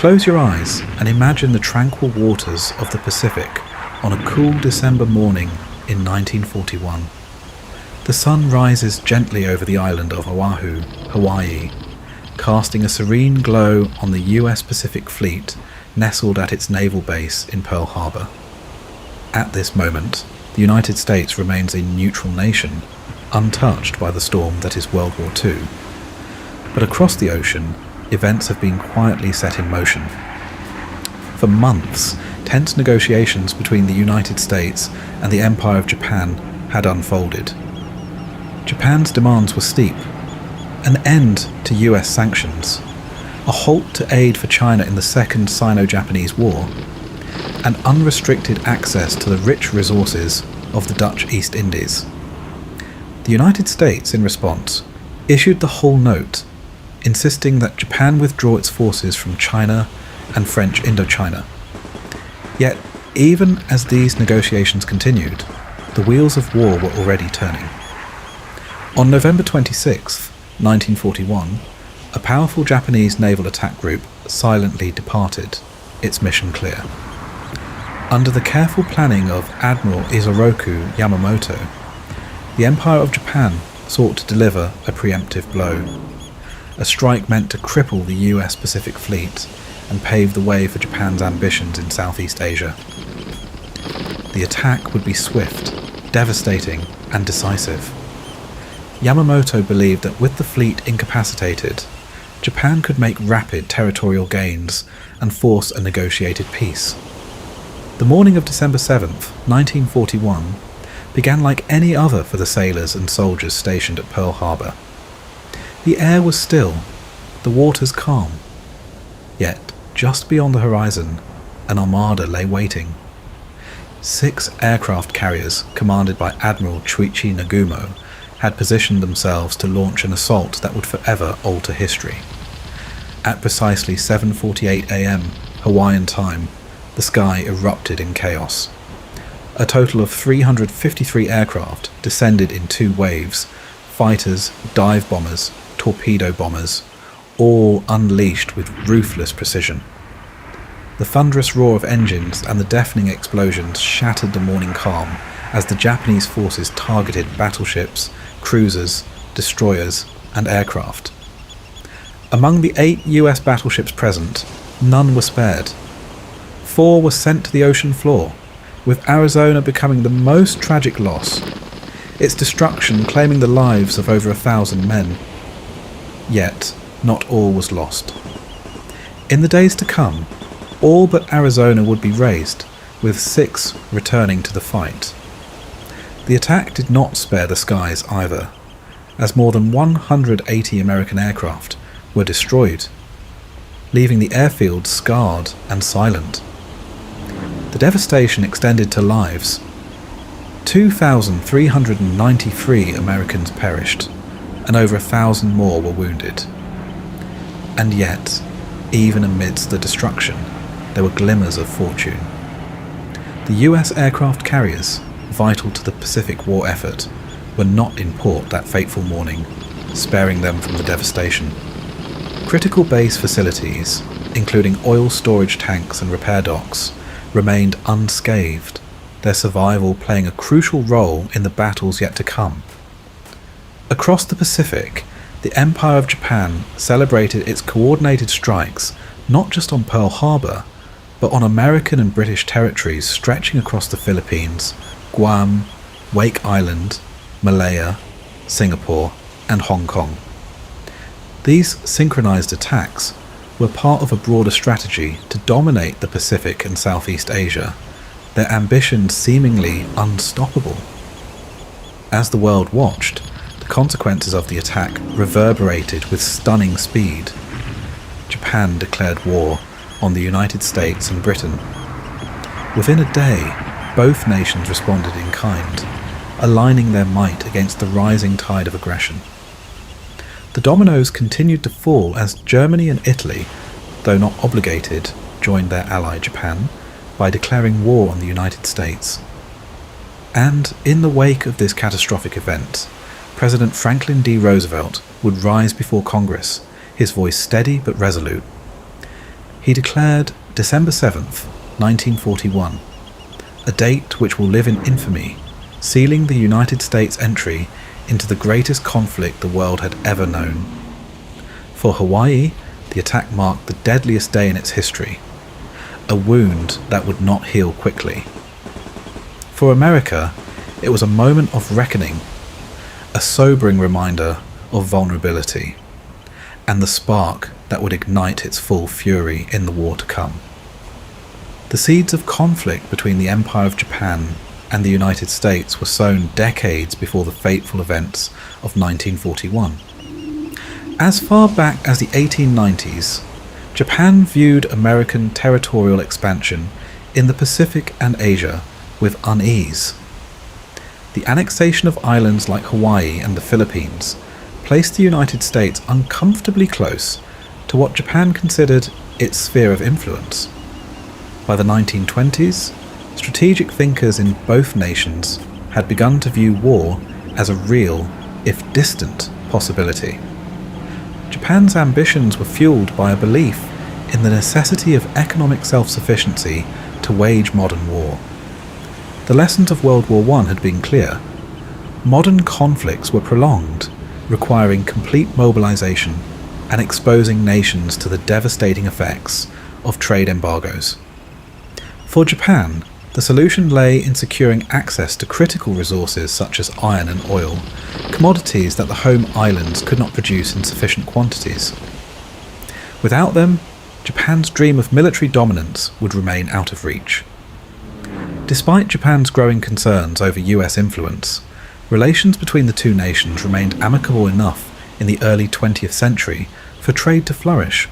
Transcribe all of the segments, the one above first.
Close your eyes and imagine the tranquil waters of the Pacific on a cool December morning in 1941. The sun rises gently over the island of Oahu, Hawaii, casting a serene glow on the US Pacific Fleet nestled at its naval base in Pearl Harbor. At this moment, the United States remains a neutral nation, untouched by the storm that is World War II. But across the ocean, events have been quietly set in motion. For months, tense negotiations between the United States and the Empire of Japan had unfolded. Japan's demands were steep: an end to US sanctions, a halt to aid for China in the Second Sino-Japanese War, and unrestricted access to the rich resources of the Dutch East Indies. The United States, in response, issued the Whole Note, insisting that Japan withdraw its forces from China and French Indochina. Yet, even as these negotiations continued, the wheels of war were already turning. On November 26, 1941, a powerful Japanese naval attack group silently departed, its mission clear. Under the careful planning of Admiral Isoroku Yamamoto, the Empire of Japan sought to deliver a preemptive blow, a strike meant to cripple the US Pacific Fleet and pave the way for Japan's ambitions in Southeast Asia. The attack would be swift, devastating, and decisive. Yamamoto believed that with the fleet incapacitated, Japan could make rapid territorial gains and force a negotiated peace. The morning of December 7th, 1941, began like any other for the sailors and soldiers stationed at Pearl Harbor. The air was still, the waters calm. Yet, just beyond the horizon, an armada lay waiting. 6 aircraft carriers, commanded by Admiral Chuichi Nagumo, had positioned themselves to launch an assault that would forever alter history. At precisely 7:48 a.m. Hawaiian time, the sky erupted in chaos. A total of 353 aircraft descended in 2 waves: fighters, dive bombers, torpedo bombers, all unleashed with ruthless precision. The thunderous roar of engines and the deafening explosions shattered the morning calm as the Japanese forces targeted battleships, cruisers, destroyers, and aircraft. Among the 8 US battleships present, none were spared. 4 were sent to the ocean floor, with Arizona becoming the most tragic loss, its destruction claiming the lives of over 1,000 men. Yet, not all was lost. In the days to come, all but Arizona would be razed, with 6 returning to the fight. The attack did not spare the skies either, as more than 180 American aircraft were destroyed, leaving the airfield scarred and silent. The devastation extended to lives. 2,393 Americans perished, and over 1,000 more were wounded. And yet, even amidst the destruction, there were glimmers of fortune. The US aircraft carriers, vital to the Pacific War effort, were not in port that fateful morning, sparing them from the devastation. Critical base facilities, including oil storage tanks and repair docks, remained unscathed, their survival playing a crucial role in the battles yet to come. Across the Pacific, the Empire of Japan celebrated its coordinated strikes not just on Pearl Harbor, but on American and British territories stretching across the Philippines, Guam, Wake Island, Malaya, Singapore, and Hong Kong. These synchronized attacks were part of a broader strategy to dominate the Pacific and Southeast Asia, their ambitions seemingly unstoppable. As the world watched, the consequences of the attack reverberated with stunning speed. Japan declared war on the United States and Britain. Within a day, both nations responded in kind, aligning their might against the rising tide of aggression. The dominoes continued to fall as Germany and Italy, though not obligated, joined their ally Japan by declaring war on the United States. And in the wake of this catastrophic event, President Franklin D. Roosevelt would rise before Congress, his voice steady but resolute. He declared December 7th, 1941, a date which will live in infamy, sealing the United States' entry into the greatest conflict the world had ever known. For Hawaii, the attack marked the deadliest day in its history, a wound that would not heal quickly. For America, it was a moment of reckoning, a sobering reminder of vulnerability, and the spark that would ignite its full fury in the war to come. The seeds of conflict between the Empire of Japan and the United States were sown decades before the fateful events of 1941. As far back as the 1890s, Japan viewed American territorial expansion in the Pacific and Asia with unease. The annexation of islands like Hawaii and the Philippines placed the United States uncomfortably close to what Japan considered its sphere of influence. By the 1920s, strategic thinkers in both nations had begun to view war as a real, if distant, possibility. Japan's ambitions were fueled by a belief in the necessity of economic self-sufficiency to wage modern war. The lessons of World War I had been clear. Modern conflicts were prolonged, requiring complete mobilization and exposing nations to the devastating effects of trade embargoes. For Japan, the solution lay in securing access to critical resources such as iron and oil, commodities that the home islands could not produce in sufficient quantities. Without them, Japan's dream of military dominance would remain out of reach. Despite Japan's growing concerns over US influence, relations between the two nations remained amicable enough in the early 20th century for trade to flourish.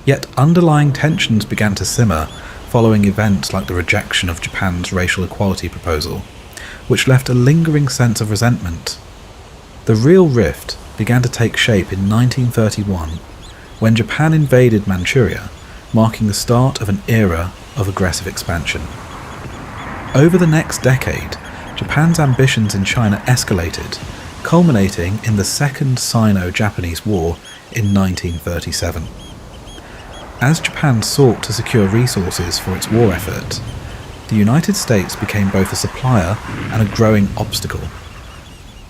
Yet underlying tensions began to simmer following events like the rejection of Japan's racial equality proposal, which left a lingering sense of resentment. The real rift began to take shape in 1931, when Japan invaded Manchuria, marking the start of an era of aggressive expansion. Over the next decade, Japan's ambitions in China escalated, culminating in the Second Sino-Japanese War in 1937. As Japan sought to secure resources for its war effort, the United States became both a supplier and a growing obstacle.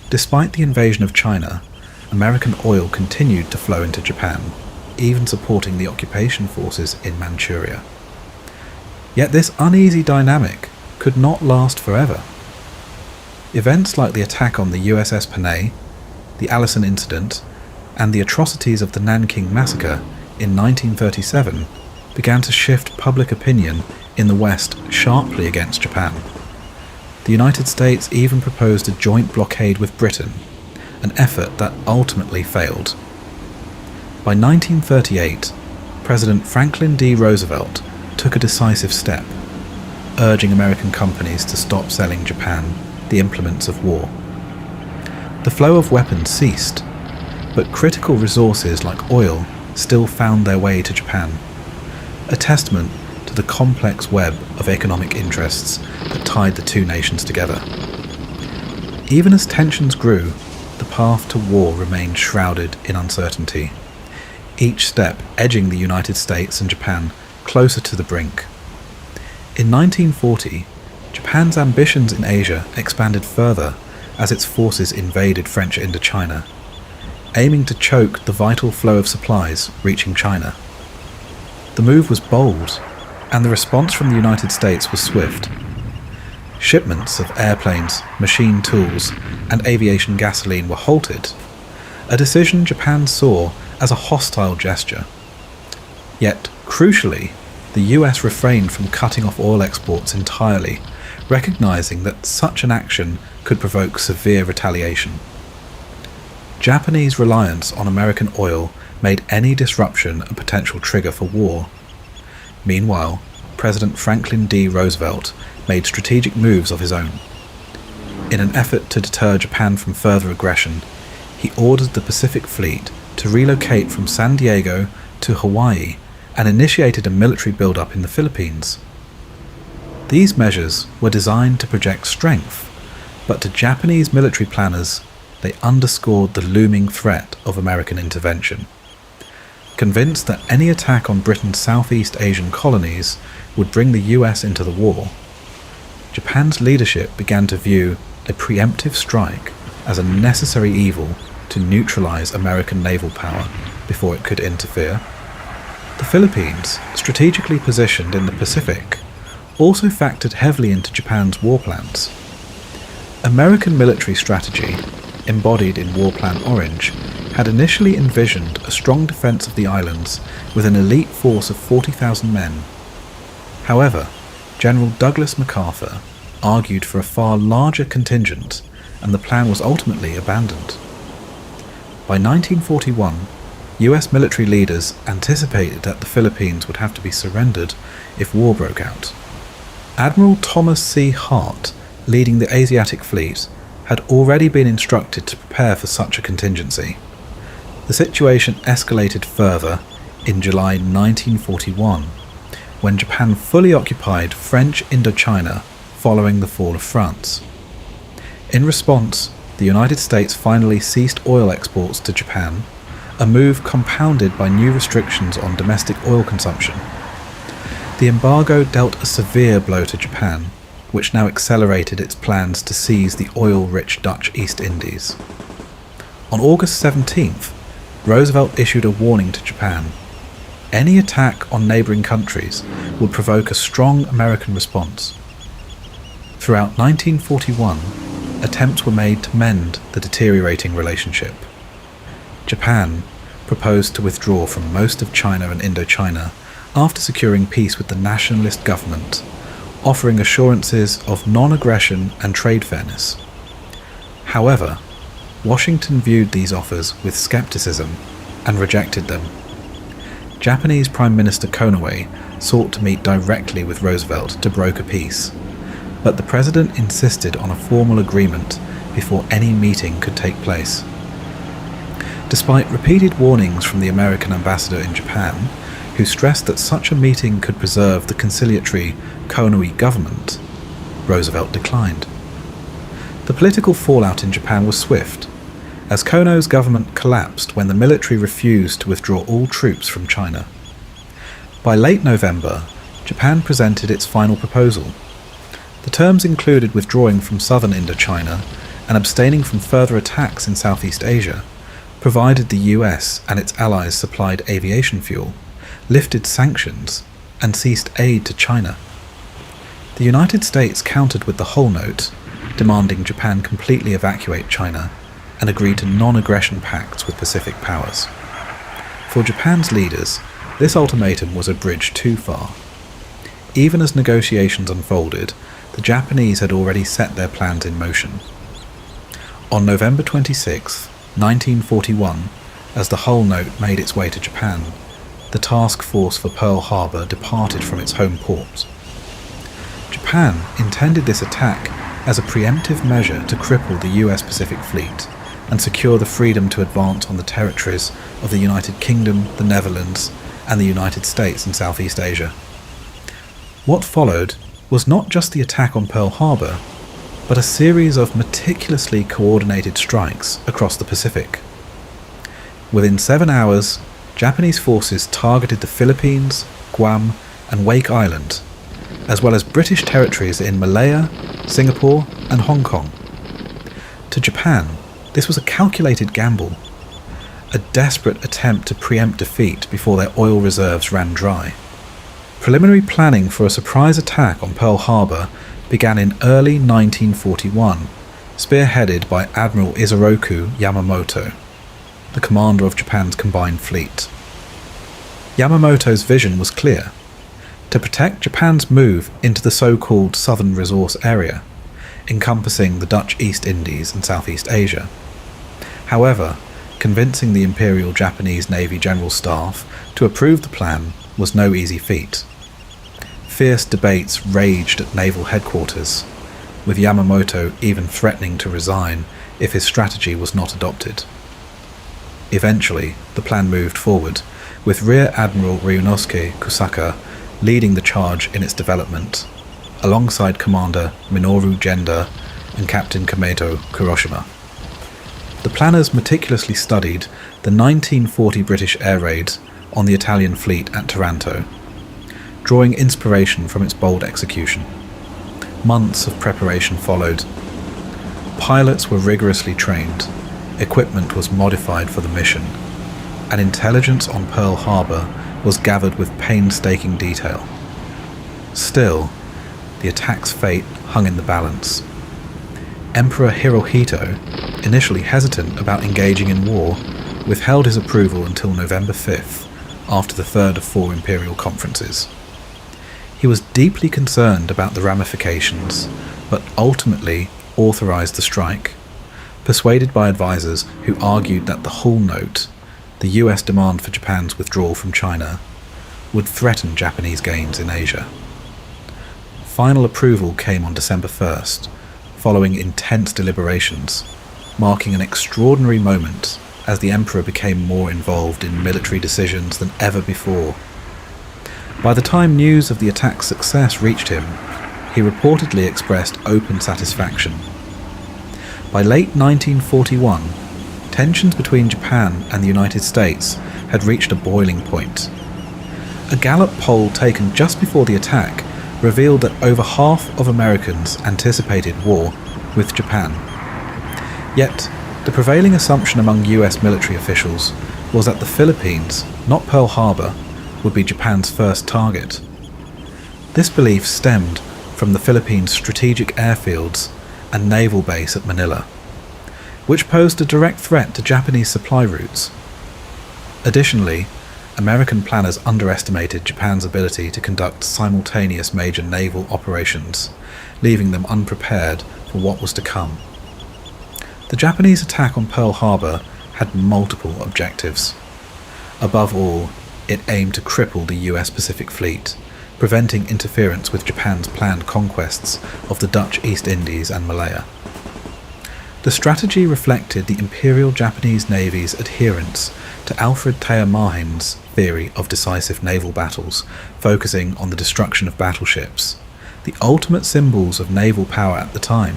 Despite the invasion of China, American oil continued to flow into Japan, even supporting the occupation forces in Manchuria. Yet this uneasy dynamic could not last forever. Events like the attack on the USS Panay, the Allison incident, and the atrocities of the Nanking massacre in 1937 began to shift public opinion in the West sharply against Japan. The United States even proposed a joint blockade with Britain, an effort that ultimately failed. By 1938, President Franklin D. Roosevelt took a decisive step, urging American companies to stop selling Japan the implements of war. The flow of weapons ceased, but critical resources like oil still found their way to Japan, a testament to the complex web of economic interests that tied the two nations together. Even as tensions grew, the path to war remained shrouded in uncertainty, each step edging the United States and Japan closer to the brink. In 1940, Japan's ambitions in Asia expanded further as its forces invaded French Indochina, aiming to choke the vital flow of supplies reaching China. The move was bold, and the response from the United States was swift. Shipments of airplanes, machine tools, and aviation gasoline were halted, a decision Japan saw as a hostile gesture. Yet, crucially, the US refrained from cutting off oil exports entirely, recognizing that such an action could provoke severe retaliation. Japanese reliance on American oil made any disruption a potential trigger for war. Meanwhile, President Franklin D. Roosevelt made strategic moves of his own. In an effort to deter Japan from further aggression, he ordered the Pacific Fleet to relocate from San Diego to Hawaii and initiated a military build-up in the Philippines. These measures were designed to project strength, but to Japanese military planners, they underscored the looming threat of American intervention. convinced that any attack on Britain's Southeast Asian colonies would bring the US into the war, Japan's leadership began to view a preemptive strike as a necessary evil to neutralize American naval power before it could interfere. The Philippines, strategically positioned in the Pacific, also factored heavily into Japan's war plans. American military strategy, embodied in War Plan Orange, had initially envisioned a strong defence of the islands with an elite force of 40,000 men. However, General Douglas MacArthur argued for a far larger contingent, and the plan was ultimately abandoned. By 1941, US military leaders anticipated that the Philippines would have to be surrendered if war broke out. Admiral Thomas C. Hart, leading the Asiatic Fleet, had already been instructed to prepare for such a contingency. The situation escalated further in July 1941, when Japan fully occupied French Indochina following the fall of France. In response, the United States finally ceased oil exports to Japan, a move compounded by new restrictions on domestic oil consumption. The embargo dealt a severe blow to Japan, which now accelerated its plans to seize the oil-rich Dutch East Indies. On August 17th, Roosevelt issued a warning to Japan. Any attack on neighbouring countries would provoke a strong American response. Throughout 1941, attempts were made to mend the deteriorating relationship. Japan proposed to withdraw from most of China and Indochina after securing peace with the nationalist government, offering assurances of non-aggression and trade fairness. However, Washington viewed these offers with skepticism and rejected them. Japanese Prime Minister Konoe sought to meet directly with Roosevelt to broker peace, but the president insisted on a formal agreement before any meeting could take place. Despite repeated warnings from the American ambassador in Japan, who stressed that such a meeting could preserve the conciliatory Konoe government, Roosevelt declined. The political fallout in Japan was swift, as Konoe's government collapsed when the military refused to withdraw all troops from China. By late November, Japan presented its final proposal. The terms included withdrawing from southern Indochina and abstaining from further attacks in Southeast Asia, provided the US and its allies supplied aviation fuel, lifted sanctions, and ceased aid to China. The United States countered with the whole note, demanding Japan completely evacuate China and agree to non-aggression pacts with Pacific powers. For Japan's leaders, this ultimatum was a bridge too far. Even as negotiations unfolded, the Japanese had already set their plans in motion. On November 26, 1941, as the Hull Note made its way to Japan, the task force for Pearl Harbor departed from its home port. Japan intended this attack as a preemptive measure to cripple the US Pacific Fleet and secure the freedom to advance on the territories of the United Kingdom, the Netherlands, and the United States in Southeast Asia. What followed was not just the attack on Pearl Harbor, but a series of meticulously coordinated strikes across the Pacific. Within 7 hours, Japanese forces targeted the Philippines, Guam, and Wake Island, as well as British territories in Malaya, Singapore, and Hong Kong. To Japan, this was a calculated gamble, a desperate attempt to preempt defeat before their oil reserves ran dry. Preliminary planning for a surprise attack on Pearl Harbor began in early 1941, spearheaded by Admiral Isoroku Yamamoto, the commander of Japan's combined fleet. Yamamoto's vision was clear: to protect Japan's move into the so-called Southern Resource Area, encompassing the Dutch East Indies and Southeast Asia. However, convincing the Imperial Japanese Navy General Staff to approve the plan was no easy feat. Fierce debates raged at naval headquarters, with Yamamoto even threatening to resign if his strategy was not adopted. Eventually, the plan moved forward, with Rear Admiral Ryunosuke Kusaka leading the charge in its development, alongside Commander Minoru Genda and Captain Kameto Kuroshima. The planners meticulously studied the 1940 British air raids on the Italian fleet at Taranto, drawing inspiration from its bold execution. Months of preparation followed. Pilots were rigorously trained, equipment was modified for the mission, and intelligence on Pearl Harbor was gathered with painstaking detail. Still, the attack's fate hung in the balance. Emperor Hirohito, initially hesitant about engaging in war, withheld his approval until November 5th, after the third of 4 imperial conferences. He was deeply concerned about the ramifications, but ultimately authorized the strike, persuaded by advisors who argued that the Hull Note, the US demand for Japan's withdrawal from China, would threaten Japanese gains in Asia. Final approval came on December 1st, following intense deliberations, marking an extraordinary moment as the emperor became more involved in military decisions than ever before. By the time news of the attack's success reached him, he reportedly expressed open satisfaction. By late 1941, tensions between Japan and the United States had reached a boiling point. A Gallup poll taken just before the attack revealed that over half of Americans anticipated war with Japan. Yet, the prevailing assumption among US military officials was that the Philippines, not Pearl Harbor, would be Japan's first target. This belief stemmed from the Philippines' strategic airfields and naval base at Manila, which posed a direct threat to Japanese supply routes. Additionally, American planners underestimated Japan's ability to conduct simultaneous major naval operations, leaving them unprepared for what was to come. The Japanese attack on Pearl Harbor had multiple objectives. Above all, it aimed to cripple the US Pacific Fleet, preventing interference with Japan's planned conquests of the Dutch East Indies and Malaya. The strategy reflected the Imperial Japanese Navy's adherence to Alfred Thayer Mahin's theory of decisive naval battles, focusing on the destruction of battleships, the ultimate symbols of naval power at the time.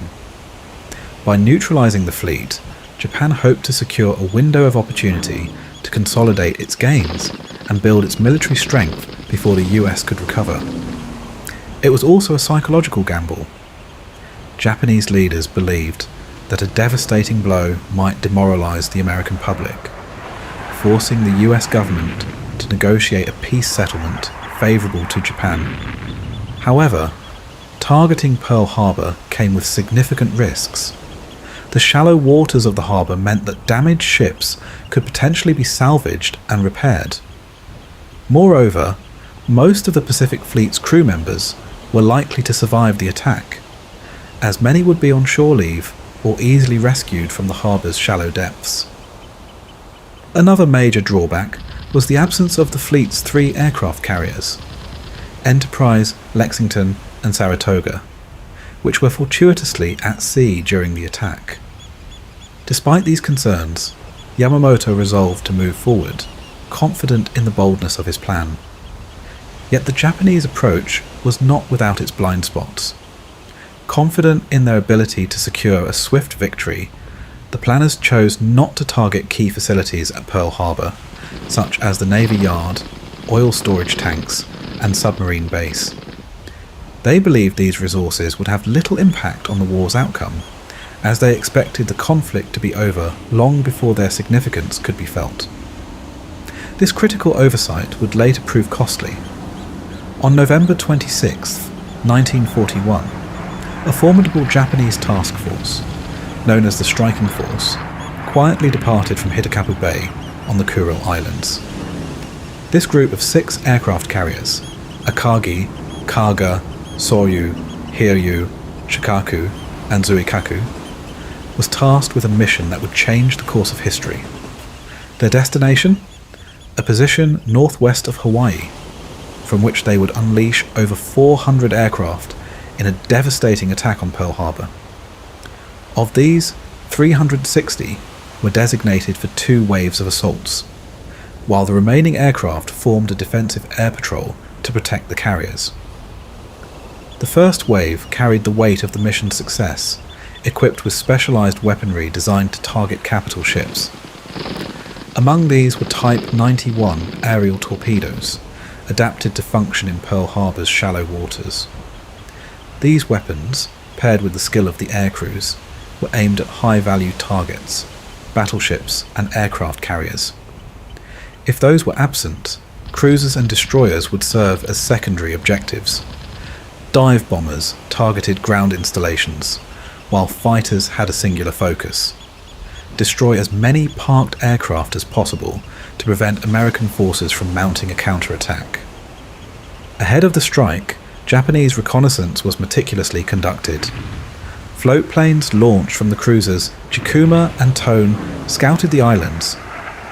By neutralizing the fleet, Japan hoped to secure a window of opportunity to consolidate its gains and build its military strength before the US could recover. It was also a psychological gamble. Japanese leaders believed that a devastating blow might demoralize the American public, forcing the US government to negotiate a peace settlement favorable to Japan. However, targeting Pearl Harbor came with significant risks. The shallow waters of the harbour meant that damaged ships could potentially be salvaged and repaired. Moreover, most of the Pacific Fleet's crew members were likely to survive the attack, as many would be on shore leave or easily rescued from the harbour's shallow depths. Another major drawback was the absence of the fleet's 3 aircraft carriers, Enterprise, Lexington and Saratoga, which were fortuitously at sea during the attack. Despite these concerns, Yamamoto resolved to move forward, confident in the boldness of his plan. Yet the Japanese approach was not without its blind spots. Confident in their ability to secure a swift victory, the planners chose not to target key facilities at Pearl Harbor, such as the Navy Yard, oil storage tanks, and submarine base. They believed these resources would have little impact on the war's outcome, as they expected the conflict to be over long before their significance could be felt. This critical oversight would later prove costly. On November 26, 1941, a formidable Japanese task force, known as the Striking Force, quietly departed from Hitakapu Bay on the Kuril Islands. This group of 6 aircraft carriers, Akagi, Kaga, Soryu, Hiryu, Shikaku, and Zuikaku, was tasked with a mission that would change the course of history. Their destination? A position northwest of Hawaii, from which they would unleash over 400 aircraft in a devastating attack on Pearl Harbor. Of these, 360 were designated for 2 waves of assaults, while the remaining aircraft formed a defensive air patrol to protect the carriers. The first wave carried the weight of the mission's success, equipped with specialized weaponry designed to target capital ships. Among these were Type 91 aerial torpedoes, adapted to function in Pearl Harbor's shallow waters. These weapons, paired with the skill of the air crews, were aimed at high-value targets, battleships and aircraft carriers. If those were absent, cruisers and destroyers would serve as secondary objectives. Dive bombers targeted ground installations, while fighters had a singular focus: destroy as many parked aircraft as possible to prevent American forces from mounting a counterattack. Ahead of the strike, Japanese reconnaissance was meticulously conducted. Float planes launched from the cruisers Chikuma and Tone scouted the islands,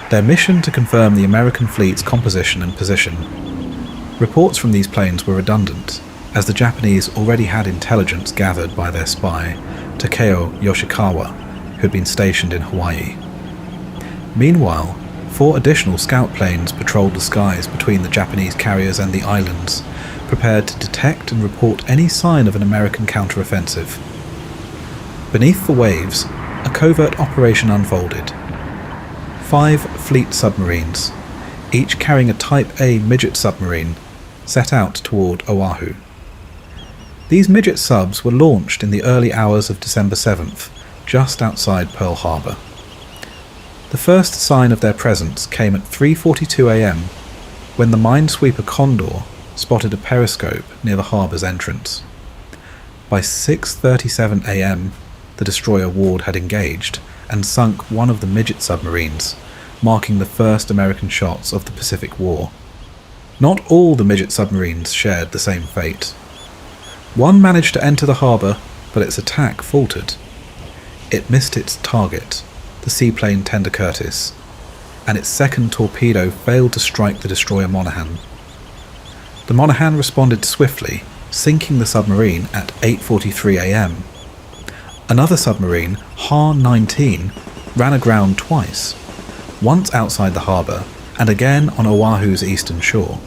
their mission to confirm the American fleet's composition and position. Reports from these planes were redundant, as the Japanese already had intelligence gathered by their spy, Takeo Yoshikawa, who had been stationed in Hawaii. Meanwhile, 4 additional scout planes patrolled the skies between the Japanese carriers and the islands, prepared to detect and report any sign of an American counteroffensive. Beneath the waves, a covert operation unfolded. 5 fleet submarines, each carrying a Type A midget submarine, set out toward Oahu. These midget subs were launched in the early hours of December 7th, just outside Pearl Harbor. The first sign of their presence came at 3:42 a.m. when the minesweeper Condor spotted a periscope near the harbor's entrance. By 6:37 a.m, the destroyer Ward had engaged and sunk one of the midget submarines, marking the first American shots of the Pacific War. Not all the midget submarines shared the same fate. One managed to enter the harbour, but its attack faltered. It missed its target, the seaplane Tender Curtis, and its second torpedo failed to strike the destroyer Monaghan. The Monaghan responded swiftly, sinking the submarine at 8:43 a.m. Another submarine, Ha-19, ran aground twice, once outside the harbour and again on Oahu's eastern shore.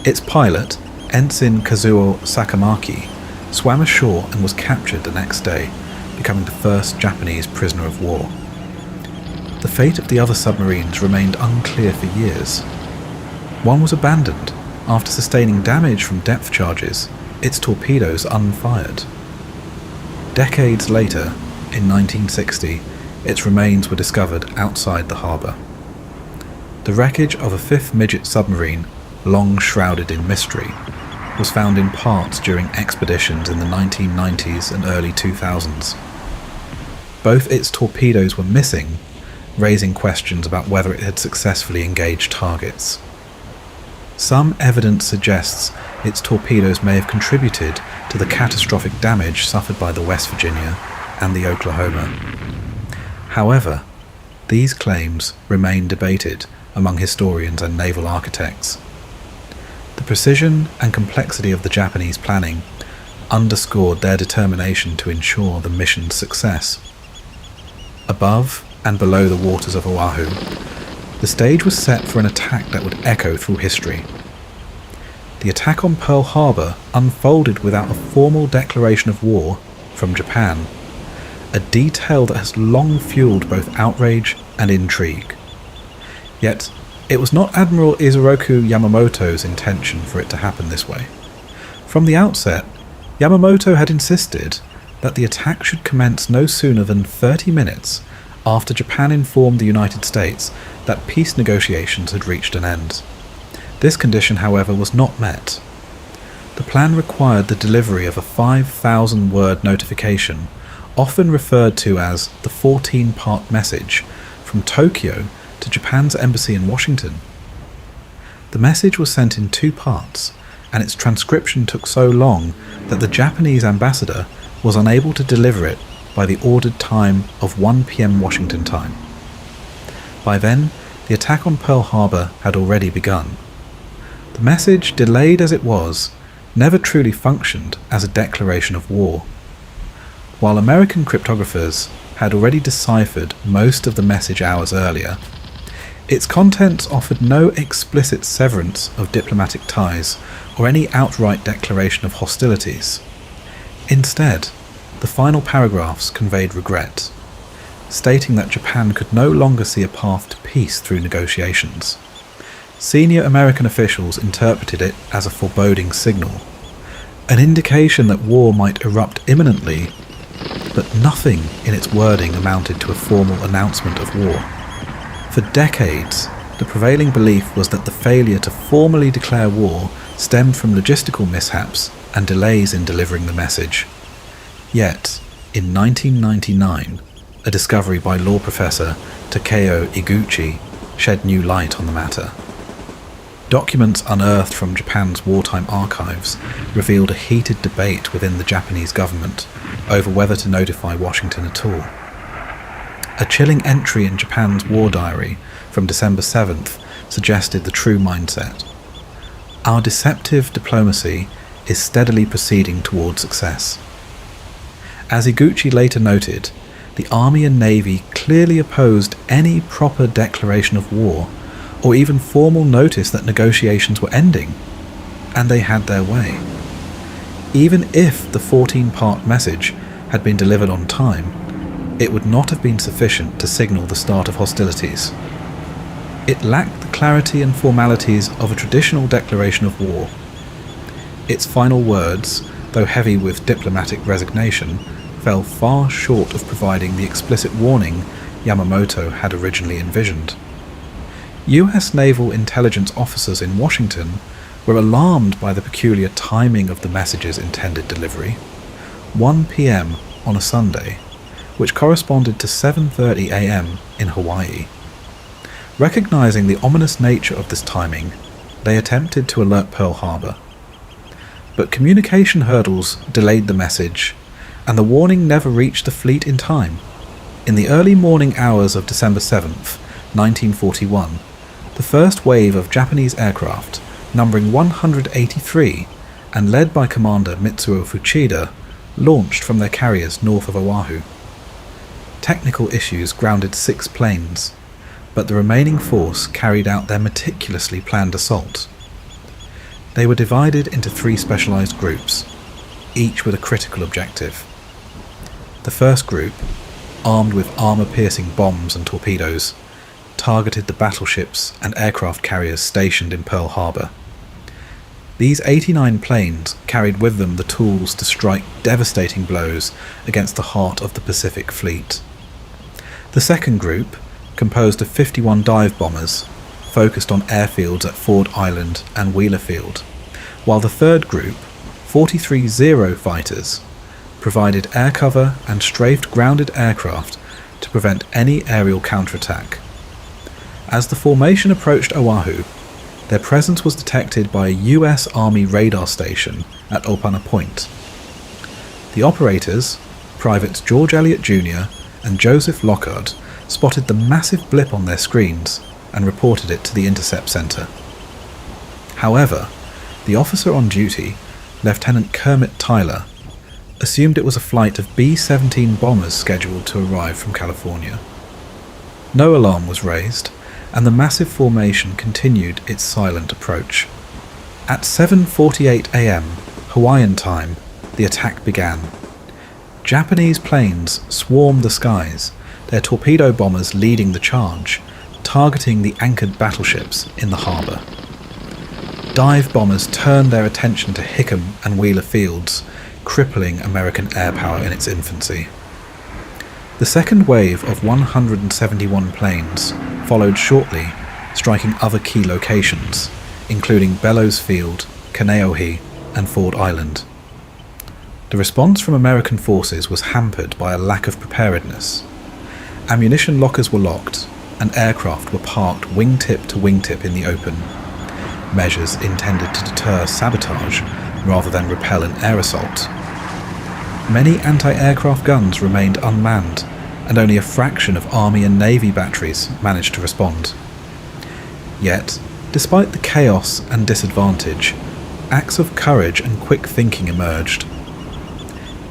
Its pilot, Ensign Kazuo Sakamaki, swam ashore and was captured the next day, becoming the first Japanese prisoner of war. The fate of the other submarines remained unclear for years. One was abandoned after sustaining damage from depth charges, its torpedoes unfired. Decades later, in 1960, its remains were discovered outside the harbour. The wreckage of a 5th midget submarine, long shrouded in mystery, was found in parts during expeditions in the 1990s and early 2000s. Both its torpedoes were missing, raising questions about whether it had successfully engaged targets. Some evidence suggests its torpedoes may have contributed to the catastrophic damage suffered by the West Virginia and the Oklahoma. However, these claims remain debated among historians and naval architects. The precision and complexity of the Japanese planning underscored their determination to ensure the mission's success. Above and below the waters of Oahu, the stage was set for an attack that would echo through history. The attack on Pearl Harbor unfolded without a formal declaration of war from Japan, a detail that has long fueled both outrage and intrigue. Yet, it was not Admiral Isoroku Yamamoto's intention for it to happen this way. From the outset, Yamamoto had insisted that the attack should commence no sooner than 30 minutes after Japan informed the United States that peace negotiations had reached an end. This condition, however, was not met. The plan required the delivery of a 5,000-word notification, often referred to as the 14-part message, from Tokyo to Japan's embassy in Washington. The message was sent in 2 parts, and its transcription took so long that the Japanese ambassador was unable to deliver it by the ordered time of 1 p.m. Washington time. By then, the attack on Pearl Harbor had already begun. The message, delayed as it was, never truly functioned as a declaration of war. While American cryptographers had already deciphered most of the message hours earlier, its contents offered no explicit severance of diplomatic ties or any outright declaration of hostilities. Instead, the final paragraphs conveyed regret. stating that Japan could no longer see a path to peace through negotiations. Senior American officials interpreted it as a foreboding signal, an indication that war might erupt imminently, but nothing in its wording amounted to a formal announcement of war. For decades, the prevailing belief was that the failure to formally declare war stemmed from logistical mishaps and delays in delivering the message. Yet, in 1999, a discovery by law professor Takeo Iguchi shed new light on the matter. Documents unearthed from Japan's wartime archives revealed a heated debate within the Japanese government over whether to notify Washington at all. A chilling entry in Japan's war diary from December 7th suggested the true mindset. Our deceptive diplomacy is steadily proceeding toward success. As Iguchi later noted, the Army and Navy clearly opposed any proper declaration of war or even formal notice that negotiations were ending, and they had their way. Even if the 14-part message had been delivered on time, it would not have been sufficient to signal the start of hostilities. It lacked the clarity and formalities of a traditional declaration of war. Its final words, though heavy with diplomatic resignation, fell far short of providing the explicit warning Yamamoto had originally envisioned. US naval intelligence officers in Washington were alarmed by the peculiar timing of the message's intended delivery, 1 p.m. on a Sunday, which corresponded to 7:30 a.m. in Hawaii. Recognizing the ominous nature of this timing, they attempted to alert Pearl Harbor. But communication hurdles delayed the message, and the warning never reached the fleet in time. In the early morning hours of December 7th, 1941, the first wave of Japanese aircraft, numbering 183 and led by Commander Mitsuo Fuchida, launched from their carriers north of Oahu. Technical issues grounded 6 planes, but the remaining force carried out their meticulously planned assault. They were divided into 3 specialized groups, each with a critical objective. The first group, armed with armor-piercing bombs and torpedoes, targeted the battleships and aircraft carriers stationed in Pearl Harbor. These 89 planes carried with them the tools to strike devastating blows against the heart of the Pacific Fleet. The second group, composed of 51 dive bombers, focused on airfields at Ford Island and Wheeler Field, while the third group, 43 Zero fighters, provided air cover and strafed grounded aircraft to prevent any aerial counterattack. As the formation approached Oahu, their presence was detected by a US Army radar station at Opana Point. The operators, Privates George Elliott Jr. and Joseph Lockhart, spotted the massive blip on their screens and reported it to the Intercept Center. However, the officer on duty, Lieutenant Kermit Tyler, assumed it was a flight of B-17 bombers scheduled to arrive from California. No alarm was raised, and the massive formation continued its silent approach. At 7:48 a.m. Hawaiian time, the attack began. Japanese planes swarmed the skies, their torpedo bombers leading the charge, targeting the anchored battleships in the harbour. Dive bombers turned their attention to Hickam and Wheeler Fields, crippling American air power in its infancy. The second wave of 171 planes followed shortly, striking other key locations, including Bellows Field, Kaneohe, and Ford Island. The response from American forces was hampered by a lack of preparedness. Ammunition lockers were locked, and aircraft were parked wingtip to wingtip in the open, measures intended to deter sabotage rather than repel an air assault. Many anti-aircraft guns remained unmanned, and only a fraction of Army and Navy batteries managed to respond. Yet, despite the chaos and disadvantage, acts of courage and quick thinking emerged.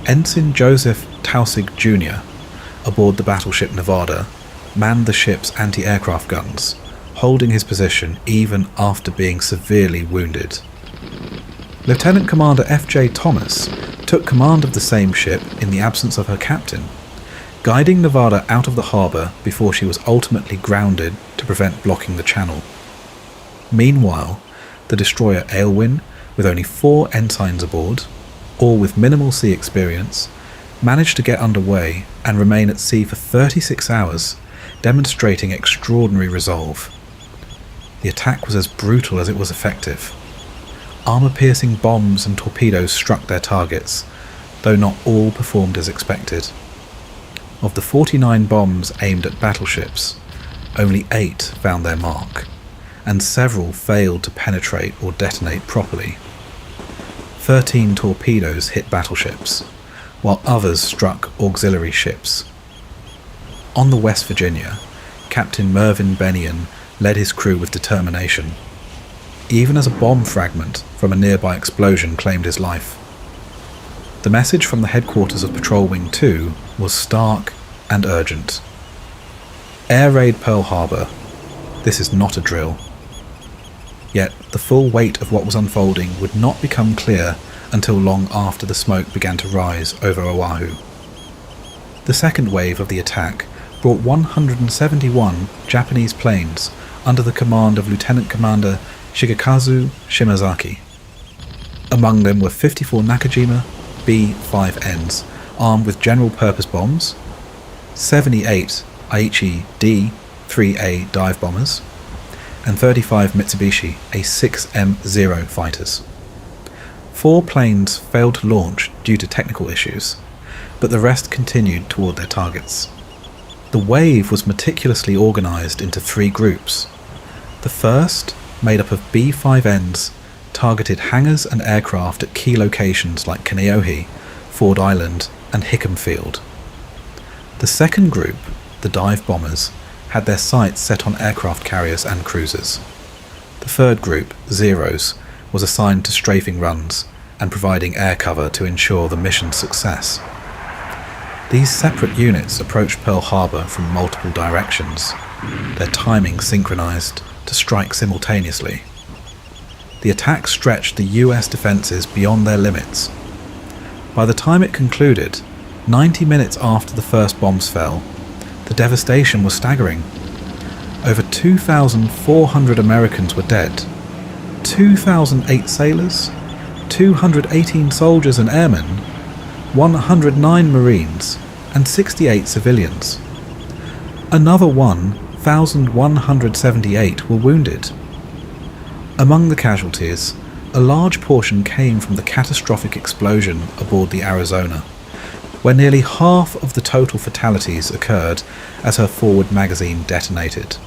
Ensign Joseph Tausig Jr., aboard the battleship Nevada, manned the ship's anti-aircraft guns, holding his position even after being severely wounded. Lieutenant Commander F.J. Thomas took command of the same ship in the absence of her captain. guiding Nevada out of the harbour before she was ultimately grounded to prevent blocking the channel. Meanwhile, the destroyer Aylwin, with only 4 ensigns aboard, all with minimal sea experience, managed to get underway and remain at sea for 36 hours, demonstrating extraordinary resolve. The attack was as brutal as it was effective. Armour-piercing bombs and torpedoes struck their targets, though not all performed as expected. Of the 49 bombs aimed at battleships, only 8 found their mark, and several failed to penetrate or detonate properly. 13 torpedoes hit battleships, while others struck auxiliary ships. On the West Virginia, Captain Mervyn Bennion led his crew with determination, even as a bomb fragment from a nearby explosion claimed his life. The message from the headquarters of Patrol Wing 2 was stark and urgent. Air raid Pearl Harbor. This is not a drill. Yet the full weight of what was unfolding would not become clear until long after the smoke began to rise over Oahu. The second wave of the attack brought 171 Japanese planes under the command of Lieutenant Commander Shigekazu Shimazaki. Among them were 54 Nakajima B-5Ns armed with general-purpose bombs, 78 Aichi D-3A dive bombers, and 35 Mitsubishi A-6M0 fighters. 4 planes failed to launch due to technical issues, but the rest continued toward their targets. The wave was meticulously organised into 3 groups. The first, made up of B-5Ns, targeted hangars and aircraft at key locations like Kaneohe, Ford Island and Hickam Field. The second group, the dive bombers, had their sights set on aircraft carriers and cruisers. The third group, Zeros, was assigned to strafing runs and providing air cover to ensure the mission's success. These separate units approached Pearl Harbor from multiple directions, their timing synchronized to strike simultaneously. The attack stretched the US defenses beyond their limits. By the time it concluded, 90 minutes after the first bombs fell, the devastation was staggering. Over 2,400 Americans were dead, 2,008 sailors, 218 soldiers and airmen, 109 Marines, and 68 civilians. Another 1,178 were wounded. Among the casualties, a large portion came from the catastrophic explosion aboard the Arizona, where nearly half of the total fatalities occurred as her forward magazine detonated.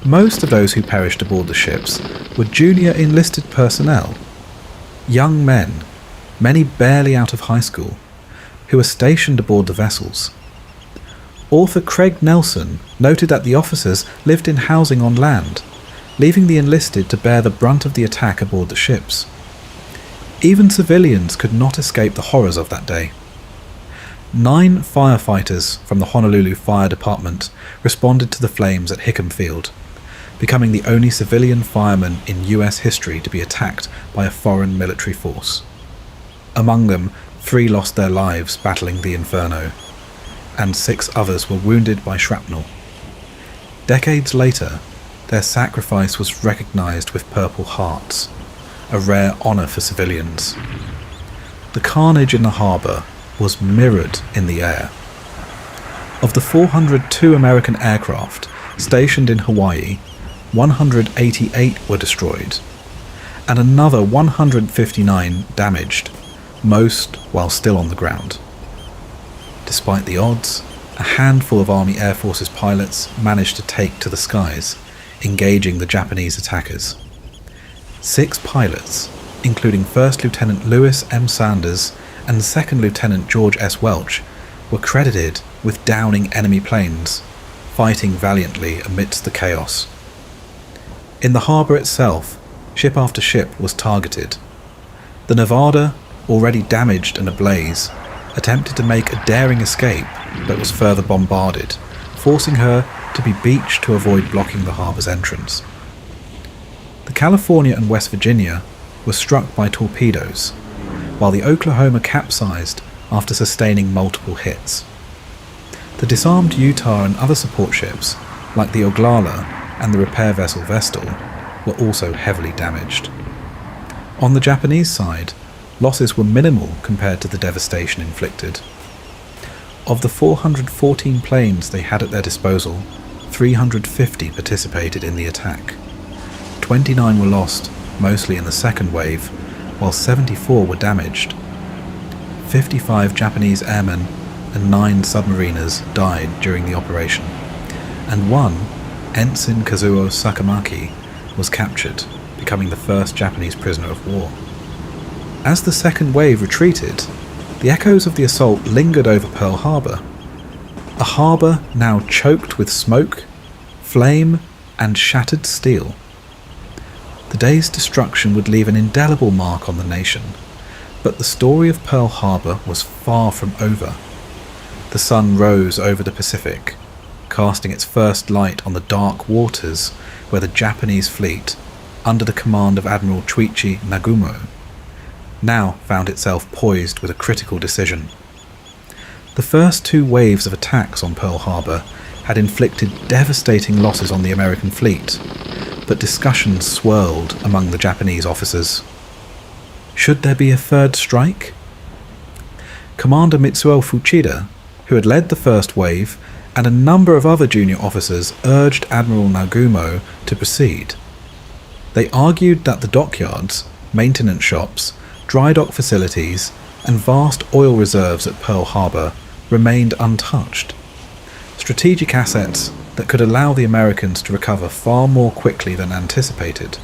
Most of those who perished aboard the ships were junior enlisted personnel, young men, many barely out of high school, who were stationed aboard the vessels. Author Craig Nelson noted that the officers lived in housing on land, leaving the enlisted to bear the brunt of the attack aboard the ships. Even civilians could not escape the horrors of that day. 9 firefighters from the Honolulu Fire Department responded to the flames at Hickam Field, becoming the only civilian firemen in US history to be attacked by a foreign military force. Among them, 3 lost their lives battling the inferno, and 6 others were wounded by shrapnel. Decades later, their sacrifice was recognized with Purple Hearts, a rare honor for civilians. The carnage in the harbor was mirrored in the air. Of the 402 American aircraft stationed in Hawaii, 188 were destroyed, and another 159 damaged, most while still on the ground. Despite the odds, a handful of Army Air Forces pilots managed to take to the skies, engaging the Japanese attackers. 6 pilots, including First Lieutenant Lewis M. Sanders and Second Lieutenant George S. Welch, were credited with downing enemy planes, fighting valiantly amidst the chaos. In the harbour itself, ship after ship was targeted. The Nevada, already damaged and ablaze, attempted to make a daring escape but was further bombarded, forcing her to be beached to avoid blocking the harbour's entrance. The California and West Virginia were struck by torpedoes, while the Oklahoma capsized after sustaining multiple hits. The disarmed Utah and other support ships, like the Oglala and the repair vessel Vestal, were also heavily damaged. On the Japanese side, losses were minimal compared to the devastation inflicted. Of the 414 planes they had at their disposal, 350 participated in the attack. 29 were lost, mostly in the second wave, while 74 were damaged. 55 Japanese airmen and 9 submariners died during the operation, and one, Ensign Kazuo Sakamaki, was captured, becoming the first Japanese prisoner of war. As the second wave retreated, the echoes of the assault lingered over Pearl Harbor, a harbor now choked with smoke, flame, and shattered steel. The day's destruction would leave an indelible mark on the nation, but the story of Pearl Harbor was far from over. The sun rose over the Pacific, casting its first light on the dark waters where the Japanese fleet, under the command of Admiral Chuichi Nagumo, now found itself poised with a critical decision. The first 2 waves of attacks on Pearl Harbor had inflicted devastating losses on the American fleet, but discussions swirled among the Japanese officers. Should there be a third strike? Commander Mitsuo Fuchida, who had led the first wave, and a number of other junior officers urged Admiral Nagumo to proceed. They argued that the dockyards, maintenance shops, dry dock facilities, and vast oil reserves at Pearl Harbor remained untouched. Strategic assets that could allow the Americans to recover far more quickly than anticipated.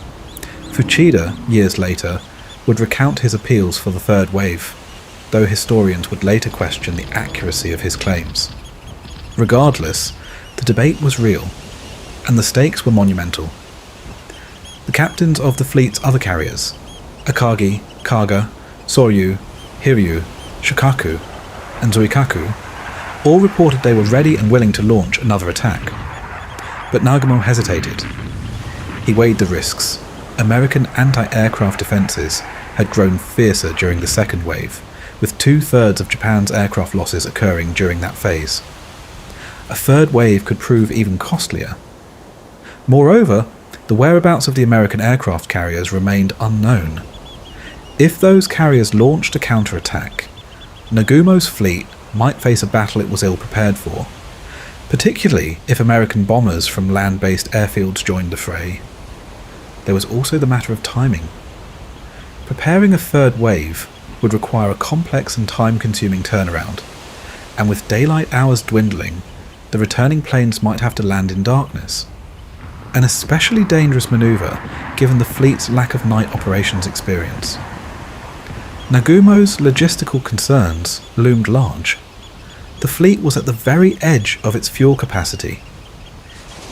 Fuchida, years later, would recount his appeals for the third wave, though historians would later question the accuracy of his claims. Regardless, the debate was real, and the stakes were monumental. The captains of the fleet's other carriers, Akagi, Kaga, Soryu, Hiryu, Shikaku, and Zuikaku, all reported they were ready and willing to launch another attack. But Nagumo hesitated. He weighed the risks. American anti-aircraft defences had grown fiercer during the second wave, with 2/3 of Japan's aircraft losses occurring during that phase. A third wave could prove even costlier. Moreover, the whereabouts of the American aircraft carriers remained unknown. If those carriers launched a counterattack, Nagumo's fleet might face a battle it was ill prepared for, particularly if American bombers from land-based airfields joined the fray. There was also the matter of timing. Preparing a third wave would require a complex and time-consuming turnaround, and with daylight hours dwindling, the returning planes might have to land in darkness. An especially dangerous manoeuvre given the fleet's lack of night operations experience. Nagumo's logistical concerns loomed large. The fleet was at the very edge of its fuel capacity.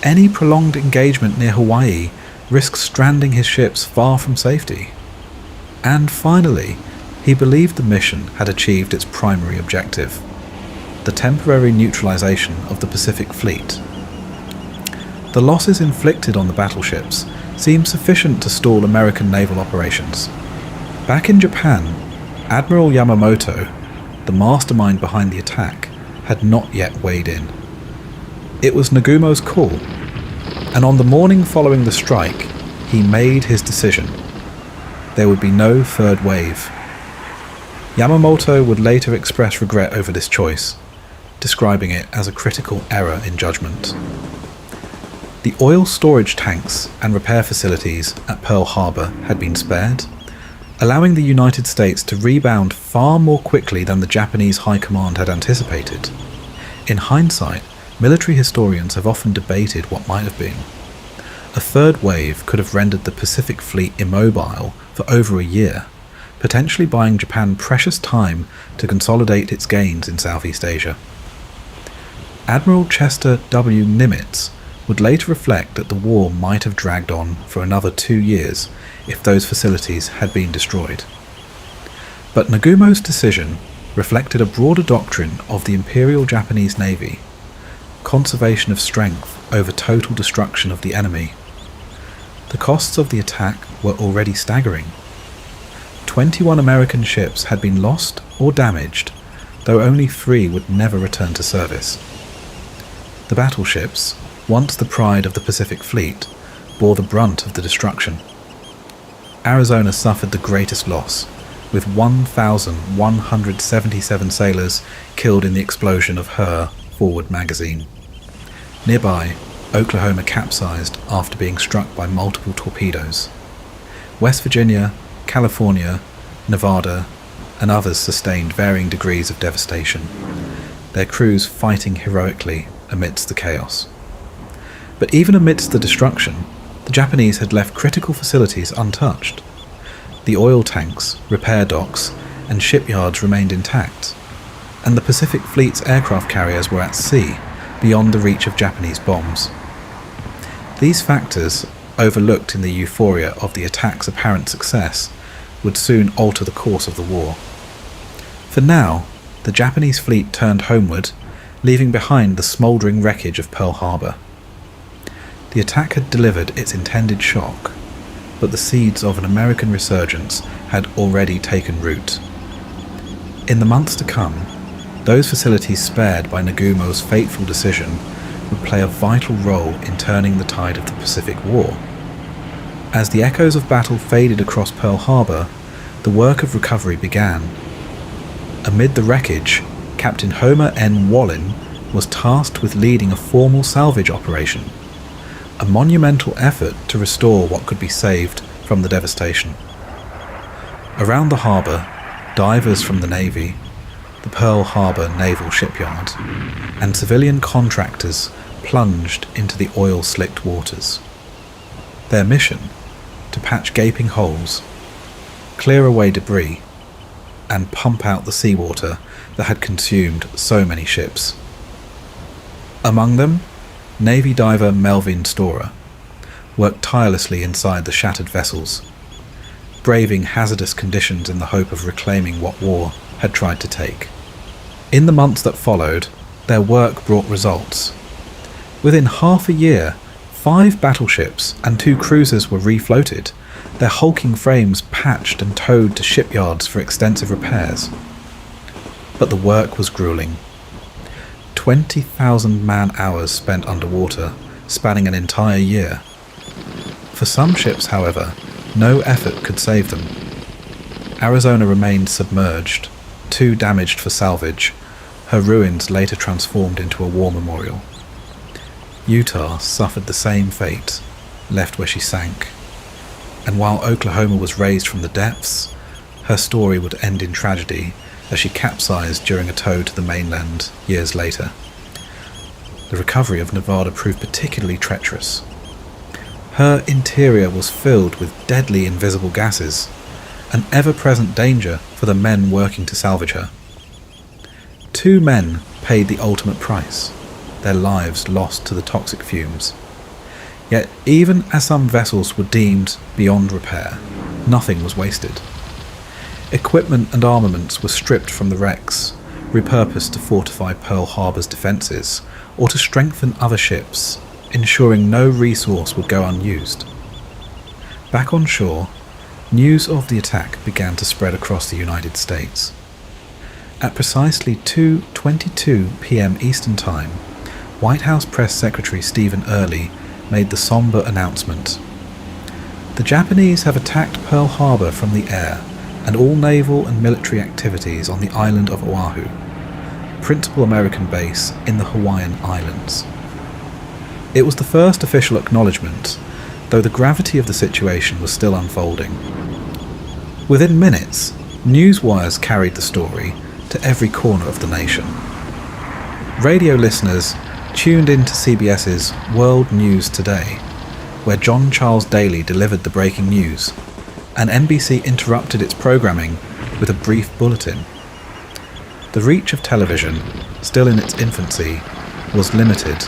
Any prolonged engagement near Hawaii risked stranding his ships far from safety. And finally, he believed the mission had achieved its primary objective: the temporary neutralization of the Pacific Fleet. The losses inflicted on the battleships seemed sufficient to stall American naval operations. Back in Japan, Admiral Yamamoto, the mastermind behind the attack, had not yet weighed in. It was Nagumo's call, and on the morning following the strike, he made his decision. There would be no third wave. Yamamoto would later express regret over this choice, describing it as a critical error in judgment. The oil storage tanks and repair facilities at Pearl Harbor had been spared, allowing the United States to rebound far more quickly than the Japanese High Command had anticipated. In hindsight, military historians have often debated what might have been. A third wave could have rendered the Pacific Fleet immobile for over a year, potentially buying Japan precious time to consolidate its gains in Southeast Asia. Admiral Chester W. Nimitz would later reflect that the war might have dragged on for another 2 years if those facilities had been destroyed. But Nagumo's decision reflected a broader doctrine of the Imperial Japanese Navy: conservation of strength over total destruction of the enemy. The costs of the attack were already staggering. 21 American ships had been lost or damaged, though only 3 would never return to service. The battleships, once the pride of the Pacific Fleet, bore the brunt of the destruction. Arizona suffered the greatest loss, with 1,177 sailors killed in the explosion of her forward magazine. Nearby, Oklahoma capsized after being struck by multiple torpedoes. West Virginia, California, Nevada, and others sustained varying degrees of devastation, their crews fighting heroically amidst the chaos. But even amidst the destruction, the Japanese had left critical facilities untouched. The oil tanks, repair docks, and shipyards remained intact, and the Pacific Fleet's aircraft carriers were at sea, beyond the reach of Japanese bombs. These factors, overlooked in the euphoria of the attack's apparent success, would soon alter the course of the war. For now, the Japanese fleet turned homeward, leaving behind the smouldering wreckage of Pearl Harbor. The attack had delivered its intended shock, but the seeds of an American resurgence had already taken root. In the months to come, those facilities spared by Nagumo's fateful decision would play a vital role in turning the tide of the Pacific War. As the echoes of battle faded across Pearl Harbor, the work of recovery began. Amid the wreckage, Captain Homer N. Wallin was tasked with leading a formal salvage operation, a monumental effort to restore what could be saved from the devastation. Around the harbour, divers from the Navy, the Pearl Harbor Naval Shipyard, and civilian contractors plunged into the oil-slicked waters. Their mission: to patch gaping holes, clear away debris, and pump out the seawater that had consumed so many ships. Among them, Navy diver Melvin Storer worked tirelessly inside the shattered vessels, braving hazardous conditions in the hope of reclaiming what war had tried to take. In the months that followed, their work brought results. Within half a year, 5 battleships and 2 cruisers were refloated, their hulking frames patched and towed to shipyards for extensive repairs. But the work was grueling. 20,000 man-hours spent underwater, spanning an entire year. For some ships, however, no effort could save them. Arizona remained submerged, too damaged for salvage, her ruins later transformed into a war memorial. Utah suffered the same fate, left where she sank. And while Oklahoma was raised from the depths, her story would end in tragedy as she capsized during a tow to the mainland years later. The recovery of Nevada proved particularly treacherous. Her interior was filled with deadly invisible gases, an ever-present danger for the men working to salvage her. 2 men paid the ultimate price, their lives lost to the toxic fumes. Yet even as some vessels were deemed beyond repair, nothing was wasted. Equipment and armaments were stripped from the wrecks, repurposed to fortify Pearl Harbor's defences or to strengthen other ships, ensuring no resource would go unused. Back on shore, news of the attack began to spread across the United States. At precisely 2:22 p.m. Eastern Time, White House Press Secretary Stephen Early made the somber announcement: "The Japanese have attacked Pearl Harbor from the air and all naval and military activities on the island of Oahu, principal American base in the Hawaiian Islands." It was the first official acknowledgement, though the gravity of the situation was still unfolding. Within minutes, news wires carried the story to every corner of the nation. Radio listeners tuned into CBS's World News Today, where John Charles Daly delivered the breaking news, and NBC interrupted its programming with a brief bulletin. The reach of television, still in its infancy, was limited,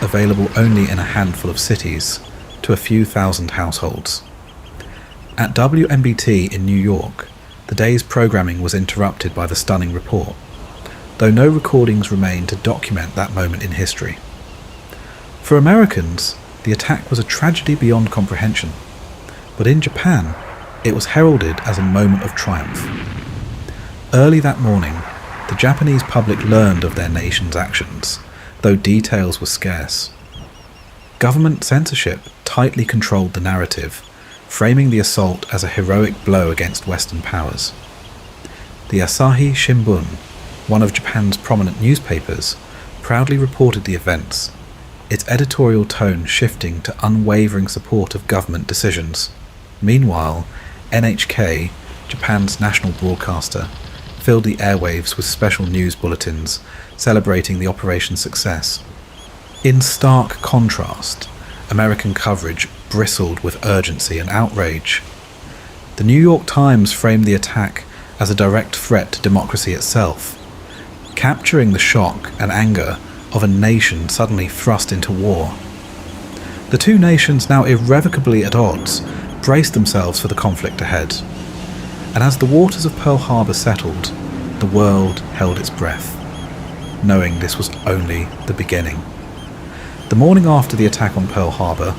available only in a handful of cities to a few thousand households. At WNBT in New York, the day's programming was interrupted by the stunning report, though no recordings remain to document that moment in history. For Americans, the attack was a tragedy beyond comprehension, but in Japan, it was heralded as a moment of triumph. Early that morning, the Japanese public learned of their nation's actions, though details were scarce. Government censorship tightly controlled the narrative, framing the assault as a heroic blow against Western powers. The Asahi Shimbun, one of Japan's prominent newspapers, proudly reported the events, its editorial tone shifting to unwavering support of government decisions. Meanwhile, NHK, Japan's national broadcaster, filled the airwaves with special news bulletins celebrating the operation's success. In stark contrast, American coverage bristled with urgency and outrage. The New York Times framed the attack as a direct threat to democracy itself, capturing the shock and anger of a nation suddenly thrust into war. The two nations, now irrevocably at odds, braced themselves for the conflict ahead. And as the waters of Pearl Harbor settled, the world held its breath, knowing this was only the beginning. The morning after the attack on Pearl Harbor,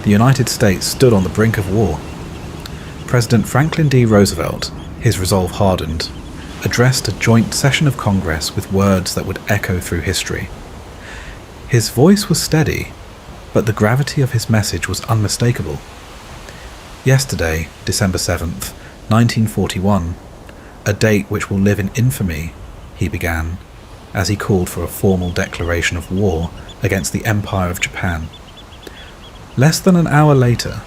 the United States stood on the brink of war. President Franklin D. Roosevelt, his resolve hardened, addressed a joint session of Congress with words that would echo through history. His voice was steady, but the gravity of his message was unmistakable. Yesterday, December 7th, 1941, a date which will live in infamy, he began, as he called for a formal declaration of war against the Empire of Japan. Less than an hour later,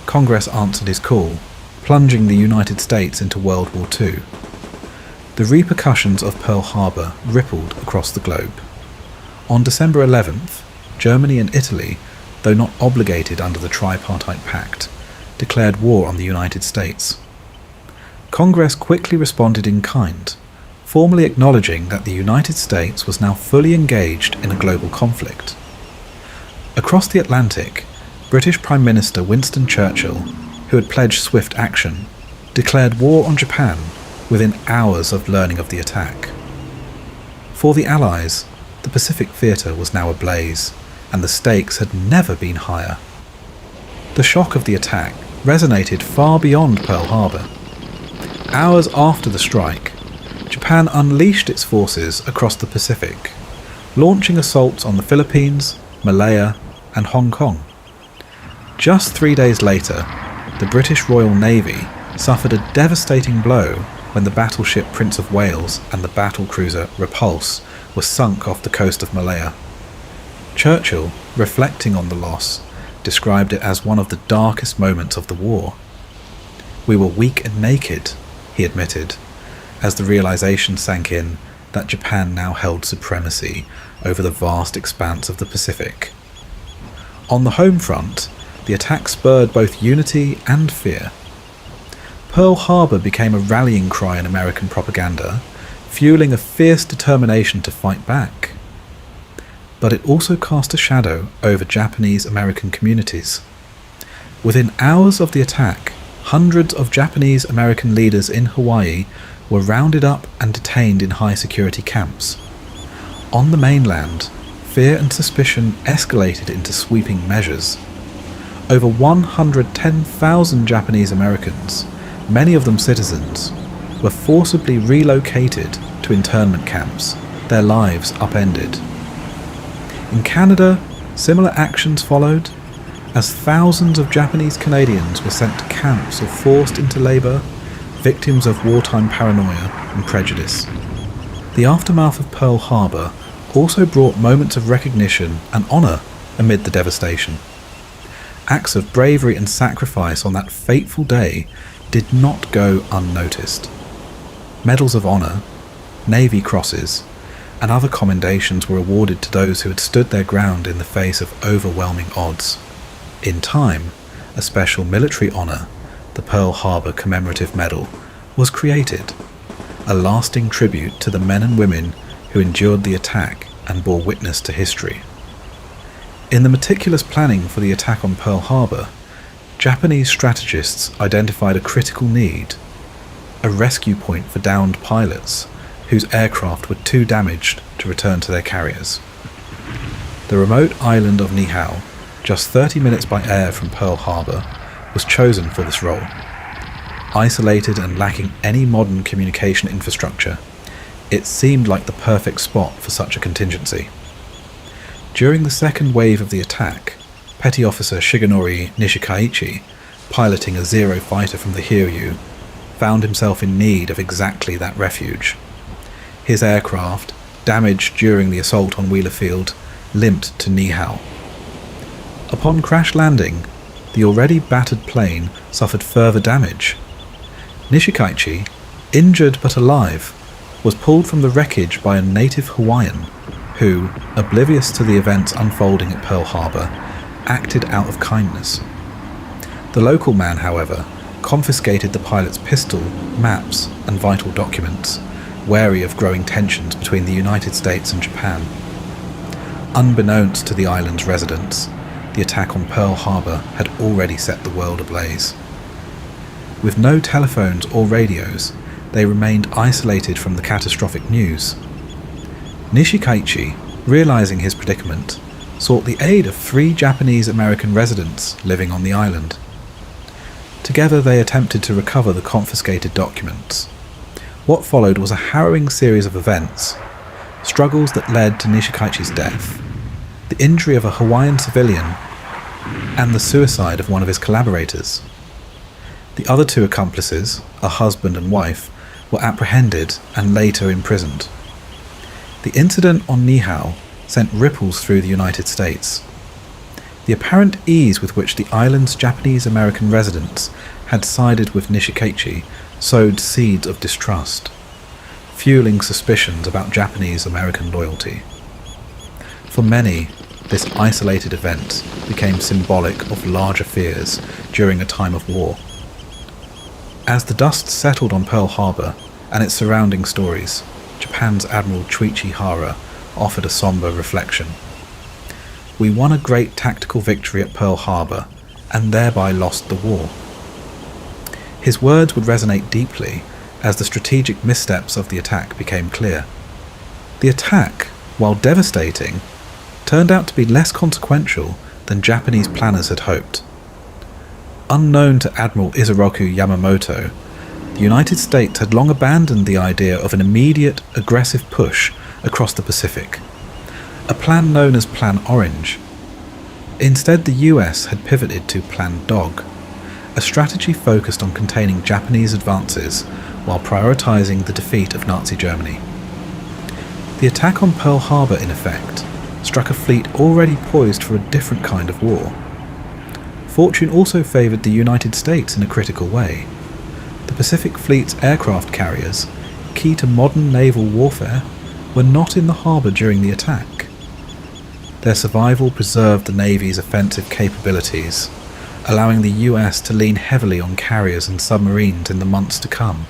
Congress answered his call, plunging the United States into World War II. The repercussions of Pearl Harbor rippled across the globe. On December 11th, Germany and Italy, though not obligated under the Tripartite Pact, declared war on the United States. Congress quickly responded in kind, formally acknowledging that the United States was now fully engaged in a global conflict. Across the Atlantic, British Prime Minister Winston Churchill, who had pledged swift action, declared war on Japan within hours of learning of the attack. For the Allies, the Pacific theatre was now ablaze, and the stakes had never been higher. The shock of the attack resonated far beyond Pearl Harbor. Hours after the strike, Japan unleashed its forces across the Pacific, launching assaults on the Philippines, Malaya, and Hong Kong. Just 3 days later, the British Royal Navy suffered a devastating blow when the battleship Prince of Wales and the battlecruiser Repulse were sunk off the coast of Malaya. Churchill, reflecting on the loss, described it as one of the darkest moments of the war. "We were weak and naked," he admitted, as the realization sank in that Japan now held supremacy over the vast expanse of the Pacific. On the home front, the attack spurred both unity and fear. Pearl Harbor became a rallying cry in American propaganda, fueling a fierce determination to fight back. But it also cast a shadow over Japanese-American communities. Within hours of the attack, hundreds of Japanese-American leaders in Hawaii were rounded up and detained in high-security camps. On the mainland, fear and suspicion escalated into sweeping measures. Over 110,000 Japanese Americans, many of them citizens, were forcibly relocated to internment camps, their lives upended. In Canada, similar actions followed, as thousands of Japanese Canadians were sent to camps or forced into labour, victims of wartime paranoia and prejudice. The aftermath of Pearl Harbor also brought moments of recognition and honour amid the devastation. Acts of bravery and sacrifice on that fateful day did not go unnoticed. Medals of honour, Navy crosses, and other commendations were awarded to those who had stood their ground in the face of overwhelming odds. In time, a special military honour, the Pearl Harbor Commemorative Medal, was created, a lasting tribute to the men and women who endured the attack and bore witness to history. In the meticulous planning for the attack on Pearl Harbor, Japanese strategists identified a critical need, a rescue point for downed pilots whose aircraft were too damaged to return to their carriers. The remote island of Niihau, just 30 minutes by air from Pearl Harbor, was chosen for this role. Isolated and lacking any modern communication infrastructure, it seemed like the perfect spot for such a contingency. During the second wave of the attack, Petty Officer Shigenori Nishikaichi, piloting a Zero fighter from the Hiryu, found himself in need of exactly that refuge. His aircraft, damaged during the assault on Wheeler Field, limped to Nihao. Upon crash landing, the already battered plane suffered further damage. Nishikaichi, injured but alive, was pulled from the wreckage by a native Hawaiian who, oblivious to the events unfolding at Pearl Harbor, acted out of kindness. The local man, however, confiscated the pilot's pistol, maps, and vital documents, wary of growing tensions between the United States and Japan. Unbeknownst to the island's residents, the attack on Pearl Harbor had already set the world ablaze. With no telephones or radios, they remained isolated from the catastrophic news. Nishikaichi, realizing his predicament, sought the aid of 3 Japanese-American residents living on the island. Together they attempted to recover the confiscated documents. What followed was a harrowing series of events, struggles that led to Nishikaichi's death, the injury of a Hawaiian civilian, and the suicide of one of his collaborators. The other 2 accomplices, a husband and wife, were apprehended and later imprisoned. The incident on Nihao sent ripples through the United States. The apparent ease with which the island's Japanese-American residents had sided with Nishikaichi sowed seeds of distrust, fueling suspicions about Japanese-American loyalty. For many, this isolated event became symbolic of larger fears during a time of war. As the dust settled on Pearl Harbor and its surrounding stories, Japan's Admiral Chuichi Hara offered a somber reflection. "We won a great tactical victory at Pearl Harbor and thereby lost the war." His words would resonate deeply as the strategic missteps of the attack became clear. The attack, while devastating, turned out to be less consequential than Japanese planners had hoped. Unknown to Admiral Isoroku Yamamoto, the United States had long abandoned the idea of an immediate, aggressive push across the Pacific, a plan known as Plan Orange. Instead, the US had pivoted to Plan Dog, a strategy focused on containing Japanese advances while prioritizing the defeat of Nazi Germany. The attack on Pearl Harbor, in effect, struck a fleet already poised for a different kind of war. Fortune also favored the United States in a critical way. The Pacific Fleet's aircraft carriers, key to modern naval warfare, were not in the harbour during the attack. Their survival preserved the Navy's offensive capabilities, allowing the US to lean heavily on carriers and submarines in the months to come.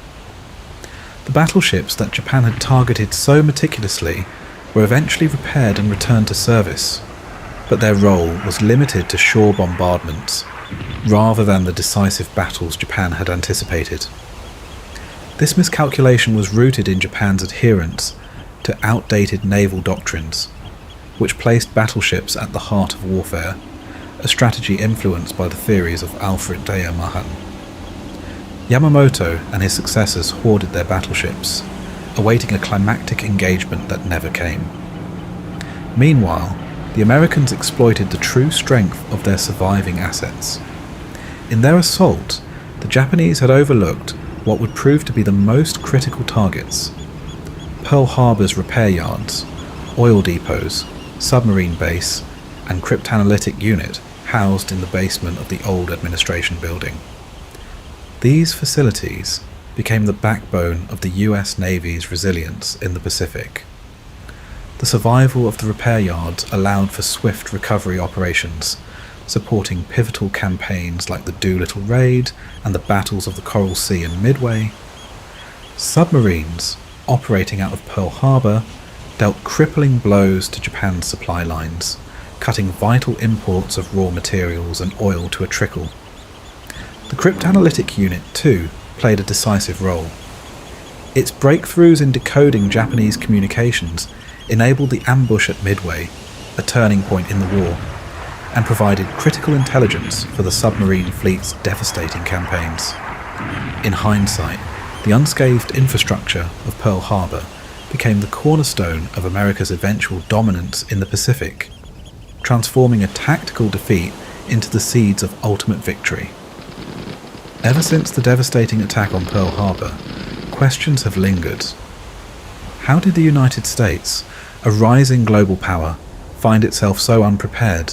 The battleships that Japan had targeted so meticulously were eventually repaired and returned to service, but their role was limited to shore bombardments, rather than the decisive battles Japan had anticipated. This miscalculation was rooted in Japan's adherence to outdated naval doctrines, which placed battleships at the heart of warfare, a strategy influenced by the theories of Alfred Dea Mahan. Yamamoto and his successors hoarded their battleships, awaiting a climactic engagement that never came. Meanwhile, the Americans exploited the true strength of their surviving assets. In their assault, the Japanese had overlooked what would prove to be the most critical targets: Pearl Harbor's repair yards, oil depots, submarine base, and cryptanalytic unit housed in the basement of the old administration building. These facilities became the backbone of the US Navy's resilience in the Pacific. The survival of the repair yards allowed for swift recovery operations, supporting pivotal campaigns like the Doolittle Raid and the battles of the Coral Sea and Midway. Submarines, operating out of Pearl Harbor, dealt crippling blows to Japan's supply lines, cutting vital imports of raw materials and oil to a trickle. The cryptanalytic unit, too, played a decisive role. Its breakthroughs in decoding Japanese communications enabled the ambush at Midway, a turning point in the war, and provided critical intelligence for the submarine fleet's devastating campaigns. In hindsight, the unscathed infrastructure of Pearl Harbor became the cornerstone of America's eventual dominance in the Pacific. transforming a tactical defeat into the seeds of ultimate victory. Ever since the devastating attack on Pearl Harbor, questions have lingered. How did the United States, a rising global power, find itself so unprepared?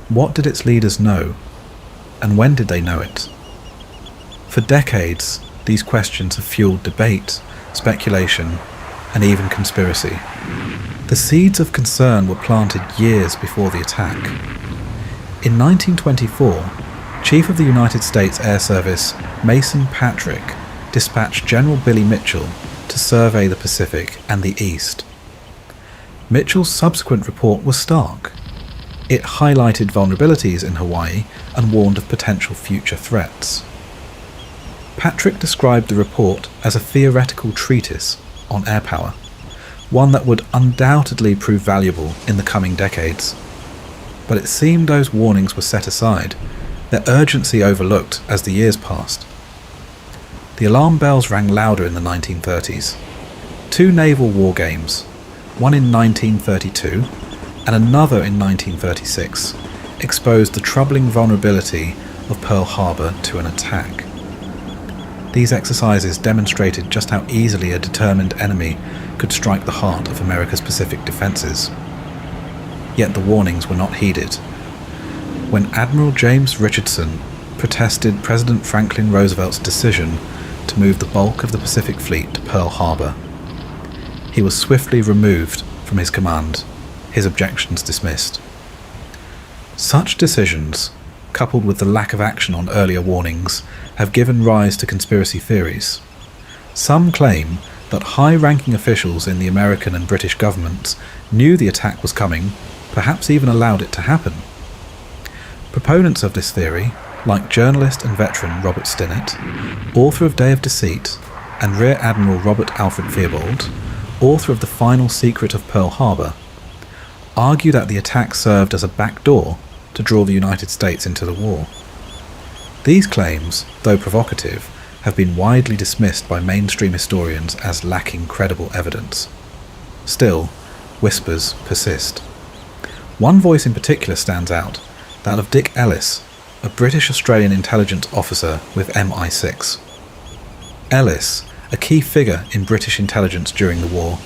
What did its leaders know, and when did they know it? For decades, these questions have fueled debate, speculation, and even conspiracy. The seeds of concern were planted years before the attack. In 1924, Chief of the United States Air Service Mason Patrick dispatched General Billy Mitchell to survey the Pacific and the East. Mitchell's subsequent report was stark. It highlighted vulnerabilities in Hawaii and warned of potential future threats. Patrick described the report as a theoretical treatise on air power, one that would undoubtedly prove valuable in the coming decades. But it seemed those warnings were set aside, their urgency overlooked as the years passed. The alarm bells rang louder in the 1930s. Two naval war games, one in 1932 and another in 1936, exposed the troubling vulnerability of Pearl Harbor to an attack. These exercises demonstrated just how easily a determined enemy could strike the heart of America's Pacific defences. Yet the warnings were not heeded. When Admiral James Richardson protested President Franklin Roosevelt's decision to move the bulk of the Pacific Fleet to Pearl Harbor, he was swiftly removed from his command, his objections dismissed. Such decisions, coupled with the lack of action on earlier warnings, have given rise to conspiracy theories. Some claim that high-ranking officials in the American and British governments knew the attack was coming, perhaps even allowed it to happen. Proponents of this theory, like journalist and veteran Robert Stinnett, author of Day of Deceit, and Rear Admiral Robert Alfred Theobald, author of The Final Secret of Pearl Harbor, argue that the attack served as a backdoor to draw the United States into the war. These claims, though provocative, have been widely dismissed by mainstream historians as lacking credible evidence. Still, whispers persist. One voice in particular stands out, that of Dick Ellis, a British-Australian intelligence officer with MI6. Ellis, a key figure in British intelligence during the war,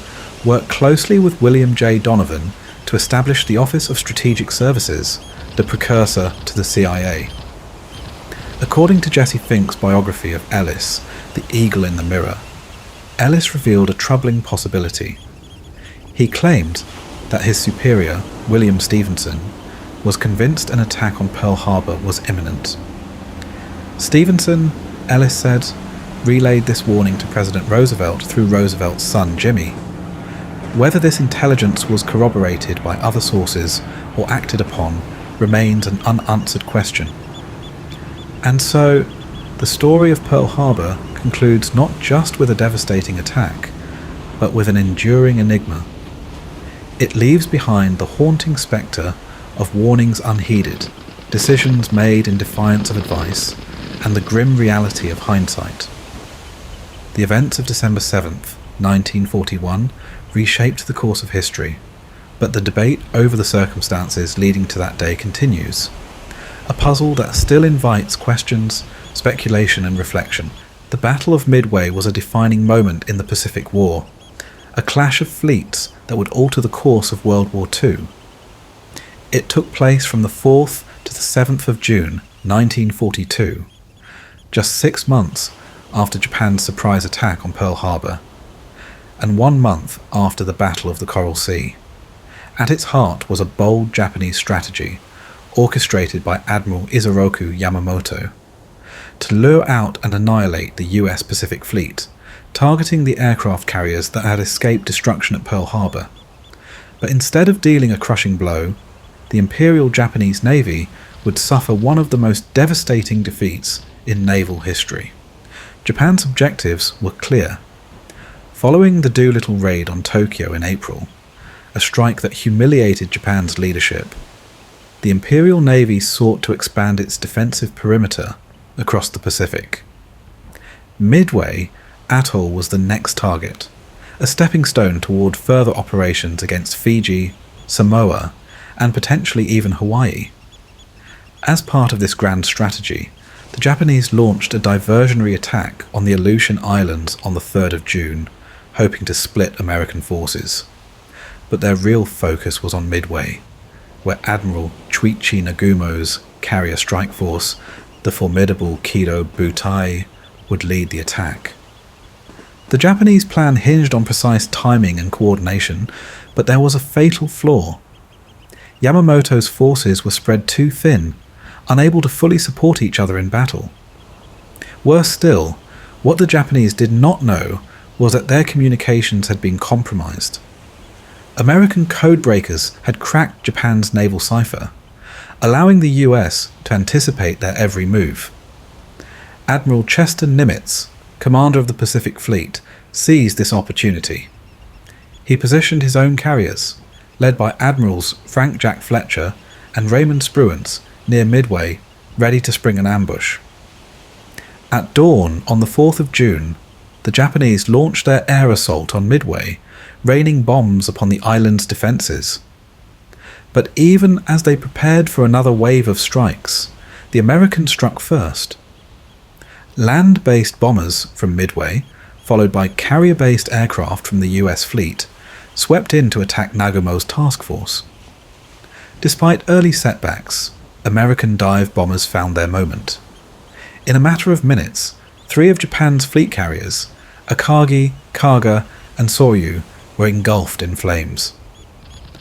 worked closely with William J. Donovan to establish the Office of Strategic Services, the precursor to the CIA. According to Jesse Fink's biography of Ellis, The Eagle in the Mirror, Ellis revealed a troubling possibility. He claimed that his superior, William Stevenson, was convinced an attack on Pearl Harbor was imminent. Stevenson, Ellis said, relayed this warning to President Roosevelt through Roosevelt's son Jimmy. Whether this intelligence was corroborated by other sources or acted upon remains an unanswered question. And so, the story of Pearl Harbor concludes not just with a devastating attack, but with an enduring enigma. It leaves behind the haunting spectre of warnings unheeded, decisions made in defiance of advice, and the grim reality of hindsight. The events of December 7th, 1941 reshaped the course of history, but the debate over the circumstances leading to that day continues. A puzzle that still invites questions, speculation and reflection. The Battle of Midway was a defining moment in the Pacific War, a clash of fleets that would alter the course of World War II. It took place from the 4th to the 7th of June 1942, just 6 months after Japan's surprise attack on Pearl Harbor, and 1 month after the Battle of the Coral Sea. At its heart was a bold Japanese strategy, orchestrated by Admiral Isoroku Yamamoto, to lure out and annihilate the US Pacific Fleet, targeting the aircraft carriers that had escaped destruction at Pearl Harbor. But instead of dealing a crushing blow, the Imperial Japanese Navy would suffer one of the most devastating defeats in naval history. Japan's objectives were clear. Following the Doolittle raid on Tokyo in April, a strike that humiliated Japan's leadership, the Imperial Navy sought to expand its defensive perimeter across the Pacific. Midway Atoll was the next target, a stepping stone toward further operations against Fiji, Samoa, and potentially even Hawaii. As part of this grand strategy, the Japanese launched a diversionary attack on the Aleutian Islands on the 3rd of June, hoping to split American forces. But their real focus was on Midway, where Admiral Chuichi Nagumo's carrier strike force, the formidable Kido Butai, would lead the attack. The Japanese plan hinged on precise timing and coordination, but there was a fatal flaw. Yamamoto's forces were spread too thin, unable to fully support each other in battle. Worse still, what the Japanese did not know was that their communications had been compromised. American codebreakers had cracked Japan's naval cipher, allowing the US to anticipate their every move. Admiral Chester Nimitz, commander of the Pacific Fleet, seized this opportunity. He positioned his own carriers, led by Admirals Frank Jack Fletcher and Raymond Spruance, near Midway, ready to spring an ambush. At dawn on the 4th of June, the Japanese launched their air assault on Midway, raining bombs upon the island's defences. But even as they prepared for another wave of strikes, the Americans struck first. Land-based bombers from Midway, followed by carrier-based aircraft from the US fleet, swept in to attack Nagumo's task force. Despite early setbacks, American dive bombers found their moment. In a matter of minutes, 3 of Japan's fleet carriers, Akagi, Kaga, and Soryu, were engulfed in flames.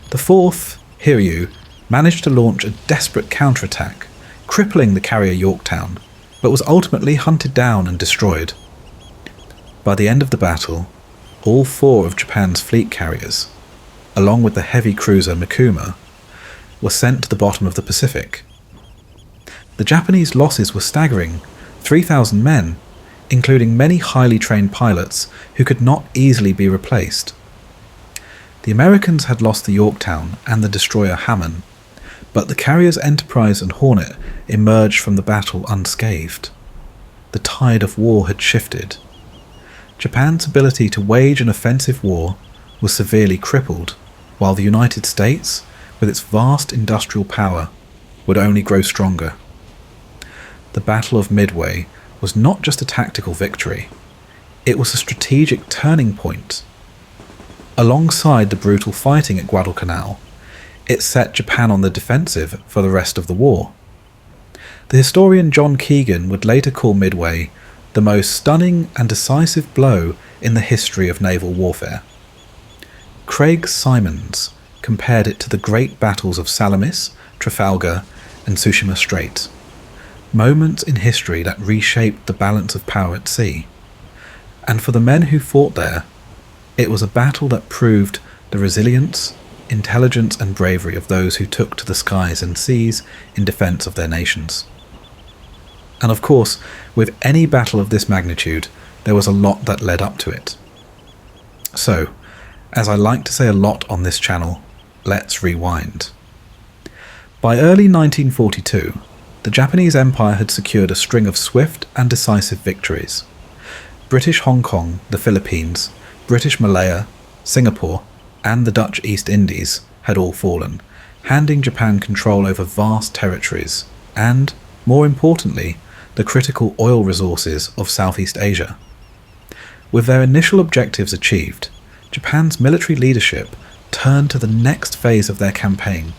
The 4th, Hiryu, managed to launch a desperate counterattack, crippling the carrier Yorktown, but was ultimately hunted down and destroyed. By the end of the battle, all 4 of Japan's fleet carriers, along with the heavy cruiser Mikuma, were sent to the bottom of the Pacific. The Japanese losses were staggering, 3,000 men, including many highly trained pilots who could not easily be replaced. The Americans had lost the Yorktown and the destroyer Hamon, but the carriers Enterprise and Hornet emerged from the battle unscathed. The tide of war had shifted. Japan's ability to wage an offensive war was severely crippled, while the United States, with its vast industrial power, would only grow stronger. The Battle of Midway was not just a tactical victory, it was a strategic turning point. Alongside the brutal fighting at Guadalcanal, it set Japan on the defensive for the rest of the war. The historian John Keegan would later call Midway the most stunning and decisive blow in the history of naval warfare. Craig Simons compared it to the great battles of Salamis, Trafalgar, and Tsushima Strait, moments in history that reshaped the balance of power at sea. And for the men who fought there, it was a battle that proved the resilience, intelligence and bravery of those who took to the skies and seas in defence of their nations. And of course, with any battle of this magnitude, there was a lot that led up to it. So, as I like to say a lot on this channel, let's rewind. By early 1942, the Japanese Empire had secured a string of swift and decisive victories. British Hong Kong, the Philippines, British Malaya, Singapore, and the Dutch East Indies had all fallen, handing Japan control over vast territories and, more importantly, the critical oil resources of Southeast Asia. With their initial objectives achieved, Japan's military leadership turned to the next phase of their campaign.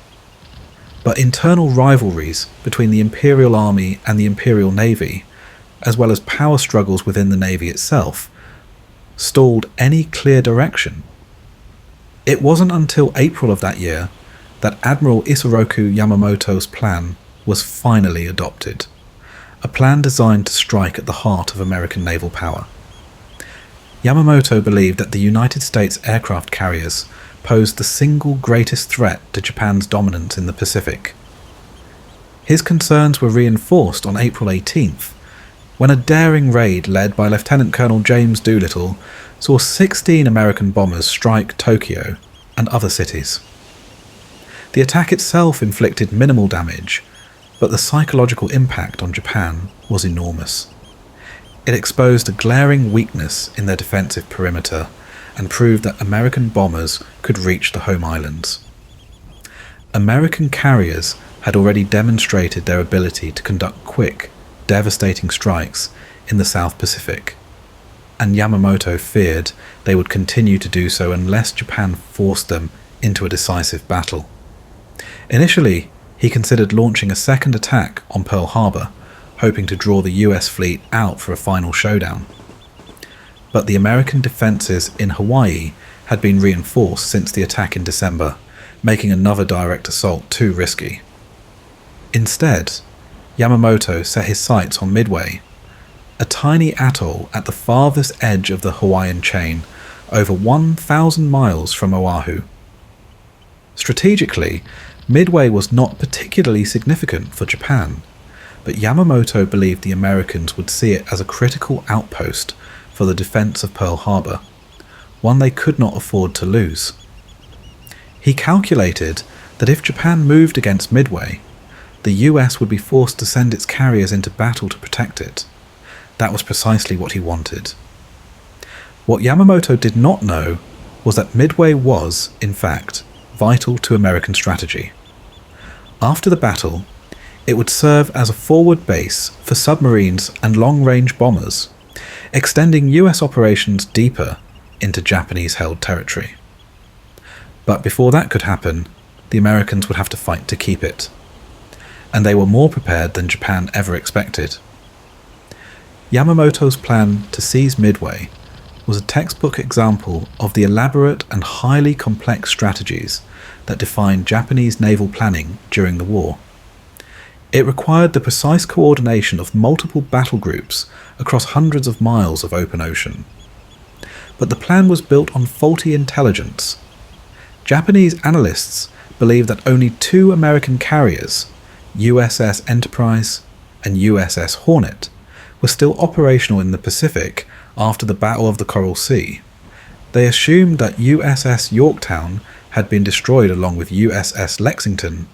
But internal rivalries between the Imperial Army and the Imperial Navy, as well as power struggles within the Navy itself, stalled any clear direction. It wasn't until April of that year that Admiral Isoroku Yamamoto's plan was finally adopted, a plan designed to strike at the heart of American naval power. Yamamoto believed that the United States aircraft carriers posed the single greatest threat to Japan's dominance in the Pacific. His concerns were reinforced on April 18th, when a daring raid led by Lieutenant Colonel James Doolittle saw 16 American bombers strike Tokyo and other cities. The attack itself inflicted minimal damage, but the psychological impact on Japan was enormous. It exposed a glaring weakness in their defensive perimeter and proved that American bombers could reach the home islands. American carriers had already demonstrated their ability to conduct quick, devastating strikes in the South Pacific, and Yamamoto feared they would continue to do so unless Japan forced them into a decisive battle. Initially, he considered launching a second attack on Pearl Harbor, hoping to draw the US fleet out for a final showdown. But the American defences in Hawaii had been reinforced since the attack in December, making another direct assault too risky. Instead, Yamamoto set his sights on Midway, a tiny atoll at the farthest edge of the Hawaiian chain, over 1,000 miles from Oahu. Strategically, Midway was not particularly significant for Japan, but Yamamoto believed the Americans would see it as a critical outpost for the defense of Pearl Harbor, one they could not afford to lose. He calculated that if Japan moved against Midway, the US would be forced to send its carriers into battle to protect it. That was precisely what he wanted. What Yamamoto did not know was that Midway was, in fact, vital to American strategy. After the battle, it would serve as a forward base for submarines and long-range bombers, extending US operations deeper into Japanese-held territory. But before that could happen, the Americans would have to fight to keep it, and they were more prepared than Japan ever expected. Yamamoto's plan to seize Midway was a textbook example of the elaborate and highly complex strategies that defined Japanese naval planning during the war. It required the precise coordination of multiple battle groups across hundreds of miles of open ocean. But the plan was built on faulty intelligence. Japanese analysts believed that only 2 American carriers, USS Enterprise and USS Hornet, were still operational in the Pacific after the Battle of the Coral Sea. They assumed that USS Yorktown had been destroyed along with USS Lexington.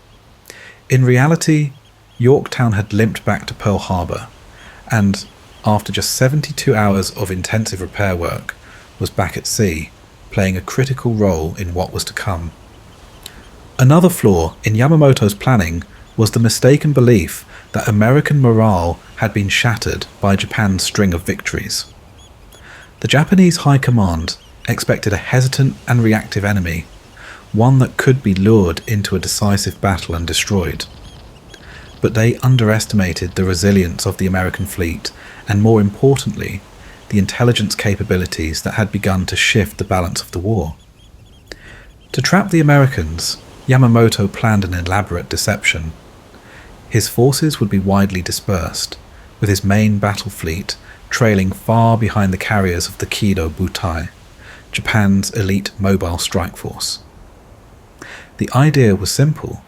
In reality, Yorktown had limped back to Pearl Harbor, and, after just 72 hours of intensive repair work, was back at sea, playing a critical role in what was to come. Another flaw in Yamamoto's planning was the mistaken belief that American morale had been shattered by Japan's string of victories. The Japanese High Command expected a hesitant and reactive enemy, one that could be lured into a decisive battle and destroyed. But they underestimated the resilience of the American fleet, and more importantly, the intelligence capabilities that had begun to shift the balance of the war. To trap the Americans, Yamamoto planned an elaborate deception. His forces would be widely dispersed, with his main battle fleet trailing far behind the carriers of the Kido Butai, Japan's elite mobile strike force. The idea was simple.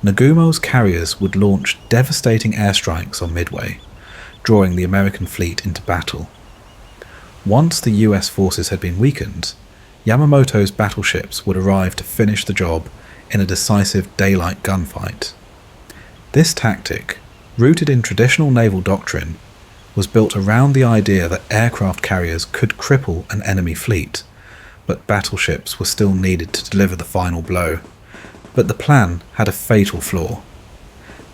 Nagumo's carriers would launch devastating airstrikes on Midway, drawing the American fleet into battle. Once the US forces had been weakened, Yamamoto's battleships would arrive to finish the job in a decisive daylight gunfight. This tactic, rooted in traditional naval doctrine, was built around the idea that aircraft carriers could cripple an enemy fleet, but battleships were still needed to deliver the final blow. But the plan had a fatal flaw.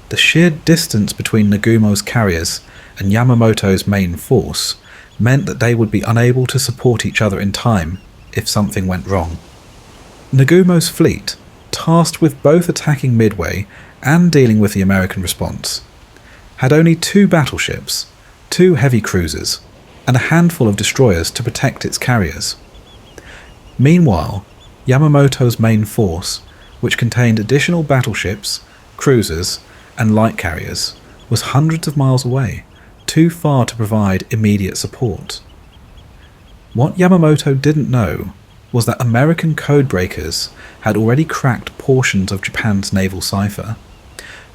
The sheer distance between Nagumo's carriers and Yamamoto's main force meant that they would be unable to support each other in time if something went wrong. Nagumo's fleet, tasked with both attacking Midway and dealing with the American response, had only 2 battleships, 2 heavy cruisers, and a handful of destroyers to protect its carriers. Meanwhile, Yamamoto's main force, which contained additional battleships, cruisers, and light carriers, was hundreds of miles away, too far to provide immediate support. What Yamamoto didn't know was that American codebreakers had already cracked portions of Japan's naval cipher,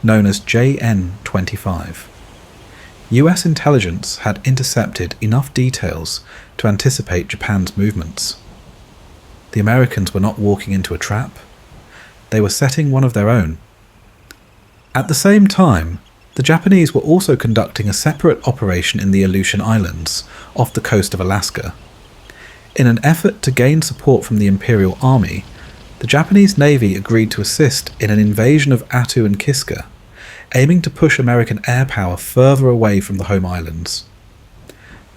known as JN-25. US intelligence had intercepted enough details to anticipate Japan's movements. The Americans were not walking into a trap. They were setting one of their own. At the same time, the Japanese were also conducting a separate operation in the Aleutian Islands, off the coast of Alaska. In an effort to gain support from the Imperial Army, The Japanese Navy agreed to assist in an invasion of Attu and Kiska, aiming to push American air power further away from the home islands.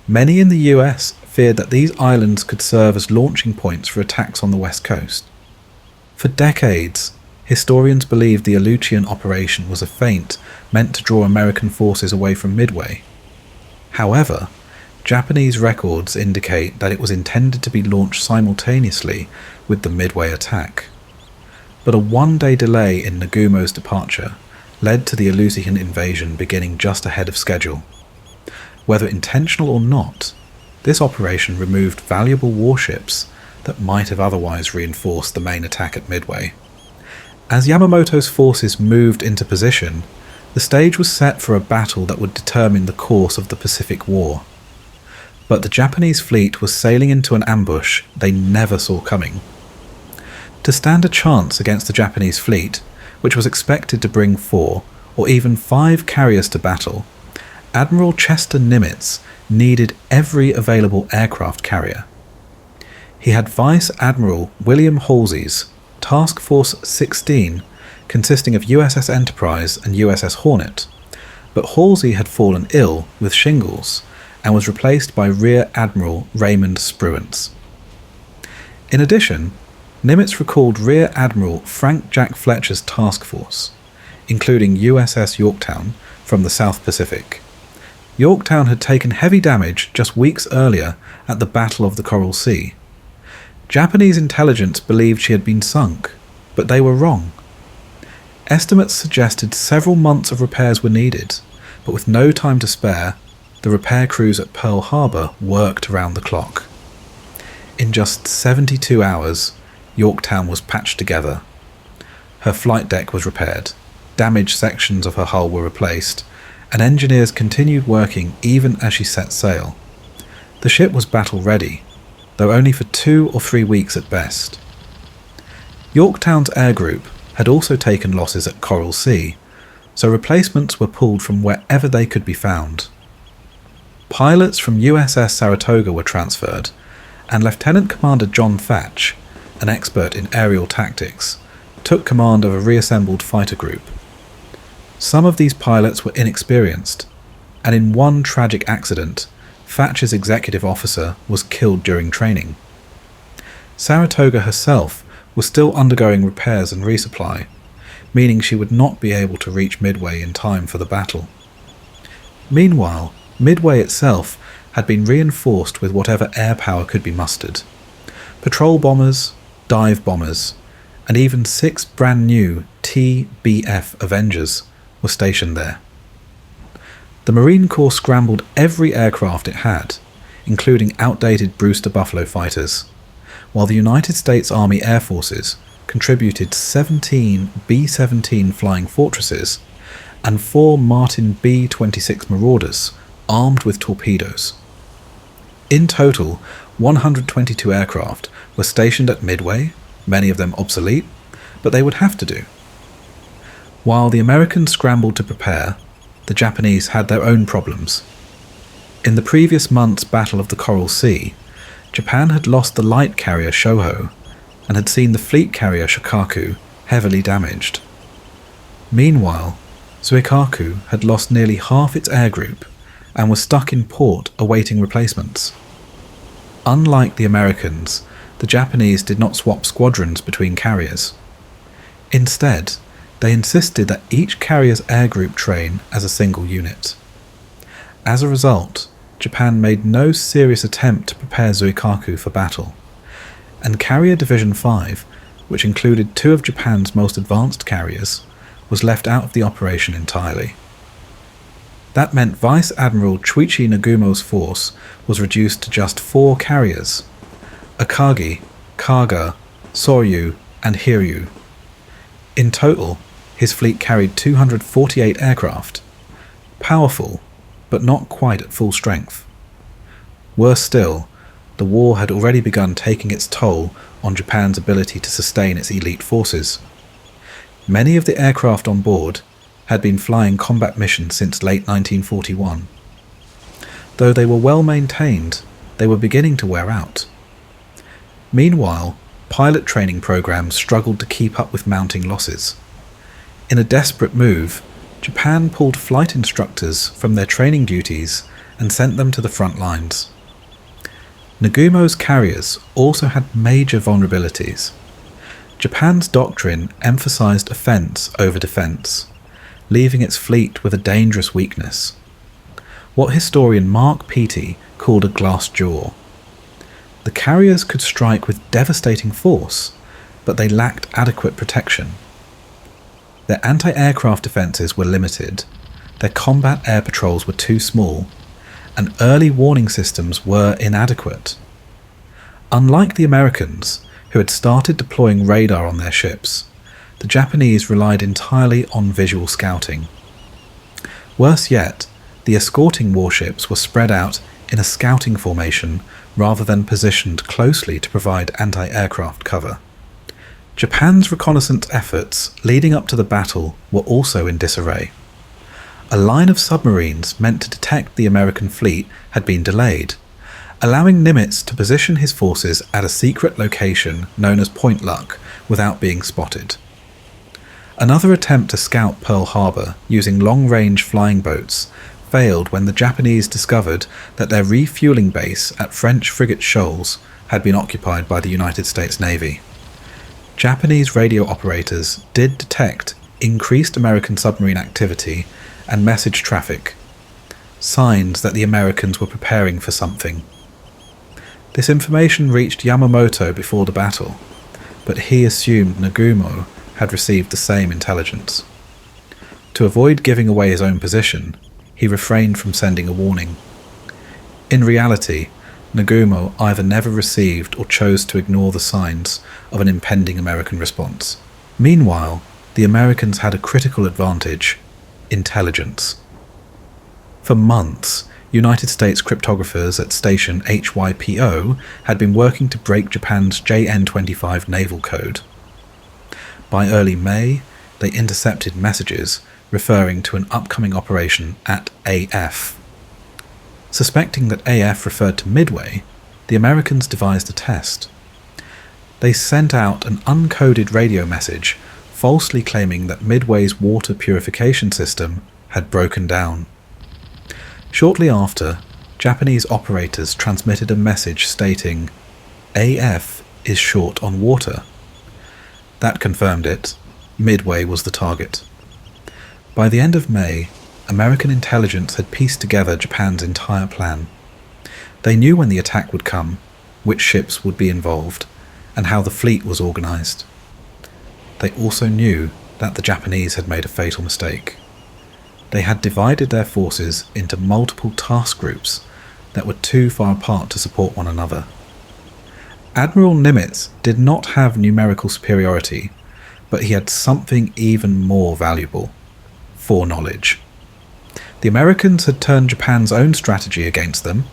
Many in the US feared that these islands could serve as launching points for attacks on the west coast. For decades, historians believed the Aleutian operation was a feint meant to draw American forces away from Midway. However, Japanese records indicate that it was intended to be launched simultaneously with the Midway attack. But a one-day delay in Nagumo's departure led to the Aleutian invasion beginning just ahead of schedule. Whether intentional or not, this operation removed valuable warships that might have otherwise reinforced the main attack at Midway. As Yamamoto's forces moved into position, the stage was set for a battle that would determine the course of the Pacific War. But the Japanese fleet was sailing into an ambush they never saw coming. To stand a chance against the Japanese fleet, which was expected to bring 4 or even 5 carriers to battle, Admiral Chester Nimitz needed every available aircraft carrier. He had Vice Admiral William Halsey's Task Force 16, consisting of USS Enterprise and USS Hornet, but Halsey had fallen ill with shingles and was replaced by Rear Admiral Raymond Spruance. In addition, Nimitz recalled Rear Admiral Frank Jack Fletcher's task force, including USS Yorktown from the South Pacific. Yorktown had taken heavy damage just weeks earlier at the Battle of the Coral Sea. Japanese intelligence believed she had been sunk, but they were wrong. Estimates suggested several months of repairs were needed, but with no time to spare, the repair crews at Pearl Harbor worked around the clock. In just 72 hours, Yorktown was patched together. Her flight deck was repaired, damaged sections of her hull were replaced, and engineers continued working even as she set sail. The ship was battle-ready, though only for 2 or 3 weeks at best. Yorktown's air group had also taken losses at Coral Sea, so replacements were pulled from wherever they could be found. Pilots from USS Saratoga were transferred, and Lieutenant Commander John Thatch, an expert in aerial tactics, took command of a reassembled fighter group. Some of these pilots were inexperienced, and in one tragic accident, Thatch's executive officer was killed during training. Saratoga herself was still undergoing repairs and resupply, meaning she would not be able to reach Midway in time for the battle. Meanwhile, Midway itself had been reinforced with whatever air power could be mustered. Patrol bombers, dive bombers, and even 6 brand new TBF Avengers were stationed there. The Marine Corps scrambled every aircraft it had, including outdated Brewster Buffalo fighters, while the United States Army Air Forces contributed 17 B-17 Flying Fortresses and 4 Martin B-26 Marauders armed with torpedoes. In total, 122 aircraft were stationed at Midway, many of them obsolete, but they would have to do. While the Americans scrambled to prepare, the Japanese had their own problems. In the previous month's Battle of the Coral Sea, Japan had lost the light carrier Shoho and had seen the fleet carrier Shokaku heavily damaged. Meanwhile, Suikaku had lost nearly half its air group and was stuck in port awaiting replacements. Unlike the Americans, the Japanese did not swap squadrons between carriers. Instead, they insisted that each carrier's air group train as a single unit. As a result, Japan made no serious attempt to prepare Zuikaku for battle, and Carrier Division 5, which included 2 of Japan's most advanced carriers, was left out of the operation entirely. That meant Vice Admiral Chuichi Nagumo's force was reduced to just 4 carriers: Akagi, Kaga, Soryu, and Hiryu. In total, his fleet carried 248 aircraft. Powerful, but not quite at full strength. Worse still, the war had already begun taking its toll on Japan's ability to sustain its elite forces. Many of the aircraft on board had been flying combat missions since late 1941. Though they were well maintained, they were beginning to wear out. Meanwhile, pilot training programs struggled to keep up with mounting losses. In a desperate move, Japan pulled flight instructors from their training duties and sent them to the front lines. Nagumo's carriers also had major vulnerabilities. Japan's doctrine emphasized offense over defense, leaving its fleet with a dangerous weakness, what historian Mark Peaty called a glass jaw. The carriers could strike with devastating force, but they lacked adequate protection. Their anti-aircraft defences were limited, their combat air patrols were too small, and early warning systems were inadequate. Unlike the Americans, who had started deploying radar on their ships, the Japanese relied entirely on visual scouting. Worse yet, the escorting warships were spread out in a scouting formation rather than positioned closely to provide anti-aircraft cover. Japan's reconnaissance efforts leading up to the battle were also in disarray. A line of submarines meant to detect the American fleet had been delayed, allowing Nimitz to position his forces at a secret location known as Point Luck without being spotted. Another attempt to scout Pearl Harbor using long-range flying boats failed when the Japanese discovered that their refueling base at French frigate Shoals had been occupied by the United States Navy. Japanese radio operators did detect increased American submarine activity and message traffic, signs that the Americans were preparing for something. This information reached Yamamoto before the battle, but he assumed Nagumo had received the same intelligence. To avoid giving away his own position, he refrained from sending a warning. In reality, Nagumo either never received or chose to ignore the signs of an impending American response. Meanwhile, the Americans had a critical advantage: intelligence. For months, United States cryptographers at Station HYPO had been working to break Japan's JN-25 naval code. By early May, they intercepted messages referring to an upcoming operation at AF. Suspecting that AF referred to Midway, the Americans devised a test. They sent out an uncoded radio message falsely claiming that Midway's water purification system had broken down. Shortly after, Japanese operators transmitted a message stating, "AF is short on water." That confirmed it. Midway was the target. By the end of May, American intelligence had pieced together Japan's entire plan. They knew when the attack would come, which ships would be involved, and how the fleet was organized. They also knew that the Japanese had made a fatal mistake. They had divided their forces into multiple task groups that were too far apart to support one another. Admiral Nimitz did not have numerical superiority, but he had something even more valuable: foreknowledge. The Americans had turned Japan's own strategy against them.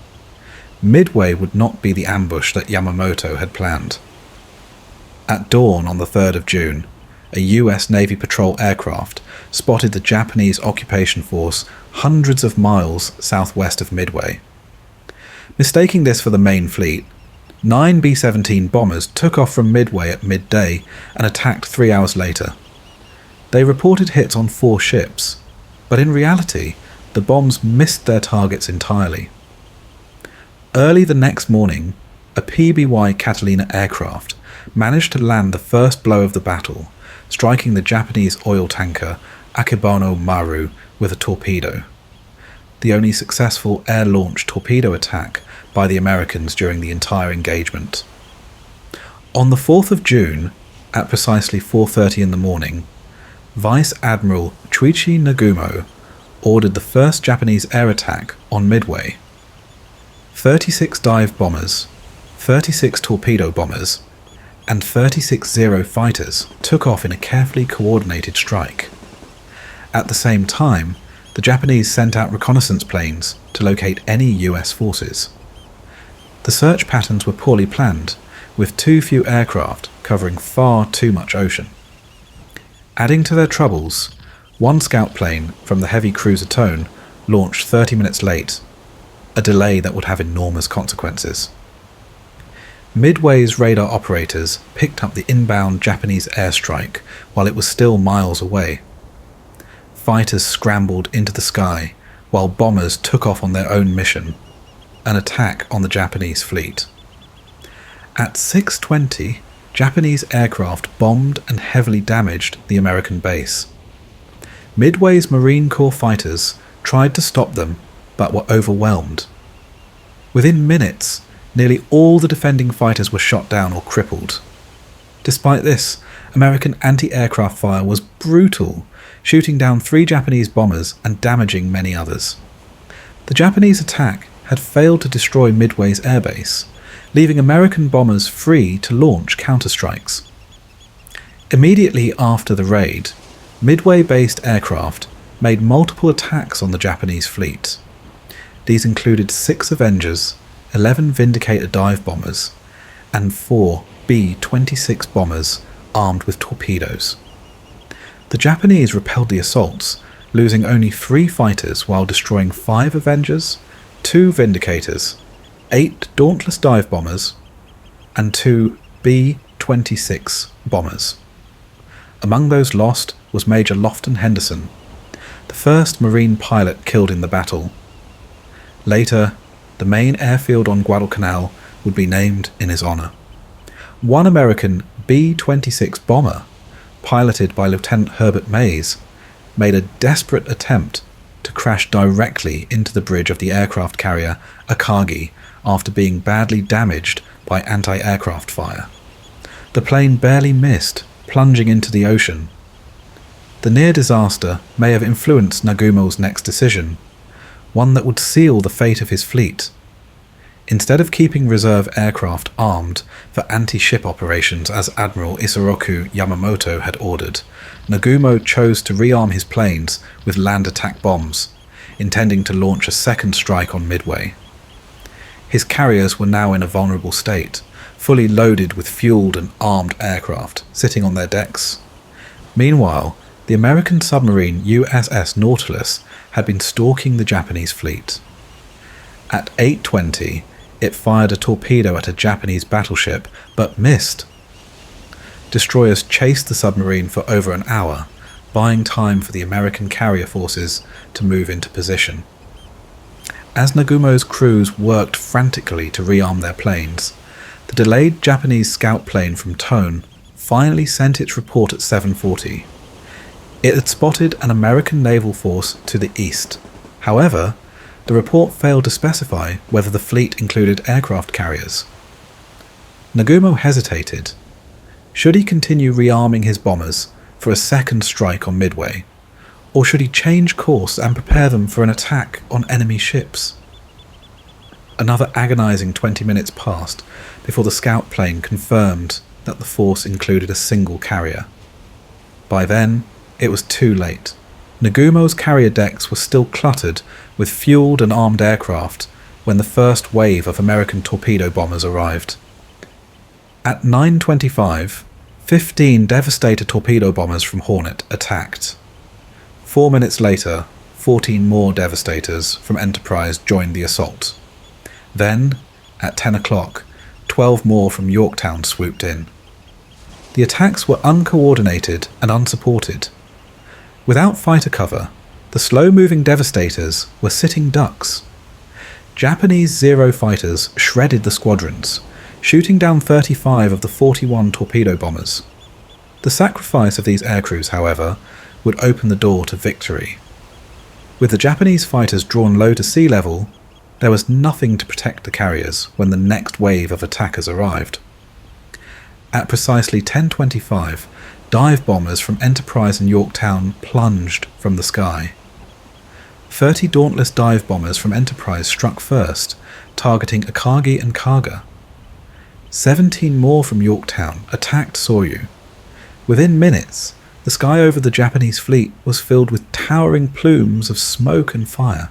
Midway would not be the ambush that Yamamoto had planned. At dawn on the 3rd of June, a US Navy patrol aircraft spotted the Japanese occupation force hundreds of miles southwest of Midway. Mistaking this for the main fleet, 9 B-17 bombers took off from Midway at midday and attacked 3 hours later. They reported hits on 4 ships, but in reality, the bombs missed their targets entirely. Early the next morning, a PBY Catalina aircraft managed to land the first blow of the battle, striking the Japanese oil tanker Akebano Maru with a torpedo, the only successful air-launched torpedo attack by the Americans during the entire engagement. On the 4th of June, at precisely 4:30 in the morning, Vice Admiral Chuichi Nagumo ordered the first Japanese air attack on Midway. 36 dive bombers, 36 torpedo bombers, and 36 Zero fighters took off in a carefully coordinated strike. At the same time, the Japanese sent out reconnaissance planes to locate any US forces. The search patterns were poorly planned, with too few aircraft covering far too much ocean. Adding to their troubles, one scout plane from the heavy cruiser Tone launched 30 minutes late, a delay that would have enormous consequences. Midway's radar operators picked up the inbound Japanese airstrike while it was still miles away. Fighters scrambled into the sky while bombers took off on their own mission, an attack on the Japanese fleet. At 6:20, Japanese aircraft bombed and heavily damaged the American base. Midway's Marine Corps fighters tried to stop them, but were overwhelmed. Within minutes, nearly all the defending fighters were shot down or crippled. Despite this, American anti-aircraft fire was brutal, shooting down 3 Japanese bombers and damaging many others. The Japanese attack had failed to destroy Midway's airbase, leaving American bombers free to launch counterstrikes. Immediately after the raid, Midway-based aircraft made multiple attacks on the Japanese fleet. These included 6 Avengers, 11 Vindicator dive bombers, and 4 B-26 bombers armed with torpedoes. The Japanese repelled the assaults, losing only 3 fighters while destroying 5 Avengers, 2 Vindicators, 8 Dauntless dive bombers, and 2 B-26 bombers. Among those lost was Major Lofton Henderson, the first Marine pilot killed in the battle. Later, the main airfield on Guadalcanal would be named in his honour. One American B-26 bomber, piloted by Lieutenant Herbert Mays, made a desperate attempt to crash directly into the bridge of the aircraft carrier Akagi after being badly damaged by anti-aircraft fire. The plane barely missed, plunging into the ocean. The near disaster may have influenced Nagumo's next decision, one that would seal the fate of his fleet. Instead of keeping reserve aircraft armed for anti-ship operations as Admiral Isoroku Yamamoto had ordered, Nagumo chose to rearm his planes with land attack bombs, intending to launch a second strike on Midway. His carriers were now in a vulnerable state, fully loaded with fueled and armed aircraft sitting on their decks. Meanwhile, the American submarine USS Nautilus had been stalking the Japanese fleet. At 8:20, it fired a torpedo at a Japanese battleship, but missed. Destroyers chased the submarine for over an hour, buying time for the American carrier forces to move into position. As Nagumo's crews worked frantically to rearm their planes, the delayed Japanese scout plane from Tone finally sent its report at 7:40. It had spotted an American naval force to the east. However, the report failed to specify whether the fleet included aircraft carriers. Nagumo hesitated. Should he continue rearming his bombers for a second strike on Midway, or should he change course and prepare them for an attack on enemy ships? Another agonizing 20 minutes passed before the scout plane confirmed that the force included a single carrier. By then, it was too late. Nagumo's carrier decks were still cluttered with fueled and armed aircraft when the first wave of American torpedo bombers arrived. At 9:25, 15 Devastator torpedo bombers from Hornet attacked. 4 minutes later, 14 more Devastators from Enterprise joined the assault. Then, at 10 o'clock, 12 more from Yorktown swooped in. The attacks were uncoordinated and unsupported. Without fighter cover, the slow-moving Devastators were sitting ducks. Japanese Zero fighters shredded the squadrons, shooting down 35 of the 41 torpedo bombers. The sacrifice of these aircrews, however, would open the door to victory. With the Japanese fighters drawn low to sea level, there was nothing to protect the carriers when the next wave of attackers arrived. At precisely 10:25, dive bombers from Enterprise and Yorktown plunged from the sky. 30 Dauntless dive bombers from Enterprise struck first, targeting Akagi and Kaga. 17 more from Yorktown attacked Soryu. Within minutes, the sky over the Japanese fleet was filled with towering plumes of smoke and fire.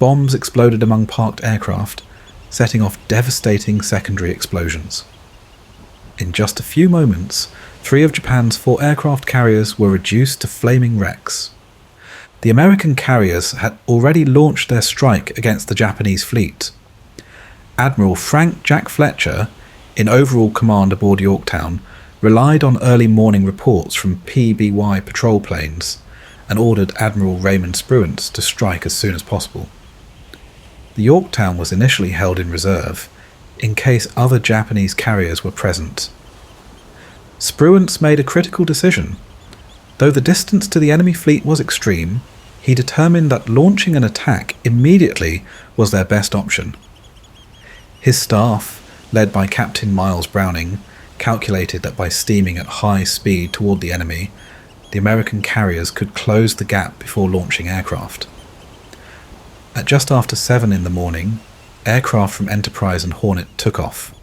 Bombs exploded among parked aircraft, setting off devastating secondary explosions. In just a few moments, 3 of Japan's 4 aircraft carriers were reduced to flaming wrecks. The American carriers had already launched their strike against the Japanese fleet. Admiral Frank Jack Fletcher in overall command aboard Yorktown, relied on early morning reports from PBY patrol planes and ordered Admiral Raymond Spruance to strike as soon as possible. The Yorktown was initially held in reserve in case other Japanese carriers were present. Spruance made a critical decision. Though the distance to the enemy fleet was extreme, he determined that launching an attack immediately was their best option. His staff, led by Captain Miles Browning, calculated that by steaming at high speed toward the enemy, the American carriers could close the gap before launching aircraft. At just after 7 in the morning, aircraft from Enterprise and Hornet took off,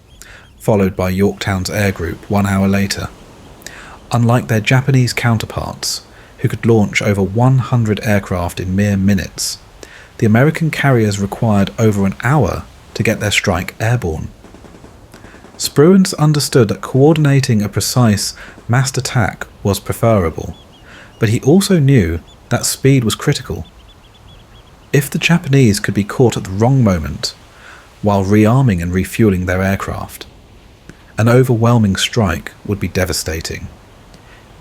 followed by Yorktown's air group 1 hour later. Unlike their Japanese counterparts, who could launch over 100 aircraft in mere minutes, the American carriers required over an hour to get their strike airborne. Spruance understood that coordinating a precise, massed attack was preferable, but he also knew that speed was critical. If the Japanese could be caught at the wrong moment, while rearming and refueling their aircraft, an overwhelming strike would be devastating.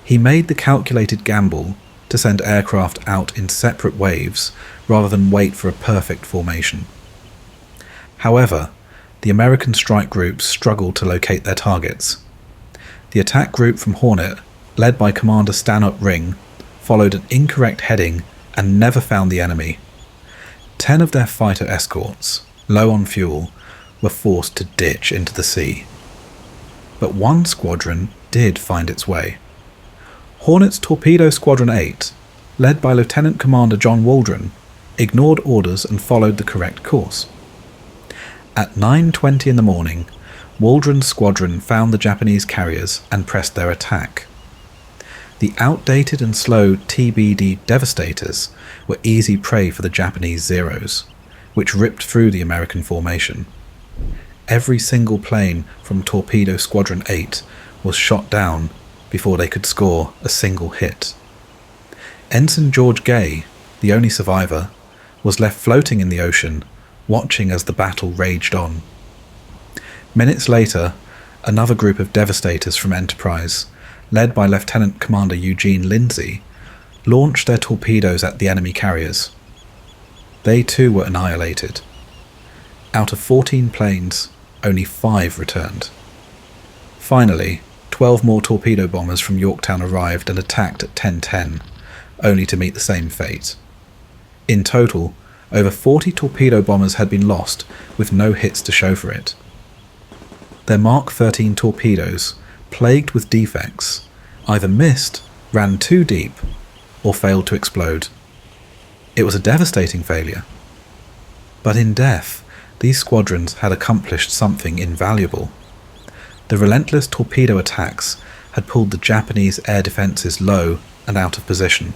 He made the calculated gamble to send aircraft out in separate waves rather than wait for a perfect formation. However, the American strike groups struggled to locate their targets. The attack group from Hornet, led by Commander Stanhope Ring, followed an incorrect heading and never found the enemy. 10 of their fighter escorts, low on fuel, were forced to ditch into the sea. But one squadron did find its way. Hornet's Torpedo Squadron 8, led by Lieutenant Commander John Waldron, ignored orders and followed the correct course. At 9:20 in the morning, Waldron's squadron found the Japanese carriers and pressed their attack. The outdated and slow TBD Devastators were easy prey for the Japanese Zeros, which ripped through the American formation. Every single plane from Torpedo Squadron 8 was shot down before they could score a single hit. Ensign George Gay, the only survivor, was left floating in the ocean, watching as the battle raged on. Minutes later, another group of Devastators from Enterprise, led by Lieutenant Commander Eugene Lindsay, launched their torpedoes at the enemy carriers. They too were annihilated. Out of 14 planes, only 5 returned. Finally, 12 more torpedo bombers from Yorktown arrived and attacked at 10:10, only to meet the same fate. In total, over 40 torpedo bombers had been lost, with no hits to show for it. Their Mark 13 torpedoes, plagued with defects, either missed, ran too deep, or failed to explode. It was a devastating failure. But in death, these squadrons had accomplished something invaluable. The relentless torpedo attacks had pulled the Japanese air defences low and out of position.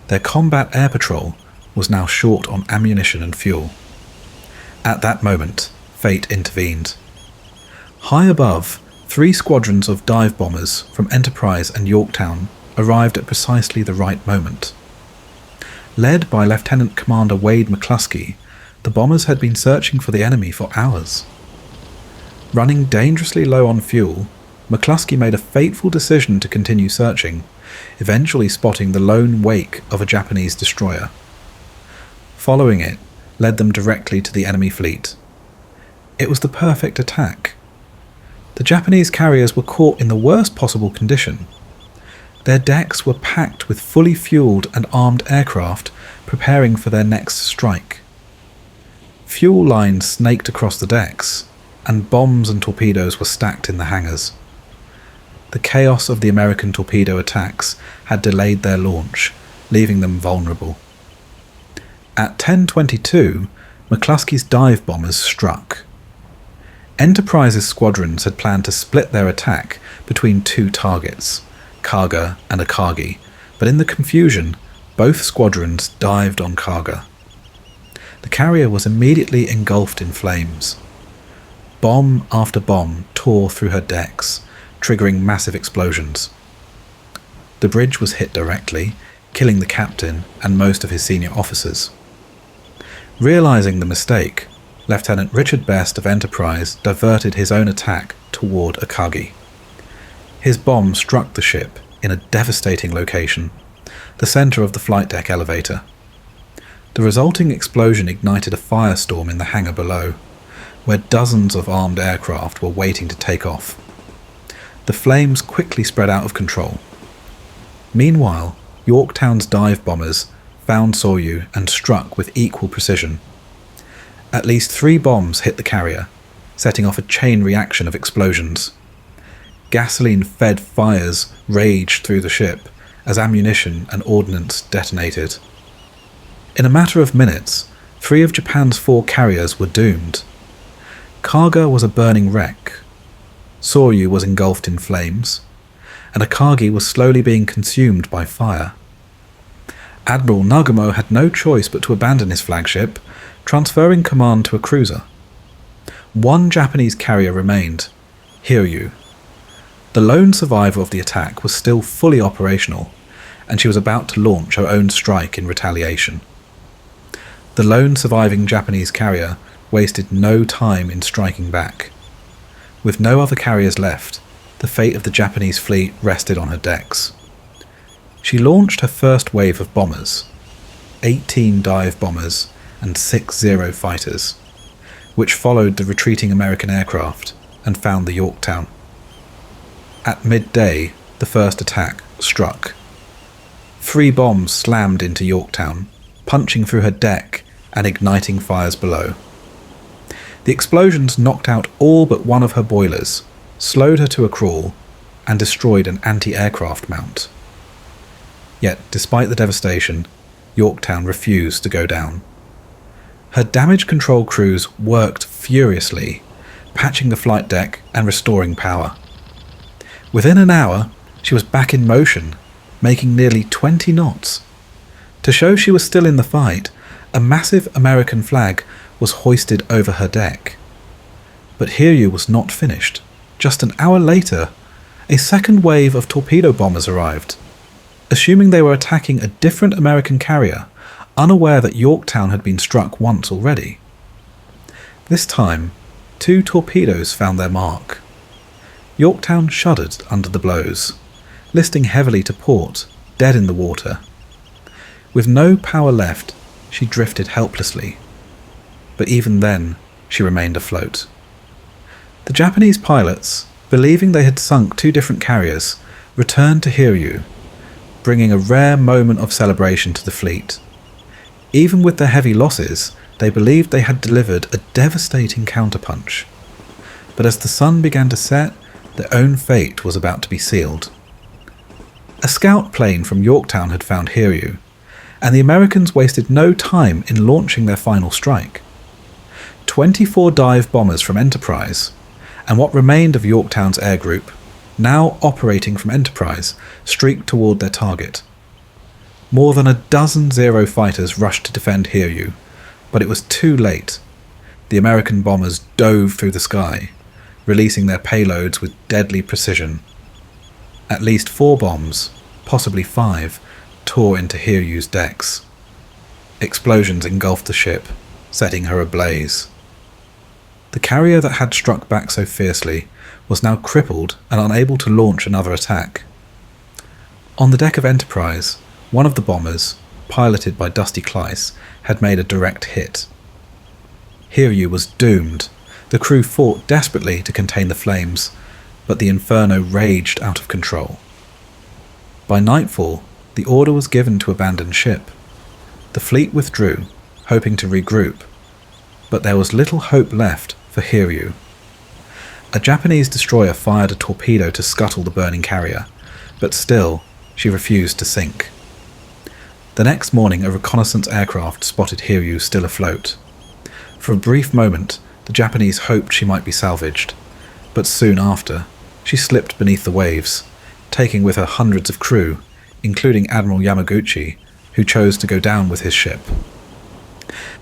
Their combat air patrol was now short on ammunition and fuel. At that moment, fate intervened. High above, 3 squadrons of dive bombers from Enterprise and Yorktown arrived at precisely the right moment. Led by Lieutenant Commander Wade McCluskey, the bombers had been searching for the enemy for hours. Running dangerously low on fuel, McCluskey made a fateful decision to continue searching, eventually spotting the lone wake of a Japanese destroyer. Following it led them directly to the enemy fleet. It was the perfect attack. The Japanese carriers were caught in the worst possible condition. Their decks were packed with fully fueled and armed aircraft preparing for their next strike. Fuel lines snaked across the decks, and bombs and torpedoes were stacked in the hangars. The chaos of the American torpedo attacks had delayed their launch, leaving them vulnerable. At 10:22, McCluskey's dive bombers struck. Enterprise's squadrons had planned to split their attack between 2 targets, Kaga and Akagi, but in the confusion, both squadrons dived on Kaga. The carrier was immediately engulfed in flames. Bomb after bomb tore through her decks, triggering massive explosions. The bridge was hit directly, killing the captain and most of his senior officers. Realizing the mistake, Lieutenant Richard Best of Enterprise diverted his own attack toward Akagi. His bomb struck the ship in a devastating location, the centre of the flight deck elevator. The resulting explosion ignited a firestorm in the hangar below, where dozens of armed aircraft were waiting to take off. The flames quickly spread out of control. Meanwhile, Yorktown's dive bombers found Soryu and struck with equal precision. At least 3 bombs hit the carrier, setting off a chain reaction of explosions. Gasoline-fed fires raged through the ship as ammunition and ordnance detonated. In a matter of minutes, 3 of Japan's 4 carriers were doomed. Kaga was a burning wreck, Soryu was engulfed in flames, and Akagi was slowly being consumed by fire. Admiral Nagumo had no choice but to abandon his flagship, transferring command to a cruiser. 1 Japanese carrier remained, Hiryu. The lone survivor of the attack was still fully operational, and she was about to launch her own strike in retaliation. The lone surviving Japanese carrier wasted no time in striking back. With no other carriers left, the fate of the Japanese fleet rested on her decks. She launched her first wave of bombers, 18 dive bombers and 6 Zero fighters, which followed the retreating American aircraft and found the Yorktown. At midday, the first attack struck. 3 bombs slammed into Yorktown, punching through her deck and igniting fires below. The explosions knocked out all but one of her boilers, slowed her to a crawl, and destroyed an anti-aircraft mount. Yet, despite the devastation, Yorktown refused to go down. Her damage control crews worked furiously, patching the flight deck and restoring power. Within an hour, she was back in motion, making nearly 20 knots. To show she was still in the fight, a massive American flag was hoisted over her deck. But Hiryu was not finished. Just an hour later, a second wave of torpedo bombers arrived. Assuming they were attacking a different American carrier, unaware that Yorktown had been struck once already. This time, 2 torpedoes found their mark. Yorktown shuddered under the blows, listing heavily to port, dead in the water. With no power left, she drifted helplessly. But even then, she remained afloat. The Japanese pilots, believing they had sunk 2 different carriers, returned to Hiryu, bringing a rare moment of celebration to the fleet. Even with their heavy losses, they believed they had delivered a devastating counterpunch. But as the sun began to set, their own fate was about to be sealed. A scout plane from Yorktown had found Hiryu, and the Americans wasted no time in launching their final strike. 24 dive bombers from Enterprise, and what remained of Yorktown's air group, now operating from Enterprise, streaked toward their target. More than a dozen Zero fighters rushed to defend Hiryu, but it was too late. The American bombers dove through the sky, releasing their payloads with deadly precision. At least 4 bombs, possibly 5, tore into Hiryu's decks. Explosions engulfed the ship, setting her ablaze. The carrier that had struck back so fiercely was now crippled and unable to launch another attack. On the deck of Enterprise, one of the bombers, piloted by Dusty Clyce, had made a direct hit. Hiryu was doomed. The crew fought desperately to contain the flames, but the inferno raged out of control. By nightfall, the order was given to abandon ship. The fleet withdrew, hoping to regroup, but there was little hope left for Hiryu. A Japanese destroyer fired a torpedo to scuttle the burning carrier, but still, she refused to sink. The next morning, a reconnaissance aircraft spotted Hiryu still afloat. For a brief moment, the Japanese hoped she might be salvaged, but soon after, she slipped beneath the waves, taking with her hundreds of crew, including Admiral Yamaguchi, who chose to go down with his ship.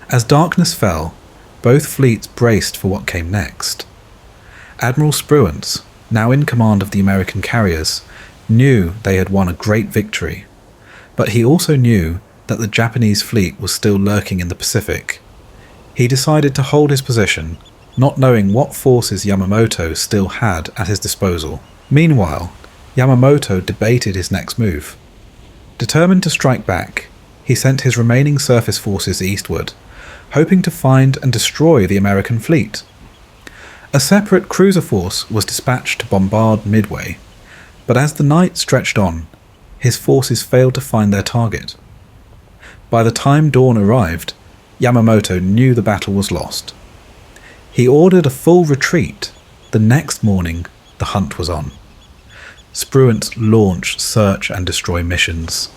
As darkness fell, both fleets braced for what came next. Admiral Spruance, now in command of the American carriers, knew they had won a great victory, but he also knew that the Japanese fleet was still lurking in the Pacific. He decided to hold his position, not knowing what forces Yamamoto still had at his disposal. Meanwhile, Yamamoto debated his next move. Determined to strike back, he sent his remaining surface forces eastward, hoping to find and destroy the American fleet. A separate cruiser force was dispatched to bombard Midway, but as the night stretched on, his forces failed to find their target. By the time dawn arrived, Yamamoto knew the battle was lost. He ordered a full retreat. The next morning, the hunt was on. Spruance launched search and destroy missions,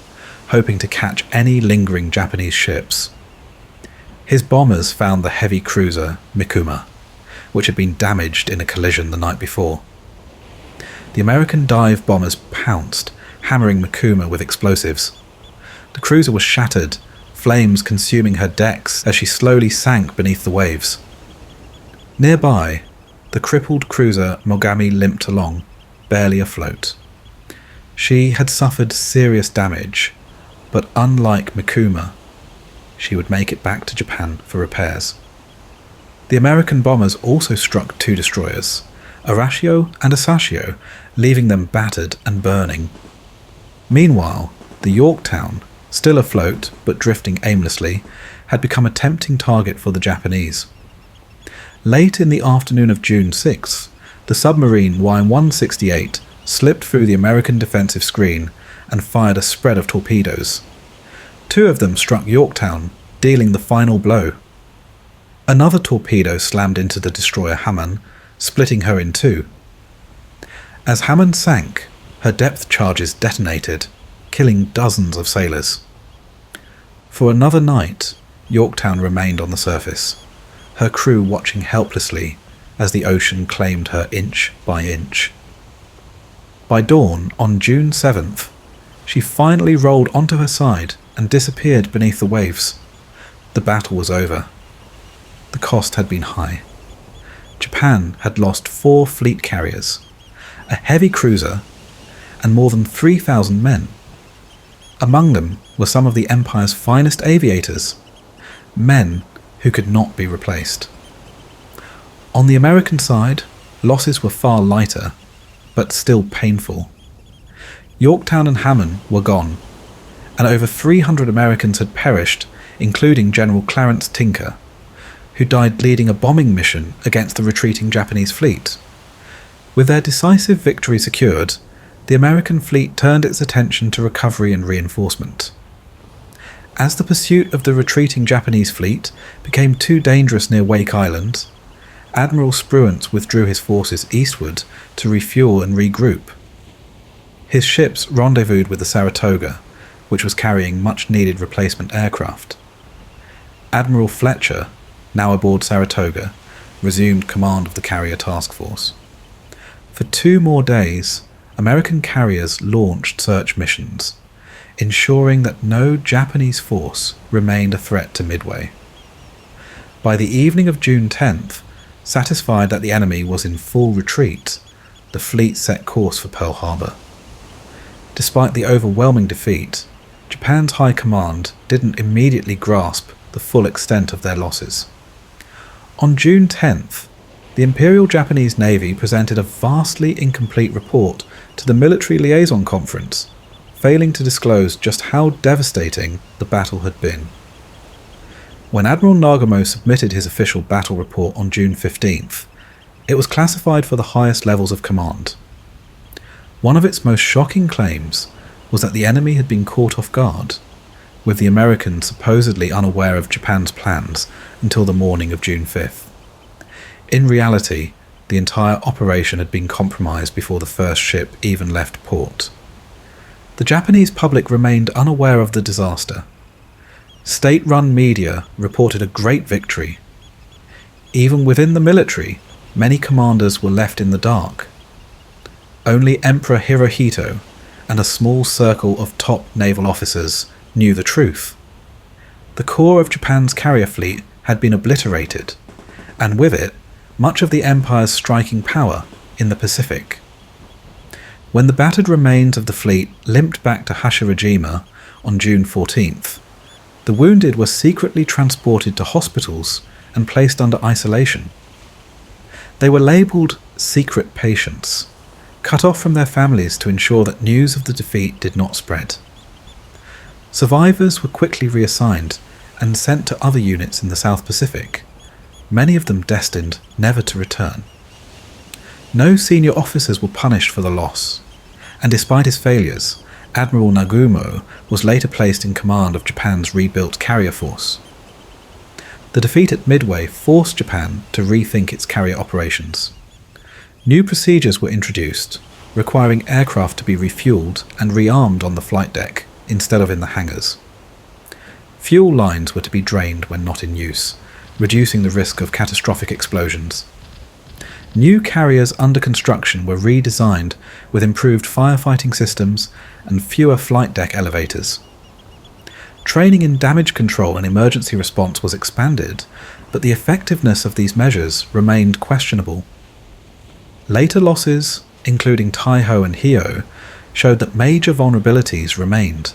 hoping to catch any lingering Japanese ships. His bombers found the heavy cruiser Mikuma, which had been damaged in a collision the night before. The American dive bombers pounced, hammering Mikuma with explosives. The cruiser was shattered, flames consuming her decks as she slowly sank beneath the waves. Nearby, the crippled cruiser Mogami limped along, barely afloat. She had suffered serious damage, but unlike Mikuma, she would make it back to Japan for repairs. The American bombers also struck 2 destroyers, Arashio and Asashio, leaving them battered and burning. Meanwhile, the Yorktown, still afloat but drifting aimlessly, had become a tempting target for the Japanese. Late in the afternoon of June 6th, the submarine Y-168 slipped through the American defensive screen and fired a spread of torpedoes. 2 of them struck Yorktown, dealing the final blow. Another torpedo slammed into the destroyer Hamon, splitting her in 2. As Hamon sank, her depth charges detonated, killing dozens of sailors. For another night, Yorktown remained on the surface, her crew watching helplessly as the ocean claimed her inch by inch. By dawn on June 7th, she finally rolled onto her side and disappeared beneath the waves. The battle was over. The cost had been high. Japan had lost 4 fleet carriers, a heavy cruiser, and more than 3,000 men. Among them were some of the Empire's finest aviators, men who could not be replaced. On the American side, losses were far lighter, but still painful. Yorktown and Hamon were gone, and over 300 Americans had perished, including General Clarence Tinker, who died leading a bombing mission against the retreating Japanese fleet. With their decisive victory secured, the American fleet turned its attention to recovery and reinforcement. As the pursuit of the retreating Japanese fleet became too dangerous near Wake Island, Admiral Spruance withdrew his forces eastward to refuel and regroup. His ships rendezvoused with the Saratoga, which was carrying much-needed replacement aircraft. Admiral Fletcher, now aboard Saratoga, resumed command of the carrier task force. For 2 more days, American carriers launched search missions, ensuring that no Japanese force remained a threat to Midway. By the evening of June 10th, satisfied that the enemy was in full retreat, the fleet set course for Pearl Harbor. Despite the overwhelming defeat, Japan's high command didn't immediately grasp the full extent of their losses. On June 10th, the Imperial Japanese Navy presented a vastly incomplete report to the Military Liaison Conference, failing to disclose just how devastating the battle had been. When Admiral Nagamo submitted his official battle report on June 15th, it was classified for the highest levels of command. One of its most shocking claims was that the enemy had been caught off guard, with the Americans supposedly unaware of Japan's plans until the morning of June 5th. In reality, the entire operation had been compromised before the first ship even left port. The Japanese public remained unaware of the disaster. State-run media reported a great victory. Even within the military, many commanders were left in the dark. Only Emperor Hirohito and a small circle of top naval officers knew the truth. The core of Japan's carrier fleet had been obliterated, and with it, much of the Empire's striking power in the Pacific. When the battered remains of the fleet limped back to Iwo on June 14th, the wounded were secretly transported to hospitals and placed under isolation. They were labelled secret patients, cut off from their families to ensure that news of the defeat did not spread. Survivors were quickly reassigned and sent to other units in the South Pacific, many of them destined never to return. No senior officers were punished for the loss, and despite his failures, Admiral Nagumo was later placed in command of Japan's rebuilt carrier force. The defeat at Midway forced Japan to rethink its carrier operations. New procedures were introduced, requiring aircraft to be refueled and rearmed on the flight deck instead of in the hangars. Fuel lines were to be drained when not in use, reducing the risk of catastrophic explosions. New carriers under construction were redesigned with improved firefighting systems and fewer flight deck elevators. Training in damage control and emergency response was expanded, but the effectiveness of these measures remained questionable. Later losses, including Taiho and Hio, showed that major vulnerabilities remained.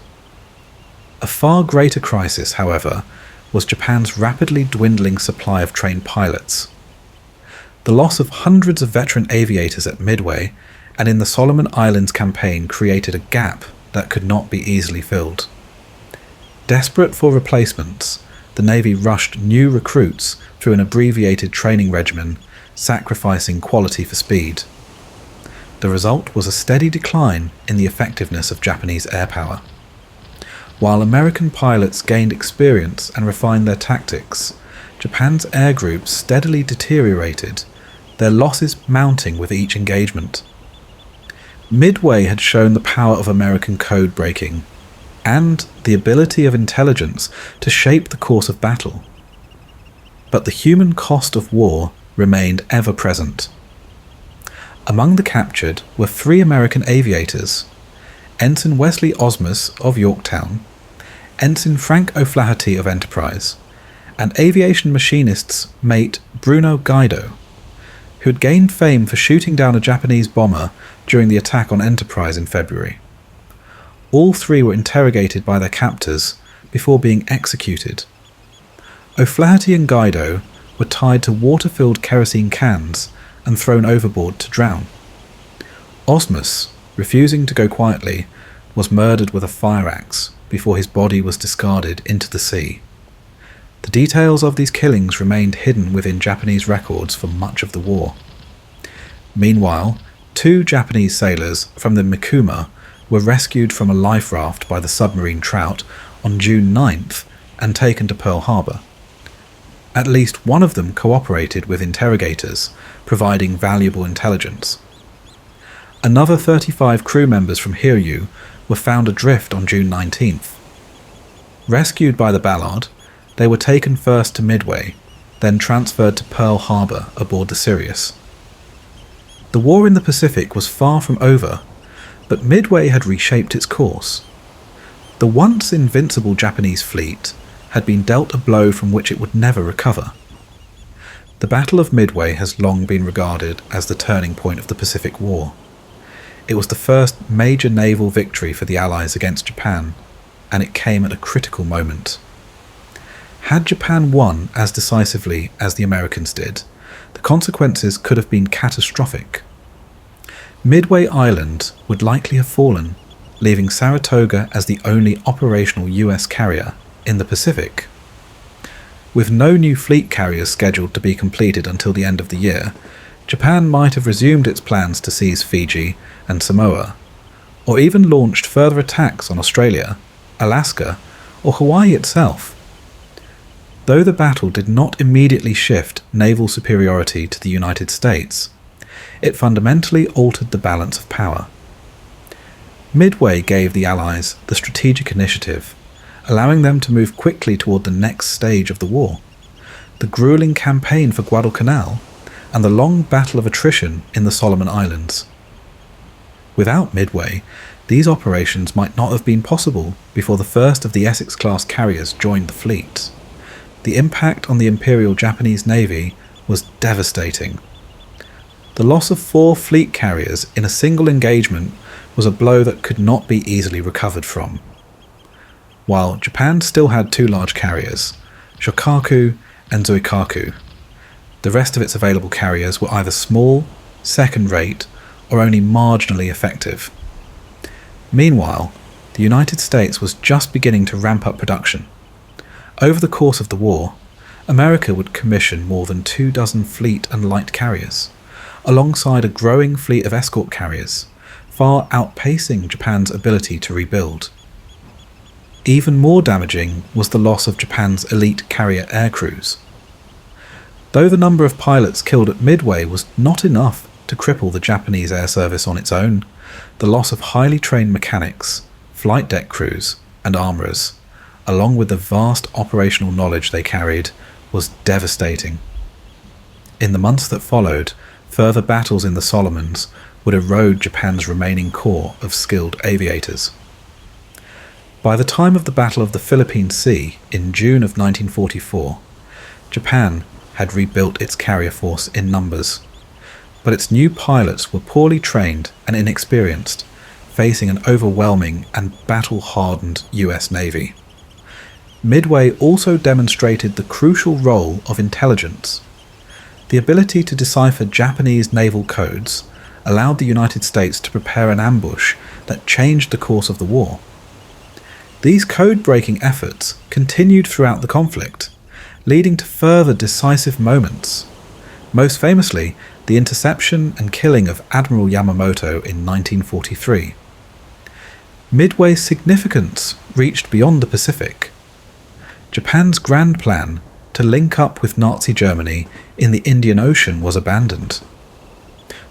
A far greater crisis, however, was Japan's rapidly dwindling supply of trained pilots. The loss of hundreds of veteran aviators at Midway and in the Solomon Islands campaign created a gap that could not be easily filled. Desperate for replacements, the Navy rushed new recruits through an abbreviated training regimen, sacrificing quality for speed. The result was a steady decline in the effectiveness of Japanese air power. While American pilots gained experience and refined their tactics, Japan's air groups steadily deteriorated, their losses mounting with each engagement. Midway had shown the power of American code breaking and the ability of intelligence to shape the course of battle. But the human cost of war remained ever present. Among the captured were 3 American aviators: Ensign Wesley Osmus of Yorktown, Ensign Frank O'Flaherty of Enterprise, and aviation machinist's mate Bruno Gaido, who had gained fame for shooting down a Japanese bomber during the attack on Enterprise in February. All 3 were interrogated by their captors before being executed. O'Flaherty and Gaido were tied to water-filled kerosene cans and thrown overboard to drown. Osmus, refusing to go quietly, was murdered with a fire axe before his body was discarded into the sea. The details of these killings remained hidden within Japanese records for much of the war. Meanwhile, 2 Japanese sailors from the Mikuma were rescued from a life raft by the submarine Trout on June 9th and taken to Pearl Harbor. At least one of them cooperated with interrogators, providing valuable intelligence. Another 35 crew members from Hiryu were found adrift on June 19th. Rescued by the Ballard, they were taken first to Midway, then transferred to Pearl Harbor aboard the Sirius. The war in the Pacific was far from over, but Midway had reshaped its course. The once invincible Japanese fleet had been dealt a blow from which it would never recover. The Battle of Midway has long been regarded as the turning point of the Pacific War. It was the first major naval victory for the Allies against Japan, and it came at a critical moment. Had Japan won as decisively as the Americans did, the consequences could have been catastrophic. Midway Island would likely have fallen, leaving Saratoga as the only operational US carrier in the Pacific. With no new fleet carriers scheduled to be completed until the end of the year, Japan might have resumed its plans to seize Fiji and Samoa, or even launched further attacks on Australia, Alaska, or Hawaii itself. Though the battle did not immediately shift naval superiority to the United States, it fundamentally altered the balance of power. Midway gave the Allies the strategic initiative, allowing them to move quickly toward the next stage of the war, the grueling campaign for Guadalcanal and the long battle of attrition in the Solomon Islands. Without Midway, these operations might not have been possible before the first of the Essex-class carriers joined the fleet. The impact on the Imperial Japanese Navy was devastating. The loss of 4 fleet carriers in a single engagement was a blow that could not be easily recovered from. While Japan still had 2 large carriers, Shokaku and Zuikaku. The rest of its available carriers were either small, second-rate, or only marginally effective. Meanwhile, the United States was just beginning to ramp up production. Over the course of the war, America would commission more than 24 fleet and light carriers, alongside a growing fleet of escort carriers, far outpacing Japan's ability to rebuild. Even more damaging was the loss of Japan's elite carrier aircrews. Though the number of pilots killed at Midway was not enough to cripple the Japanese air service on its own, the loss of highly trained mechanics, flight deck crews, and armourers, along with the vast operational knowledge they carried, was devastating. In the months that followed, further battles in the Solomons would erode Japan's remaining core of skilled aviators. By the time of the Battle of the Philippine Sea in June of 1944, Japan had rebuilt its carrier force in numbers, but its new pilots were poorly trained and inexperienced, facing an overwhelming and battle-hardened US Navy. Midway also demonstrated the crucial role of intelligence. The ability to decipher Japanese naval codes allowed the United States to prepare an ambush that changed the course of the war. These code-breaking efforts continued throughout the conflict, leading to further decisive moments. Most famously, the interception and killing of Admiral Yamamoto in 1943. Midway's significance reached beyond the Pacific. Japan's grand plan to link up with Nazi Germany in the Indian Ocean was abandoned.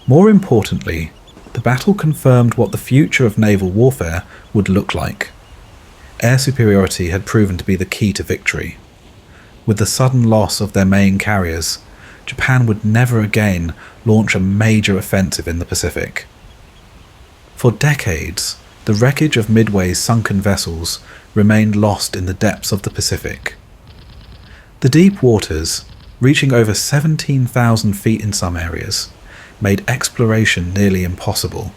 More importantly, the battle confirmed what the future of naval warfare would look like. Air superiority had proven to be the key to victory. With the sudden loss of their main carriers, Japan would never again launch a major offensive in the Pacific. For decades, the wreckage of Midway's sunken vessels remained lost in the depths of the Pacific. The deep waters, reaching over 17,000 feet in some areas, made exploration nearly impossible.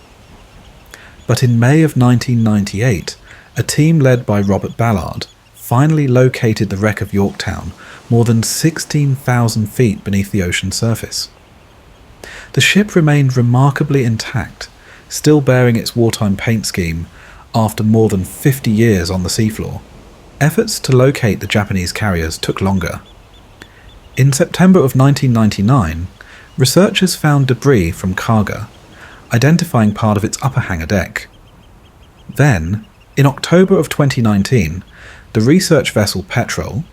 But in May of 1998, a team led by Robert Ballard finally located the wreck of Yorktown more than 16,000 feet beneath the ocean surface. The ship remained remarkably intact, still bearing its wartime paint scheme after more than 50 years on the seafloor. Efforts to locate the Japanese carriers took longer. In September of 1999, researchers found debris from Kaga, identifying part of its upper hangar deck. Then, in October of 2019, the research vessel Petrel,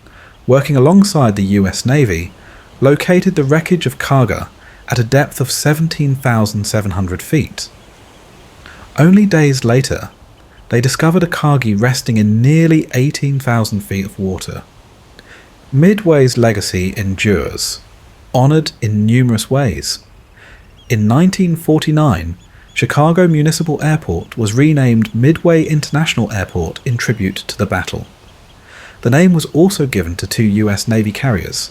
working alongside the US Navy, located the wreckage of Kaga at a depth of 17,700 feet. Only days later, they discovered a Kagi resting in nearly 18,000 feet of water. Midway's legacy endures, honoured in numerous ways. In 1949, Chicago Municipal Airport was renamed Midway International Airport in tribute to the battle. The name was also given to two US Navy carriers,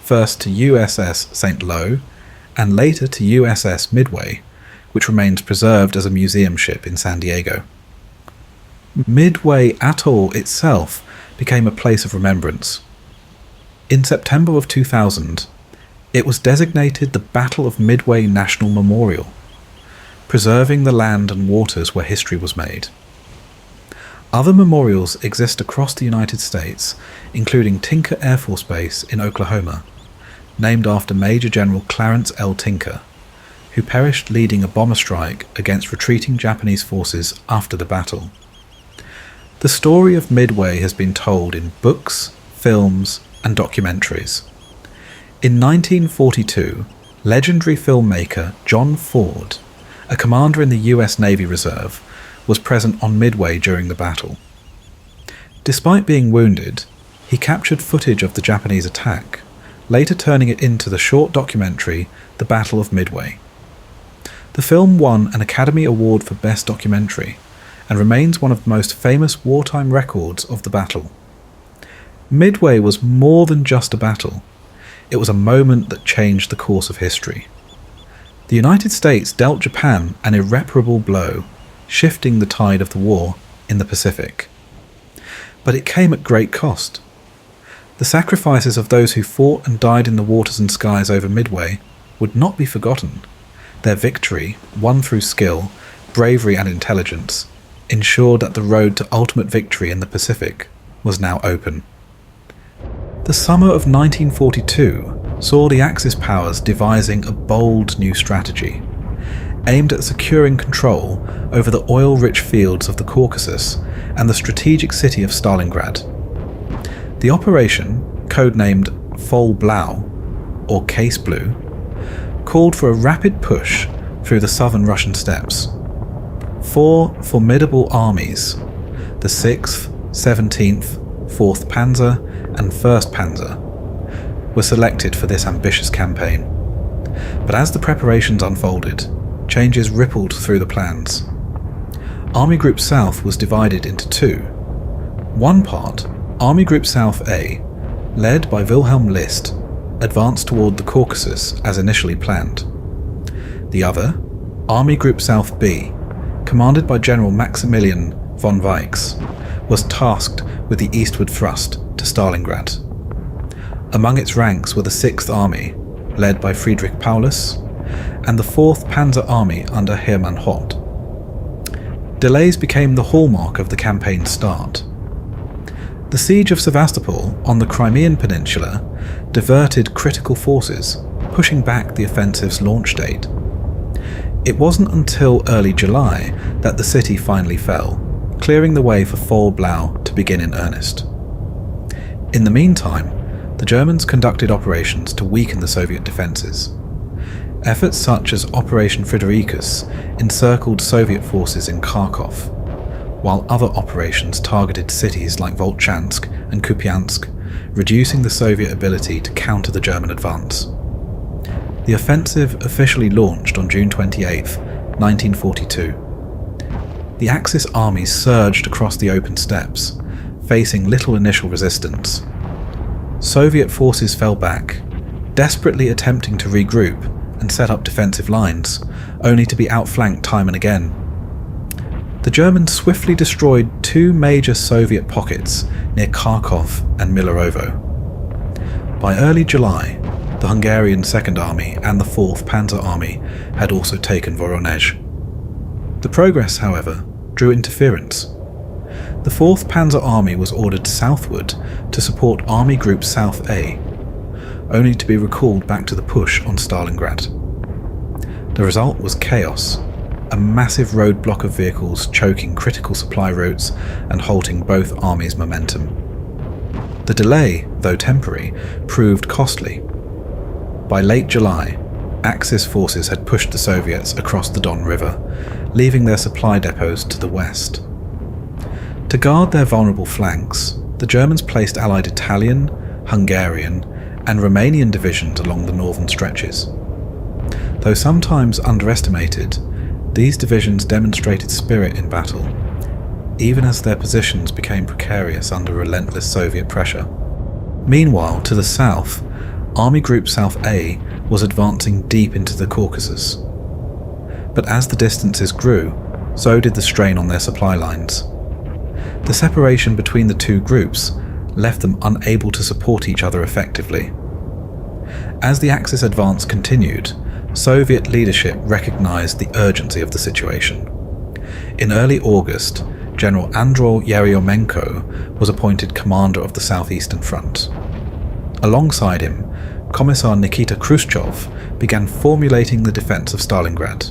first to USS St. Lo and later to USS Midway, which remains preserved as a museum ship in San Diego. Midway Atoll itself became a place of remembrance. In September of 2000, it was designated the Battle of Midway National Memorial, preserving the land and waters where history was made. Other memorials exist across the United States, including Tinker Air Force Base in Oklahoma, named after Major General Clarence L. Tinker, who perished leading a bomber strike against retreating Japanese forces after the battle. The story of Midway has been told in books, films, and documentaries. In 1942, legendary filmmaker John Ford, a commander in the US Navy Reserve, was present on Midway during the battle. Despite being wounded, he captured footage of the Japanese attack, later turning it into the short documentary The Battle of Midway. The film won an Academy Award for Best Documentary and remains one of the most famous wartime records of the battle. Midway was more than just a battle. It was a moment that changed the course of history. The United States dealt Japan an irreparable blow, shifting the tide of the war in the Pacific. But it came at great cost. The sacrifices of those who fought and died in the waters and skies over Midway would not be forgotten. Their victory, won through skill, bravery and intelligence, ensured that the road to ultimate victory in the Pacific was now open. The summer of 1942 saw the Axis powers devising a bold new strategy, aimed at securing control over the oil-rich fields of the Caucasus and the strategic city of Stalingrad. The operation, codenamed Vol Blau, or Case Blue, called for a rapid push through the southern Russian steppes. 4 formidable armies, the 6th, 17th, 4th Panzer and 1st Panzer, were selected for this ambitious campaign. But as the preparations unfolded, changes rippled through the plans. Army Group South was divided into two. One part, Army Group South A, led by Wilhelm List, advanced toward the Caucasus as initially planned. The other, Army Group South B, commanded by General Maximilian von Weichs, was tasked with the eastward thrust to Stalingrad. Among its ranks were the 6th Army, led by Friedrich Paulus, and the 4th Panzer Army under Hermann Hoth. Delays became the hallmark of the campaign's start. The siege of Sevastopol on the Crimean Peninsula diverted critical forces, pushing back the offensive's launch date. It wasn't until early July that the city finally fell, clearing the way for Vol Blau to begin in earnest. In the meantime, the Germans conducted operations to weaken the Soviet defences. Efforts such as Operation Fridericus encircled Soviet forces in Kharkov, while other operations targeted cities like Volchansk and Kupiansk, reducing the Soviet ability to counter the German advance. The offensive officially launched on June 28, 1942. The Axis armies surged across the open steppes, facing little initial resistance. Soviet forces fell back, desperately attempting to regroup and set up defensive lines, only to be outflanked time and again. The Germans swiftly destroyed two major Soviet pockets near Kharkov and Milerovo. By early July, the Hungarian Second Army and the 4th Panzer Army had also taken Voronezh. The progress, however, drew interference. The 4th Panzer Army was ordered southward to support Army Group South A, only to be recalled back to the push on Stalingrad. The result was chaos, a massive roadblock of vehicles choking critical supply routes and halting both armies' momentum. The delay, though temporary, proved costly. By late July, Axis forces had pushed the Soviets across the Don River, leaving their supply depots to the west. To guard their vulnerable flanks, the Germans placed Allied Italian, Hungarian, and Romanian divisions along the northern stretches. Though sometimes underestimated, these divisions demonstrated spirit in battle, even as their positions became precarious under relentless Soviet pressure. Meanwhile, to the south, Army Group South A was advancing deep into the Caucasus. But as the distances grew, so did the strain on their supply lines. The separation between the two groups left them unable to support each other effectively. As the Axis advance continued, Soviet leadership recognized the urgency of the situation. In early August, General Andrei Yeryomenko was appointed commander of the Southeastern Front. Alongside him, Commissar Nikita Khrushchev began formulating the defense of Stalingrad.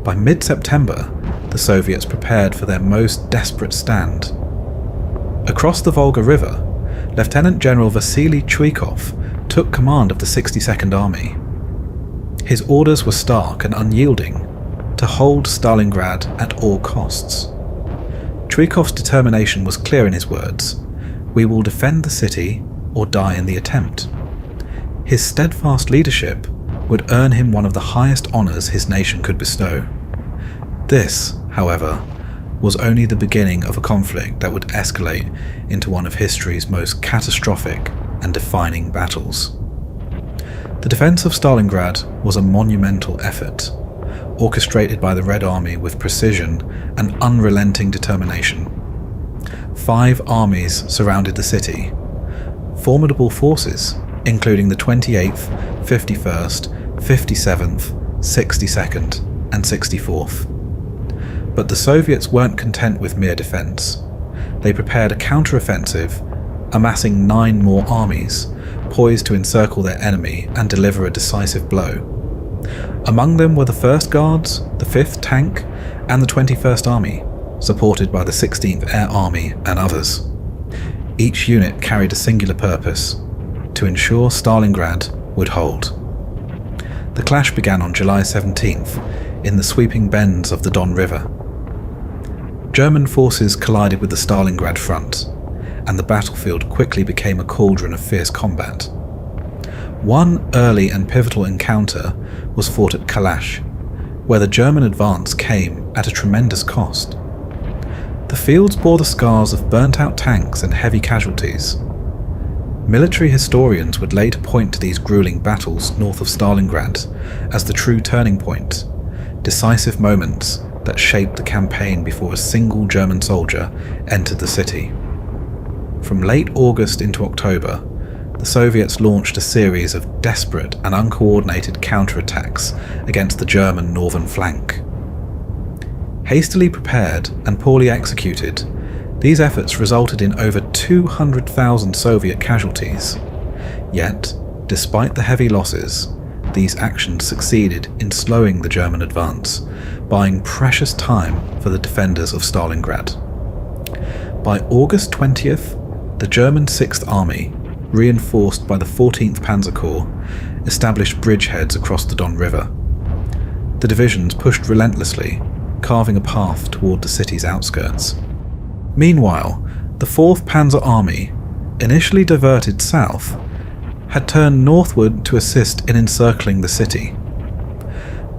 By mid-September, the Soviets prepared for their most desperate stand. Across the Volga River, Lieutenant General Vasily Chuikov took command of the 62nd Army. His orders were stark and unyielding: to hold Stalingrad at all costs. Chuikov's determination was clear in his words: "We will defend the city or die in the attempt." His steadfast leadership would earn him one of the highest honours his nation could bestow. This, however, was only the beginning of a conflict that would escalate into one of history's most catastrophic and defining battles. The defense of Stalingrad was a monumental effort, orchestrated by the Red Army with precision and unrelenting determination. 5 armies surrounded the city. formidable forces, including the 28th, 51st, 57th, 62nd, and 64th. But the Soviets weren't content with mere defence. They prepared a counter-offensive, amassing 9 more armies, poised to encircle their enemy and deliver a decisive blow. Among them were the 1st Guards, the 5th Tank, and the 21st Army, supported by the 16th Air Army and others. Each unit carried a singular purpose: to ensure Stalingrad would hold. The clash began on July 17th in the sweeping bends of the Don River. German forces collided with the Stalingrad front, and the battlefield quickly became a cauldron of fierce combat. One early and pivotal encounter was fought at Kalash, where the German advance came at a tremendous cost. The fields bore the scars of burnt-out tanks and heavy casualties. Military historians would later point to these grueling battles north of Stalingrad as the true turning point, decisive moments that shaped the campaign before a single German soldier entered the city. From late August into October, the Soviets launched a series of desperate and uncoordinated counterattacks against the German northern flank. Hastily prepared and poorly executed, these efforts resulted in over 200,000 Soviet casualties. Yet, despite the heavy losses, these actions succeeded in slowing the German advance, buying precious time for the defenders of Stalingrad. By August 20th, the German 6th Army, reinforced by the 14th Panzer Corps, established bridgeheads across the Don River. The divisions pushed relentlessly, carving a path toward the city's outskirts. Meanwhile, the 4th Panzer Army, initially diverted south, had turned northward to assist in encircling the city.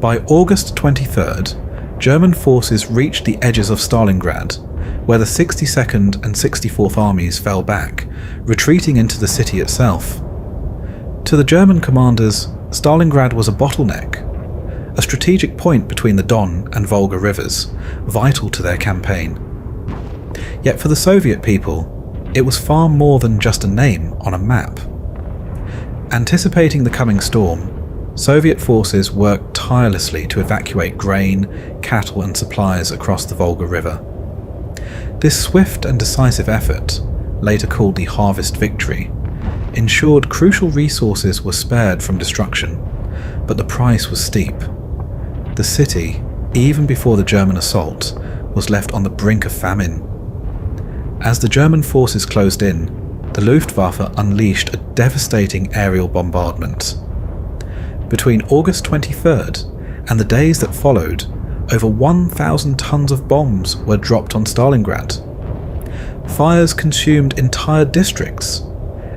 By August 23rd, German forces reached the edges of Stalingrad, where the 62nd and 64th Armies fell back, retreating into the city itself. To the German commanders, Stalingrad was a bottleneck, a strategic point between the Don and Volga rivers, vital to their campaign. Yet for the Soviet people, it was far more than just a name on a map. Anticipating the coming storm, Soviet forces worked tirelessly to evacuate grain, cattle and supplies across the Volga River. This swift and decisive effort, later called the Harvest Victory, ensured crucial resources were spared from destruction, but the price was steep. The city, even before the German assault, was left on the brink of famine. As the German forces closed in, the Luftwaffe unleashed a devastating aerial bombardment. Between August 23rd and the days that followed, over 1,000 tons of bombs were dropped on Stalingrad. Fires consumed entire districts,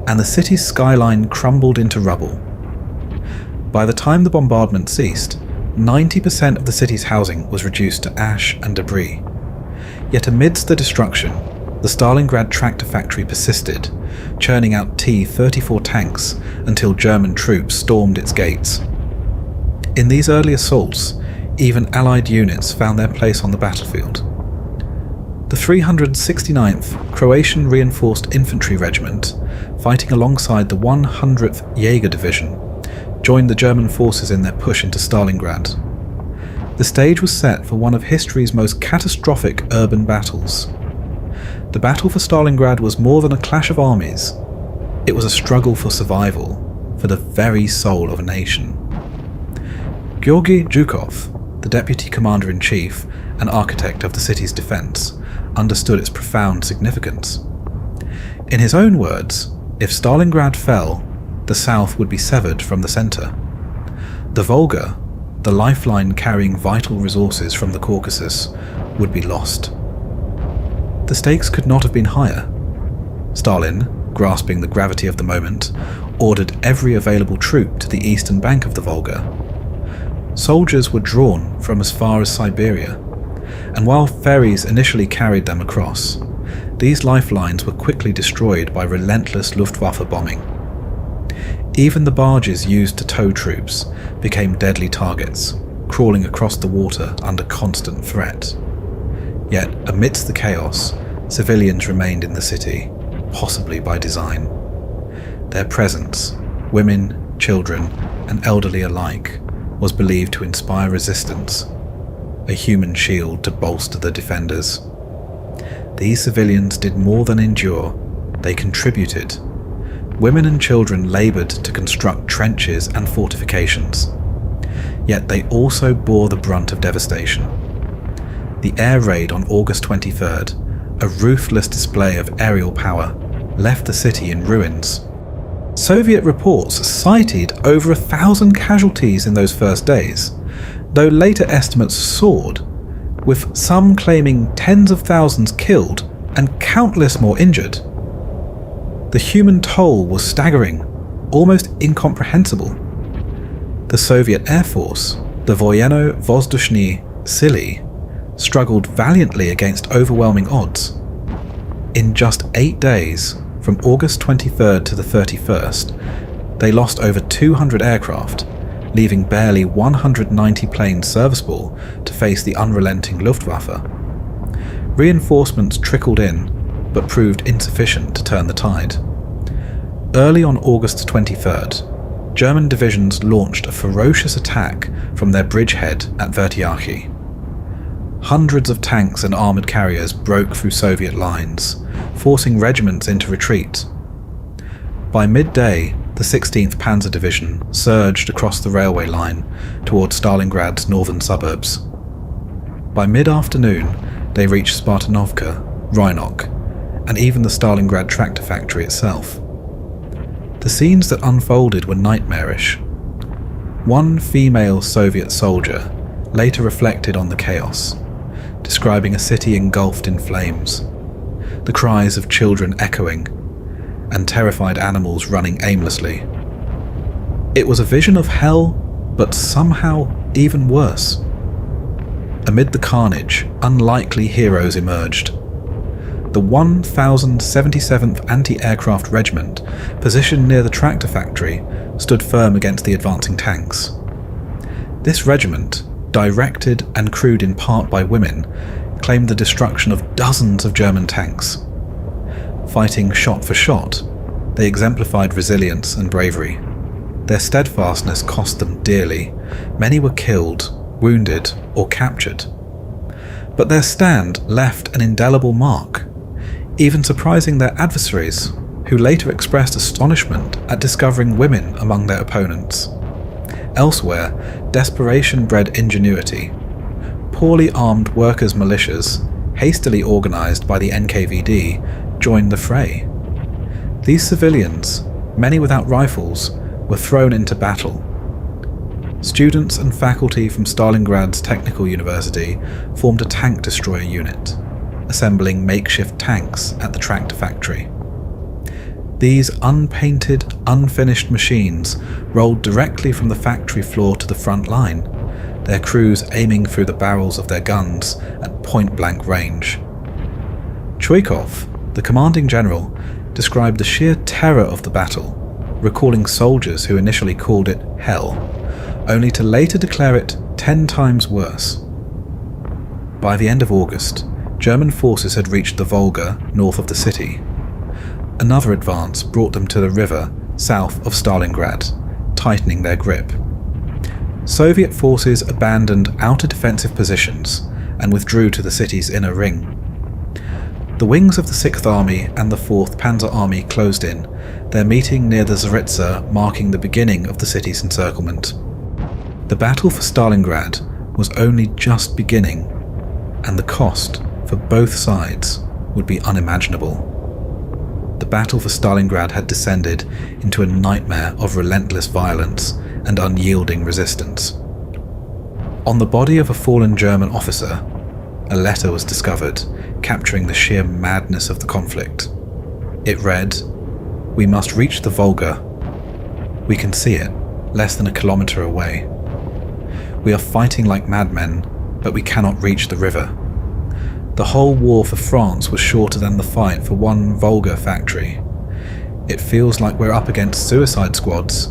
and the city's skyline crumbled into rubble. By the time the bombardment ceased, 90% of the city's housing was reduced to ash and debris. Yet amidst the destruction, the Stalingrad tractor factory persisted, churning out T-34 tanks until German troops stormed its gates. In these early assaults, even Allied units found their place on the battlefield. The 369th Croatian Reinforced Infantry Regiment, fighting alongside the 100th Jaeger Division, joined the German forces in their push into Stalingrad. The stage was set for one of history's most catastrophic urban battles. The battle for Stalingrad was more than a clash of armies. It was a struggle for survival, for the very soul of a nation. Georgy Zhukov, the deputy commander-in-chief and architect of the city's defense, understood its profound significance. In his own words, if Stalingrad fell, the south would be severed from the center. The Volga, the lifeline carrying vital resources from the Caucasus, would be lost. The stakes could not have been higher. Stalin, grasping the gravity of the moment, ordered every available troop to the eastern bank of the Volga. Soldiers were drawn from as far as Siberia, and while ferries initially carried them across, these lifelines were quickly destroyed by relentless Luftwaffe bombing. Even the barges used to tow troops became deadly targets, crawling across the water under constant threat. Yet, amidst the chaos, civilians remained in the city, possibly by design. Their presence, women, children, and elderly alike, was believed to inspire resistance, a human shield to bolster the defenders. These civilians did more than endure, they contributed. Women and children laboured to construct trenches and fortifications. Yet they also bore the brunt of devastation. The air raid on August 23rd, a ruthless display of aerial power, left the city in ruins. Soviet reports cited over 1,000 casualties in those first days, though later estimates soared, with some claiming tens of thousands killed and countless more injured. The human toll was staggering, almost incomprehensible. The Soviet Air Force, the Wojenno-Wozdушne Sily, struggled valiantly against overwhelming odds. In just 8 days, from August 23rd to the 31st, they lost over 200 aircraft, leaving barely 190 planes serviceable to face the unrelenting Luftwaffe. Reinforcements trickled in, but proved insufficient to turn the tide. Early on August 23rd, German divisions launched a ferocious attack from their bridgehead at WWII. Hundreds of tanks and armoured carriers broke through Soviet lines, forcing regiments into retreat. By midday, the 16th Panzer Division surged across the railway line towards Stalingrad's northern suburbs. By mid-afternoon, they reached Spartanovka, Rynok, and even the Stalingrad tractor factory itself. The scenes that unfolded were nightmarish. One female Soviet soldier later reflected on the chaos, describing a city engulfed in flames, the cries of children echoing, and terrified animals running aimlessly. It was a vision of hell, but somehow even worse. Amid the carnage, unlikely heroes emerged. The 1077th Anti-Aircraft Regiment, positioned near the tractor factory, stood firm against the advancing tanks. This regiment, directed and crewed in part by women, claimed the destruction of dozens of German tanks. Fighting shot for shot, they exemplified resilience and bravery. Their steadfastness cost them dearly. Many were killed, wounded, or captured. But their stand left an indelible mark, even surprising their adversaries, who later expressed astonishment at discovering women among their opponents. Elsewhere, desperation bred ingenuity. Poorly armed workers' militias, hastily organised by the NKVD, joined the fray. These civilians, many without rifles, were thrown into battle. Students and faculty from Stalingrad's Technical University formed a tank destroyer unit, assembling makeshift tanks at the tractor factory. These unpainted, unfinished machines rolled directly from the factory floor to the front line, their crews aiming through the barrels of their guns at point-blank range. Chuikov, the commanding general, described the sheer terror of the battle, recalling soldiers who initially called it hell, only to later declare it 10 times worse. By the end of August, German forces had reached the Volga north of the city. Another advance brought them to the river south of Stalingrad, tightening their grip. Soviet forces abandoned outer defensive positions and withdrew to the city's inner ring. The wings of the 6th Army and the 4th Panzer Army closed in, their meeting near the Zaritsa marking the beginning of the city's encirclement. The battle for Stalingrad was only just beginning, and the cost for both sides would be unimaginable. The battle for Stalingrad had descended into a nightmare of relentless violence and unyielding resistance. On the body of a fallen German officer, a letter was discovered, capturing the sheer madness of the conflict. It read, "We must reach the Volga. We can see it, less than a kilometre away. We are fighting like madmen, but we cannot reach the river. The whole war for France was shorter than the fight for one Volga factory. It feels like we're up against suicide squads,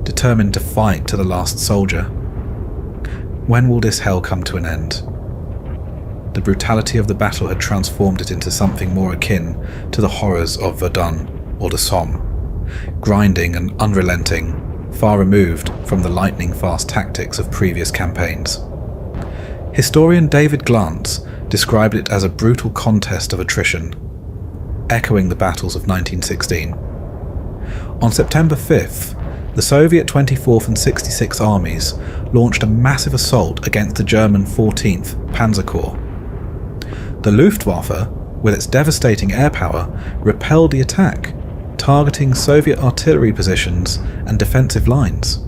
determined to fight to the last soldier. When will this hell come to an end?" The brutality of the battle had transformed it into something more akin to the horrors of Verdun or the Somme, grinding and unrelenting, far removed from the lightning-fast tactics of previous campaigns. Historian David Glantz described it as a brutal contest of attrition, echoing the battles of 1916. On September 5th, the Soviet 24th and 66th Armies launched a massive assault against the German 14th Panzer Corps. The Luftwaffe, with its devastating air power, repelled the attack, targeting Soviet artillery positions and defensive lines.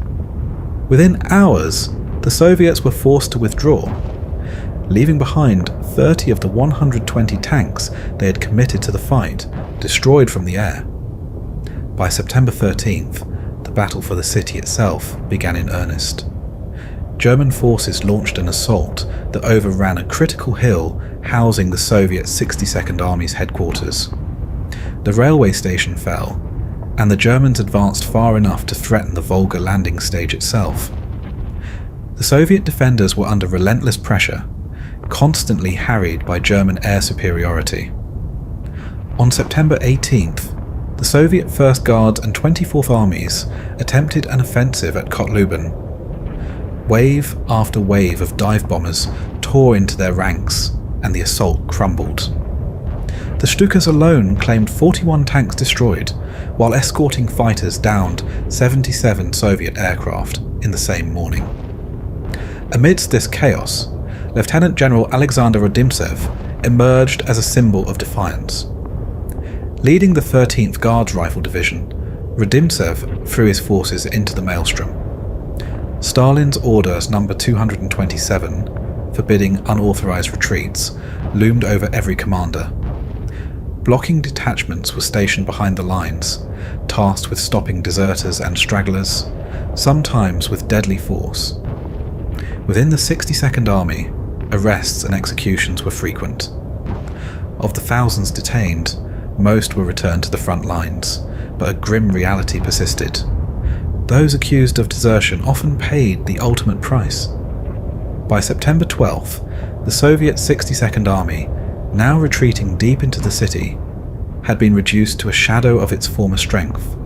Within hours, the Soviets were forced to withdraw, leaving behind 30 of the 120 tanks they had committed to the fight, destroyed from the air. By September 13th, the battle for the city itself began in earnest. German forces launched an assault that overran a critical hill housing the Soviet 62nd Army's headquarters. The railway station fell, and the Germans advanced far enough to threaten the Volga landing stage itself. The Soviet defenders were under relentless pressure, constantly harried by German air superiority. On September 18th, the Soviet 1st Guards and 24th Armies attempted an offensive at Kotlubin. Wave after wave of dive bombers tore into their ranks, and the assault crumbled. The Stukas alone claimed 41 tanks destroyed, while escorting fighters downed 77 Soviet aircraft in the same morning. Amidst this chaos, Lieutenant General Alexander Rodimtsev emerged as a symbol of defiance. Leading the 13th Guards Rifle Division, Rodimtsev threw his forces into the maelstrom. Stalin's Orders number 227, forbidding unauthorized retreats, loomed over every commander. Blocking detachments were stationed behind the lines, tasked with stopping deserters and stragglers, sometimes with deadly force. Within the 62nd Army, arrests and executions were frequent. Of the thousands detained, most were returned to the front lines, but a grim reality persisted. Those accused of desertion often paid the ultimate price. By September 12th, the Soviet 62nd Army, now retreating deep into the city, had been reduced to a shadow of its former strength.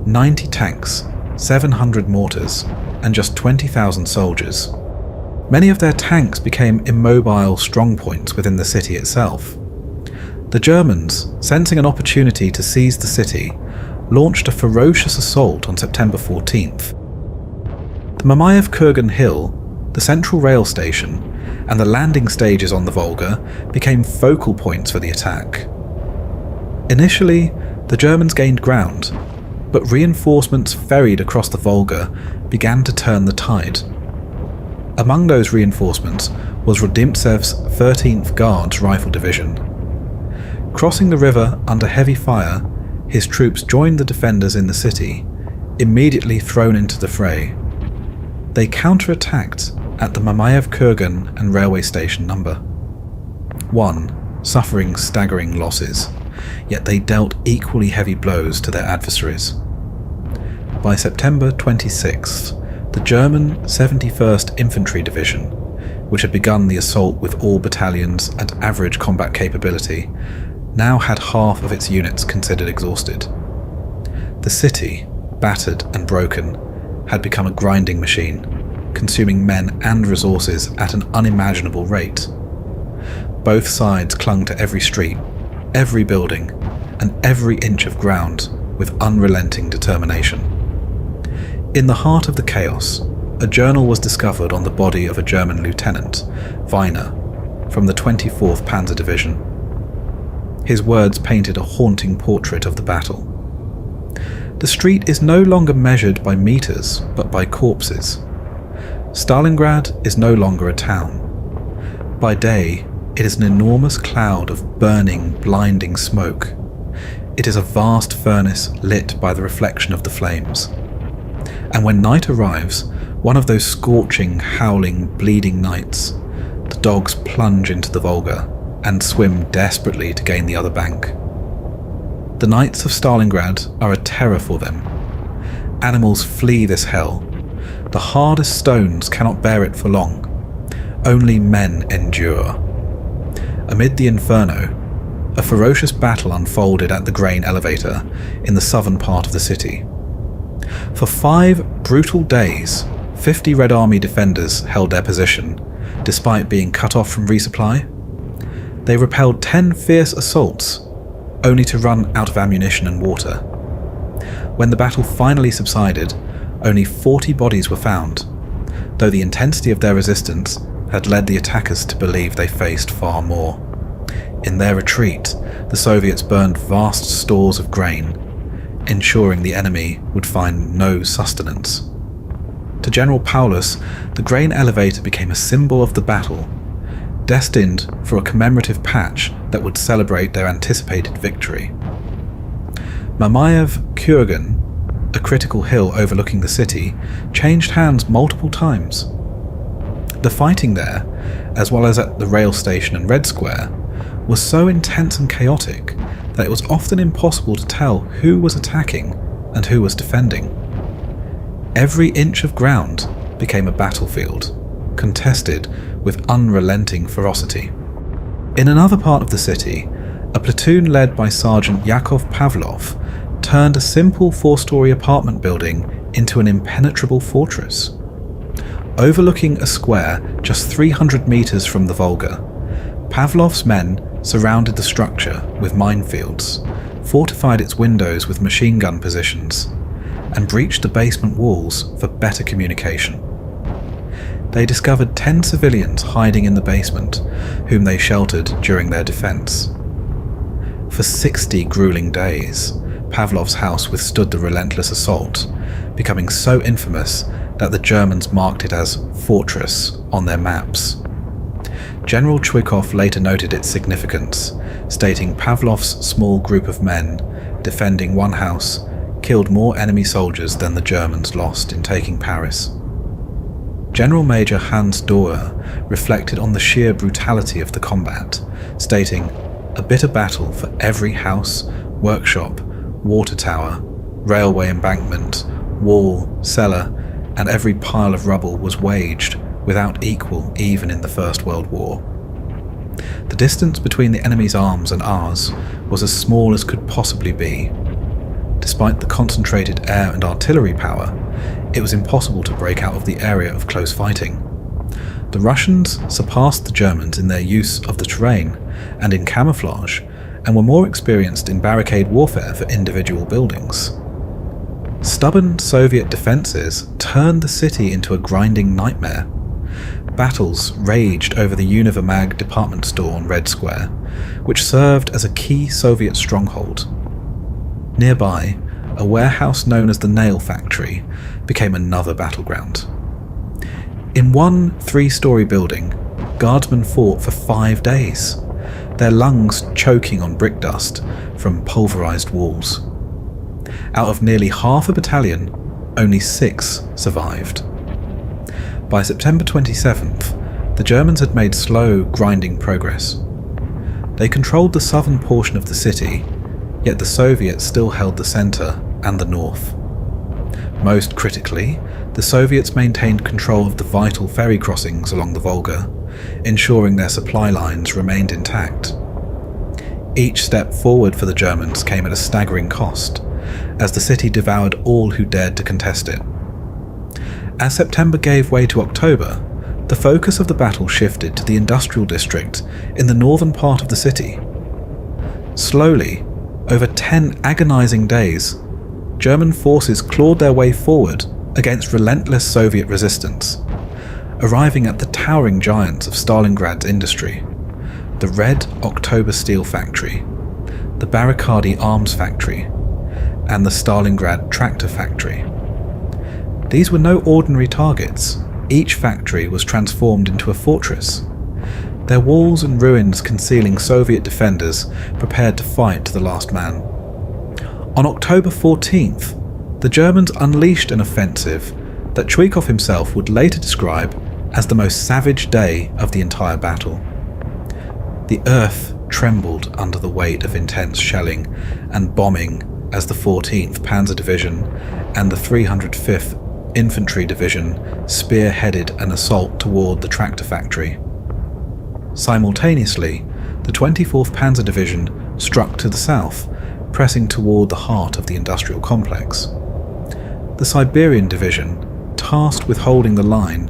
90 tanks, 700 mortars, and just 20,000 soldiers. Many of their tanks became immobile strongpoints within the city itself. The Germans, sensing an opportunity to seize the city, launched a ferocious assault on September 14th. The Mamayev-Kurgan Hill, the central rail station, and the landing stages on the Volga became focal points for the attack. Initially, the Germans gained ground, but reinforcements ferried across the Volga began to turn the tide. Among those reinforcements was Rodimtsev's 13th Guards Rifle Division. Crossing the river under heavy fire, his troops joined the defenders in the city, immediately thrown into the fray. They counterattacked at the Mamayev-Kurgan and railway station number 1, suffering staggering losses, yet they dealt equally heavy blows to their adversaries. By September 26th, the German 71st Infantry Division, which had begun the assault with all battalions at average combat capability, now had half of its units considered exhausted. The city, battered and broken, had become a grinding machine, consuming men and resources at an unimaginable rate. Both sides clung to every street, every building, and every inch of ground with unrelenting determination. In the heart of the chaos, a journal was discovered on the body of a German lieutenant, Weiner, from the 24th Panzer Division. His words painted a haunting portrait of the battle. The street is no longer measured by meters, but by corpses. Stalingrad is no longer a town. By day, it is an enormous cloud of burning, blinding smoke. It is a vast furnace lit by the reflection of the flames. And when night arrives, one of those scorching, howling, bleeding nights, the dogs plunge into the Volga and swim desperately to gain the other bank. The nights of Stalingrad are a terror for them. Animals flee this hell. The hardest stones cannot bear it for long. Only men endure. Amid the inferno, a ferocious battle unfolded at the grain elevator in the southern part of the city. For 5 brutal days, 50 Red Army defenders held their position, despite being cut off from resupply. They repelled 10 fierce assaults, only to run out of ammunition and water. When the battle finally subsided, only 40 bodies were found, though the intensity of their resistance had led the attackers to believe they faced far more. In their retreat, the Soviets burned vast stores of grain, ensuring the enemy would find no sustenance. To General Paulus, the grain elevator became a symbol of the battle, destined for a commemorative patch that would celebrate their anticipated victory. Mamayev Kurgan, a critical hill overlooking the city, changed hands multiple times. The fighting there, as well as at the rail station and Red Square, was so intense and chaotic that it was often impossible to tell who was attacking and who was defending. Every inch of ground became a battlefield, contested with unrelenting ferocity. In another part of the city, a platoon led by Sergeant Yakov Pavlov turned a simple 4-story apartment building into an impenetrable fortress. Overlooking a square just 300 meters from the Volga, Pavlov's men surrounded the structure with minefields, fortified its windows with machine gun positions, and breached the basement walls for better communication. They discovered 10 civilians hiding in the basement, whom they sheltered during their defense. For 60 grueling days, Pavlov's house withstood the relentless assault, becoming so infamous that the Germans marked it as Fortress on their maps. General Zhukov later noted its significance, stating Pavlov's small group of men, defending one house, killed more enemy soldiers than the Germans lost in taking Paris. General Major Hans Doer reflected on the sheer brutality of the combat, stating, "A bitter battle for every house, workshop, water tower, railway embankment, wall, cellar, and every pile of rubble was waged without equal even in the First World War. The distance between the enemy's arms and ours was as small as could possibly be. Despite the concentrated air and artillery power, it was impossible to break out of the area of close fighting. The Russians surpassed the Germans in their use of the terrain and in camouflage, and were more experienced in barricade warfare for individual buildings. Stubborn Soviet defences turned the city into a grinding nightmare. Battles raged over the Univermag department store on Red Square, which served as a key Soviet stronghold. Nearby, a warehouse known as the Nail Factory became another battleground. In one 3-story building, guardsmen fought for 5 days, their lungs choking on brick dust from pulverized walls. Out of nearly half a battalion, only 6 survived. By September 27th, the Germans had made slow, grinding progress. They controlled the southern portion of the city, yet the Soviets still held the center and the north. Most critically, the Soviets maintained control of the vital ferry crossings along the Volga, ensuring their supply lines remained intact. Each step forward for the Germans came at a staggering cost, as the city devoured all who dared to contest it. As September gave way to October, the focus of the battle shifted to the industrial district in the northern part of the city. Slowly, over 10 agonizing days, German forces clawed their way forward against relentless Soviet resistance, arriving at the towering giants of Stalingrad's industry, the Red October Steel Factory, the Barricadi Arms Factory, and the Stalingrad Tractor Factory. These were no ordinary targets. Each factory was transformed into a fortress, their walls and ruins concealing Soviet defenders prepared to fight to the last man. On October 14th, the Germans unleashed an offensive that Zhukov himself would later describe as the most savage day of the entire battle. The earth trembled under the weight of intense shelling and bombing as the 14th Panzer Division and the 305th Infantry Division spearheaded an assault toward the tractor factory. Simultaneously, the 24th Panzer Division struck to the south, pressing toward the heart of the industrial complex. The Siberian Division, tasked with holding the line,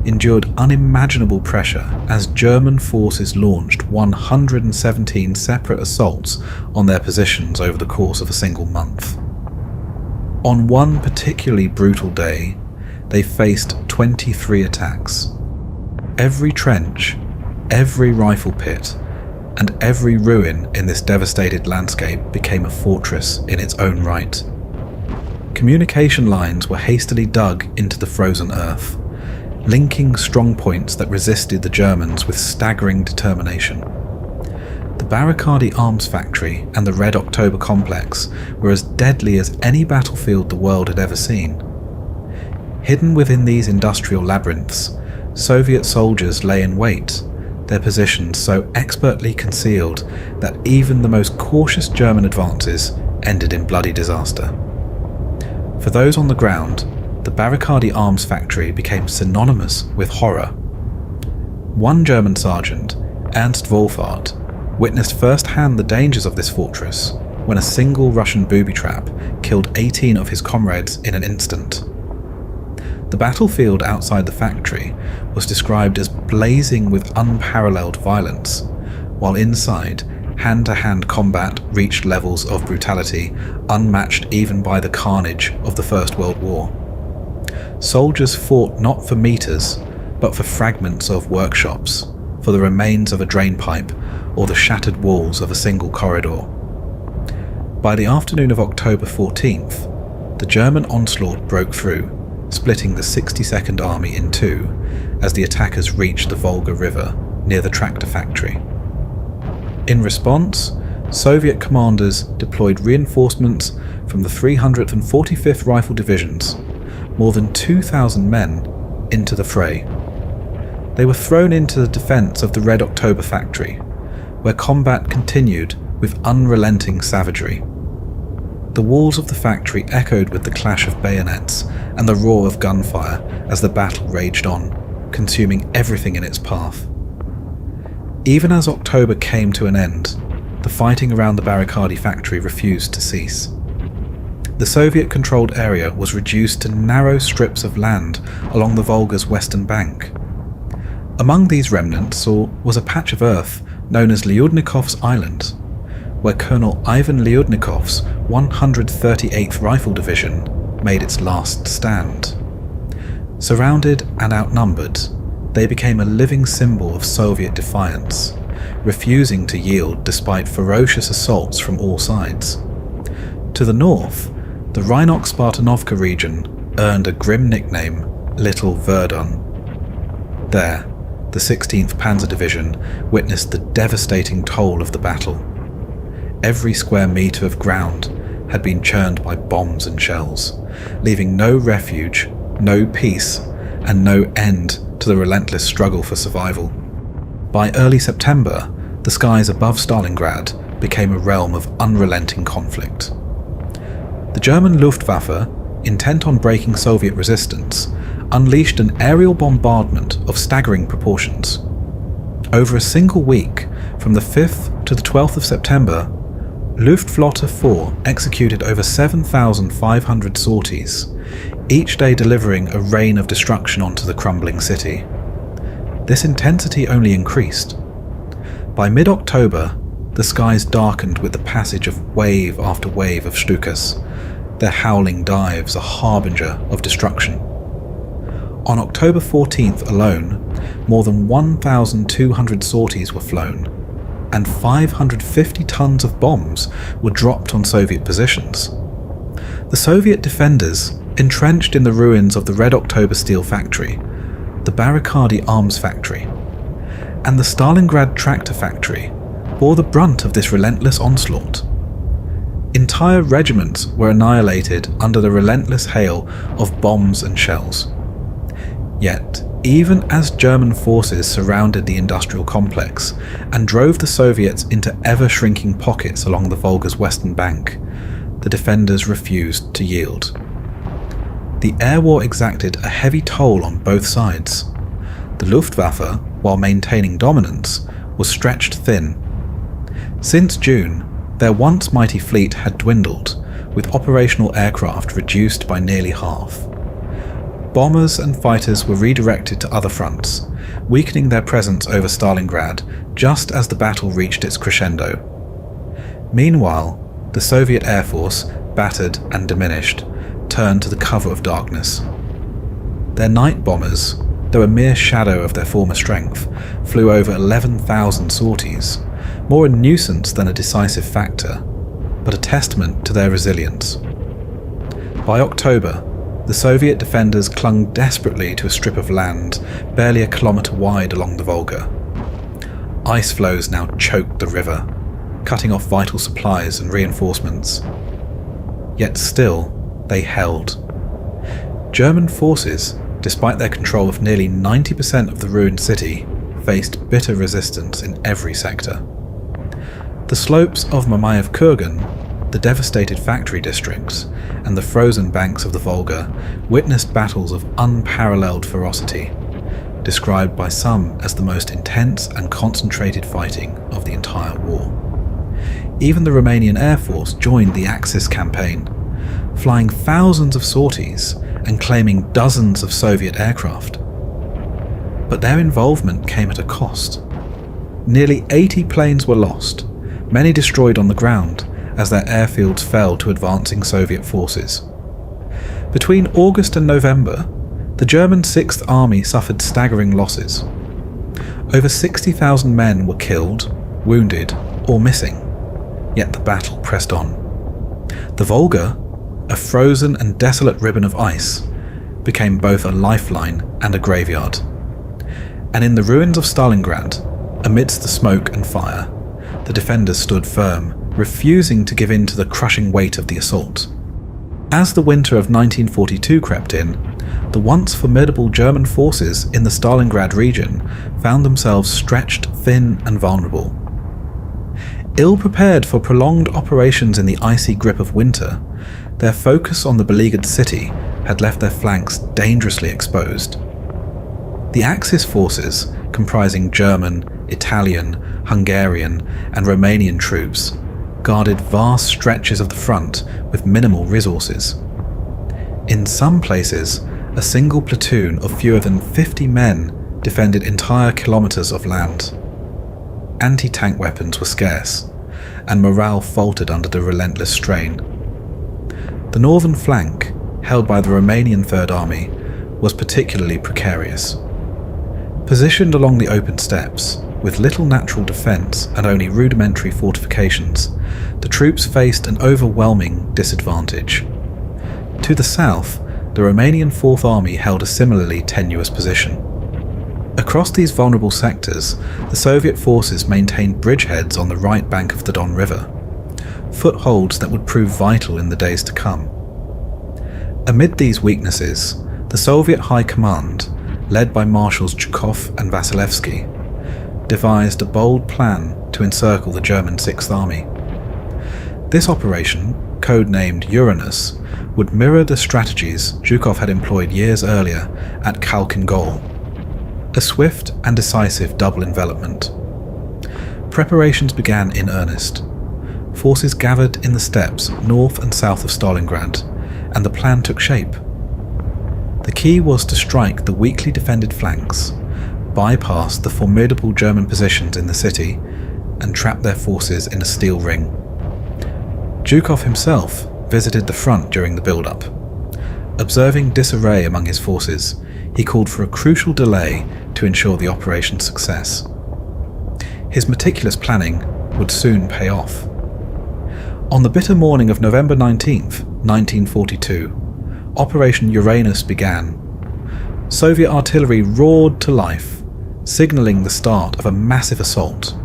endured unimaginable pressure as German forces launched 117 separate assaults on their positions over the course of a single month. On one particularly brutal day, they faced 23 attacks. Every trench, every rifle pit, and every ruin in this devastated landscape became a fortress in its own right. Communication lines were hastily dug into the frozen earth, linking strong points that resisted the Germans with staggering determination. The Barricadi Arms Factory and the Red October complex were as deadly as any battlefield the world had ever seen. Hidden within these industrial labyrinths, Soviet soldiers lay in wait, their positions so expertly concealed that even the most cautious German advances ended in bloody disaster. For those on the ground, the Barricadi Arms Factory became synonymous with horror. One German sergeant, Ernst Wolfart, witnessed firsthand the dangers of this fortress when a single Russian booby trap killed 18 of his comrades in an instant. The battlefield outside the factory was described as blazing with unparalleled violence, while inside, hand-to-hand combat reached levels of brutality unmatched even by the carnage of the First World War. Soldiers fought not for meters, but for fragments of workshops, for the remains of a drain pipe, or the shattered walls of a single corridor. By the afternoon of October 14th, the German onslaught broke through, splitting the 62nd Army in two as the attackers reached the Volga River near the tractor factory. In response, Soviet commanders deployed reinforcements from the 300th and 45th Rifle Divisions, more than 2,000 men, into the fray. They were thrown into the defence of the Red October factory, where combat continued with unrelenting savagery. The walls of the factory echoed with the clash of bayonets and the roar of gunfire as the battle raged on, consuming everything in its path. Even as October came to an end, the fighting around the Barricadi factory refused to cease. The Soviet-controlled area was reduced to narrow strips of land along the Volga's western bank. Among these remnants was a patch of earth known as Lyudnikov's Island, where Colonel Ivan Lyudnikov's 138th Rifle Division made its last stand. Surrounded and outnumbered, they became a living symbol of Soviet defiance, refusing to yield despite ferocious assaults from all sides. To the north, the Rhinox-Spartanovka region earned a grim nickname, Little Verdun. There, the 16th Panzer Division witnessed the devastating toll of the battle. Every square metre of ground had been churned by bombs and shells, leaving no refuge, no peace, and no end to the relentless struggle for survival. By early September, the skies above Stalingrad became a realm of unrelenting conflict. The German Luftwaffe, intent on breaking Soviet resistance, unleashed an aerial bombardment of staggering proportions. Over a single week, from the 5th to the 12th of September, Luftflotte 4 executed over 7,500 sorties, each day delivering a rain of destruction onto the crumbling city. This intensity only increased. By mid-October, the skies darkened with the passage of wave after wave of Stukas, their howling dives a harbinger of destruction. On October 14th alone, more than 1,200 sorties were flown, and 550 tons of bombs were dropped on Soviet positions. The Soviet defenders, entrenched in the ruins of the Red October steel factory, the Barricadi Arms Factory, and the Stalingrad tractor factory, bore the brunt of this relentless onslaught. Entire regiments were annihilated under the relentless hail of bombs and shells. Yet, even as German forces surrounded the industrial complex and drove the Soviets into ever-shrinking pockets along the Volga's western bank, the defenders refused to yield. The air war exacted a heavy toll on both sides. The Luftwaffe, while maintaining dominance, was stretched thin. Since June, Their once mighty fleet had dwindled, with operational aircraft reduced by nearly half. Bombers and fighters were redirected to other fronts, weakening their presence over Stalingrad just as the battle reached its crescendo. Meanwhile, the Soviet Air Force, battered and diminished, turned to the cover of darkness. Their night bombers, though a mere shadow of their former strength, flew over 11,000 sorties, more a nuisance than a decisive factor, but a testament to their resilience. By October, the Soviet defenders clung desperately to a strip of land barely a kilometre wide along the Volga. Ice floes now choked the river, cutting off vital supplies and reinforcements. Yet still, they held. German forces, despite their control of nearly 90% of the ruined city, faced bitter resistance in every sector. The slopes of Mamayev Kurgan, the devastated factory districts, and the frozen banks of the Volga witnessed battles of unparalleled ferocity, described by some as the most intense and concentrated fighting of the entire war. Even the Romanian Air Force joined the Axis campaign, flying thousands of sorties and claiming dozens of Soviet aircraft. But their involvement came at a cost. Nearly 80 planes were lost, many destroyed on the ground, as their airfields fell to advancing Soviet forces. Between August and November, the German 6th Army suffered staggering losses. Over 60,000 men were killed, wounded, or missing, yet the battle pressed on. The Volga, a frozen and desolate ribbon of ice, became both a lifeline and a graveyard. And in the ruins of Stalingrad, amidst the smoke and fire, the defenders stood firm, refusing to give in to the crushing weight of the assault. As the winter of 1942 crept in, the once formidable German forces in the Stalingrad region found themselves stretched thin and vulnerable. Ill-prepared for prolonged operations in the icy grip of winter, their focus on the beleaguered city had left their flanks dangerously exposed. The Axis forces, comprising German, Italian, Hungarian, and Romanian troops, guarded vast stretches of the front with minimal resources. In some places, a single platoon of fewer than 50 men defended entire kilometres of land. Anti-tank weapons were scarce, and morale faltered under the relentless strain. The northern flank, held by the Romanian Third Army, was particularly precarious. Positioned along the open steppes, with little natural defence and only rudimentary fortifications, the troops faced an overwhelming disadvantage. To the south, the Romanian Fourth Army held a similarly tenuous position. Across these vulnerable sectors, the Soviet forces maintained bridgeheads on the right bank of the Don River, footholds that would prove vital in the days to come. Amid these weaknesses, the Soviet High Command, led by Marshals Zhukov and Vasilevsky, devised a bold plan to encircle the German 6th Army. This operation, codenamed Uranus, would mirror the strategies Zhukov had employed years earlier at Khalkhin Gol, a swift and decisive double envelopment. Preparations began in earnest. Forces gathered in the steppes north and south of Stalingrad, and the plan took shape. The key was to strike the weakly defended flanks, bypass the formidable German positions in the city, and trap their forces in a steel ring. Zhukov himself visited the front during the build-up. Observing disarray among his forces, he called for a crucial delay to ensure the operation's success. His meticulous planning would soon pay off. On the bitter morning of November 19th, 1942, Operation Uranus began. Soviet artillery roared to life, signalling the start of a massive assault.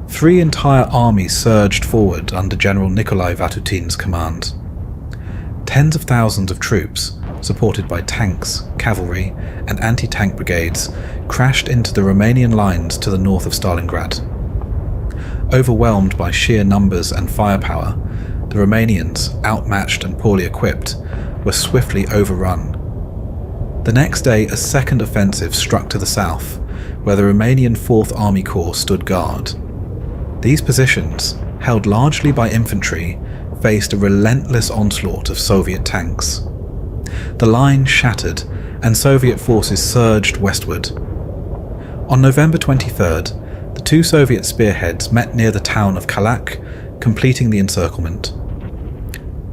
3 entire armies surged forward under General Nikolai Vatutin's command. Tens of thousands of troops, supported by tanks, cavalry, and anti-tank brigades, crashed into the Romanian lines to the north of Stalingrad. Overwhelmed by sheer numbers and firepower, the Romanians, outmatched and poorly equipped, were swiftly overrun. The next day, a second offensive struck to the south, where the Romanian 4th Army Corps stood guard. These positions, held largely by infantry, faced a relentless onslaught of Soviet tanks. The line shattered, and Soviet forces surged westward. On November 23rd, the two Soviet spearheads met near the town of Kalak, completing the encirclement.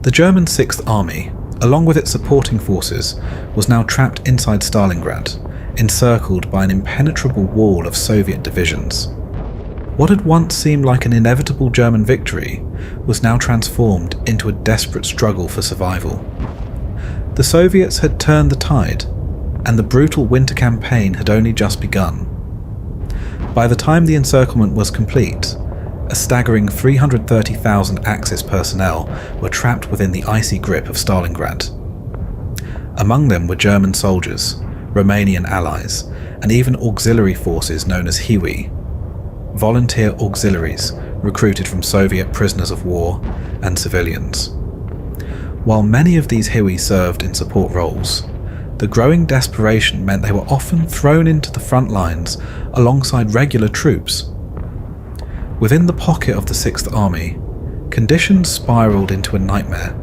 The German 6th Army, along with its supporting forces, was now trapped inside Stalingrad, encircled by an impenetrable wall of Soviet divisions. What had once seemed like an inevitable German victory was now transformed into a desperate struggle for survival. The Soviets had turned the tide, and the brutal winter campaign had only just begun. By the time the encirclement was complete, a staggering 330,000 Axis personnel were trapped within the icy grip of Stalingrad. Among them were German soldiers, Romanian allies, and even auxiliary forces known as Hiwi, volunteer auxiliaries recruited from Soviet prisoners of war and civilians. While many of these Hiwi served in support roles, the growing desperation meant they were often thrown into the front lines alongside regular troops. Within the pocket of the 6th Army, conditions spiraled into a nightmare.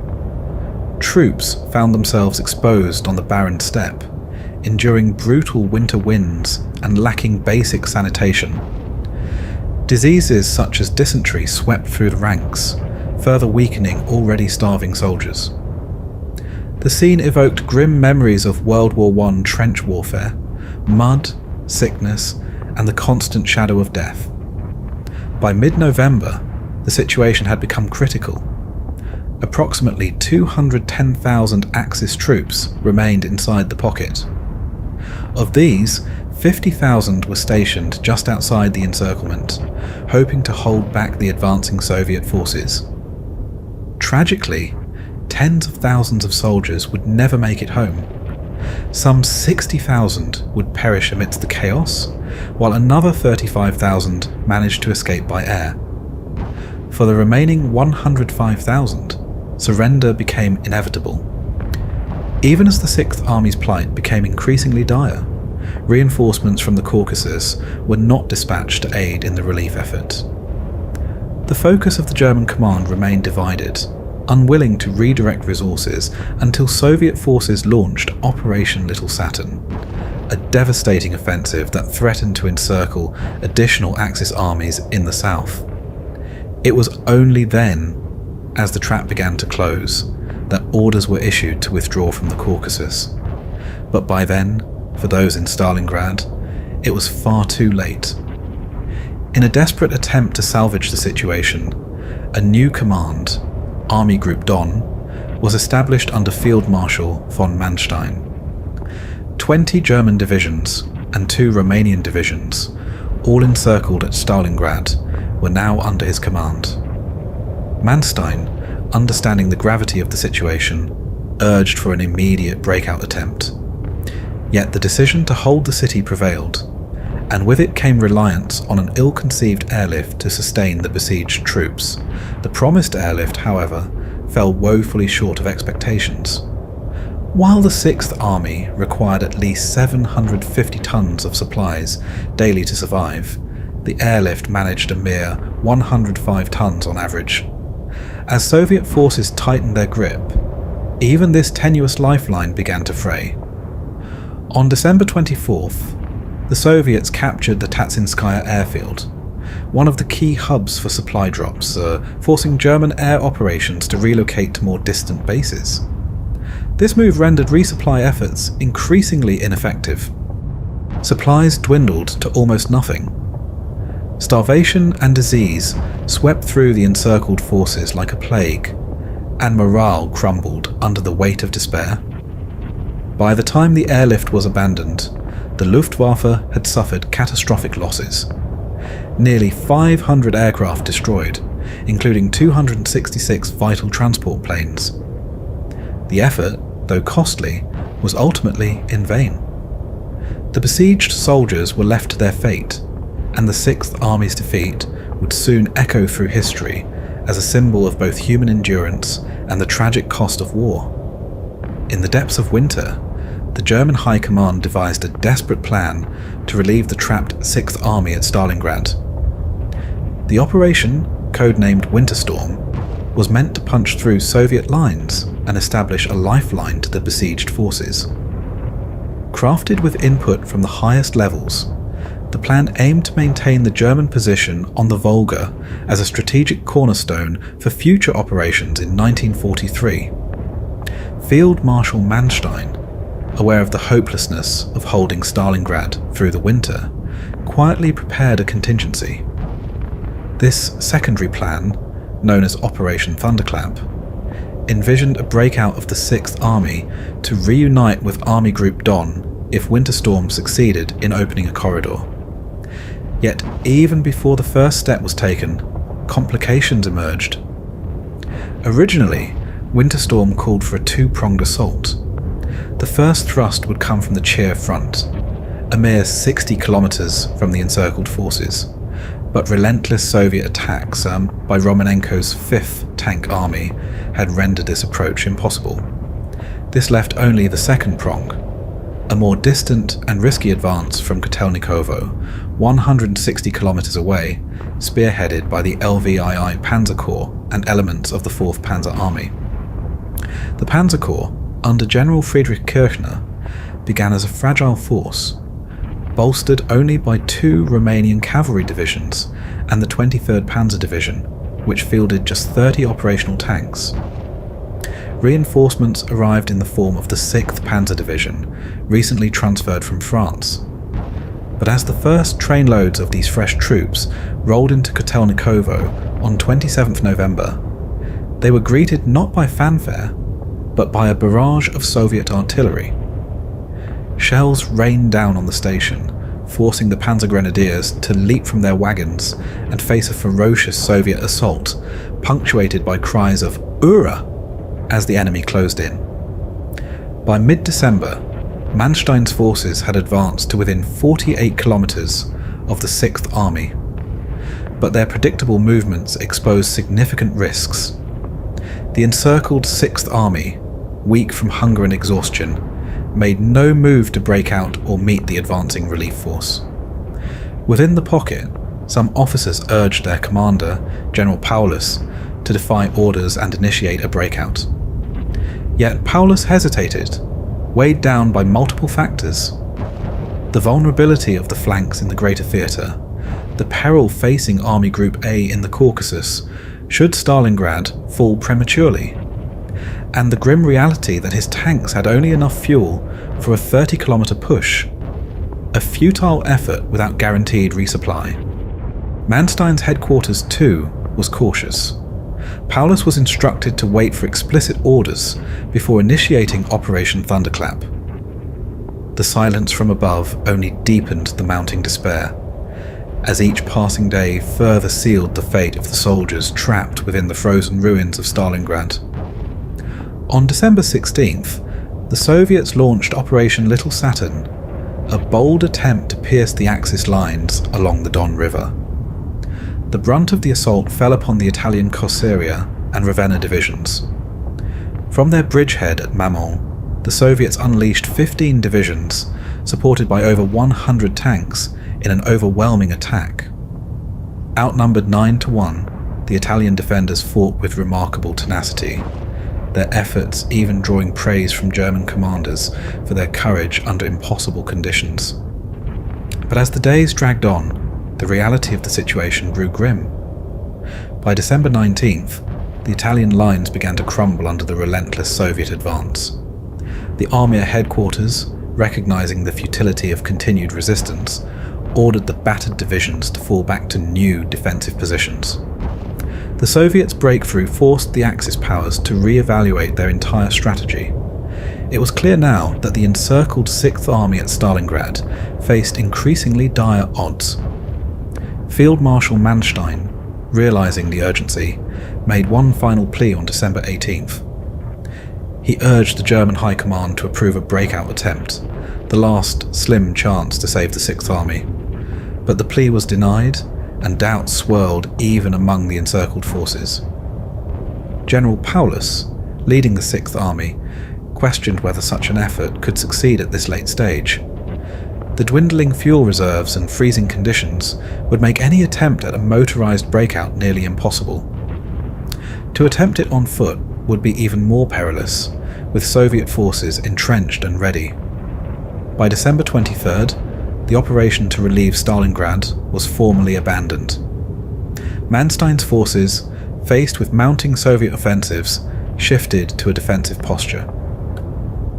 Troops found themselves exposed on the barren steppe, enduring brutal winter winds and lacking basic sanitation. Diseases such as dysentery swept through the ranks, further weakening already starving soldiers. The scene evoked grim memories of World War I trench warfare, mud, sickness, and the constant shadow of death. By mid-November, the situation had become critical. Approximately 210,000 Axis troops remained inside the pocket. Of these, 50,000 were stationed just outside the encirclement, hoping to hold back the advancing Soviet forces. Tragically, tens of thousands of soldiers would never make it home. Some 60,000 would perish amidst the chaos, while another 35,000 managed to escape by air. For the remaining 105,000, surrender became inevitable. Even as the 6th Army's plight became increasingly dire, reinforcements from the Caucasus were not dispatched to aid in the relief effort. The focus of the German command remained divided, unwilling to redirect resources until Soviet forces launched Operation Little Saturn, a devastating offensive that threatened to encircle additional Axis armies in the south. It was only then, as the trap began to close, that orders were issued to withdraw from the Caucasus. But by then, for those in Stalingrad, it was far too late. In a desperate attempt to salvage the situation, a new command, Army Group Don, was established under Field Marshal von Manstein. 20 German divisions and 2 Romanian divisions, all encircled at Stalingrad, were now under his command. Manstein, understanding the gravity of the situation, urged for an immediate breakout attempt. Yet the decision to hold the city prevailed, and with it came reliance on an ill-conceived airlift to sustain the besieged troops. The promised airlift, however, fell woefully short of expectations. While the 6th Army required at least 750 tons of supplies daily to survive, the airlift managed a mere 105 tons on average. As Soviet forces tightened their grip, even this tenuous lifeline began to fray. On December 24th, the Soviets captured the Tatsinskaya airfield, one of the key hubs for supply drops, forcing German air operations to relocate to more distant bases. This move rendered resupply efforts increasingly ineffective. Supplies dwindled to almost nothing. Starvation and disease swept through the encircled forces like a plague, and morale crumbled under the weight of despair. By the time the airlift was abandoned, the Luftwaffe had suffered catastrophic losses. Nearly 500 aircraft destroyed, including 266 vital transport planes. The effort, though costly, was ultimately in vain. The besieged soldiers were left to their fate, and the 6th Army's defeat would soon echo through history as a symbol of both human endurance and the tragic cost of war. In the depths of winter, the German High Command devised a desperate plan to relieve the trapped 6th Army at Stalingrad. The operation, codenamed Winter Storm, was meant to punch through Soviet lines and establish a lifeline to the besieged forces. Crafted with input from the highest levels, the plan aimed to maintain the German position on the Volga as a strategic cornerstone for future operations in 1943. Field Marshal Manstein, aware of the hopelessness of holding Stalingrad through the winter, quietly prepared a contingency. This secondary plan, known as Operation Thunderclap, envisioned a breakout of the 6th Army to reunite with Army Group Don if Winter Storm succeeded in opening a corridor. Yet, even before the first step was taken, complications emerged. Originally, Winter Storm called for a two-pronged assault. The first thrust would come from the Chir front, a mere 60 kilometers from the encircled forces, but relentless Soviet attacks by Romanenko's 5th Tank Army had rendered this approach impossible. This left only the second prong, a more distant and risky advance from Kotelnikovo, 160 kilometers away, spearheaded by the LWII Panzer Corps and elements of the 4th Panzer Army. The Panzer Corps, under General Friedrich Kirchner, began as a fragile force, bolstered only by 2 Romanian cavalry divisions and the 23rd Panzer Division, which fielded just 30 operational tanks. Reinforcements arrived in the form of the 6th Panzer Division, recently transferred from France. But as the first trainloads of these fresh troops rolled into Kotelnikovo on 27th November, they were greeted not by fanfare, but by a barrage of Soviet artillery. Shells rained down on the station, forcing the Panzer Grenadiers to leap from their wagons and face a ferocious Soviet assault, punctuated by cries of "Ura!" as the enemy closed in. By mid-December, Manstein's forces had advanced to within 48 kilometers of the 6th Army, but their predictable movements exposed significant risks. The encircled 6th Army, weak from hunger and exhaustion, made no move to break out or meet the advancing relief force. Within the pocket, some officers urged their commander, General Paulus, to defy orders and initiate a breakout. Yet Paulus hesitated, weighed down by multiple factors: the vulnerability of the flanks in the Greater Theatre, the peril facing Army Group A in the Caucasus should Stalingrad fall prematurely, and the grim reality that his tanks had only enough fuel for a 30-kilometer push, a futile effort without guaranteed resupply. Manstein's headquarters, too, was cautious. Paulus was instructed to wait for explicit orders before initiating Operation Thunderclap. The silence from above only deepened the mounting despair, as each passing day further sealed the fate of the soldiers trapped within the frozen ruins of Stalingrad. On December 16th, the Soviets launched Operation Little Saturn, a bold attempt to pierce the Axis lines along the Don River. The brunt of the assault fell upon the Italian Coseria and Ravenna divisions. From their bridgehead at Mamon, the Soviets unleashed 15 divisions, supported by over 100 tanks, in an overwhelming attack. Outnumbered 9-1, the Italian defenders fought with remarkable tenacity, their efforts even drawing praise from German commanders for their courage under impossible conditions. But as the days dragged on, the reality of the situation grew grim. By December 19th, the Italian lines began to crumble under the relentless Soviet advance. The army at headquarters, recognizing the futility of continued resistance, ordered the battered divisions to fall back to new defensive positions. The Soviets' breakthrough forced the Axis powers to re-evaluate their entire strategy. It was clear now that the encircled 6th Army at Stalingrad faced increasingly dire odds. Field Marshal Manstein, realizing the urgency, made one final plea on December 18th. He urged the German High Command to approve a breakout attempt, the last slim chance to save the 6th Army. But the plea was denied, and doubts swirled even among the encircled forces. General Paulus, leading the 6th Army, questioned whether such an effort could succeed at this late stage. The dwindling fuel reserves and freezing conditions would make any attempt at a motorized breakout nearly impossible. To attempt it on foot would be even more perilous, with Soviet forces entrenched and ready. By December 23rd, the operation to relieve Stalingrad was formally abandoned. Manstein's forces, faced with mounting Soviet offensives, shifted to a defensive posture.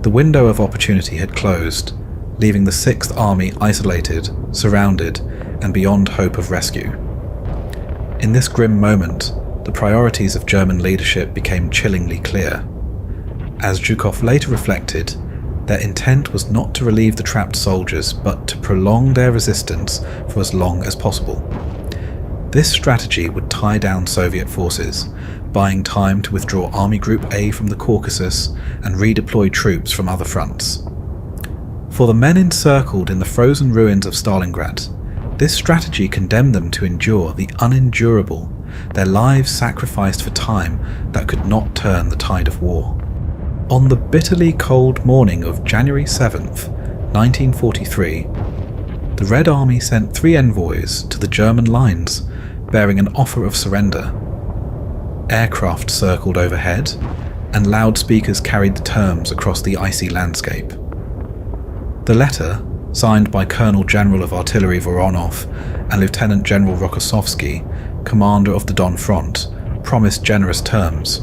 The window of opportunity had closed, leaving the Sixth Army isolated, surrounded, and beyond hope of rescue. In this grim moment, the priorities of German leadership became chillingly clear. As Zhukov later reflected, their intent was not to relieve the trapped soldiers, but to prolong their resistance for as long as possible. This strategy would tie down Soviet forces, buying time to withdraw Army Group A from the Caucasus and redeploy troops from other fronts. For the men encircled in the frozen ruins of Stalingrad, this strategy condemned them to endure the unendurable, their lives sacrificed for time that could not turn the tide of war. On the bitterly cold morning of January 7th, 1943, the Red Army sent 3 envoys to the German lines bearing an offer of surrender. Aircraft circled overhead, and loudspeakers carried the terms across the icy landscape. The letter, signed by Colonel General of Artillery Voronov and Lieutenant General Rokossovsky, commander of the Don Front, promised generous terms.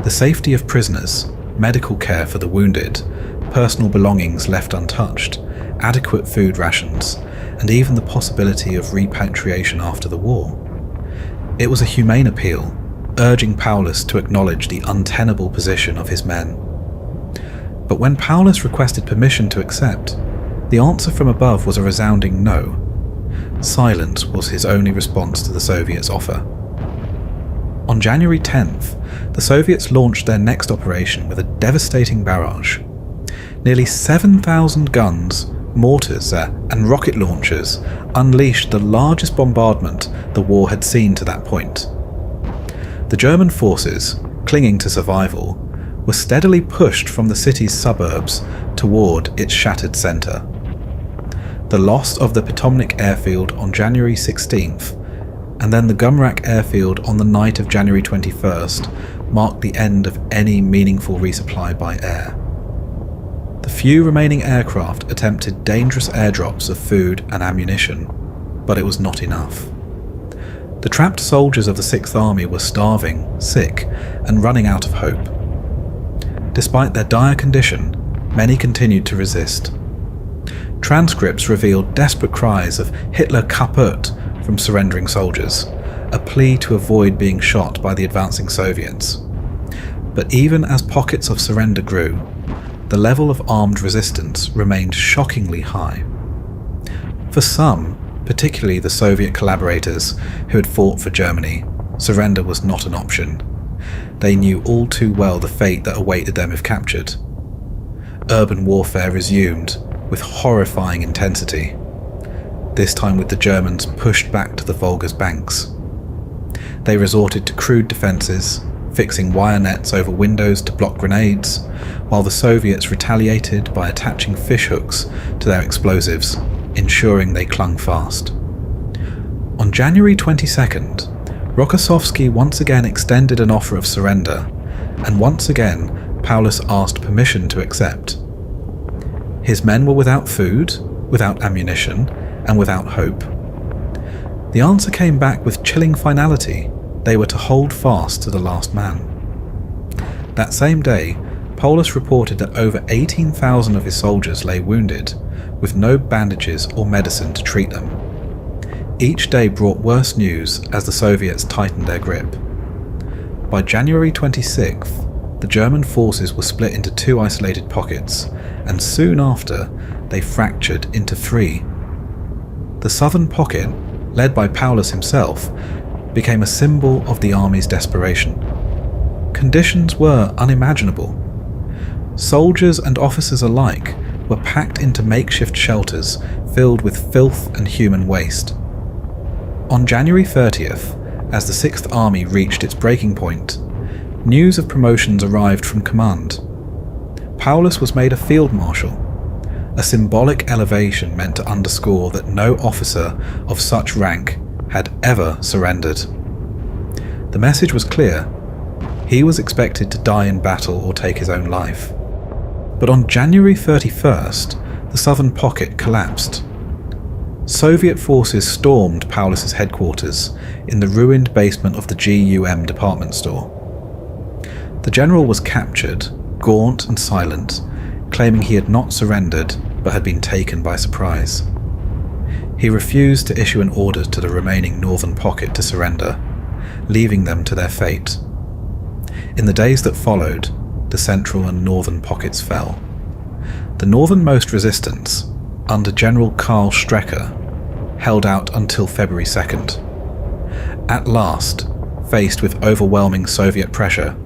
The safety of prisoners, medical care for the wounded, personal belongings left untouched, adequate food rations, and even the possibility of repatriation after the war. It was a humane appeal, urging Paulus to acknowledge the untenable position of his men. But when Paulus requested permission to accept, the answer from above was a resounding no. Silence was his only response to the Soviets' offer. On January 10th, the Soviets launched their next operation with a devastating barrage. Nearly 7,000 guns, mortars, and rocket launchers unleashed the largest bombardment the war had seen to that point. The German forces, clinging to survival, were steadily pushed from the city's suburbs toward its shattered centre. The loss of the Potomnik airfield on January 16th, and then the Gumrak airfield on the night of January 21st, marked the end of any meaningful resupply by air. The few remaining aircraft attempted dangerous airdrops of food and ammunition, but it was not enough. The trapped soldiers of the Sixth Army were starving, sick, and running out of hope. Despite their dire condition, many continued to resist. Transcripts revealed desperate cries of "Hitler kaputt" from surrendering soldiers, a plea to avoid being shot by the advancing Soviets. But even as pockets of surrender grew, the level of armed resistance remained shockingly high. For some, particularly the Soviet collaborators who had fought for Germany, surrender was not an option. They knew all too well the fate that awaited them if captured. Urban warfare resumed with horrifying intensity, this time with the Germans pushed back to the Volga's banks. They resorted to crude defences, fixing wire nets over windows to block grenades, while the Soviets retaliated by attaching fishhooks to their explosives, ensuring they clung fast. On January 22nd, Rokossovsky once again extended an offer of surrender, and once again Paulus asked permission to accept. His men were without food, without ammunition, and without hope. The answer came back with chilling finality. They were to hold fast to the last man. That same day, Paulus reported that over 18,000 of his soldiers lay wounded, with no bandages or medicine to treat them. Each day brought worse news as the Soviets tightened their grip. By January 26th, the German forces were split into 2 isolated pockets, and soon after, they fractured into 3. The southern pocket, led by Paulus himself, became a symbol of the army's desperation. Conditions were unimaginable. Soldiers and officers alike were packed into makeshift shelters filled with filth and human waste. On January 30th, as the Sixth Army reached its breaking point, news of promotions arrived from command. Paulus was made a field marshal. a symbolic elevation meant to underscore that no officer of such rank had ever surrendered. The message was clear. He was expected to die in battle or take his own life. But on January 31st, the southern pocket collapsed. Soviet forces stormed Paulus's headquarters in the ruined basement of the GUM department store. The general was captured, gaunt and silent, claiming he had not surrendered but had been taken by surprise. He refused to issue an order to the remaining northern pocket to surrender, leaving them to their fate. In the days that followed, the central and northern pockets fell. The northernmost resistance, under General Karl Strecker, held out until February 2nd. At last, faced with overwhelming Soviet pressure,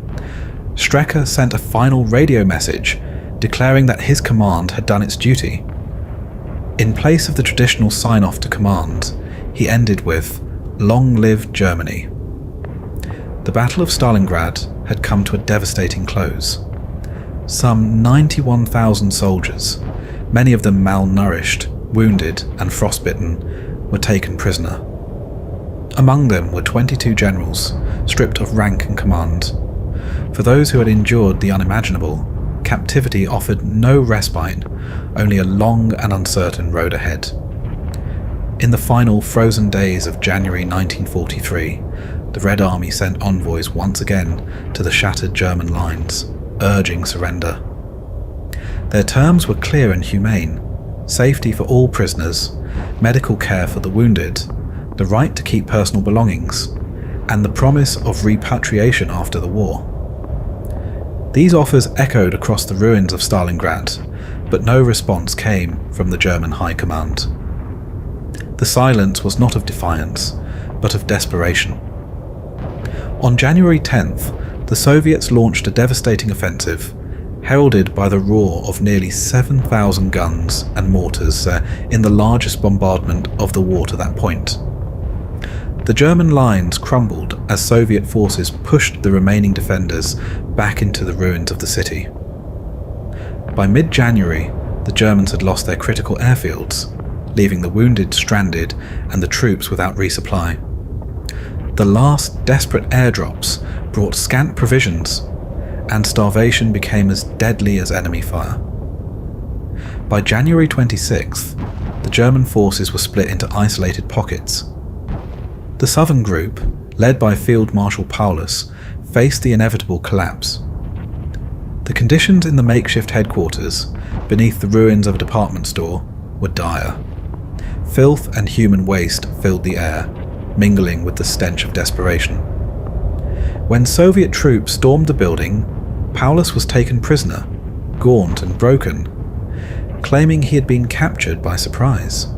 Strecker sent a final radio message declaring that his command had done its duty. In place of the traditional sign-off to command, he ended with, "Long live Germany." The Battle of Stalingrad had come to a devastating close. Some 91,000 soldiers, many of them malnourished, wounded and frostbitten, were taken prisoner. Among them were 22 generals, stripped of rank and command. For those who had endured the unimaginable, captivity offered no respite, only a long and uncertain road ahead. In the final frozen days of January 1943, the Red Army sent envoys once again to the shattered German lines, urging surrender. Their terms were clear and humane: safety for all prisoners, medical care for the wounded, the right to keep personal belongings, and the promise of repatriation after the war. These offers echoed across the ruins of Stalingrad, but no response came from the German High Command. The silence was not of defiance, but of desperation. On January 10th, the Soviets launched a devastating offensive, heralded by the roar of nearly 7,000 guns and mortars in the largest bombardment of the war to that point. The German lines crumbled as Soviet forces pushed the remaining defenders back into the ruins of the city. By mid-January, the Germans had lost their critical airfields, leaving the wounded stranded and the troops without resupply. The last desperate airdrops brought scant provisions, and starvation became as deadly as enemy fire. By January 26th, the German forces were split into isolated pockets. The southern group, led by Field Marshal Paulus, faced the inevitable collapse. The conditions in the makeshift headquarters, beneath the ruins of a department store, were dire. Filth and human waste filled the air, mingling with the stench of desperation. When Soviet troops stormed the building, Paulus was taken prisoner, gaunt and broken, claiming he had been captured by surprise.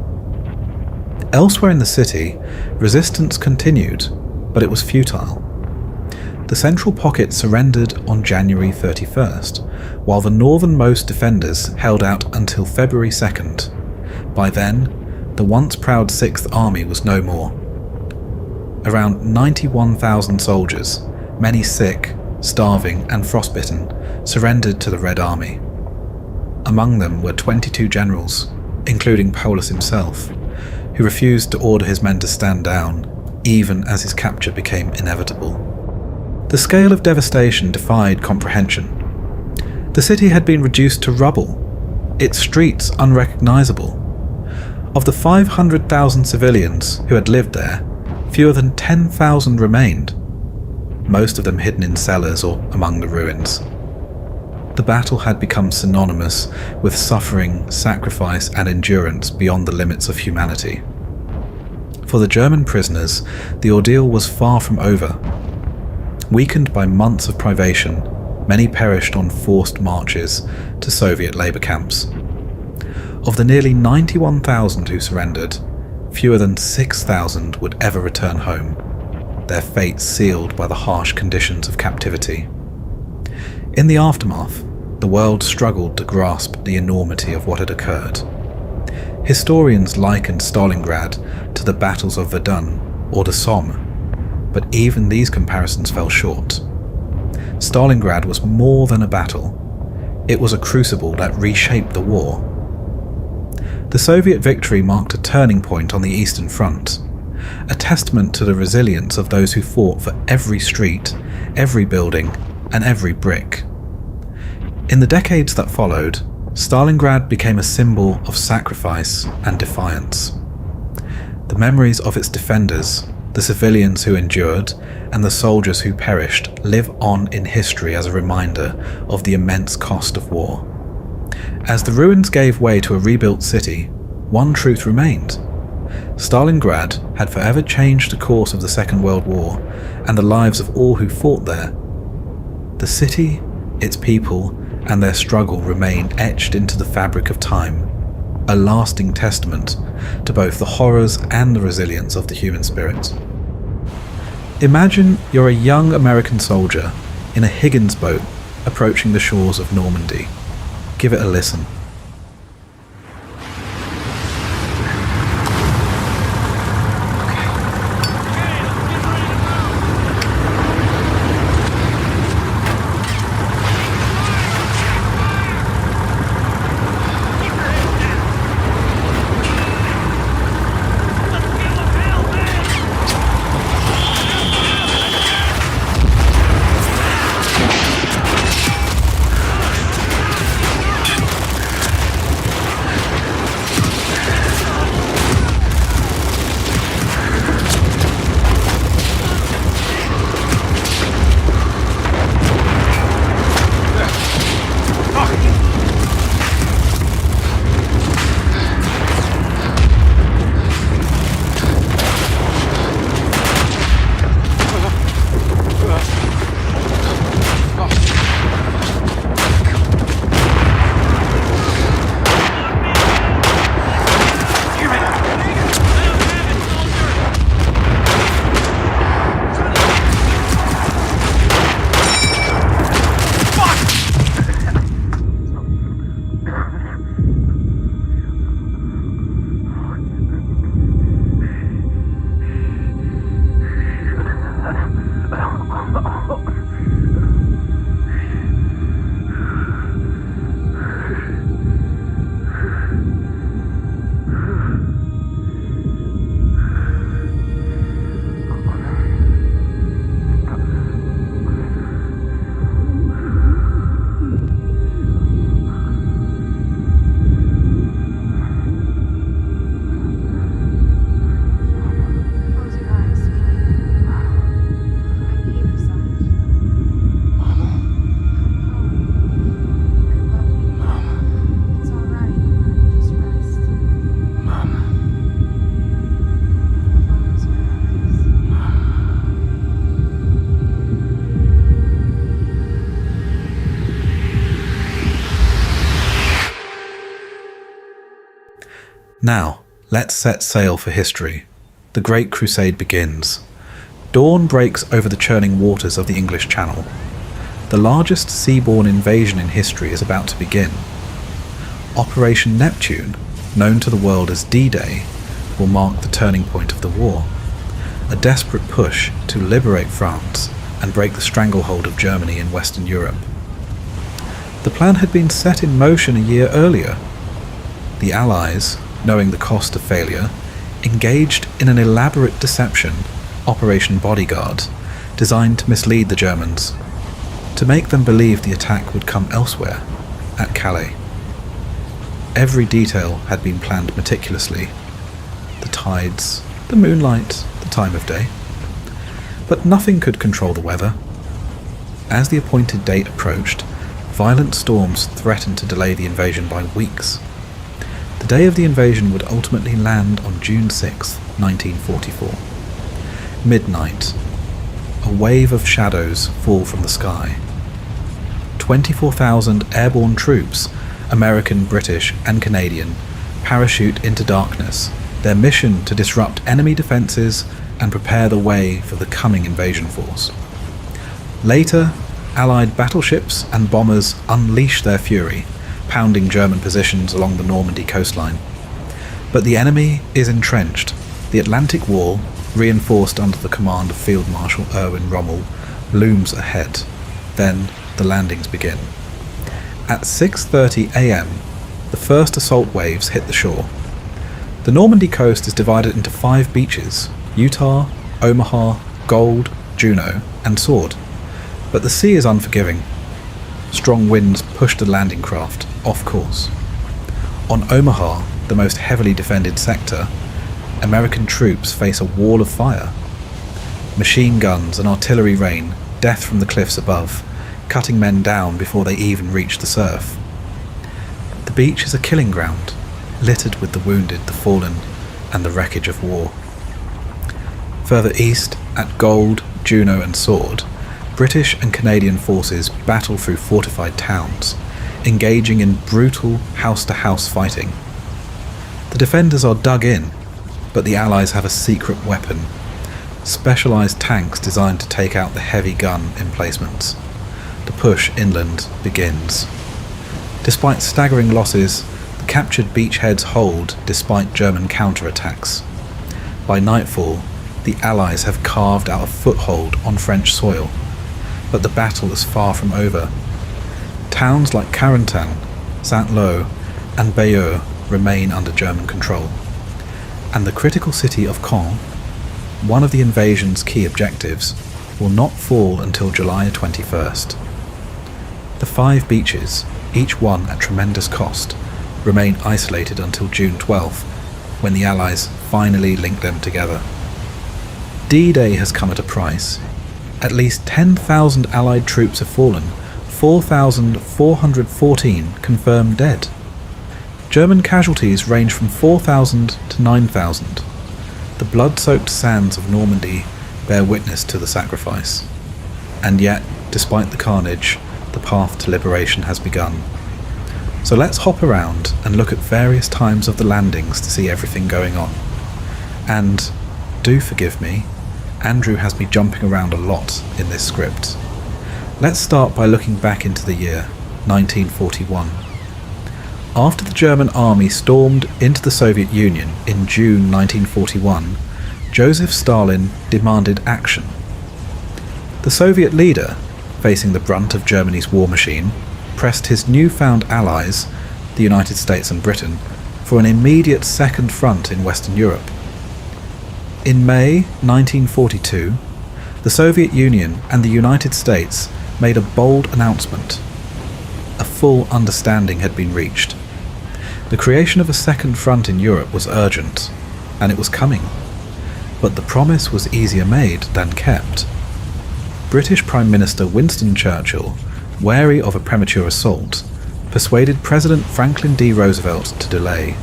Elsewhere in the city, resistance continued, but it was futile. The central pocket surrendered on January 31st, while the northernmost defenders held out until February 2nd. By then, the once proud 6th Army was no more. Around 91,000 soldiers, many sick, starving and frostbitten, surrendered to the Red Army. Among them were 22 generals, including Paulus himself, who refused to order his men to stand down, even as his capture became inevitable. The scale of devastation defied comprehension. The city had been reduced to rubble, its streets unrecognizable. Of the 500,000 civilians who had lived there, fewer than 10,000 remained, most of them hidden in cellars or among the ruins. The battle had become synonymous with suffering, sacrifice and endurance beyond the limits of humanity. For the German prisoners, the ordeal was far from over. Weakened by months of privation, many perished on forced marches to Soviet labor camps. Of the nearly 91,000 who surrendered, fewer than 6,000 would ever return home, their fates sealed by the harsh conditions of captivity. In the aftermath, the world struggled to grasp the enormity of what had occurred. Historians likened Stalingrad to the battles of Verdun or the Somme, but even these comparisons fell short. Stalingrad was more than a battle. It was a crucible that reshaped the war. The Soviet victory marked a turning point on the Eastern Front, a testament to the resilience of those who fought for every street, every building, and every brick. In the decades that followed, Stalingrad became a symbol of sacrifice and defiance. The memories of its defenders, the civilians who endured, and the soldiers who perished live on in history as a reminder of the immense cost of war. As the ruins gave way to a rebuilt city, one truth remained. Stalingrad had forever changed the course of the Second World War and the lives of all who fought there. The city, its people, and their struggle remain etched into the fabric of time, a lasting testament to both the horrors and the resilience of the human spirit. Imagine you're a young American soldier in a Higgins boat approaching the shores of Normandy. Give it a listen. Now, let's set sail for history. The Great Crusade begins. Dawn breaks over the churning waters of the English Channel. The largest seaborne invasion in history is about to begin. Operation Neptune, known to the world as D-Day, will mark the turning point of the war. A desperate push to liberate France and break the stranglehold of Germany in Western Europe. The plan had been set in motion a year earlier. The Allies, knowing the cost of failure, engaged in an elaborate deception, Operation Bodyguard, designed to mislead the Germans, to make them believe the attack would come elsewhere, at Calais. Every detail had been planned meticulously. The tides, the moonlight, the time of day. But nothing could control the weather. As the appointed date approached, violent storms threatened to delay the invasion by weeks. The day of the invasion would ultimately land on June 6, 1944. Midnight. A wave of shadows fall from the sky. 24,000 airborne troops, American, British, and Canadian, parachute into darkness, their mission to disrupt enemy defences and prepare the way for the coming invasion force. Later, Allied battleships and bombers unleash their fury, pounding German positions along the Normandy coastline. But the enemy is entrenched. The Atlantic Wall, reinforced under the command of Field Marshal Erwin Rommel, looms ahead. Then the landings begin. At 6:30 a.m, the first assault waves hit the shore. The Normandy coast is divided into 5 beaches: Utah, Omaha, Gold, Juno, and Sword. But the sea is unforgiving. Strong winds push the landing craft off course. On Omaha, the most heavily defended sector, American troops face a wall of fire. Machine guns and artillery rain death from the cliffs above, cutting men down before they even reach the surf. The beach is a killing ground, littered with the wounded, the fallen, and the wreckage of war. Further east, at Gold, Juno and Sword, British and Canadian forces battle through fortified towns, engaging in brutal house-to-house fighting. The defenders are dug in, but the Allies have a secret weapon: specialised tanks designed to take out the heavy gun emplacements. The push inland begins. Despite staggering losses, the captured beachheads hold despite German counterattacks. By nightfall, the Allies have carved out a foothold on French soil, but the battle is far from over. Towns like Carentan, Saint-Lô, and Bayeux remain under German control, and the critical city of Caen, one of the invasion's key objectives, will not fall until July 21st. The 5 beaches, each one at tremendous cost, remain isolated until June 12th, when the Allies finally link them together. D-Day has come at a price. At least 10,000 Allied troops have fallen, 4,414 confirmed dead. German casualties range from 4,000 to 9,000. The blood-soaked sands of Normandy bear witness to the sacrifice. And yet, despite the carnage, the path to liberation has begun. So let's hop around and look at various times of the landings to see everything going on. And, do forgive me, Andrew has me jumping around a lot in this script. Let's start by looking back into the year, 1941. After the German army stormed into the Soviet Union in June 1941, Joseph Stalin demanded action. The Soviet leader, facing the brunt of Germany's war machine, pressed his newfound allies, the United States and Britain, for an immediate second front in Western Europe. In May 1942, the Soviet Union and the United States made a bold announcement. A full understanding had been reached. The creation of a second front in Europe was urgent, and it was coming. But the promise was easier made than kept. British Prime Minister Winston Churchill, wary of a premature assault, persuaded President Franklin D. Roosevelt to delay.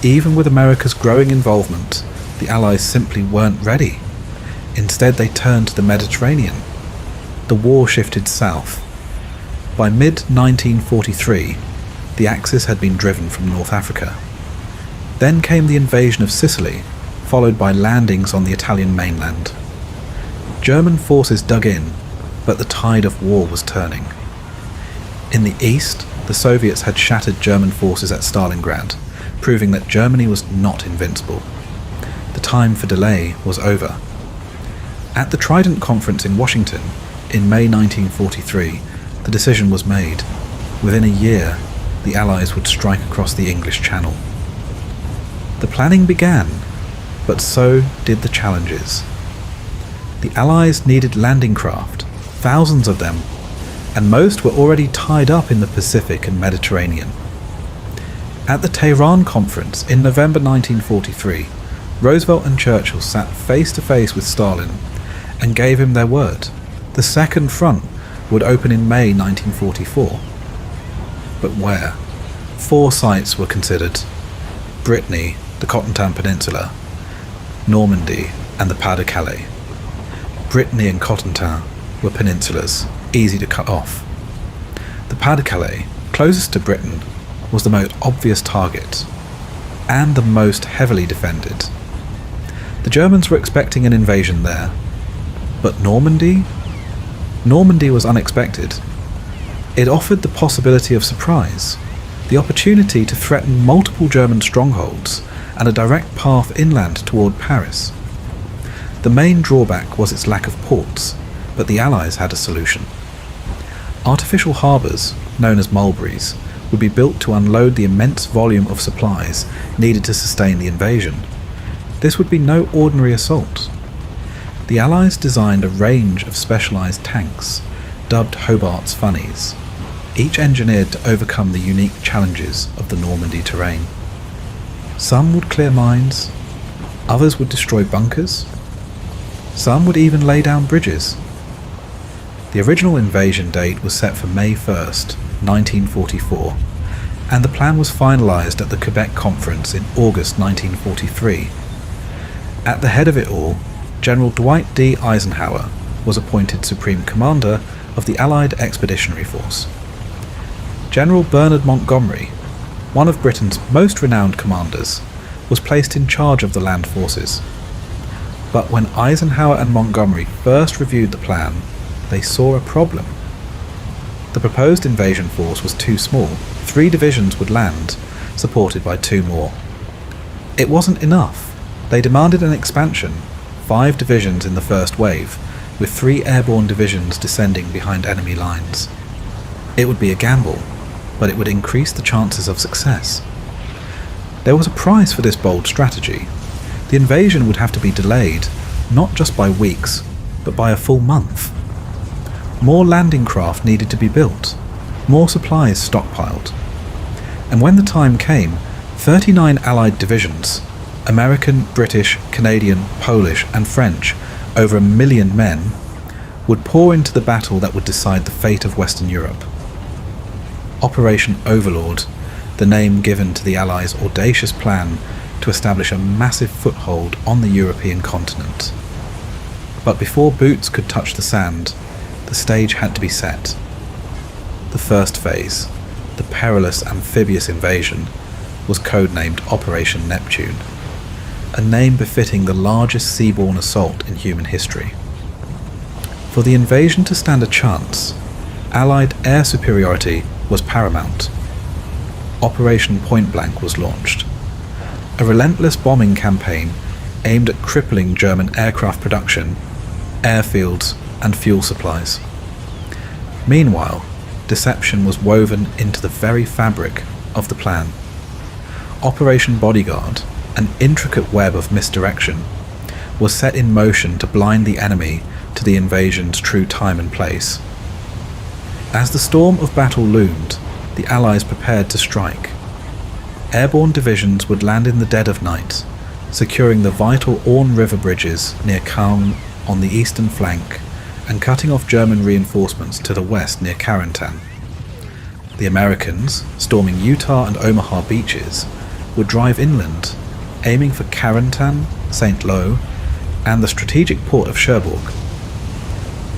Even with America's growing involvement, the Allies simply weren't ready. Instead, they turned to the Mediterranean. The war shifted south. By mid-1943, the Axis had been driven from North Africa. Then came the invasion of Sicily, followed by landings on the Italian mainland. German forces dug in, but the tide of war was turning. In the east, the Soviets had shattered German forces at Stalingrad, proving that Germany was not invincible. The time for delay was over. At the Trident Conference in Washington, in May 1943, the decision was made. Within a year, the Allies would strike across the English Channel. The planning began, but so did the challenges. The Allies needed landing craft, thousands of them, and most were already tied up in the Pacific and Mediterranean. At the Tehran Conference in November 1943, Roosevelt and Churchill sat face to face with Stalin and gave him their word. The Second Front would open in May 1944. But where? 4 sites were considered: Brittany, the Carentan Peninsula, Normandy, and the Pas-de-Calais. Brittany and Carentan were peninsulas, easy to cut off. The Pas-de-Calais, closest to Britain, was the most obvious target, and the most heavily defended. The Germans were expecting an invasion there, but Normandy? Normandy was unexpected. It offered the possibility of surprise, the opportunity to threaten multiple German strongholds and a direct path inland toward Paris. The main drawback was its lack of ports, but the Allies had a solution. Artificial harbours, known as mulberries, would be built to unload the immense volume of supplies needed to sustain the invasion. This would be no ordinary assault. The Allies designed a range of specialised tanks, dubbed Hobart's Funnies, each engineered to overcome the unique challenges of the Normandy terrain. Some would clear mines, others would destroy bunkers, some would even lay down bridges. The original invasion date was set for May 1st, 1944, and the plan was finalised at the Quebec Conference in August 1943. At the head of it all, General Dwight D. Eisenhower was appointed Supreme Commander of the Allied Expeditionary Force. General Bernard Montgomery, one of Britain's most renowned commanders, was placed in charge of the land forces. But when Eisenhower and Montgomery first reviewed the plan, they saw a problem. The proposed invasion force was too small. 3 divisions would land, supported by 2 more. It wasn't enough. They demanded an expansion, 5 divisions in the first wave, with 3 airborne divisions descending behind enemy lines. It would be a gamble, but it would increase the chances of success. There was a price for this bold strategy. The invasion would have to be delayed, not just by weeks, but by a full month. More landing craft needed to be built, more supplies stockpiled. And when the time came, 39 Allied divisions, American, British, Canadian, Polish and French, over 1 million men, would pour into the battle that would decide the fate of Western Europe. Operation Overlord, the name given to the Allies' audacious plan to establish a massive foothold on the European continent. But before boots could touch the sand, the stage had to be set. The first phase, the perilous amphibious invasion, was codenamed Operation Neptune, a name befitting the largest seaborne assault in human history. For the invasion to stand a chance, Allied air superiority was paramount. Operation Point Blank was launched, a relentless bombing campaign aimed at crippling German aircraft production, airfields and fuel supplies. Meanwhile, deception was woven into the very fabric of the plan. Operation Bodyguard, an intricate web of misdirection, was set in motion to blind the enemy to the invasion's true time and place. As the storm of battle loomed, the Allies prepared to strike. Airborne divisions would land in the dead of night, securing the vital Orne River bridges near Caen on the eastern flank and cutting off German reinforcements to the west near Carentan. The Americans, storming Utah and Omaha beaches, would drive inland, aiming for Carentan, St. Lo, and the strategic port of Cherbourg.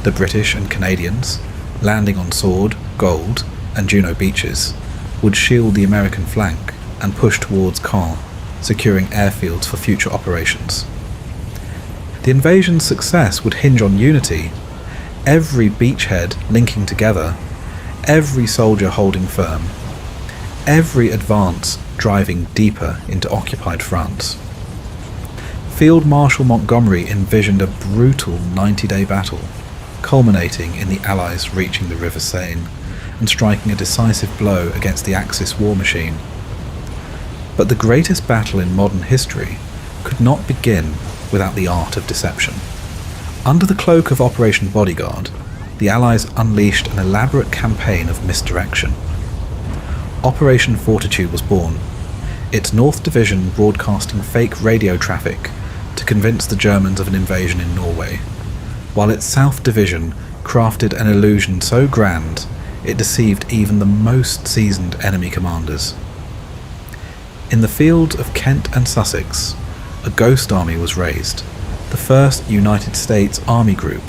The British and Canadians, landing on Sword, Gold, and Juno beaches, would shield the American flank and push towards Caen, securing airfields for future operations. The invasion's success would hinge on unity, every beachhead linking together, every soldier holding firm, every advance driving deeper into occupied France. Field Marshal Montgomery envisioned a brutal 90-day battle, culminating in the Allies reaching the River Seine and striking a decisive blow against the Axis war machine. But the greatest battle in modern history could not begin without the art of deception. Under the cloak of Operation Bodyguard, the Allies unleashed an elaborate campaign of misdirection. Operation Fortitude was born, its North Division broadcasting fake radio traffic to convince the Germans of an invasion in Norway, while its South Division crafted an illusion so grand it deceived even the most seasoned enemy commanders. In the fields of Kent and Sussex, a ghost army was raised, the first United States Army Group,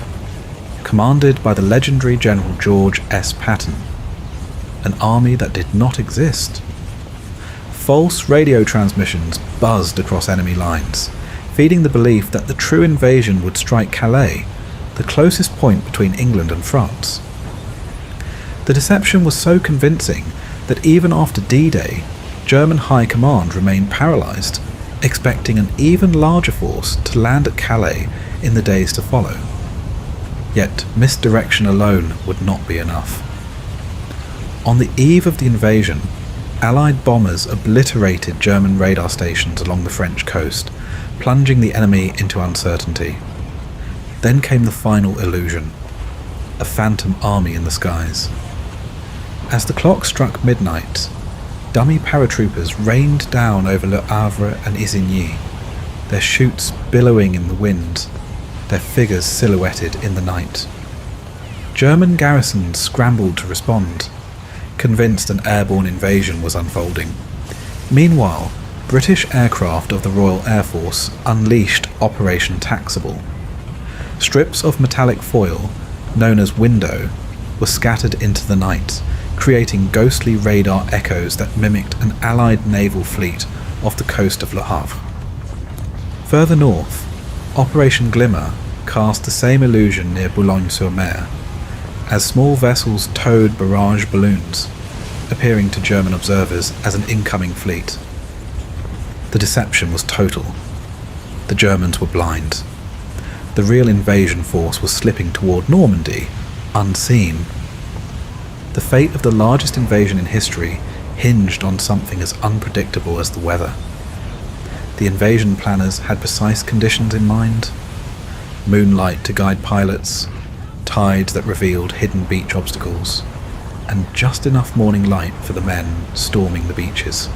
commanded by the legendary General George S. Patton, an army that did not exist. False radio transmissions buzzed across enemy lines, feeding the belief that the true invasion would strike Calais, the closest point between England and France. The deception was so convincing that even after D-Day, German High Command remained paralysed, expecting an even larger force to land at Calais in the days to follow. Yet misdirection alone would not be enough. On the eve of the invasion, Allied bombers obliterated German radar stations along the French coast, plunging the enemy into uncertainty. Then came the final illusion, a phantom army in the skies. As the clock struck midnight, dummy paratroopers rained down over Le Havre and Isigny, their chutes billowing in the wind, their figures silhouetted in the night. German garrisons scrambled to respond, convinced an airborne invasion was unfolding. Meanwhile, British aircraft of the Royal Air Force unleashed Operation Taxable. Strips of metallic foil, known as window, were scattered into the night, creating ghostly radar echoes that mimicked an Allied naval fleet off the coast of Le Havre. Further north, Operation Glimmer cast the same illusion near Boulogne-sur-Mer, as small vessels towed barrage balloons, appearing to German observers as an incoming fleet. The deception was total. The Germans were blind. The real invasion force was slipping toward Normandy, unseen. The fate of the largest invasion in history hinged on something as unpredictable as the weather. The invasion planners had precise conditions in mind: moonlight to guide pilots, tides that revealed hidden beach obstacles, and just enough morning light for the men storming the beaches.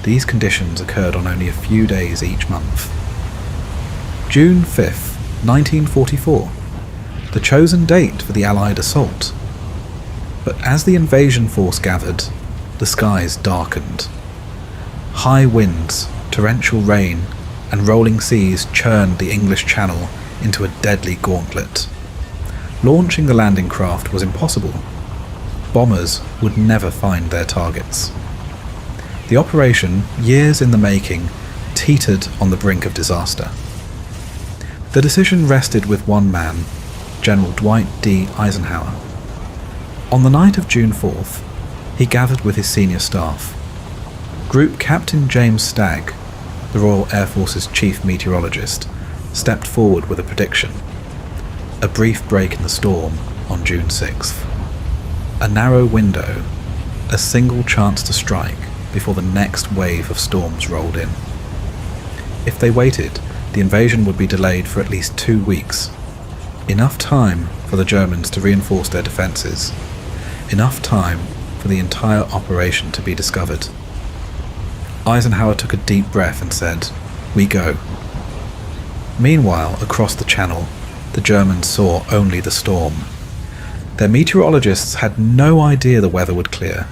These conditions occurred on only a few days each month. June 5th, 1944, the chosen date for the Allied assault. But as the invasion force gathered, the skies darkened. High winds, torrential rain, and rolling seas churned the English Channel into a deadly gauntlet. Launching the landing craft was impossible. Bombers would never find their targets. The operation, years in the making, teetered on the brink of disaster. The decision rested with one man, General Dwight D. Eisenhower. On the night of June 4th, he gathered with his senior staff. Group Captain James Stagg, the Royal Air Force's chief meteorologist, stepped forward with a prediction: a brief break in the storm on June 6th. A narrow window, a single chance to strike before the next wave of storms rolled in. If they waited, the invasion would be delayed for at least 2 weeks. Enough time for the Germans to reinforce their defences. Enough time for the entire operation to be discovered. Eisenhower took a deep breath and said, "We go." Meanwhile, across the Channel, the Germans saw only the storm. Their meteorologists had no idea the weather would clear.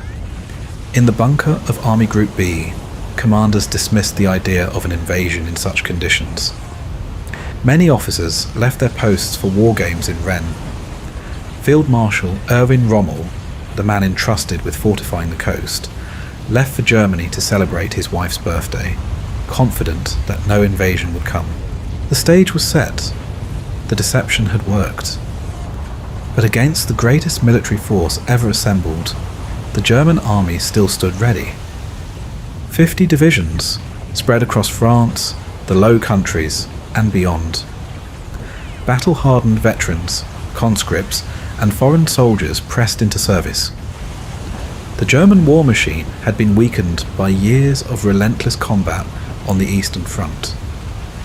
In the bunker of Army Group B, commanders dismissed the idea of an invasion in such conditions. Many officers left their posts for war games in Rennes. Field Marshal Erwin Rommel, the man entrusted with fortifying the coast, left for Germany to celebrate his wife's birthday, confident that no invasion would come. The stage was set. The deception had worked. But against the greatest military force ever assembled, the German army still stood ready. 50 divisions spread across France, the Low Countries, and beyond. Battle-hardened veterans, conscripts, and foreign soldiers pressed into service. The German war machine had been weakened by years of relentless combat on the Eastern Front,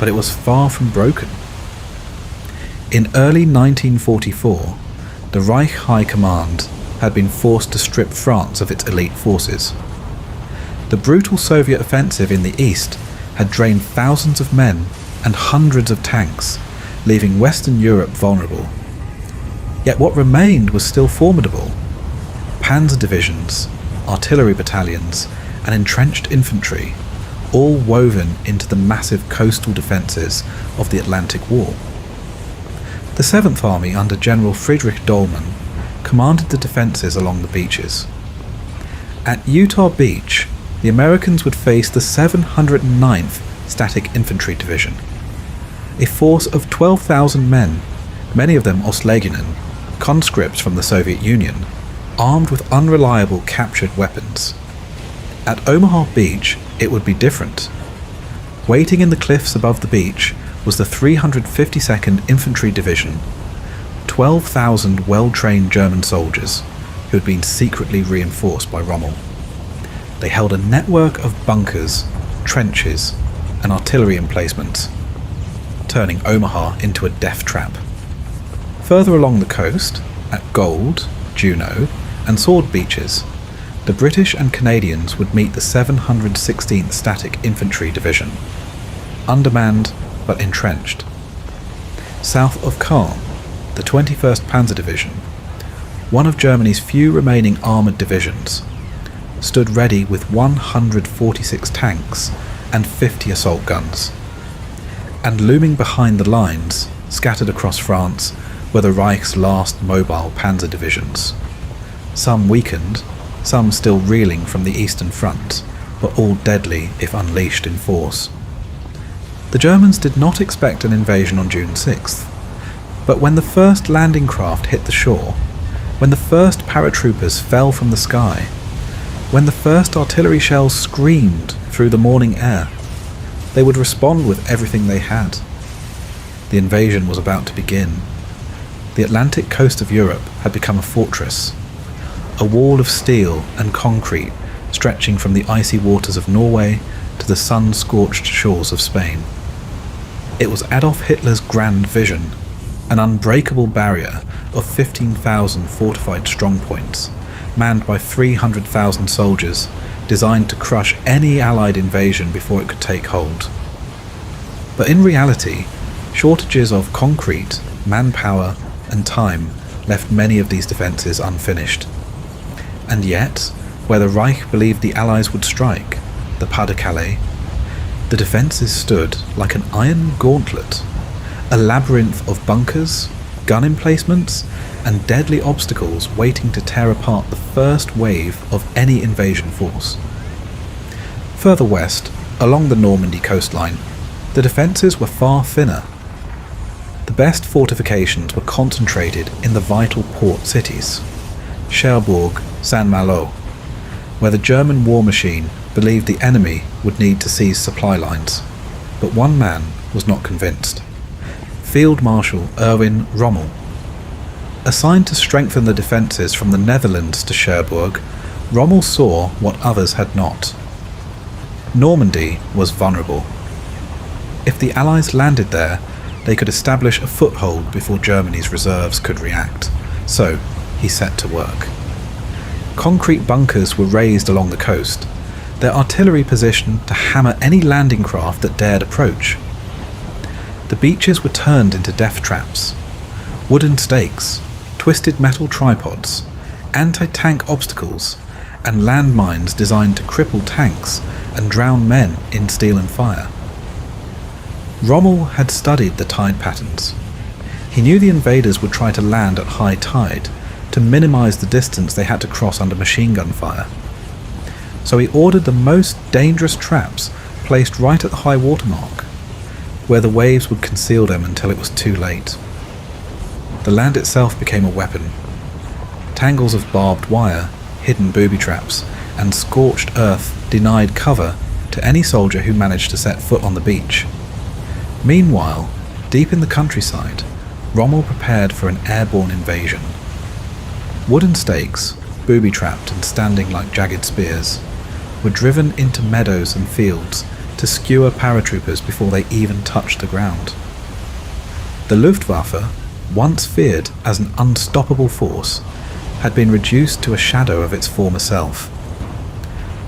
but it was far from broken. In early 1944, the Reich High Command had been forced to strip France of its elite forces. The brutal Soviet offensive in the east had drained thousands of men and hundreds of tanks, leaving Western Europe vulnerable. Yet what remained was still formidable. Panzer divisions, artillery battalions, and entrenched infantry, all woven into the massive coastal defences of the Atlantic War. The 7th Army under General Friedrich Dollmann commanded the defences along the beaches. At Utah Beach, the Americans would face the 709th Static Infantry Division, a force of 12,000 men, many of them Ostlegionen, conscripts from the Soviet Union, armed with unreliable captured weapons. At Omaha Beach, it would be different. Waiting in the cliffs above the beach was the 352nd Infantry Division, 12,000 well-trained German soldiers, who had been secretly reinforced by Rommel. They held a network of bunkers, trenches, and artillery emplacements, turning Omaha into a death trap. Further along the coast, at Gold, Juno, and Sword Beaches, the British and Canadians would meet the 716th Static Infantry Division, undermanned but entrenched. South of Caen, the 21st Panzer Division, one of Germany's few remaining armoured divisions, stood ready with 146 tanks and 50 assault guns. And looming behind the lines, scattered across France, were the Reich's last mobile panzer divisions. Some weakened, some still reeling from the Eastern Front, but all deadly if unleashed in force. The Germans did not expect an invasion on June 6th, but when the first landing craft hit the shore, when the first paratroopers fell from the sky, when the first artillery shells screamed through the morning air, they would respond with everything they had. The invasion was about to begin. The Atlantic coast of Europe had become a fortress, a wall of steel and concrete stretching from the icy waters of Norway to the sun-scorched shores of Spain. It was Adolf Hitler's grand vision, an unbreakable barrier of 15,000 fortified strongpoints, manned by 300,000 soldiers, designed to crush any Allied invasion before it could take hold. But in reality, shortages of concrete, manpower, and time left many of these defences unfinished. And yet, where the Reich believed the Allies would strike, the Pas-de-Calais, the defences stood like an iron gauntlet, a labyrinth of bunkers, gun emplacements, and deadly obstacles waiting to tear apart the first wave of any invasion force. Further west, along the Normandy coastline, the defences were far thinner. The best fortifications were concentrated in the vital port cities, Cherbourg, Saint-Malo, where the German war machine believed the enemy would need to seize supply lines. But one man was not convinced. Field Marshal Erwin Rommel. Assigned to strengthen the defences from the Netherlands to Cherbourg, Rommel saw what others had not. Normandy was vulnerable. If the Allies landed there, they could establish a foothold before Germany's reserves could react. So he set to work. Concrete bunkers were raised along the coast, their artillery positioned to hammer any landing craft that dared approach. The beaches were turned into death traps. Wooden stakes, twisted metal tripods, anti-tank obstacles, and landmines designed to cripple tanks and drown men in steel and fire. Rommel had studied the tide patterns. He knew the invaders would try to land at high tide to minimize the distance they had to cross under machine gun fire. So he ordered the most dangerous traps placed right at the high water mark, where the waves would conceal them until it was too late. The land itself became a weapon. Tangles of barbed wire, hidden booby traps, and scorched earth denied cover to any soldier who managed to set foot on the beach. Meanwhile, deep in the countryside, Rommel prepared for an airborne invasion. Wooden stakes, booby-trapped and standing like jagged spears, were driven into meadows and fields to skewer paratroopers before they even touched the ground. The Luftwaffe, once feared as an unstoppable force, had been reduced to a shadow of its former self.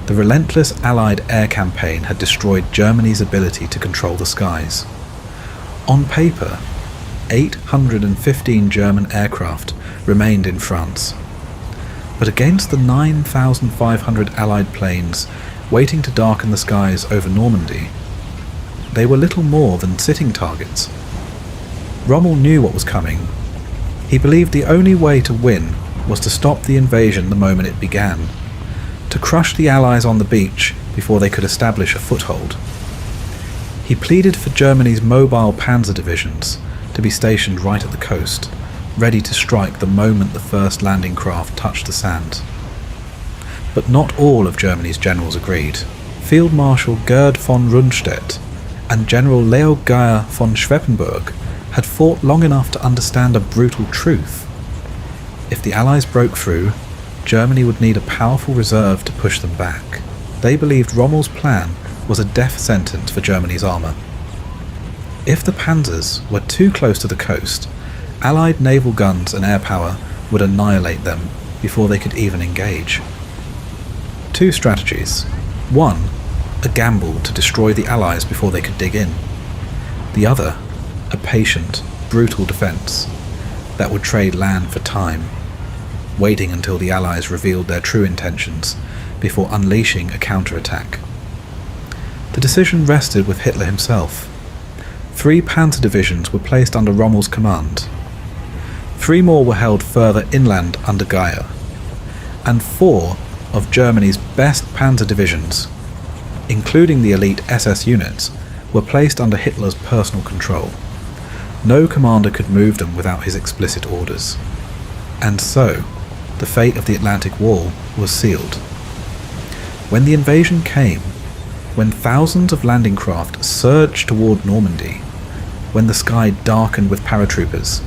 The relentless Allied air campaign had destroyed Germany's ability to control the skies. On paper, 815 German aircraft remained in France. But against the 9,500 Allied planes waiting to darken the skies over Normandy, they were little more than sitting targets. Rommel knew what was coming. He believed the only way to win was to stop the invasion the moment it began, to crush the Allies on the beach before they could establish a foothold. He pleaded for Germany's mobile panzer divisions to be stationed right at the coast, ready to strike the moment the first landing craft touched the sand. But not all of Germany's generals agreed. Field Marshal Gerd von Rundstedt and General Leo Geyer von Schweppenburg had fought long enough to understand a brutal truth. If the Allies broke through, Germany would need a powerful reserve to push them back. They believed Rommel's plan was a death sentence for Germany's armour. If the panzers were too close to the coast, Allied naval guns and air power would annihilate them before they could even engage. Two strategies. One, a gamble to destroy the Allies before they could dig in. The other, a patient, brutal defence that would trade land for time, waiting until the Allies revealed their true intentions before unleashing a counterattack. The decision rested with Hitler himself. 3 panzer divisions were placed under Rommel's command. 3 more were held further inland under Geier, and 4 of Germany's best panzer divisions, including the elite SS units, were placed under Hitler's personal control. No commander could move them without his explicit orders. And so, the fate of the Atlantic Wall was sealed. When the invasion came, when thousands of landing craft surged toward Normandy, when the sky darkened with paratroopers,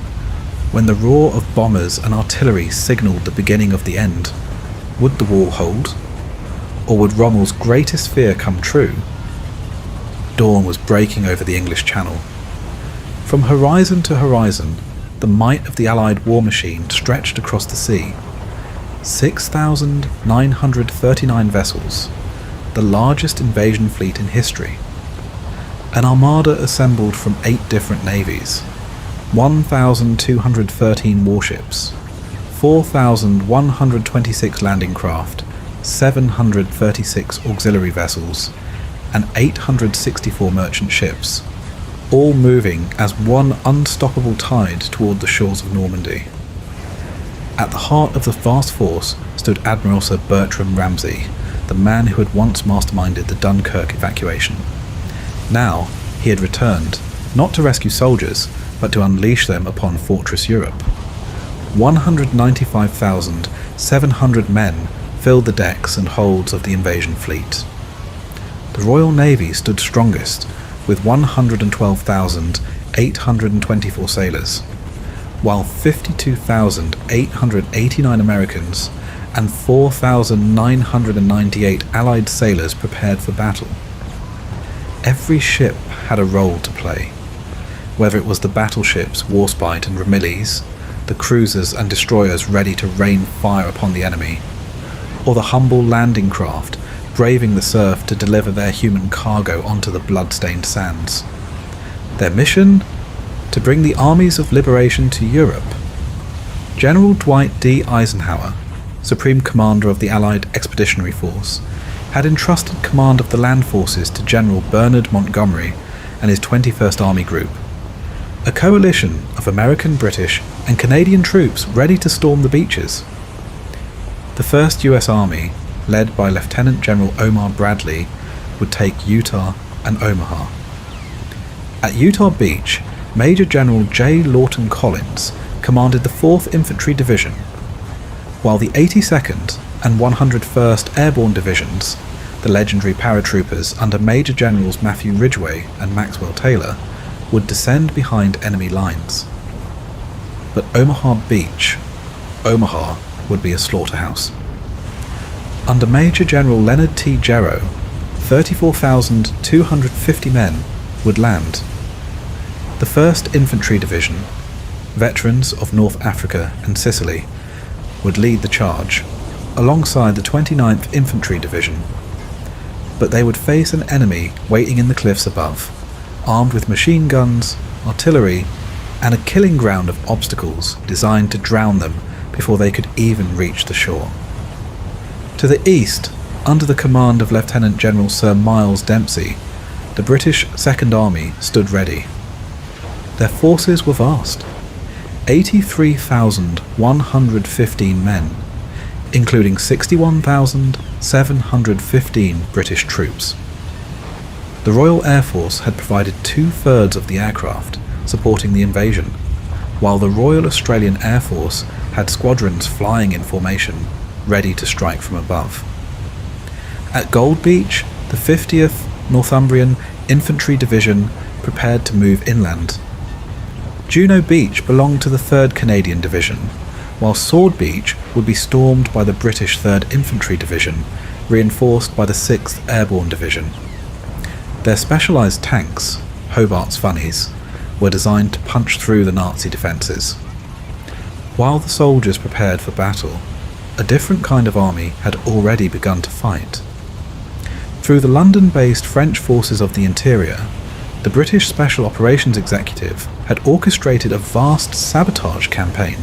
when the roar of bombers and artillery signalled the beginning of the end, would the wall hold? Or would Rommel's greatest fear come true? Dawn was breaking over the English Channel. From horizon to horizon, the might of the Allied war machine stretched across the sea. 6,939 vessels, the largest invasion fleet in history. An armada assembled from 8 different navies, 1,213 warships, 4,126 landing craft, 736 auxiliary vessels, and 864 merchant ships, all moving as one unstoppable tide toward the shores of Normandy. At the heart of the vast force stood Admiral Sir Bertram Ramsay, the man who had once masterminded the Dunkirk evacuation. Now he had returned, not to rescue soldiers, but to unleash them upon Fortress Europe. 195,700 men filled the decks and holds of the invasion fleet. The Royal Navy stood strongest, with 112,824 sailors, while 52,889 Americans and 4,998 Allied sailors prepared for battle. Every ship had a role to play, whether it was the battleships Warspite and Ramillies, the cruisers and destroyers ready to rain fire upon the enemy, or the humble landing craft braving the surf to deliver their human cargo onto the blood-stained sands. Their mission? To bring the armies of liberation to Europe. General Dwight D. Eisenhower, Supreme Commander of the Allied Expeditionary Force, had entrusted command of the land forces to General Bernard Montgomery and his 21st Army Group, a coalition of American, British, and Canadian troops ready to storm the beaches. The 1st US Army, led by Lieutenant General Omar Bradley, would take Utah and Omaha. At Utah Beach, Major General J. Lawton Collins commanded the 4th Infantry Division, while the 82nd and 101st Airborne Divisions, the legendary paratroopers under Major Generals Matthew Ridgway and Maxwell Taylor, would descend behind enemy lines. But Omaha Beach, Omaha, would be a slaughterhouse. Under Major General Leonard T. Jarrow, 34,250 men would land. The 1st Infantry Division, veterans of North Africa and Sicily, would lead the charge, alongside the 29th Infantry Division. But they would face an enemy waiting in the cliffs above, armed with machine guns, artillery, and a killing ground of obstacles designed to drown them before they could even reach the shore. To the east, under the command of Lieutenant General Sir Miles Dempsey, the British Second Army stood ready. Their forces were vast, 83,115 men, including 61,715 British troops. The Royal Air Force had provided 2/3 of the aircraft supporting the invasion, while the Royal Australian Air Force had squadrons flying in formation, ready to strike from above. At Gold Beach, the 50th Northumbrian Infantry Division prepared to move inland. Juno Beach belonged to the 3rd Canadian Division, while Sword Beach would be stormed by the British 3rd Infantry Division, reinforced by the 6th Airborne Division. Their specialised tanks, Hobart's Funnies, were designed to punch through the Nazi defences. While the soldiers prepared for battle, a different kind of army had already begun to fight. Through the London-based French Forces of the Interior, the British Special Operations Executive had orchestrated a vast sabotage campaign,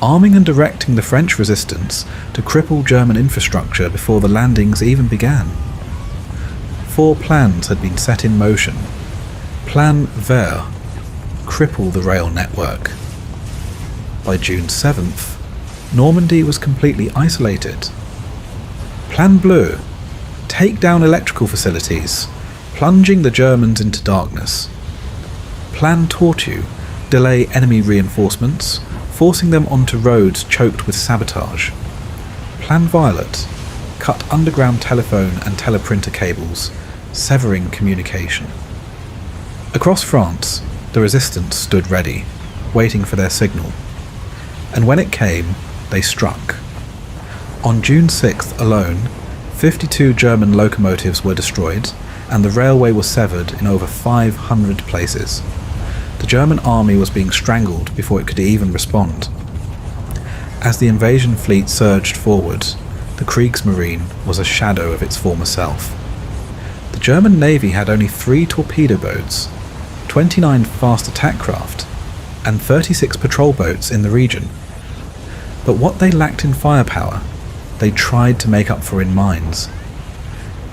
arming and directing the French resistance to cripple German infrastructure before the landings even began. 4 plans had been set in motion. Plan Vert, cripple the rail network. By June 7th, Normandy was completely isolated. Plan Bleu, take down electrical facilities, plunging the Germans into darkness. Plan Tortue, delay enemy reinforcements, forcing them onto roads choked with sabotage. Plan Violet, cut underground telephone and teleprinter cables, severing communication. Across France, the resistance stood ready, waiting for their signal. And when it came, they struck. On June 6th alone, 52 German locomotives were destroyed, and the railway was severed in over 500 places. The German army was being strangled before it could even respond. As the invasion fleet surged forward, the Kriegsmarine was a shadow of its former self. The German Navy had only 3 torpedo boats, 29 fast attack craft, and 36 patrol boats in the region. But what they lacked in firepower, they tried to make up for in mines.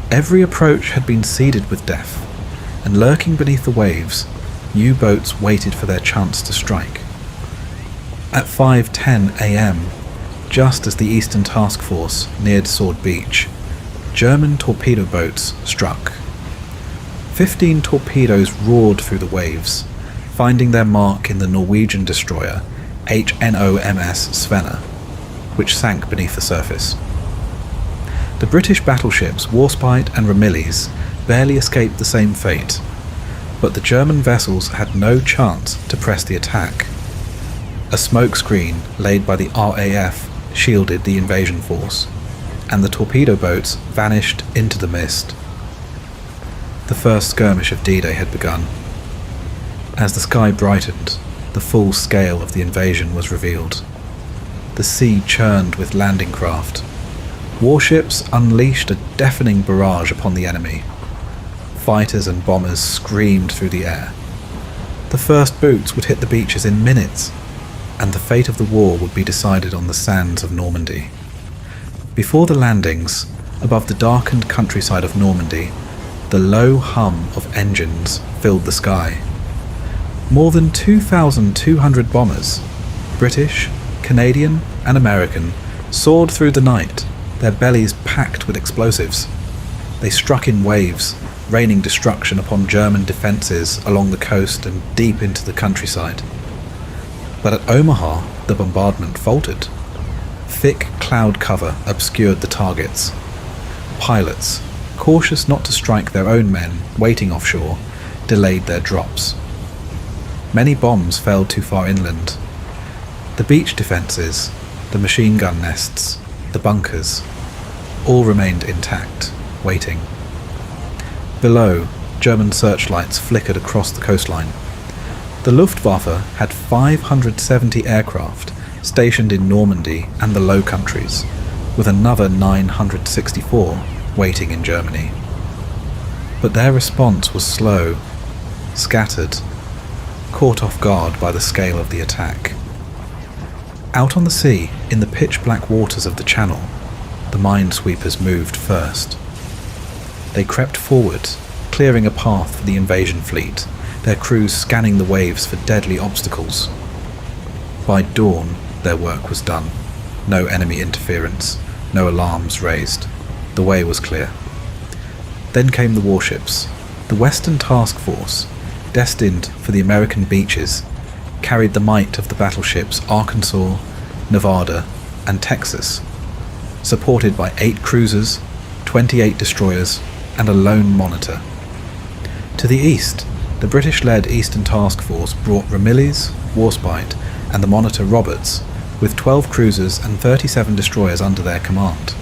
Every approach had been seeded with death, and lurking beneath the waves, new boats waited for their chance to strike. At 5:10 a.m., just as the Eastern Task Force neared Sword Beach, German torpedo boats struck. 15 torpedoes roared through the waves, finding their mark in the Norwegian destroyer HNOMS Svena, which sank beneath the surface. The British battleships Warspite and Ramillies barely escaped the same fate, but the German vessels had no chance to press the attack. A smokescreen laid by the RAF shielded the invasion force, and the torpedo boats vanished into the mist. The first skirmish of D-Day had begun. As the sky brightened, the full scale of the invasion was revealed. The sea churned with landing craft. Warships unleashed a deafening barrage upon the enemy. Fighters and bombers screamed through the air. The first boots would hit the beaches in minutes, and the fate of the war would be decided on the sands of Normandy. Before the landings, above the darkened countryside of Normandy, the low hum of engines filled the sky. More than 2,200 bombers, British, Canadian and American, soared through the night, their bellies packed with explosives. They struck in waves, raining destruction upon German defences along the coast and deep into the countryside. But at Omaha, the bombardment faltered. Thick cloud cover obscured the targets. Pilots, cautious not to strike their own men waiting offshore, delayed their drops. Many bombs fell too far inland. The beach defences, the machine gun nests, the bunkers, all remained intact, waiting. Below, German searchlights flickered across the coastline. The Luftwaffe had 570 aircraft stationed in Normandy and the Low Countries, with another 964 waiting in Germany. But their response was slow, scattered, caught off guard by the scale of the attack. Out on the sea, in the pitch-black waters of the Channel, the minesweepers moved first. They crept forward, clearing a path for the invasion fleet, their crews scanning the waves for deadly obstacles. By dawn, their work was done. No enemy interference, no alarms raised. The way was clear. Then came the warships. The Western Task Force, destined for the American beaches, carried the might of the battleships Arkansas, Nevada, and Texas, supported by 8 cruisers, 28 destroyers, and a lone monitor. To the east, the British-led Eastern Task Force brought Ramillies, Warspite, and the monitor Roberts, with 12 cruisers and 37 destroyers under their command.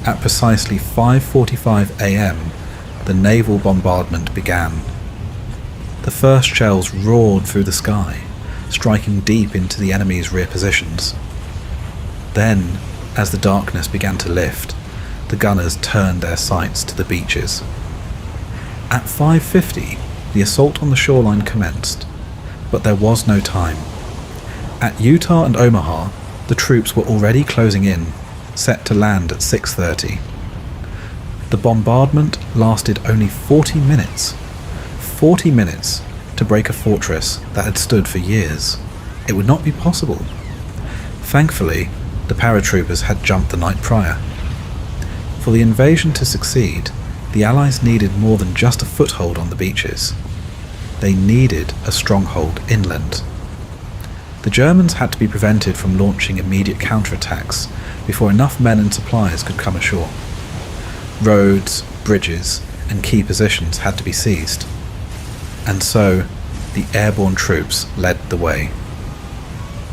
At precisely 5:45 a.m, the naval bombardment began. The first shells roared through the sky, striking deep into the enemy's rear positions. Then, as the darkness began to lift, the gunners turned their sights to the beaches. At 5:50, the assault on the shoreline commenced, but there was no time. At Utah and Omaha, the troops were already closing in, set to land at 6:30. The bombardment lasted only 40 minutes. 40 minutes to break a fortress that had stood for years. It would not be possible. Thankfully, the paratroopers had jumped the night prior. For the invasion to succeed, the Allies needed more than just a foothold on the beaches. They needed a stronghold inland. The Germans had to be prevented from launching immediate counterattacks before enough men and supplies could come ashore. Roads, bridges, and key positions had to be seized. And so, the airborne troops led the way.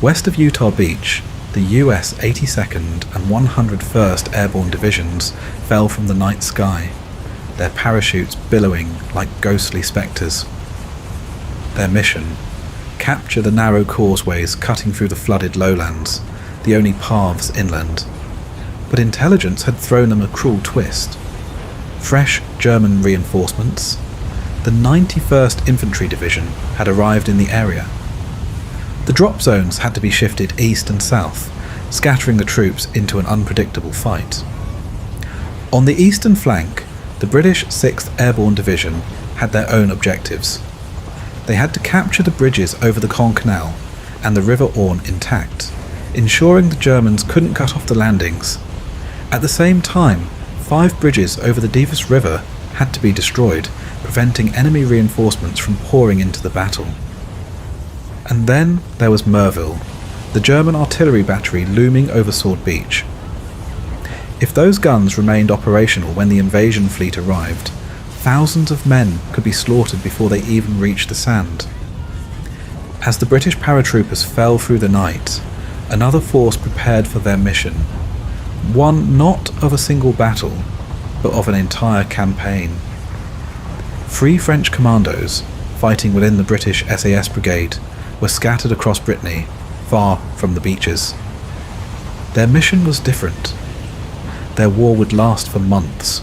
West of Utah Beach, the US 82nd and 101st Airborne Divisions fell from the night sky, their parachutes billowing like ghostly spectres. Their mission: capture the narrow causeways cutting through the flooded lowlands, the only paths inland. But intelligence had thrown them a cruel twist. Fresh German reinforcements, the 91st Infantry Division, had arrived in the area. The drop zones had to be shifted east and south, scattering the troops into an unpredictable fight. On the eastern flank, the British 6th Airborne Division had their own objectives. They had to capture the bridges over the Caen Canal and the River Orne intact, ensuring the Germans couldn't cut off the landings. At the same time, 5 bridges over the Divas River had to be destroyed, preventing enemy reinforcements from pouring into the battle. And then there was Merville, the German artillery battery looming over Sword Beach. If those guns remained operational when the invasion fleet arrived, thousands of men could be slaughtered before they even reached the sand. As the British paratroopers fell through the night, another force prepared for their mission, one not of a single battle, but of an entire campaign. 3 French commandos, fighting within the British SAS Brigade, were scattered across Brittany, far from the beaches. Their mission was different. Their war would last for months.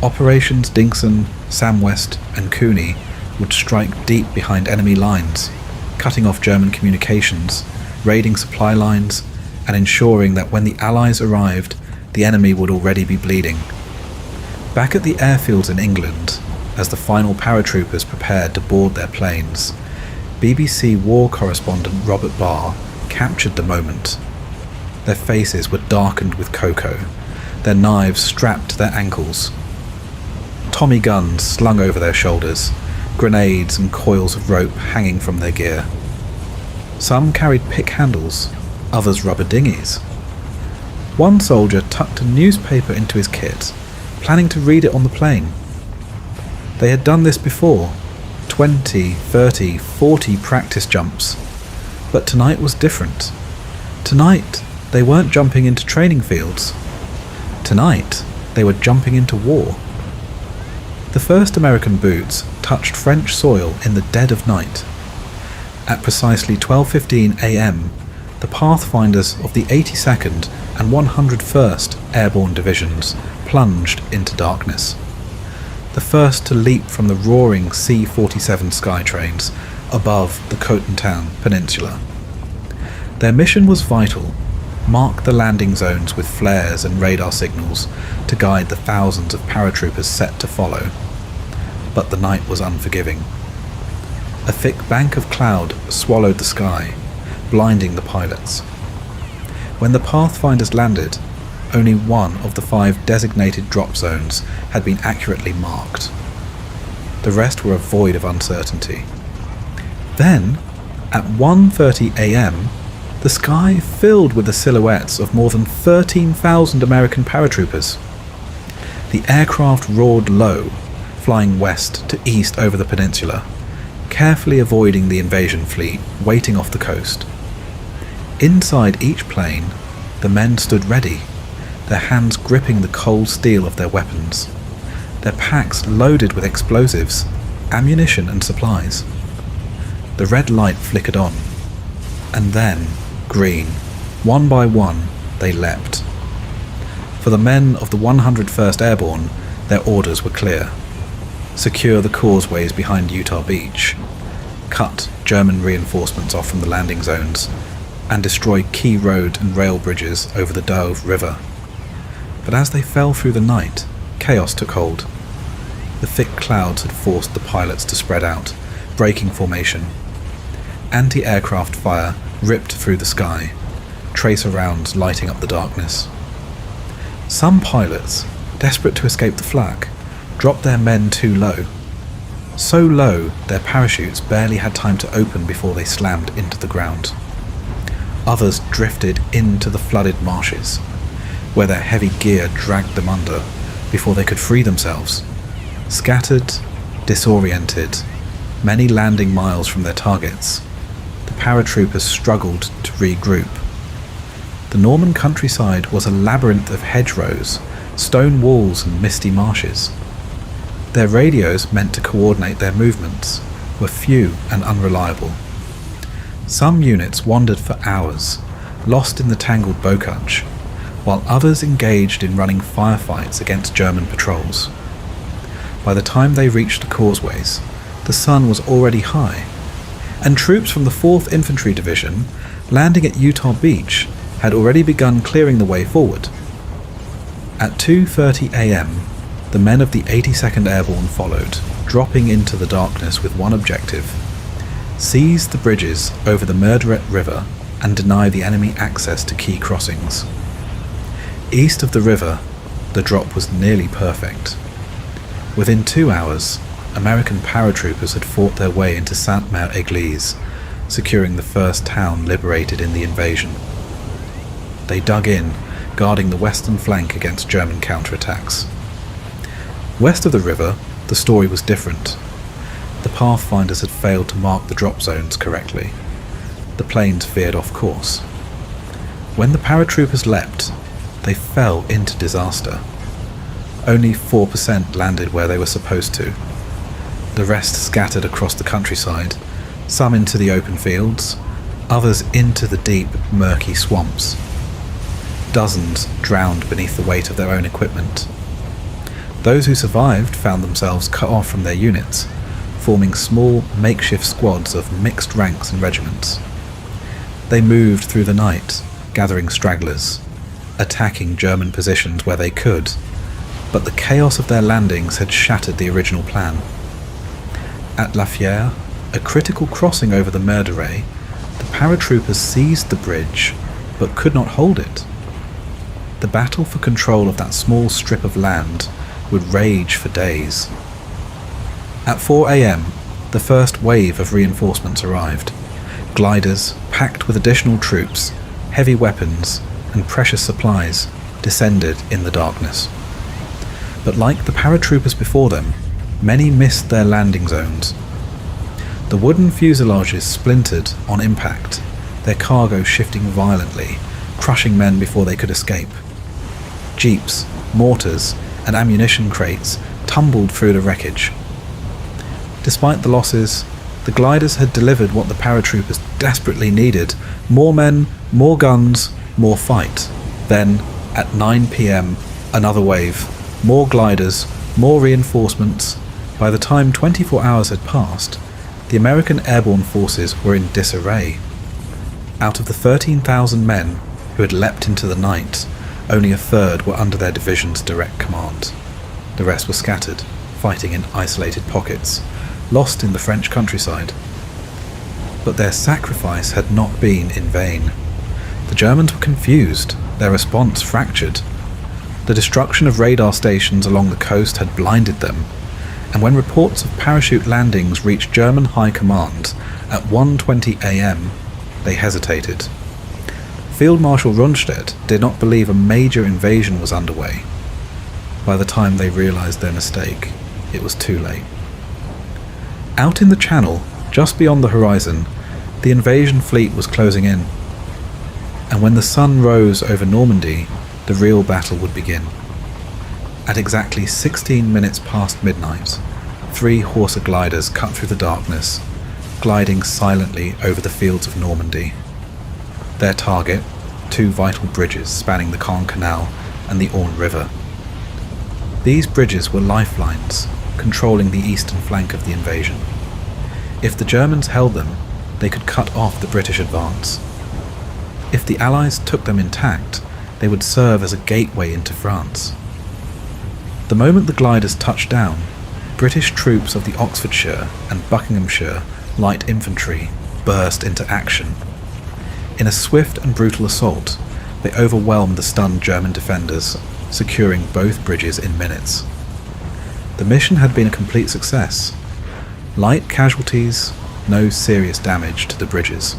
Operations Dingson, Samwest and Cooney would strike deep behind enemy lines, cutting off German communications, raiding supply lines, and ensuring that when the Allies arrived, the enemy would already be bleeding. Back at the airfields in England, as the final paratroopers prepared to board their planes, BBC war correspondent Robert Barr captured the moment. Their faces were darkened with cocoa, their knives strapped to their ankles. Tommy guns slung over their shoulders, grenades and coils of rope hanging from their gear. Some carried pick handles, others rubber dinghies. One soldier tucked a newspaper into his kit, planning to read it on the plane. They had done this before, 20, 30, 40 practice jumps. But tonight was different. Tonight, they weren't jumping into training fields. Tonight, they were jumping into war. The first American boots touched French soil in the dead of night. At precisely 12:15 a.m, the pathfinders of the 82nd and 101st Airborne Divisions plunged into darkness. The first to leap from the roaring C-47 Skytrains above the Carentan Peninsula. Their mission was vital: mark the landing zones with flares and radar signals to guide the thousands of paratroopers set to follow. But the night was unforgiving. A thick bank of cloud swallowed the sky, blinding the pilots. When the pathfinders landed, only one of the 5 designated drop zones had been accurately marked. The rest were a void of uncertainty. Then, at 1:30 a.m, the sky filled with the silhouettes of more than 13,000 American paratroopers. The aircraft roared low, flying west to east over the peninsula, carefully avoiding the invasion fleet waiting off the coast. Inside each plane, the men stood ready, their hands gripping the cold steel of their weapons, their packs loaded with explosives, ammunition and supplies. The red light flickered on, and then green. One by one, they leapt. For the men of the 101st Airborne, their orders were clear. Secure the causeways behind Utah Beach, cut German reinforcements off from the landing zones, and destroy key road and rail bridges over the Dove River. But as they fell through the night, chaos took hold. The thick clouds had forced the pilots to spread out, breaking formation. Anti-aircraft fire ripped through the sky, tracer rounds lighting up the darkness. Some pilots, desperate to escape the flak, dropped their men too low. So low, their parachutes barely had time to open before they slammed into the ground. Others drifted into the flooded marshes, where their heavy gear dragged them under before they could free themselves. Scattered, disoriented, many landing miles from their targets, the paratroopers struggled to regroup. The Norman countryside was a labyrinth of hedgerows, stone walls and misty marshes. Their radios, meant to coordinate their movements, were few and unreliable. Some units wandered for hours, lost in the tangled bocage, while others engaged in running firefights against German patrols. By the time they reached the causeways, the sun was already high, and troops from the 4th Infantry Division, landing at Utah Beach, had already begun clearing the way forward. At 2:30 a.m., the men of the 82nd Airborne followed, dropping into the darkness with one objective: seize the bridges over the Midway River and deny the enemy access to key crossings. East of the river, the drop was nearly perfect. Within 2 hours, American paratroopers had fought their way into Sainte-Mère-Église, securing the first town liberated in the invasion. They dug in, guarding the western flank against German counterattacks. West of the river, the story was different. The pathfinders had failed to mark the drop zones correctly. The planes veered off course. When the paratroopers leapt, they fell into disaster. Only 4% landed where they were supposed to. The rest scattered across the countryside, some into the open fields, others into the deep, murky swamps. Dozens drowned beneath the weight of their own equipment. Those who survived found themselves cut off from their units, forming small, makeshift squads of mixed ranks and regiments. They moved through the night, gathering stragglers, attacking German positions where they could, but the chaos of their landings had shattered the original plan. At La Fière, a critical crossing over the Midway, the paratroopers seized the bridge, but could not hold it. The battle for control of that small strip of land would rage for days. At 4 a.m, the first wave of reinforcements arrived. Gliders, packed with additional troops, heavy weapons, and precious supplies, descended in the darkness. But like the paratroopers before them, many missed their landing zones. The wooden fuselages splintered on impact, their cargo shifting violently, crushing men before they could escape. Jeeps, mortars, and ammunition crates tumbled through the wreckage. Despite the losses, the gliders had delivered what the paratroopers desperately needed: more men, more guns, more fight. Then, at 9 p.m, another wave, more gliders, more reinforcements. By the time 24 hours had passed, the American airborne forces were in disarray. Out of the 13,000 men who had leapt into the night, only a third were under their division's direct command. The rest were scattered, fighting in isolated pockets, lost in the French countryside. But their sacrifice had not been in vain. The Germans were confused, their response fractured. The destruction of radar stations along the coast had blinded them, and when reports of parachute landings reached German high command at 1:20 a.m, they hesitated. Field Marshal Rundstedt did not believe a major invasion was underway. By the time they realized their mistake, it was too late. Out in the Channel, just beyond the horizon, the invasion fleet was closing in. and when the sun rose over Normandy, the real battle would begin. At exactly 16 minutes past midnight, 3 Horsa gliders cut through the darkness, gliding silently over the fields of Normandy. Their target, 2 vital bridges spanning the Caen Canal and the Orne River. These bridges were lifelines, controlling the eastern flank of the invasion. If the Germans held them, they could cut off the British advance. If the Allies took them intact, they would serve as a gateway into France. The moment the gliders touched down, British troops of the Oxfordshire and Buckinghamshire light infantry burst into action. In a swift and brutal assault, they overwhelmed the stunned German defenders, securing both bridges in minutes. The mission had been a complete success. Light casualties, no serious damage to the bridges.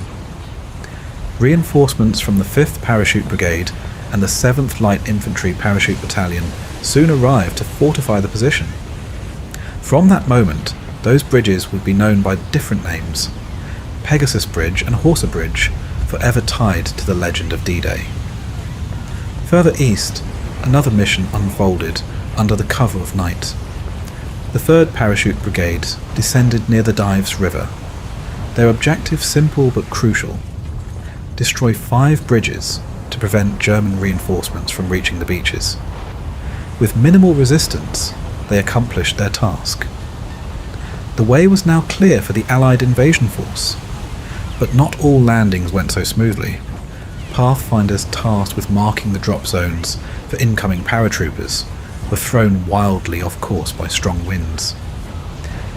Reinforcements from the 5th Parachute Brigade and the 7th Light Infantry Parachute Battalion soon arrived to fortify the position. From that moment, those bridges would be known by different names: Pegasus Bridge and Horsa Bridge, forever tied to the legend of D-Day. Further east, another mission unfolded under the cover of night. The 3rd Parachute Brigade descended near the Dives River. Their objective simple but crucial: destroy 5 bridges to prevent German reinforcements from reaching the beaches. With minimal resistance, they accomplished their task. The way was now clear for the Allied invasion force, but not all landings went so smoothly. Pathfinders tasked with marking the drop zones for incoming paratroopers were thrown wildly off course by strong winds.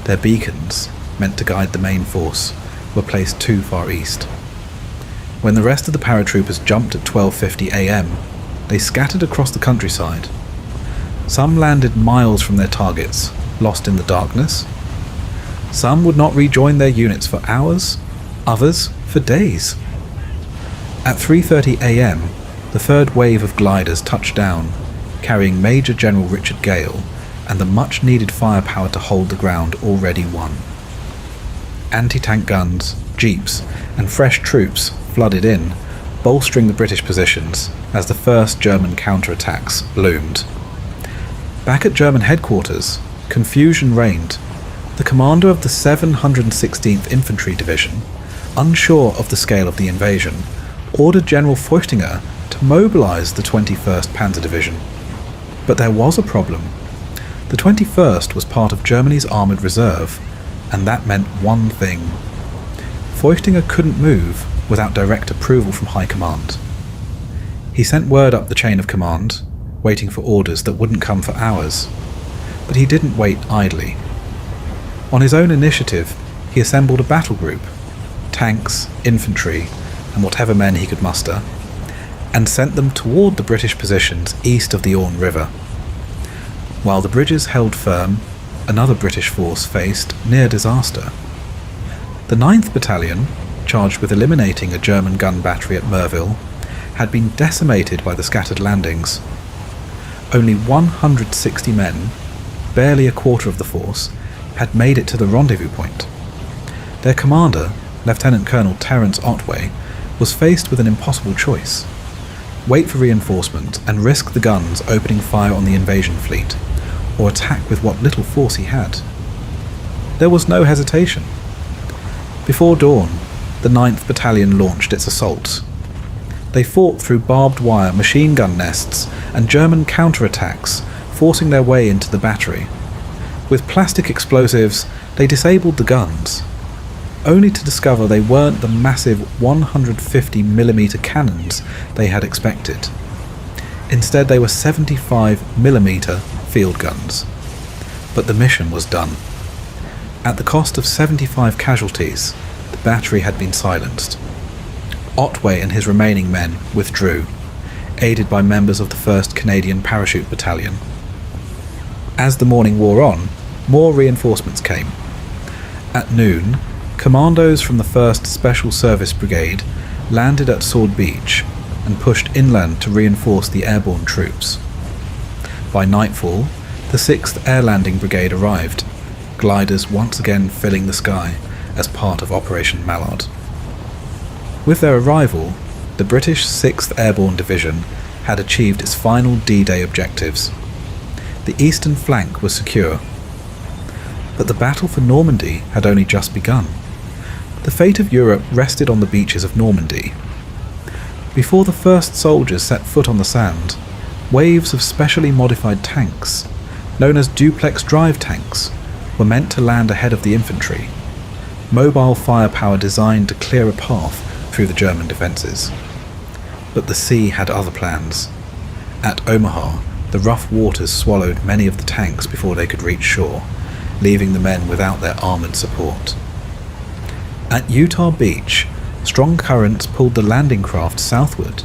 Their beacons, meant to guide the main force, were placed too far east. When the rest of the paratroopers jumped at 12:50 AM, they scattered across the countryside. Some landed miles from their targets, lost in the darkness. Some would not rejoin their units for hours, others for days. At 3:30 AM, the 3rd wave of gliders touched down, carrying Major General Richard Gale and the much-needed firepower to hold the ground already won. Anti-tank guns, jeeps, and fresh troops flooded in, bolstering the British positions as the first German counterattacks loomed. Back at German headquarters, confusion reigned. The commander of the 716th Infantry Division, unsure of the scale of the invasion, ordered General Feuchtinger to mobilise the 21st Panzer Division. But there was a problem. The 21st was part of Germany's armoured reserve, and that meant one thing. Feuchtinger couldn't move without direct approval from High Command. He sent word up the chain of command, waiting for orders that wouldn't come for hours. But he didn't wait idly. On his own initiative, he assembled a battle group, tanks, infantry, and whatever men he could muster, and sent them toward the British positions east of the Orne River. While the bridges held firm, another British force faced near disaster. The 9th Battalion, charged with eliminating a German gun battery at Merville, had been decimated by the scattered landings. Only 160 men, barely a quarter of the force, had made it to the rendezvous point. Their commander, Lieutenant Colonel Terence Otway, was faced with an impossible choice: wait for reinforcements and risk the guns opening fire on the invasion fleet, or attack with what little force he had. There was no hesitation. Before dawn, the 9th Battalion launched its assault. They fought through barbed wire machine gun nests and German counterattacks, forcing their way into the battery. With plastic explosives, they disabled the guns, only to discover they weren't the massive 150mm cannons they had expected. Instead, they were 75mm field guns. But the mission was done. At the cost of 75 casualties, the battery had been silenced. Otway and his remaining men withdrew, aided by members of the 1st Canadian Parachute Battalion. As the morning wore on, more reinforcements came. At noon, commandos from the 1st Special Service Brigade landed at Sword Beach and pushed inland to reinforce the airborne troops. By nightfall, the 6th Air Landing Brigade arrived, gliders once again filling the sky as part of Operation Mallard. With their arrival, the British 6th Airborne Division had achieved its final D-Day objectives. The eastern flank was secure. But the battle for Normandy had only just begun. The fate of Europe rested on the beaches of Normandy. Before the first soldiers set foot on the sand, waves of specially modified tanks, known as duplex drive tanks, were meant to land ahead of the infantry, mobile firepower designed to clear a path through the German defences. But the sea had other plans. At Omaha, the rough waters swallowed many of the tanks before they could reach shore, leaving the men without their armoured support. At Utah Beach, strong currents pulled the landing craft southward,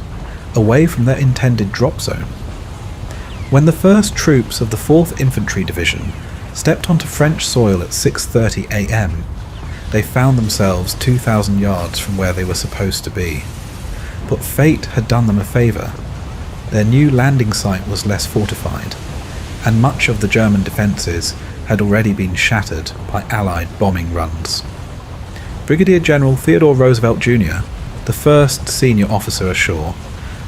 away from their intended drop zone. When the first troops of the 4th Infantry Division stepped onto French soil at 6:30 a.m, they found themselves 2,000 yards from where they were supposed to be. But fate had done them a favour. Their new landing site was less fortified, and much of the German defences had already been shattered by Allied bombing runs. Brigadier General Theodore Roosevelt Jr., the first senior officer ashore,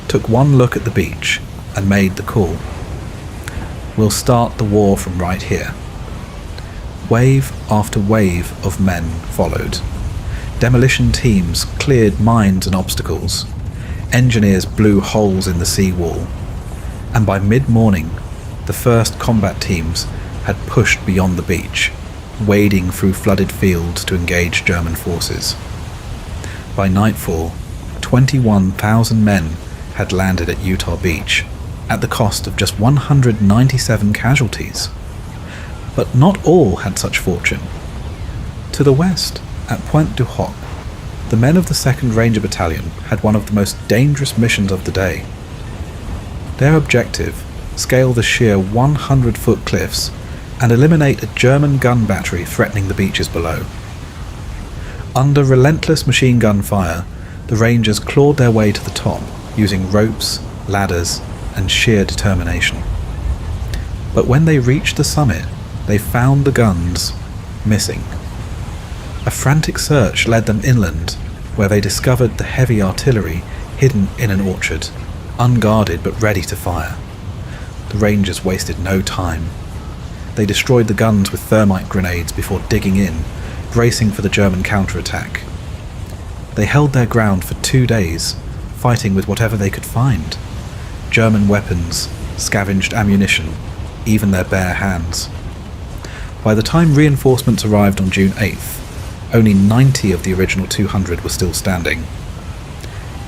took one look at the beach and made the call. "We'll start the war from right here." Wave after wave of men followed. Demolition teams cleared mines and obstacles. Engineers blew holes in the sea wall. And by mid-morning, the first combat teams had pushed beyond the beach, wading through flooded fields to engage German forces. By nightfall, 21,000 men had landed at Utah Beach, at the cost of just 197 casualties. But not all had such fortune. To the west, at Pointe du Hoc, the men of the 2nd Ranger Battalion had one of the most dangerous missions of the day. Their objective: scale the sheer 100-foot cliffs and eliminate a German gun battery threatening the beaches below. Under relentless machine gun fire, the Rangers clawed their way to the top using ropes, ladders, and sheer determination. But when they reached the summit, they found the guns missing. A frantic search led them inland, where they discovered the heavy artillery hidden in an orchard, unguarded but ready to fire. The Rangers wasted no time. They destroyed the guns with thermite grenades before digging in, bracing for the German counterattack. They held their ground for 2 days, fighting with whatever they could find. German weapons, scavenged ammunition, even their bare hands. By the time reinforcements arrived on June 8th, only 90 of the original 200 were still standing.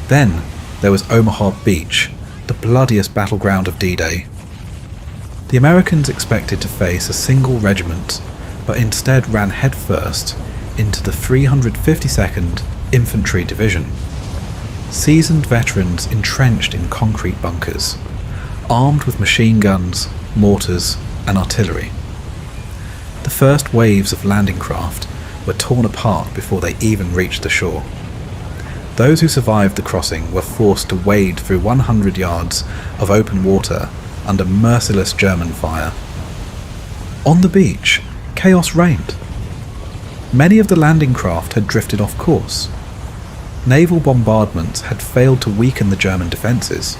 Then there was Omaha Beach, the bloodiest battleground of D-Day. The Americans expected to face a single regiment, but instead ran headfirst into the 352nd Infantry Division. Seasoned veterans entrenched in concrete bunkers, armed with machine guns, mortars, and artillery. The first waves of landing craft were torn apart before they even reached the shore. Those who survived the crossing were forced to wade through 100 yards of open water under merciless German fire. On the beach, chaos reigned. Many of the landing craft had drifted off course. Naval bombardments had failed to weaken the German defences.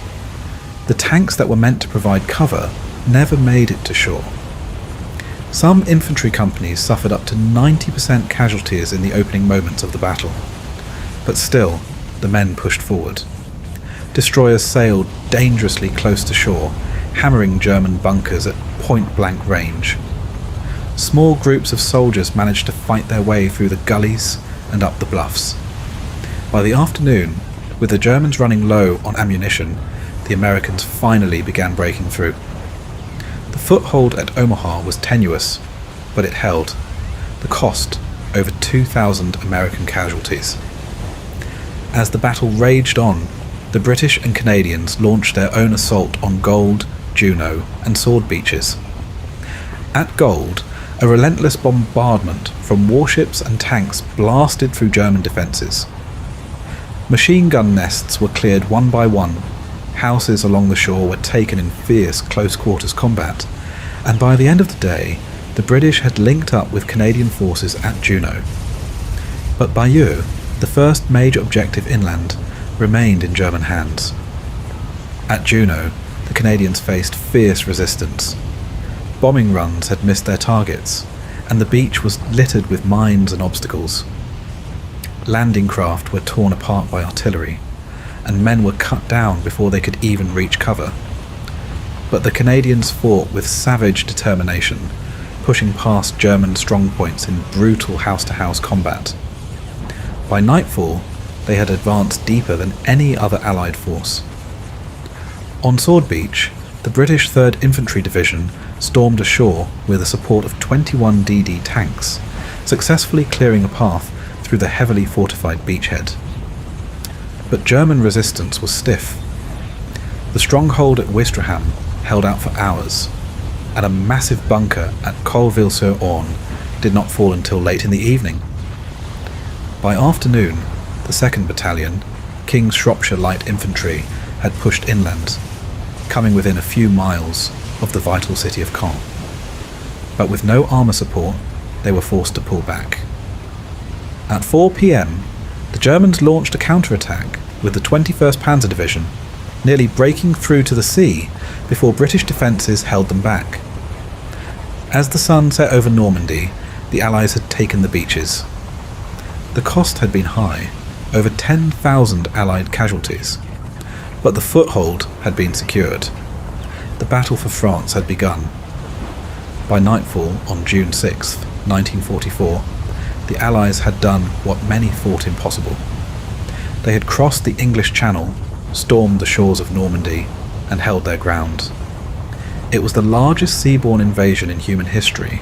The tanks that were meant to provide cover never made it to shore. Some infantry companies suffered up to 90% casualties in the opening moments of the battle. But still, the men pushed forward. Destroyers sailed dangerously close to shore, hammering German bunkers at point-blank range. Small groups of soldiers managed to fight their way through the gullies and up the bluffs. By the afternoon, with the Germans running low on ammunition, the Americans finally began breaking through. The foothold at Omaha was tenuous, but it held. The cost, over 2,000 American casualties. As the battle raged on, the British and Canadians launched their own assault on Gold, Juno, and Sword Beaches. At Gold, a relentless bombardment from warships and tanks blasted through German defences. Machine gun nests were cleared one by one, houses along the shore were taken in fierce close-quarters combat, and by the end of the day, the British had linked up with Canadian forces at Juno. But Bayeux, the first major objective inland, remained in German hands. At Juno, the Canadians faced fierce resistance. Bombing runs had missed their targets, and the beach was littered with mines and obstacles. Landing craft were torn apart by artillery, and men were cut down before they could even reach cover. But the Canadians fought with savage determination, pushing past German strongpoints in brutal house-to-house combat. By nightfall, they had advanced deeper than any other Allied force. On Sword Beach, the British 3rd Infantry Division stormed ashore with the support of 21 DD tanks, successfully clearing a path through the heavily fortified beachhead. But German resistance was stiff. The stronghold at Ouistreham held out for hours, and a massive bunker at Colville-sur-Orne did not fall until late in the evening. By afternoon, the 2nd Battalion, King's Shropshire Light Infantry, had pushed inland, coming within a few miles of the vital city of Caen. But with no armour support, they were forced to pull back. At 4 p.m, the Germans launched a counterattack with the 21st Panzer Division, nearly breaking through to the sea before British defences held them back. As the sun set over Normandy, the Allies had taken the beaches. The cost had been high, over 10,000 Allied casualties, but the foothold had been secured. The battle for France had begun. By nightfall on June 6, 1944, the Allies had done what many thought impossible. They had crossed the English Channel, stormed the shores of Normandy, and held their ground. It was the largest seaborne invasion in human history.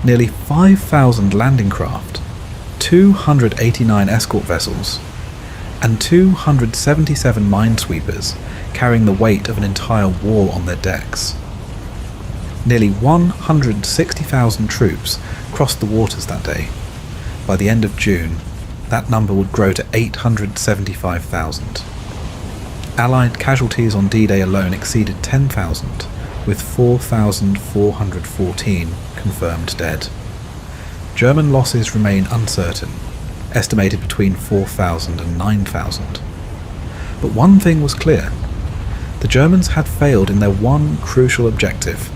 Nearly 5,000 landing craft, 289 escort vessels, and 277 minesweepers carrying the weight of an entire war on their decks. Nearly 160,000 troops crossed the waters that day. By the end of June, that number would grow to 875,000. Allied casualties on D-Day alone exceeded 10,000, with 4,414 confirmed dead. German losses remain uncertain, estimated between 4,000 and 9,000. But one thing was clear: the Germans had failed in their one crucial objective.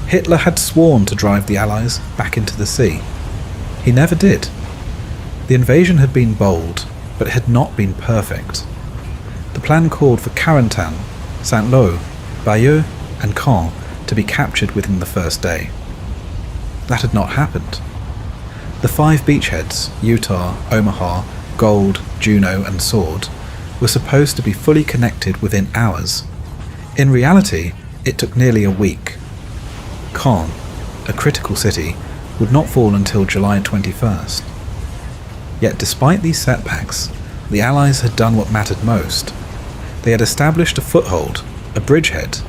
Hitler had sworn to drive the Allies back into the sea. He never did. The invasion had been bold, but it had not been perfect. The plan called for Carentan, Saint-Lô, Bayeux, and Caen to be captured within the first day. That had not happened. The 5 beachheads, Utah, Omaha, Gold, Juno, and Sword, were supposed to be fully connected within hours. In reality, it took nearly a week. Caen, a critical city, would not fall until July 21st. Yet despite these setbacks, the Allies had done what mattered most. They had established a foothold, a bridgehead,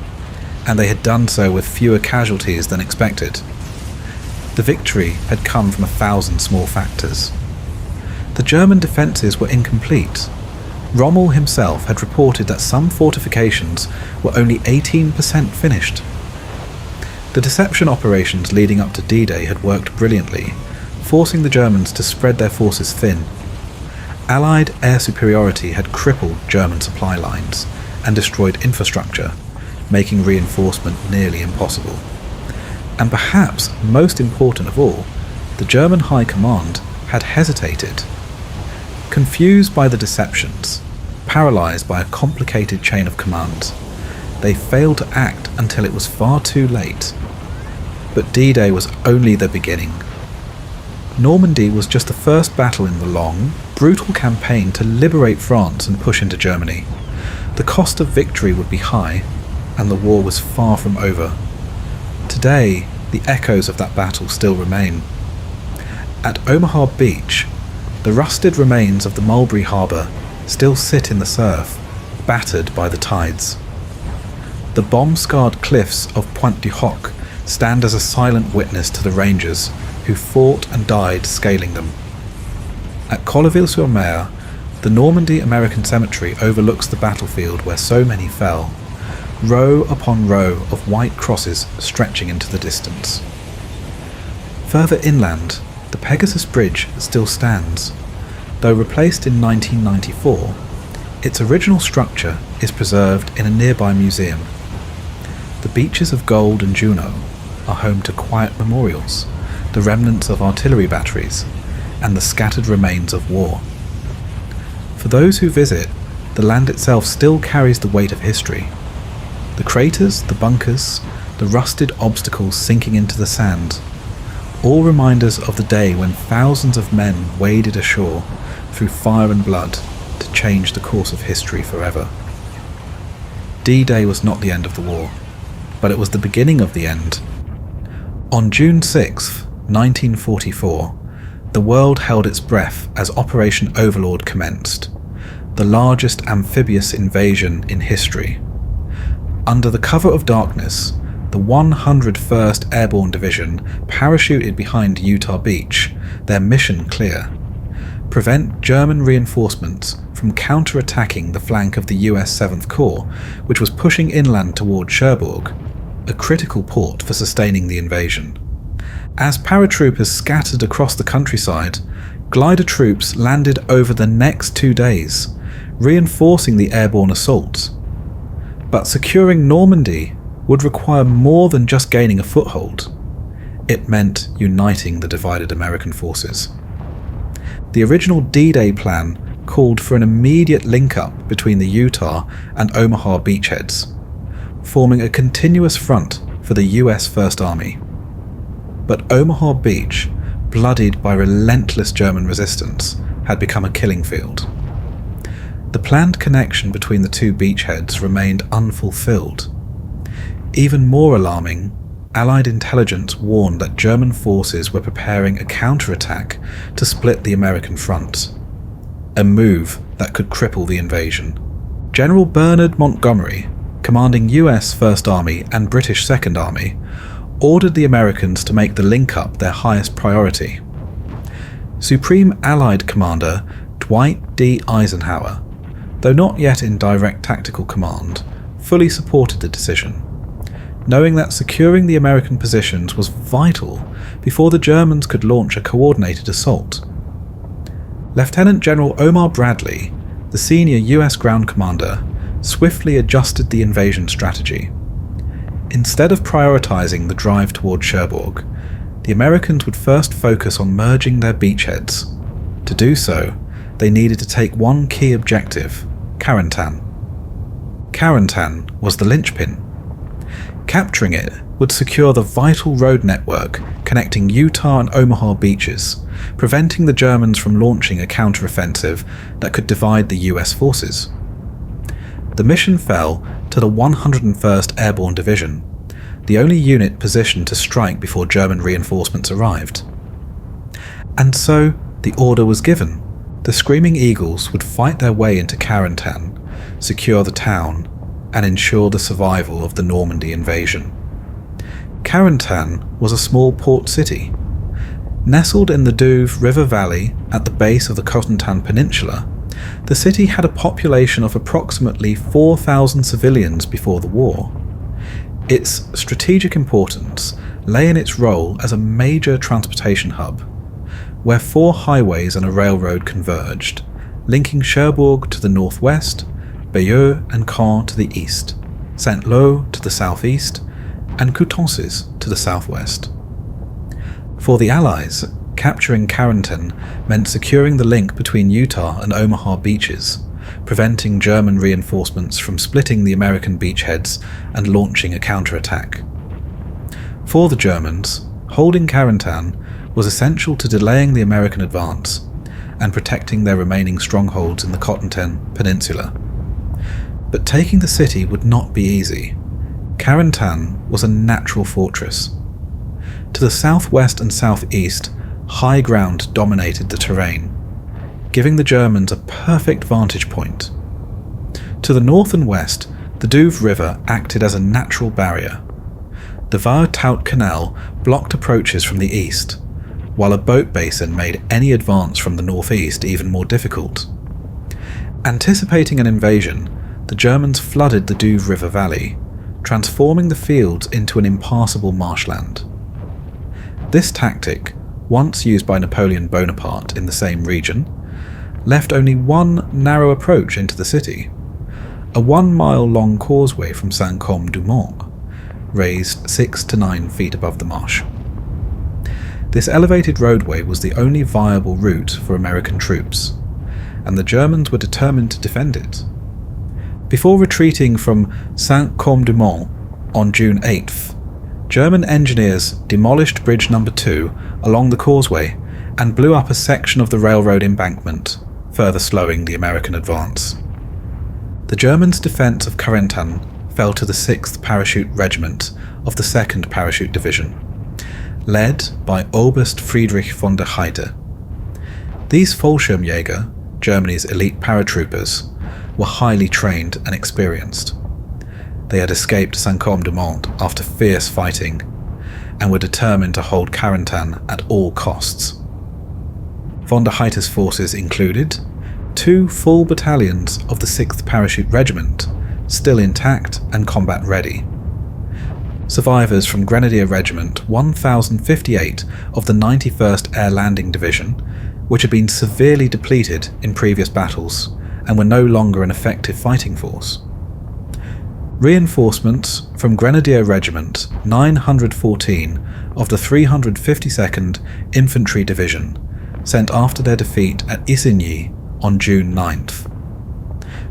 and they had done so with fewer casualties than expected. The victory had come from 1,000 small factors. The German defences were incomplete. Rommel himself had reported that some fortifications were only 18% finished. The deception operations leading up to D-Day had worked brilliantly, forcing the Germans to spread their forces thin. Allied air superiority had crippled German supply lines and destroyed infrastructure, making reinforcement nearly impossible. And perhaps most important of all, the German High Command had hesitated. Confused by the deceptions, paralysed by a complicated chain of commands, they failed to act until it was far too late. But D-Day was only the beginning. Normandy was just the first battle in the long, brutal campaign to liberate France and push into Germany. The cost of victory would be high, and the war was far from over. Today, the echoes of that battle still remain. At Omaha Beach, the rusted remains of the Mulberry Harbour still sit in the surf, battered by the tides. The bomb-scarred cliffs of Pointe du Hoc stand as a silent witness to the Rangers who fought and died scaling them. At Colleville-sur-Mer, the Normandy American Cemetery overlooks the battlefield where so many fell, row upon row of white crosses stretching into the distance. Further inland, the Pegasus Bridge still stands. Though replaced in 1994, Its original structure is preserved in a nearby museum. The beaches of Gold and Juno are home to quiet memorials, the remnants of artillery batteries, and the scattered remains of war. For those who visit, the land itself still carries the weight of history. The craters, the bunkers, the rusted obstacles sinking into the sand, all reminders of the day when thousands of men waded ashore through fire and blood to change the course of history forever. D-Day was not the end of the war, but it was the beginning of the end. On June 6, 1944, the world held its breath as Operation Overlord commenced, the largest amphibious invasion in history. Under the cover of darkness, the 101st Airborne Division parachuted behind Utah Beach, their mission clear: prevent German reinforcements from counter-attacking the flank of the US 7th Corps, which was pushing inland toward Cherbourg, a critical port for sustaining the invasion. As paratroopers scattered across the countryside, glider troops landed over the next 2 days, reinforcing the airborne assault. But securing Normandy would require more than just gaining a foothold. It meant uniting the divided American forces. The original D-Day plan called for an immediate link-up between the Utah and Omaha beachheads, forming a continuous front for the US First Army. But Omaha Beach, bloodied by relentless German resistance, had become a killing field. The planned connection between the two beachheads remained unfulfilled. Even more alarming, Allied intelligence warned that German forces were preparing a counterattack to split the American front, a move that could cripple the invasion. General Bernard Montgomery, commanding US First Army and British Second Army, ordered the Americans to make the link-up their highest priority. Supreme Allied Commander Dwight D. Eisenhower, though not yet in direct tactical command, fully supported the decision, knowing that securing the American positions was vital before the Germans could launch a coordinated assault. Lieutenant General Omar Bradley, the senior US ground commander, swiftly adjusted the invasion strategy. Instead of prioritizing the drive toward Cherbourg, the Americans would first focus on merging their beachheads. To do so, they needed to take one key objective: Carentan. Carentan was the linchpin. Capturing it would secure the vital road network connecting Utah and Omaha beaches, preventing the Germans from launching a counteroffensive that could divide the US forces. The mission fell to the 101st Airborne Division, the only unit positioned to strike before German reinforcements arrived. And so the order was given. The Screaming Eagles would fight their way into Carentan, secure the town, and ensure the survival of the Normandy invasion. Carentan was a small port city. Nestled in the Douve River Valley at the base of the Carentan Peninsula, the city had a population of approximately 4,000 civilians before the war. Its strategic importance lay in its role as a major transportation hub, where 4 highways and a railroad converged, linking Cherbourg to the northwest, Bayeux and Caen to the east, Saint-Lô to the southeast, and Coutances to the southwest. For the Allies, capturing Carentan meant securing the link between Utah and Omaha beaches, preventing German reinforcements from splitting the American beachheads and launching a counterattack. For the Germans, holding Carentan was essential to delaying the American advance and protecting their remaining strongholds in the Carentan Peninsula. But taking the city would not be easy. Carentan was a natural fortress. To the southwest and southeast, high ground dominated the terrain, giving the Germans a perfect vantage point. To the north and west, the Douve River acted as a natural barrier. The Vaur-Tout Canal blocked approaches from the east, while a boat basin made any advance from the northeast even more difficult. Anticipating an invasion, the Germans flooded the Douve River Valley, transforming the fields into an impassable marshland. This tactic, once used by Napoleon Bonaparte in the same region, left only one narrow approach into the city, a 1 mile long causeway from Saint-Côme-du-Mont, raised 6 to 9 feet above the marsh. This elevated roadway was the only viable route for American troops, and the Germans were determined to defend it. Before retreating from Saint-Côme-du-Mont on June 8th, German engineers demolished Bridge No. 2 along the causeway and blew up a section of the railroad embankment, further slowing the American advance. The Germans' defence of Carentan fell to the 6th Parachute Regiment of the 2nd Parachute Division, led by Oberst Friedrich von der Heydte. These Fallschirmjäger, Germany's elite paratroopers, were highly trained and experienced. They had escaped Saint-Côme-du-Mont after fierce fighting and were determined to hold Carentan at all costs. Von der Heydte's forces included 2 full battalions of the 6th Parachute Regiment, still intact and combat ready. Survivors from Grenadier Regiment 1058 of the 91st Air Landing Division, which had been severely depleted in previous battles and were no longer an effective fighting force. Reinforcements from Grenadier Regiment 914 of the 352nd Infantry Division, sent after their defeat at Isigny on June 9th.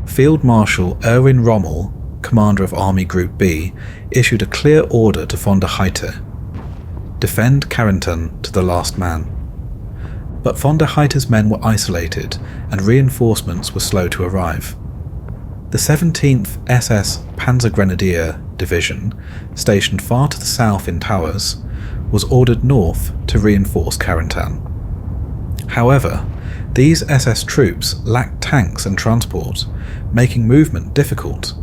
Field Marshal Erwin Rommel, commander of Army Group B, issued a clear order to von der Heydte: defend Carentan to the last man. But von der Heydte's men were isolated and reinforcements were slow to arrive. The 17th SS Panzergrenadier Division, stationed far to the south in Towers, was ordered north to reinforce Carentan. However, these SS troops lacked tanks and transport, making movement difficult.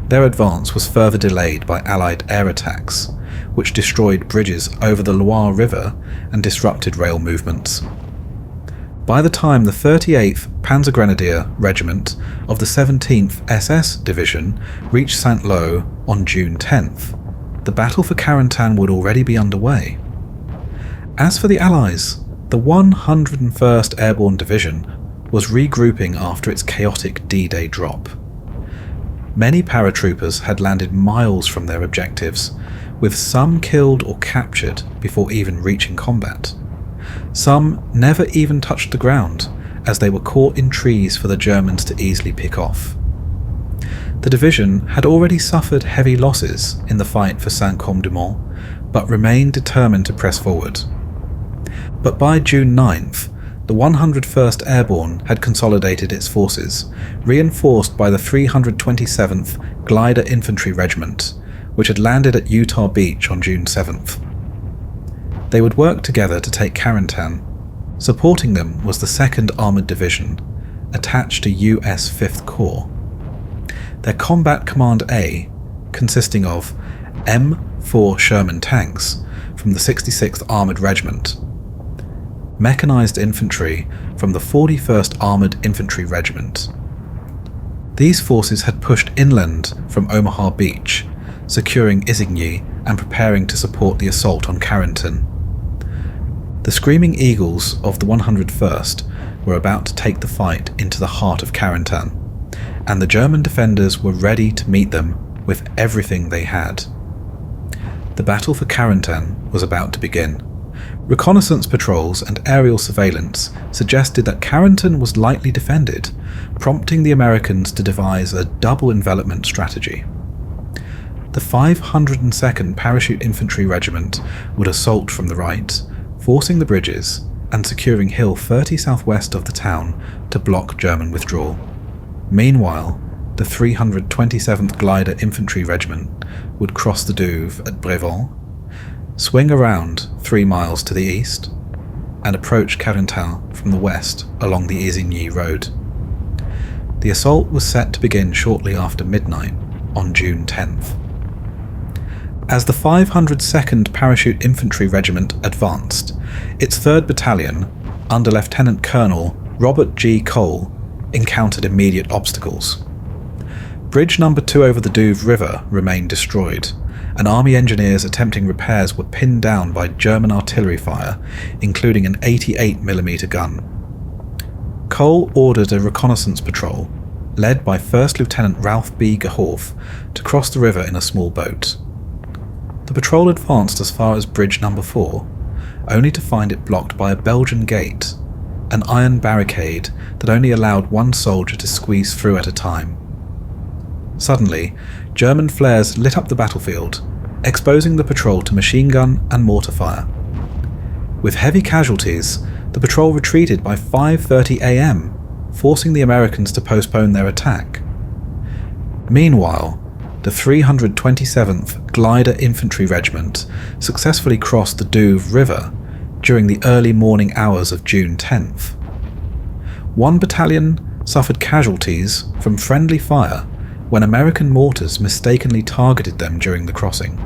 Their advance was further delayed by Allied air attacks, which destroyed bridges over the Loire River and disrupted rail movements. By the time the 38th Panzergrenadier Regiment of the 17th SS Division reached Saint-Lô on June 10th, the battle for Carentan would already be underway. As for the Allies, the 101st Airborne Division was regrouping after its chaotic D-Day drop. Many paratroopers had landed miles from their objectives, with some killed or captured before even reaching combat. Some never even touched the ground, as they were caught in trees for the Germans to easily pick off. The division had already suffered heavy losses in the fight for Saint-Côme-du-Mont, but remained determined to press forward. But by June 9th, the 101st Airborne had consolidated its forces, reinforced by the 327th Glider Infantry Regiment, which had landed at Utah Beach on June 7th. They would work together to take Carentan. Supporting them was the 2nd Armoured Division, attached to US 5th Corps. Their Combat Command A, consisting of M4 Sherman tanks from the 66th Armoured Regiment, Mechanized infantry from the 41st Armoured Infantry Regiment. These forces had pushed inland from Omaha Beach, securing Isigny and preparing to support the assault on Carentan. The Screaming Eagles of the 101st were about to take the fight into the heart of Carentan, and the German defenders were ready to meet them with everything they had. The battle for Carentan was about to begin. Reconnaissance patrols and aerial surveillance suggested that Carentan was lightly defended, prompting the Americans to devise a double envelopment strategy. The 502nd Parachute Infantry Regiment would assault from the right, forcing the bridges and securing hill 30 southwest of the town to block German withdrawal. Meanwhile, the 327th Glider Infantry Regiment would cross the Douve at Brévent, swing around 3 miles to the east, and approach Carentan from the west along the Isigny Road. The assault was set to begin shortly after midnight on June 10th. As the 502nd Parachute Infantry Regiment advanced, its 3rd Battalion, under Lieutenant Colonel Robert G. Cole, encountered immediate obstacles. Bridge No. 2 over the Douve River remained destroyed, and Army engineers attempting repairs were pinned down by German artillery fire, including an 88mm gun. Cole ordered a reconnaissance patrol, led by First Lieutenant Ralph B. Gehorf, to cross the river in a small boat. The patrol advanced as far as Bridge No. 4, only to find it blocked by a Belgian gate, an iron barricade that only allowed one soldier to squeeze through at a time. Suddenly, German flares lit up the battlefield, exposing the patrol to machine gun and mortar fire. With heavy casualties, the patrol retreated by 5:30 a.m., forcing the Americans to postpone their attack. Meanwhile, the 327th Glider Infantry Regiment successfully crossed the Douve River during the early morning hours of June 10th. One battalion suffered casualties from friendly fire when American mortars mistakenly targeted them during the crossing.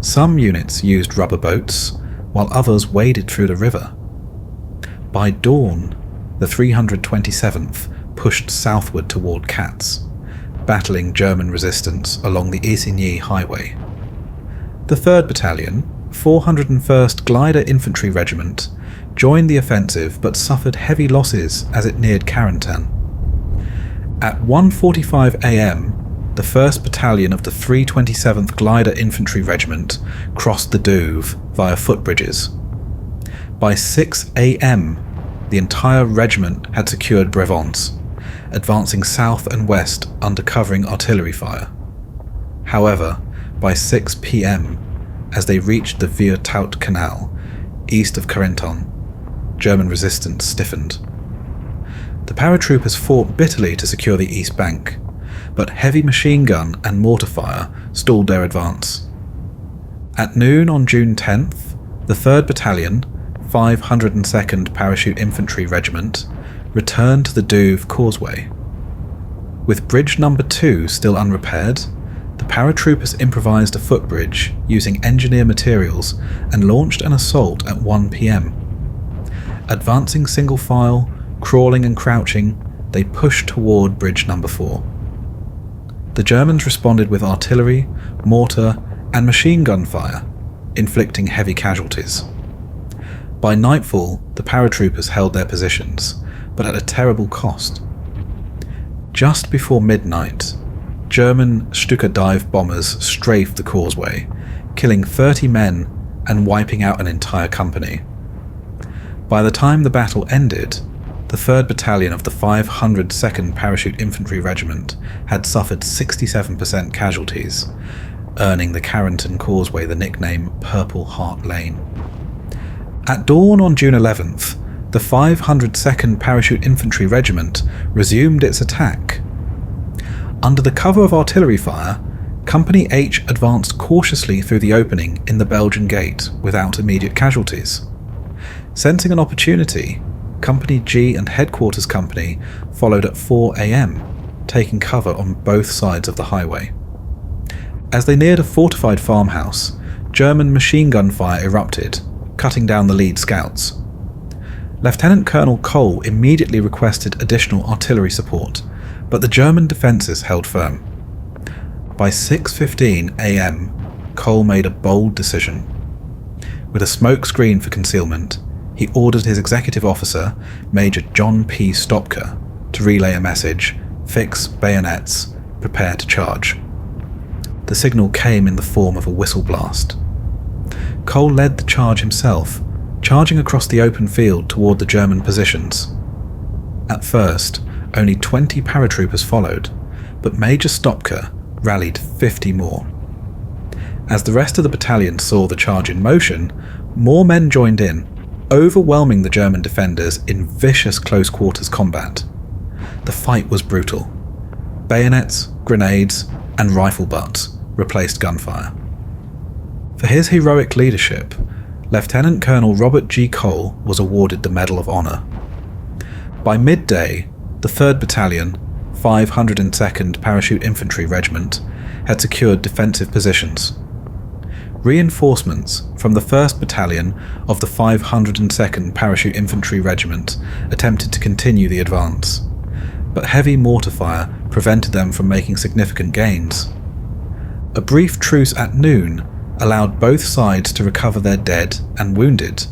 Some units used rubber boats, while others waded through the river. By dawn, the 327th pushed southward toward Katz, battling German resistance along the Isigny Highway. The 3rd Battalion, 401st Glider Infantry Regiment, joined the offensive but suffered heavy losses as it neared Carentan. At 1:45 a.m, the 1st Battalion of the 327th Glider Infantry Regiment crossed the Douve via footbridges. By 6 a.m, the entire regiment had secured Brevance, advancing south and west under covering artillery fire. However, by 6 p.m, as they reached the Vieux-Tout Canal, east of Carentan, German resistance stiffened. The paratroopers fought bitterly to secure the east bank, but heavy machine gun and mortar fire stalled their advance. At noon on June 10th, the 3rd Battalion, 502nd Parachute Infantry Regiment, returned to the Douve Causeway. With Bridge No. 2 still unrepaired, the paratroopers improvised a footbridge using engineer materials and launched an assault at 1 p.m. Advancing single file, crawling and crouching, they pushed toward Bridge No. 4. The Germans responded with artillery, mortar, and machine gun fire, inflicting heavy casualties. By nightfall, the paratroopers held their positions, but at a terrible cost. Just before midnight, German Stuka dive bombers strafed the causeway, killing 30 men and wiping out an entire company. By the time the battle ended, the 3rd Battalion of the 502nd Parachute Infantry Regiment had suffered 67% casualties, earning the Carentan Causeway the nickname Purple Heart Lane. At dawn on June 11th, the 502nd Parachute Infantry Regiment resumed its attack. Under the cover of artillery fire, Company H advanced cautiously through the opening in the Belgian gate without immediate casualties. Sensing an opportunity, Company G and Headquarters Company followed at 4 a.m, taking cover on both sides of the highway. As they neared a fortified farmhouse, German machine gun fire erupted, cutting down the lead scouts. Lieutenant Colonel Cole immediately requested additional artillery support, but the German defences held firm. By 6:15 a.m, Cole made a bold decision. With a smoke screen for concealment, he ordered his executive officer, Major John P. Stopka, to relay a message: "Fix bayonets, prepare to charge." The signal came in the form of a whistle blast. Cole led the charge himself, charging across the open field toward the German positions. At first, only 20 paratroopers followed, but Major Stopka rallied 50 more. As the rest of the battalion saw the charge in motion, more men joined in, overwhelming the German defenders in vicious close-quarters combat. The fight was brutal. Bayonets, grenades, and rifle butts replaced gunfire. For his heroic leadership, Lieutenant Colonel Robert G. Cole was awarded the Medal of Honor. By midday, the 3rd Battalion, 502nd Parachute Infantry Regiment, had secured defensive positions. Reinforcements from the 1st Battalion of the 502nd Parachute Infantry Regiment attempted to continue the advance, but heavy mortar fire prevented them from making significant gains. A brief truce at noon allowed both sides to recover their dead and wounded,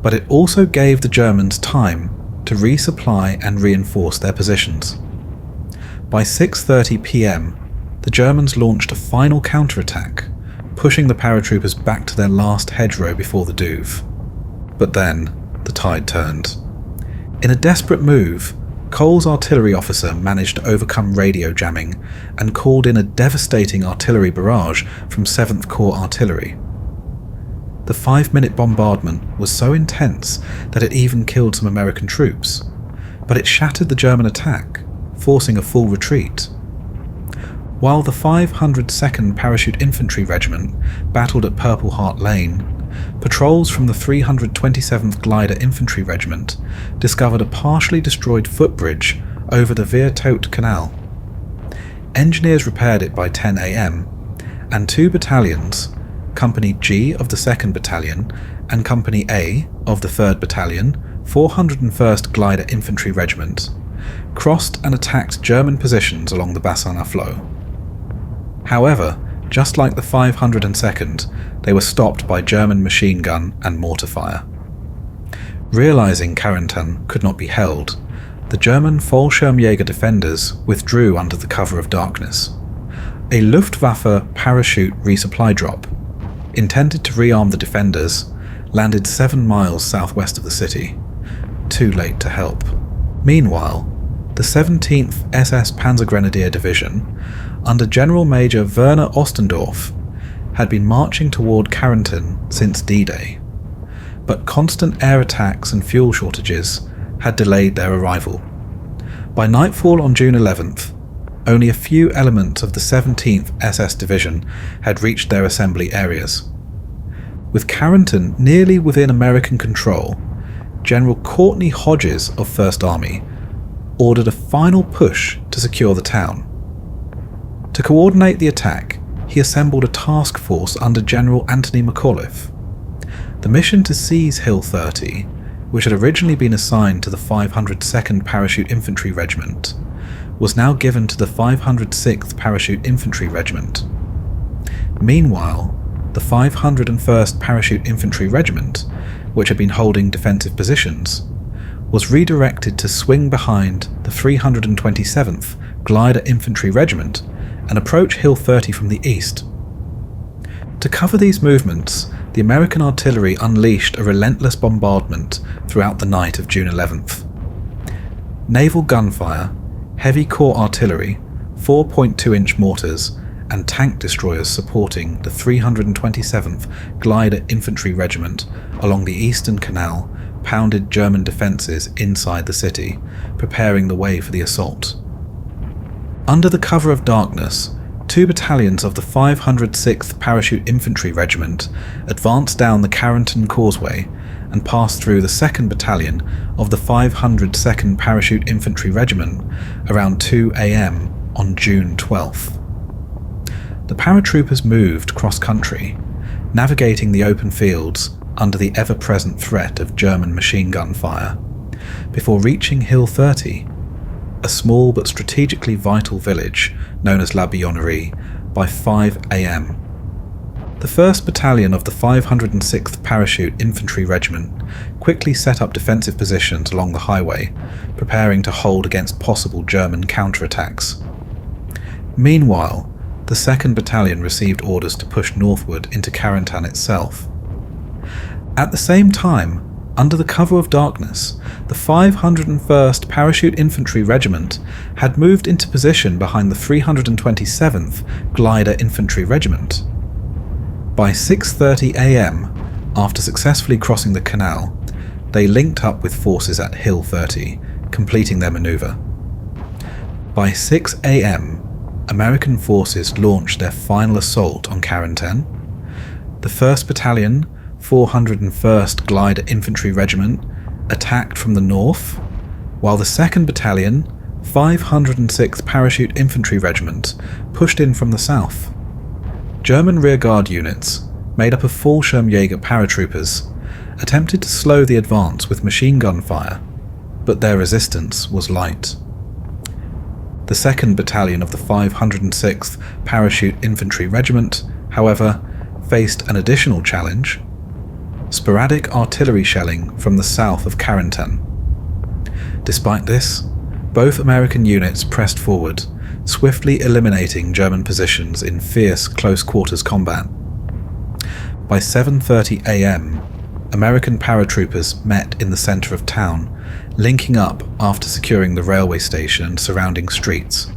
but it also gave the Germans time to resupply and reinforce their positions. By 6:30 p.m, the Germans launched a final counterattack, pushing the paratroopers back to their last hedgerow before the Douve. But then, the tide turned. In a desperate move, Cole's artillery officer managed to overcome radio jamming and called in a devastating artillery barrage from 7th Corps Artillery. The 5-minute bombardment was so intense that it even killed some American troops, but it shattered the German attack, forcing a full retreat. While the 502nd Parachute Infantry Regiment battled at Purple Heart Lane, patrols from the 327th Glider Infantry Regiment discovered a partially destroyed footbridge over the Veertoot Canal. Engineers repaired it by 10 a.m, and 2 battalions, Company G of the 2nd Battalion and Company A of the 3rd Battalion, 401st Glider Infantry Regiment, crossed and attacked German positions along the Bassin Floe. However, just like the 502nd, they were stopped by German machine gun and mortar fire. Realizing Carentan could not be held, the German Fallschirmjäger defenders withdrew under the cover of darkness. A Luftwaffe parachute resupply drop, intended to rearm the defenders, landed 7 miles southwest of the city. Too late to help. Meanwhile, the 17th SS Panzergrenadier Division, under General Major Werner Ostendorf, had been marching toward Carentan since D-Day, but constant air attacks and fuel shortages had delayed their arrival. By nightfall on June 11th, only a few elements of the 17th SS Division had reached their assembly areas. With Carentan nearly within American control, General Courtney Hodges of 1st Army ordered a final push to secure the town. To coordinate the attack, he assembled a task force under General Anthony McAuliffe. The mission to seize Hill 30, which had originally been assigned to the 502nd Parachute Infantry Regiment, was now given to the 506th Parachute Infantry Regiment. Meanwhile, the 501st Parachute Infantry Regiment, which had been holding defensive positions, was redirected to swing behind the 327th Glider Infantry Regiment and approach Hill 30 from the east. To cover these movements, the American artillery unleashed a relentless bombardment throughout the night of June 11th. Naval gunfire, heavy corps artillery, 4.2-inch mortars, and tank destroyers supporting the 327th Glider Infantry Regiment along the Eastern Canal pounded German defences inside the city, preparing the way for the assault. Under the cover of darkness, 2 battalions of the 506th Parachute Infantry Regiment advanced down the Carentan Causeway and passed through the 2nd Battalion of the 502nd Parachute Infantry Regiment around 2 a.m. on June 12th. The paratroopers moved cross-country, navigating the open fields under the ever-present threat of German machine gun fire, before reaching Hill 30, a small but strategically vital village known as La Billonnerie, by 5 a.m. The 1st Battalion of the 506th Parachute Infantry Regiment quickly set up defensive positions along the highway, preparing to hold against possible German counterattacks. Meanwhile, the 2nd Battalion received orders to push northward into Carentan itself. At the same time, under the cover of darkness, the 501st Parachute Infantry Regiment had moved into position behind the 327th Glider Infantry Regiment. By 6:30 a.m, after successfully crossing the canal, they linked up with forces at Hill 30, completing their manoeuvre. By 6 a.m, American forces launched their final assault on Carentan. The 1st Battalion, 401st Glider Infantry Regiment, attacked from the north, while the 2nd Battalion, 506th Parachute Infantry Regiment, pushed in from the south. German rearguard units, made up of Fallschirmjäger paratroopers, attempted to slow the advance with machine gun fire, but their resistance was light. The 2nd Battalion of the 506th Parachute Infantry Regiment, however, faced an additional challenge: sporadic artillery shelling from the south of Carentan. Despite this, both American units pressed forward, swiftly eliminating German positions in fierce close-quarters combat. By 7:30 a.m., American paratroopers met in the centre of town, linking up after securing the railway station and surrounding streets.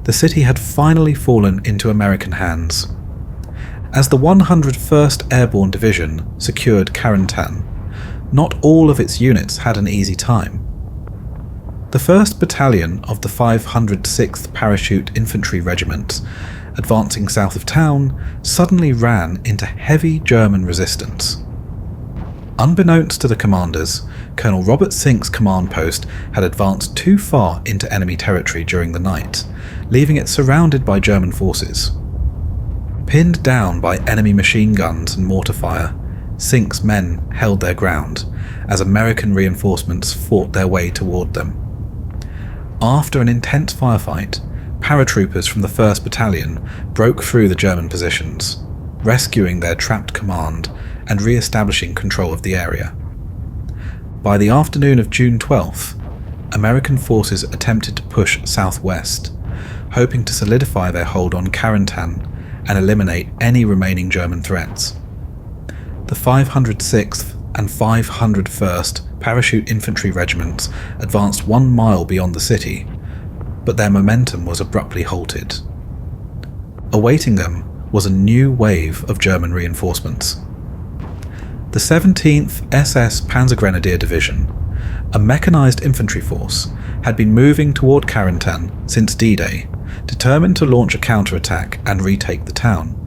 The city had finally fallen into American hands. As the 101st Airborne Division secured Carentan, not all of its units had an easy time. The 1st Battalion of the 506th Parachute Infantry Regiment, advancing south of town, suddenly ran into heavy German resistance. Unbeknownst to the commanders, Colonel Robert Sink's command post had advanced too far into enemy territory during the night, leaving it surrounded by German forces. Pinned down by enemy machine guns and mortar fire, Sink's men held their ground as American reinforcements fought their way toward them. After an intense firefight, paratroopers from the 1st Battalion broke through the German positions, rescuing their trapped command and re-establishing control of the area. By the afternoon of June 12th, American forces attempted to push southwest, hoping to solidify their hold on Carentan and eliminate any remaining German threats. The 506th and 501st Parachute Infantry Regiments advanced 1 mile beyond the city, but their momentum was abruptly halted. Awaiting them was a new wave of German reinforcements. The 17th SS Panzergrenadier Division, a mechanized infantry force, had been moving toward Carentan since D-Day, determined to launch a counterattack and retake the town.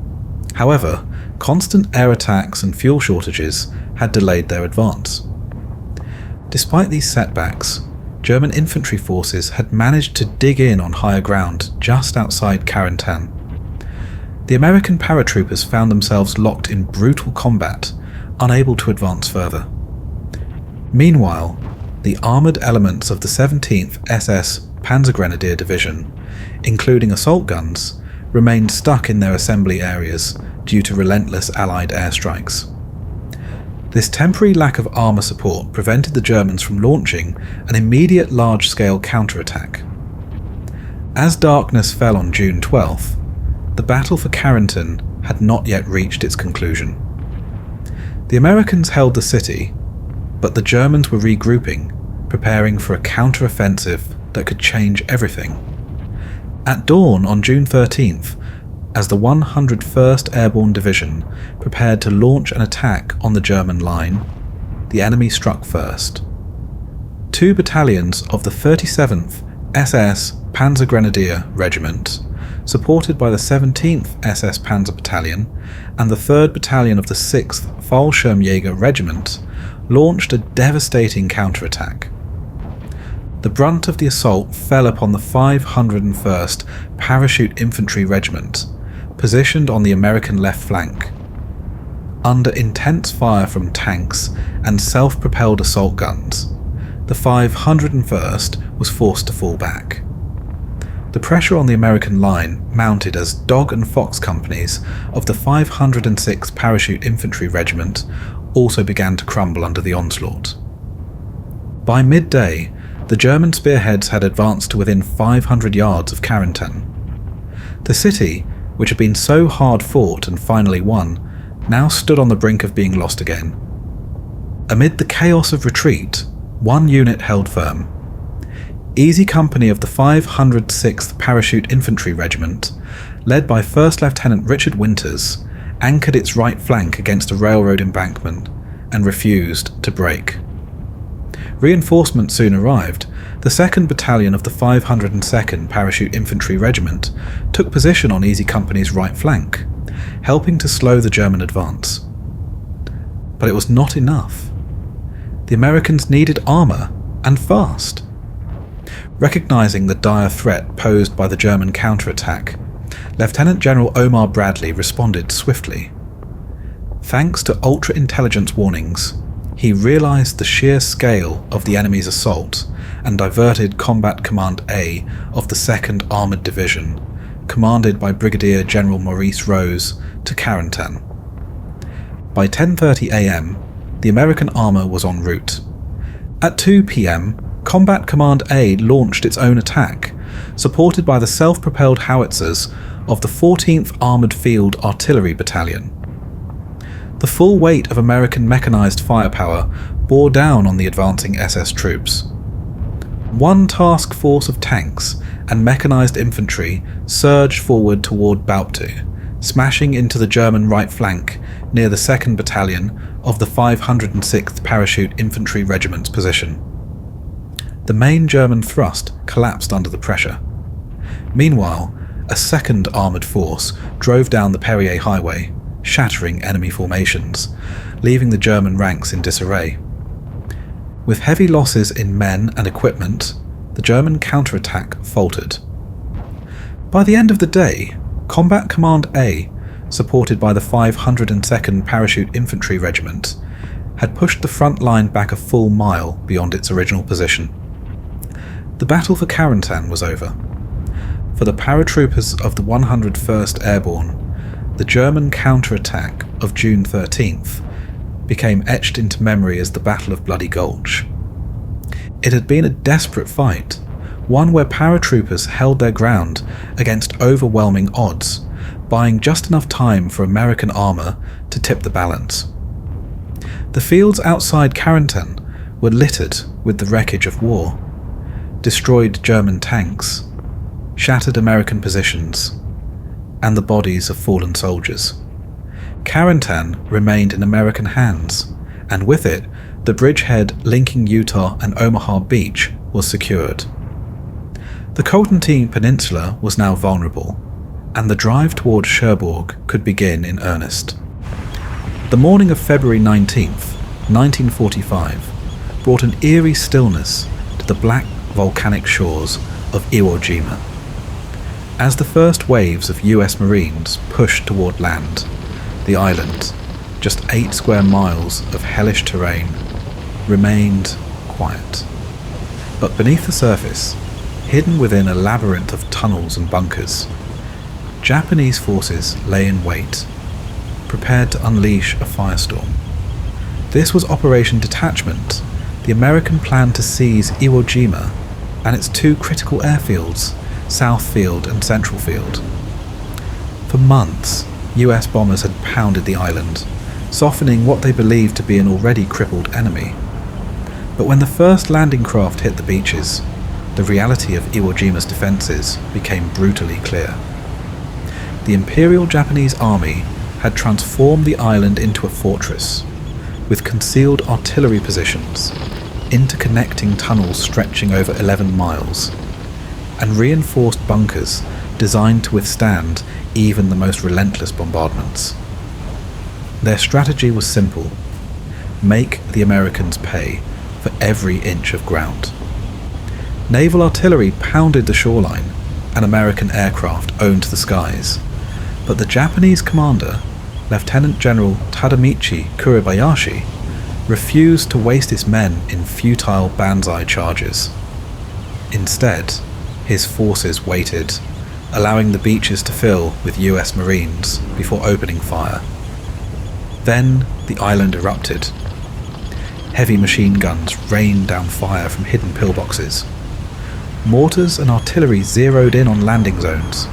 However, constant air attacks and fuel shortages had delayed their advance. Despite these setbacks, German infantry forces had managed to dig in on higher ground just outside Carentan. The American paratroopers found themselves locked in brutal combat, unable to advance further. Meanwhile, the armoured elements of the 17th SS Panzergrenadier Division, including assault guns, remained stuck in their assembly areas due to relentless Allied airstrikes. This temporary lack of armour support prevented the Germans from launching an immediate large-scale counterattack. As darkness fell on June 12th, the battle for Carentan had not yet reached its conclusion. The Americans held the city, but the Germans were regrouping, preparing for a counter-offensive that could change everything. At dawn on June 13th, as the 101st Airborne Division prepared to launch an attack on the German line, the enemy struck first. 2 battalions of the 37th SS Panzergrenadier Regiment, supported by the 17th SS Panzer Battalion and the 3rd Battalion of the 6th Fallschirmjäger Regiment, launched a devastating counterattack. The brunt of the assault fell upon the 501st Parachute Infantry Regiment, positioned on the American left flank. Under intense fire from tanks and self-propelled assault guns, the 501st was forced to fall back. The pressure on the American line mounted as Dog and Fox companies of the 506th Parachute Infantry Regiment also began to crumble under the onslaught. By midday, the German spearheads had advanced to within 500 yards of Carentan. The city, which had been so hard fought and finally won, now stood on the brink of being lost again. Amid the chaos of retreat, one unit held firm. Easy Company of the 506th Parachute Infantry Regiment, led by 1st Lieutenant Richard Winters, anchored its right flank against a railroad embankment and refused to break. Reinforcements soon arrived. The 2nd Battalion of the 502nd Parachute Infantry Regiment took position on Easy Company's right flank, helping to slow the German advance. But it was not enough. The Americans needed armour, and fast. Recognizing the dire threat posed by the German counterattack, Lieutenant General Omar Bradley responded swiftly. Thanks to ultra-intelligence warnings, he realized the sheer scale of the enemy's assault and diverted Combat Command A of the 2nd Armoured Division, commanded by Brigadier General Maurice Rose, to Carentan. By 10:30 a.m., the American armour was en route. At 2 p.m, Combat Command A launched its own attack, supported by the self-propelled howitzers of the 14th Armoured Field Artillery Battalion. The full weight of American mechanised firepower bore down on the advancing SS troops. One task force of tanks and mechanised infantry surged forward toward Bauptu, smashing into the German right flank near the 2nd Battalion of the 506th Parachute Infantry Regiment's position. The main German thrust collapsed under the pressure. Meanwhile, a second armoured force drove down the Perrier Highway, shattering enemy formations, leaving the German ranks in disarray. With heavy losses in men and equipment, the German counterattack faltered. By the end of the day, Combat Command A, supported by the 502nd Parachute Infantry Regiment, had pushed the front line back a full mile beyond its original position. The battle for Carentan was over. For the paratroopers of the 101st Airborne, the German counterattack of June 13th became etched into memory as the Battle of Bloody Gulch. It had been a desperate fight, one where paratroopers held their ground against overwhelming odds, buying just enough time for American armour to tip the balance. The fields outside Carentan were littered with the wreckage of war, destroyed German tanks, shattered American positions, and the bodies of fallen soldiers. Carentan remained in American hands, and with it, the bridgehead linking Utah and Omaha Beach was secured. The Carentan Peninsula was now vulnerable, and the drive toward Cherbourg could begin in earnest. The morning of February 19th, 1945, brought an eerie stillness to the black volcanic shores of Iwo Jima. As the first waves of US Marines pushed toward land, the island, just 8 square miles of hellish terrain, remained quiet. But beneath the surface, hidden within a labyrinth of tunnels and bunkers, Japanese forces lay in wait, prepared to unleash a firestorm. This was Operation Detachment, the American plan to seize Iwo Jima and its 2 critical airfields, South Field and Central Field. For months, US bombers had pounded the island, softening what they believed to be an already crippled enemy. But when the first landing craft hit the beaches, the reality of Iwo Jima's defences became brutally clear. The Imperial Japanese Army had transformed the island into a fortress, with concealed artillery positions, interconnecting tunnels stretching over 11 miles, and reinforced bunkers designed to withstand even the most relentless bombardments. Their strategy was simple: make the Americans pay for every inch of ground. Naval artillery pounded the shoreline, and American aircraft owned the skies, but the Japanese commander, Lieutenant General Tadamichi Kuribayashi, refused to waste his men in futile banzai charges. Instead, his forces waited, allowing the beaches to fill with US Marines before opening fire. Then the island erupted. Heavy machine guns rained down fire from hidden pillboxes. Mortars and artillery zeroed in on landing zones.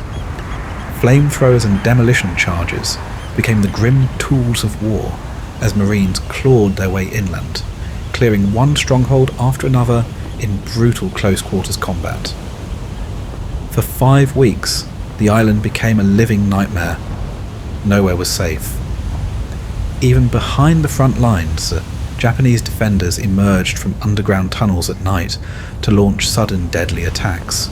Flamethrowers and demolition charges became the grim tools of war as Marines clawed their way inland, clearing one stronghold after another in brutal close-quarters combat. For 5 weeks, the island became a living nightmare. Nowhere was safe. Even behind the front lines, Japanese defenders emerged from underground tunnels at night to launch sudden deadly attacks.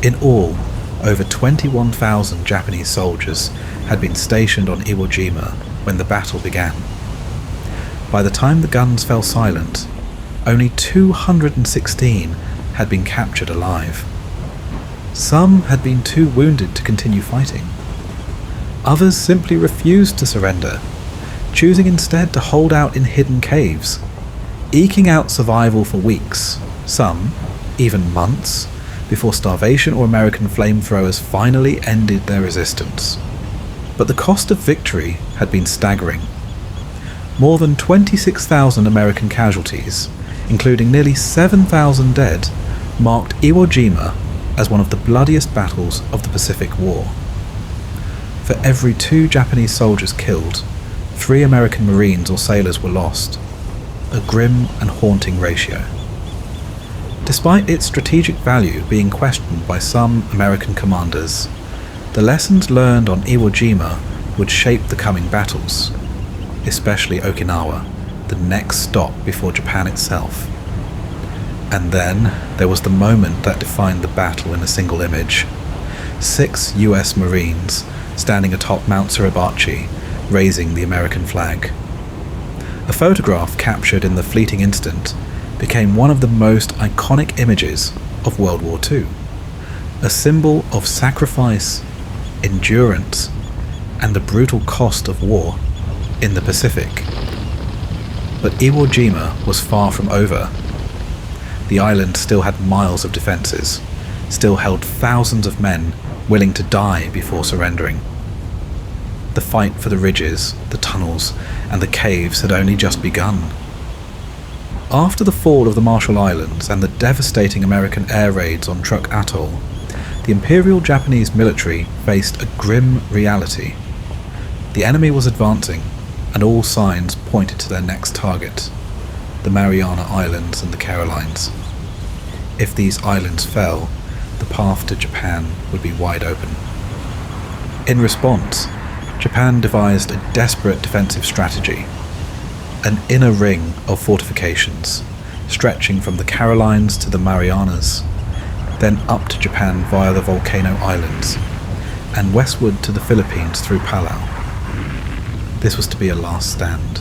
In all, over 21,000 Japanese soldiers had been stationed on Iwo Jima when the battle began. By the time the guns fell silent, only 216 had been captured alive. Some had been too wounded to continue fighting. Others simply refused to surrender, choosing instead to hold out in hidden caves, eking out survival for weeks, some even months, before starvation or American flamethrowers finally ended their resistance. But the cost of victory had been staggering. More than 26,000 American casualties, including nearly 7,000 dead, marked Iwo Jima as one of the bloodiest battles of the Pacific War. For every 2 Japanese soldiers killed, 3 American Marines or sailors were lost, a grim and haunting ratio. Despite its strategic value being questioned by some American commanders, the lessons learned on Iwo Jima would shape the coming battles, especially Okinawa, the next stop before Japan itself. And then there was the moment that defined the battle in a single image. 6 US Marines standing atop Mount Suribachi, raising the American flag. A photograph captured in the fleeting instant became one of the most iconic images of World War II, a symbol of sacrifice, endurance, and the brutal cost of war in the Pacific. But Iwo Jima was far from over. The island still had miles of defences, still held thousands of men willing to die before surrendering. The fight for the ridges, the tunnels, and the caves had only just begun. After the fall of the Marshall Islands and the devastating American air raids on Truk Atoll, the Imperial Japanese military faced a grim reality. The enemy was advancing, and all signs pointed to their next target, the Mariana Islands and the Carolines. If these islands fell, the path to Japan would be wide open. In response, Japan devised a desperate defensive strategy, an inner ring of fortifications, stretching from the Carolines to the Marianas, then up to Japan via the Volcano Islands, and westward to the Philippines through Palau. This was to be a last stand,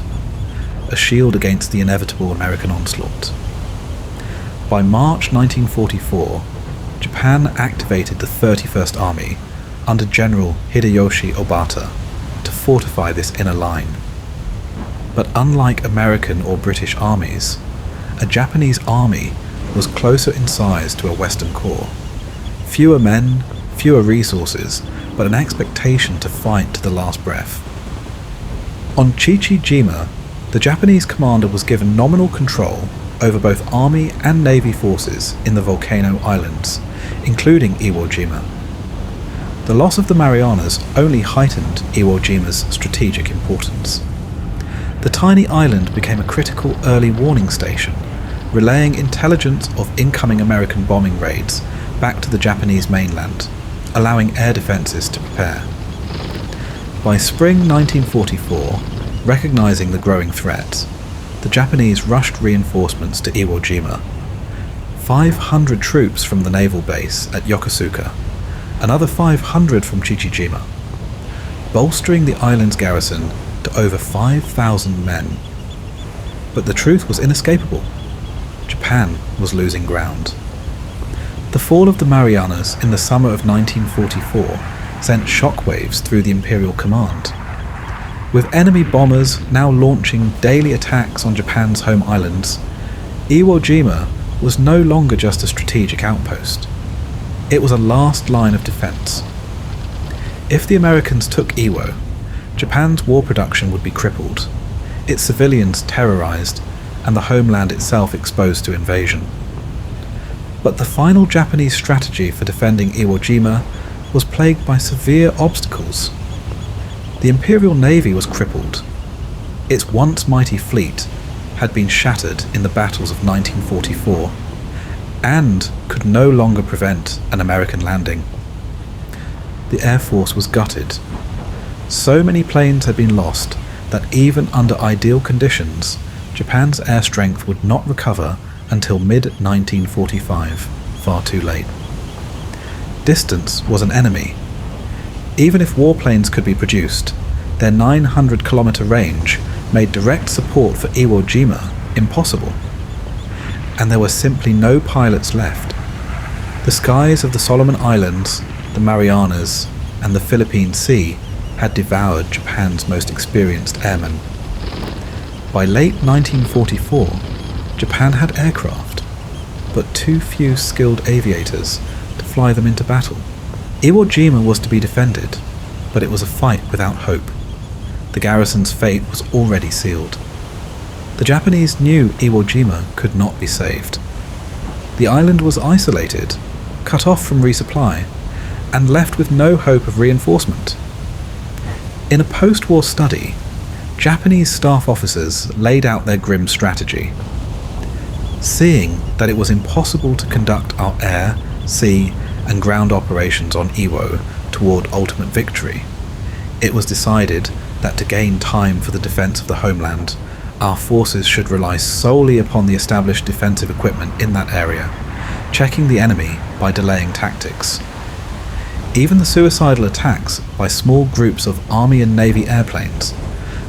a shield against the inevitable American onslaught. By March 1944, Japan activated the 31st Army under General Hideyoshi Obata to fortify this inner line. But unlike American or British armies, a Japanese army was closer in size to a Western corps. Fewer men, fewer resources, but an expectation to fight to the last breath. On Chichi-jima, the Japanese commander was given nominal control over both army and navy forces in the Volcano Islands, including Iwo Jima. The loss of the Marianas only heightened Iwo Jima's strategic importance. The tiny island became a critical early warning station, relaying intelligence of incoming American bombing raids back to the Japanese mainland, allowing air defences to prepare. By spring 1944, recognizing the growing threat, the Japanese rushed reinforcements to Iwo Jima. 500 troops from the naval base at Yokosuka, another 500 from Chichi-jima, bolstering the island's garrison to over 5,000 men. But the truth was inescapable. Japan was losing ground. The fall of the Marianas in the summer of 1944 sent shockwaves through the Imperial Command. With enemy bombers now launching daily attacks on Japan's home islands, Iwo Jima was no longer just a strategic outpost. It was a last line of defense. If the Americans took Iwo, Japan's war production would be crippled, its civilians terrorized, and the homeland itself exposed to invasion. But the final Japanese strategy for defending Iwo Jima was plagued by severe obstacles. The Imperial Navy was crippled. Its once mighty fleet had been shattered in the battles of 1944 and could no longer prevent an American landing. The Air Force was gutted. So many planes had been lost that even under ideal conditions, Japan's air strength would not recover until mid-1945, far too late. Distance was an enemy. Even if warplanes could be produced, their 900-kilometre range made direct support for Iwo Jima impossible. And there were simply no pilots left. The skies of the Solomon Islands, the Marianas, and the Philippine Sea had devoured Japan's most experienced airmen. By late 1944, Japan had aircraft, but too few skilled aviators to fly them into battle. Iwo Jima was to be defended, but it was a fight without hope. The garrison's fate was already sealed. The The Japanese knew Iwo Jima could not be saved. The island was isolated, cut off from resupply, and left with no hope of reinforcement. In a post-war study, Japanese staff officers laid out their grim strategy. Seeing that it was impossible to conduct our air, sea, and ground operations on Iwo toward ultimate victory, it was decided that to gain time for the defence of the homeland, our forces should rely solely upon the established defensive equipment in that area, checking the enemy by delaying tactics. Even the suicidal attacks by small groups of Army and Navy airplanes,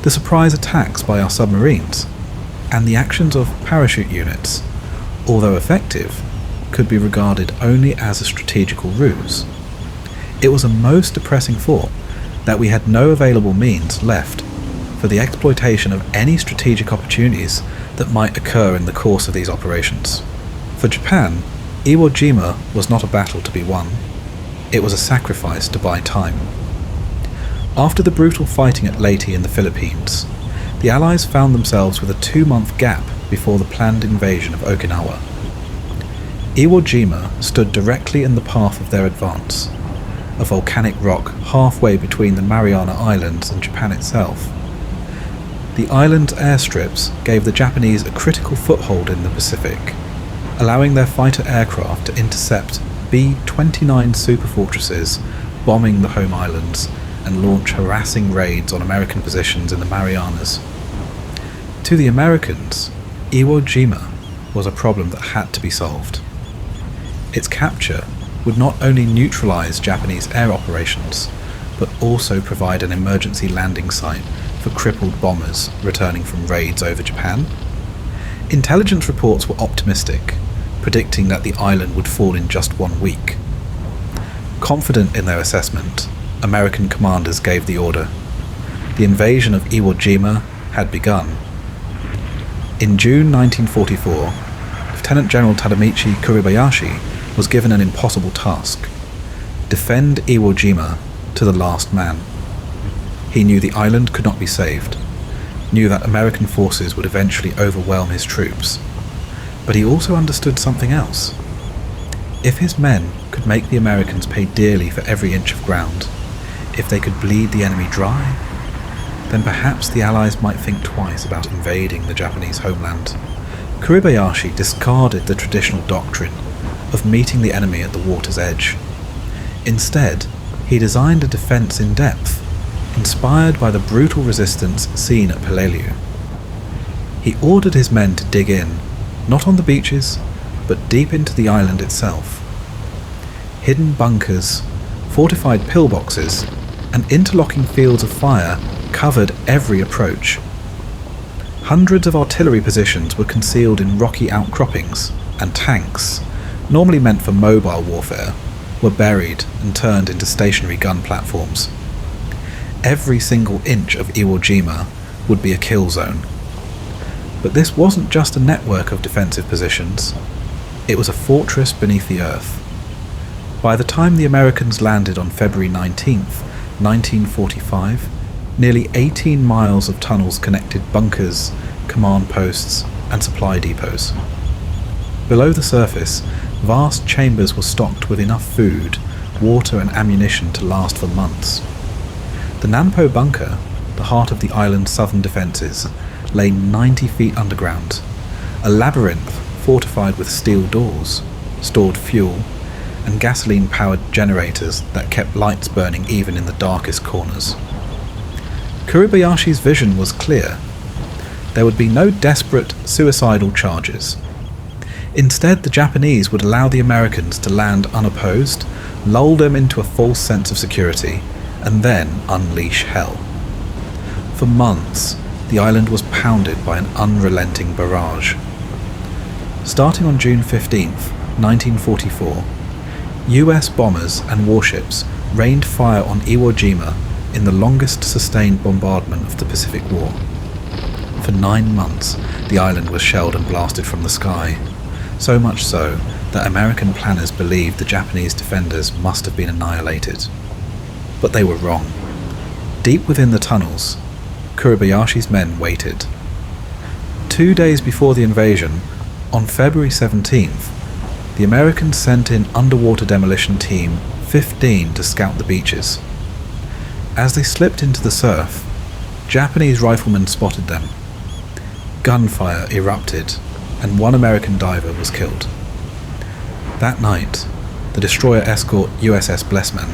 the surprise attacks by our submarines, and the actions of parachute units, although effective, could be regarded only as a strategical ruse. It was a most depressing thought that we had no available means left for the exploitation of any strategic opportunities that might occur in the course of these operations. For Japan, Iwo Jima was not a battle to be won. It was a sacrifice to buy time. After the brutal fighting at Leyte in the Philippines, the Allies found themselves with a 2-month gap before the planned invasion of Okinawa. Iwo Jima stood directly in the path of their advance, a volcanic rock halfway between the Mariana Islands and Japan itself. The island's airstrips gave the Japanese a critical foothold in the Pacific, allowing their fighter aircraft to intercept B-29 superfortresses bombing the home islands and launch harassing raids on American positions in the Marianas. To the Americans, Iwo Jima was a problem that had to be solved. Its capture would not only neutralize Japanese air operations, but also provide an emergency landing site for crippled bombers returning from raids over Japan. Intelligence reports were optimistic, predicting that the island would fall in just 1 week. Confident in their assessment, American commanders gave the order. The invasion of Iwo Jima had begun. In June 1944, Lieutenant General Tadamichi Kuribayashi was given an impossible task: defend Iwo Jima to the last man. He knew the island could not be saved, knew that American forces would eventually overwhelm his troops, but he also understood something else. If his men could make the Americans pay dearly for every inch of ground, if they could bleed the enemy dry, then perhaps the Allies might think twice about invading the Japanese homeland. Kuribayashi discarded the traditional doctrine of meeting the enemy at the water's edge. Instead, he designed a defence in depth, inspired by the brutal resistance seen at Peleliu. He ordered his men to dig in, not on the beaches, but deep into the island itself. Hidden bunkers, fortified pillboxes, and interlocking fields of fire covered every approach. Hundreds of artillery positions were concealed in rocky outcroppings, and tanks, normally meant for mobile warfare, were buried and turned into stationary gun platforms. Every single inch of Iwo Jima would be a kill zone. But this wasn't just a network of defensive positions, it was a fortress beneath the earth. By the time the Americans landed on February 19th, 1945, nearly 18 miles of tunnels connected bunkers, command posts, and supply depots. Below the surface, vast chambers were stocked with enough food, water, and ammunition to last for months. The Nampo bunker, the heart of the island's southern defences, lay 90 feet underground, a labyrinth fortified with steel doors, stored fuel, and gasoline-powered generators that kept lights burning even in the darkest corners. Kuribayashi's vision was clear. There would be no desperate, suicidal charges. Instead, the Japanese would allow the Americans to land unopposed, lull them into a false sense of security, and then unleash hell. For months, the island was pounded by an unrelenting barrage. Starting on June 15th, 1944, US bombers and warships rained fire on Iwo Jima in the longest sustained bombardment of the Pacific War. For 9 months, the island was shelled and blasted from the sky, so much so that American planners believed the Japanese defenders must have been annihilated. But they were wrong. Deep within the tunnels, Kuribayashi's men waited. 2 days before the invasion, on February 17th, the Americans sent in Underwater Demolition Team 15 to scout the beaches. As they slipped into the surf, Japanese riflemen spotted them. Gunfire erupted, and one American diver was killed. That night, the destroyer escort USS Blessman,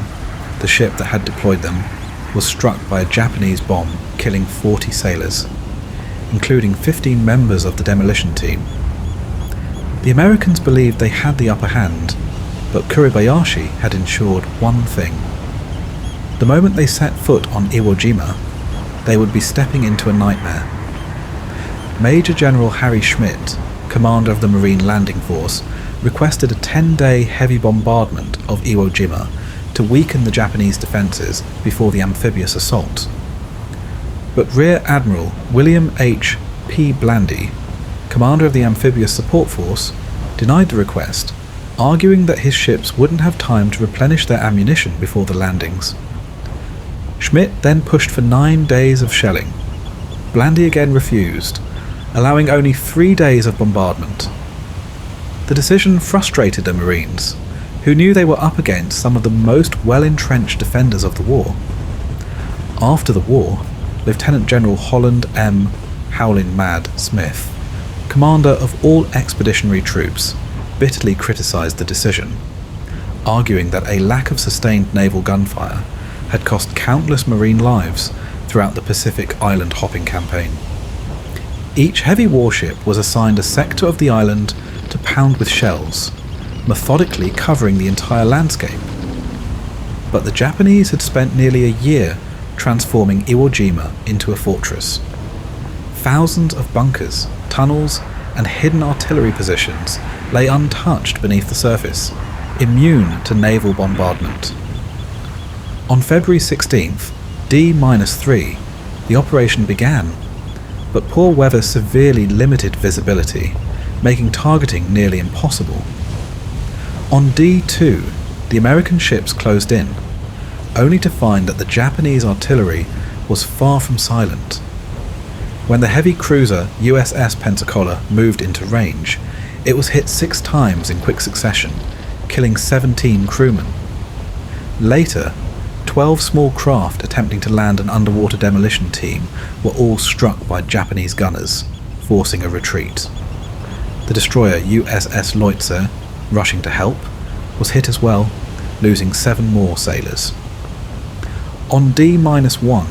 the ship that had deployed them, was struck by a Japanese bomb, killing 40 sailors, including 15 members of the demolition team. The Americans believed they had the upper hand, but Kuribayashi had ensured one thing. The moment they set foot on Iwo Jima, they would be stepping into a nightmare. Major General Harry Schmidt, commander of the Marine Landing Force, requested a 10-day heavy bombardment of Iwo Jima to weaken the Japanese defences before the amphibious assault. But Rear Admiral William H. P. Blandy, commander of the Amphibious Support Force, denied the request, arguing that his ships wouldn't have time to replenish their ammunition before the landings. Schmidt then pushed for 9 days of shelling. Blandy again refused, allowing only 3 days of bombardment. The decision frustrated the Marines, who knew they were up against some of the most well-entrenched defenders of the war. After the war, Lieutenant General Holland M. Howlin' Mad Smith, commander of all expeditionary troops, bitterly criticised the decision, arguing that a lack of sustained naval gunfire had cost countless Marine lives throughout the Pacific island hopping campaign. Each heavy warship was assigned a sector of the island to pound with shells, methodically covering the entire landscape. But the Japanese had spent nearly a year transforming Iwo Jima into a fortress. Thousands of bunkers, tunnels, and hidden artillery positions lay untouched beneath the surface, immune to naval bombardment. On February 16th, D-3, the operation began, but poor weather severely limited visibility, making targeting nearly impossible. On D2, the American ships closed in, only to find that the Japanese artillery was far from silent. When the heavy cruiser USS Pensacola moved into range, it was hit 6 times in quick succession, killing 17 crewmen. Later, 12 small craft attempting to land an underwater demolition team were all struck by Japanese gunners, forcing a retreat. The destroyer USS Leutze, rushing to help, was hit as well, losing 7 more sailors. On D-1,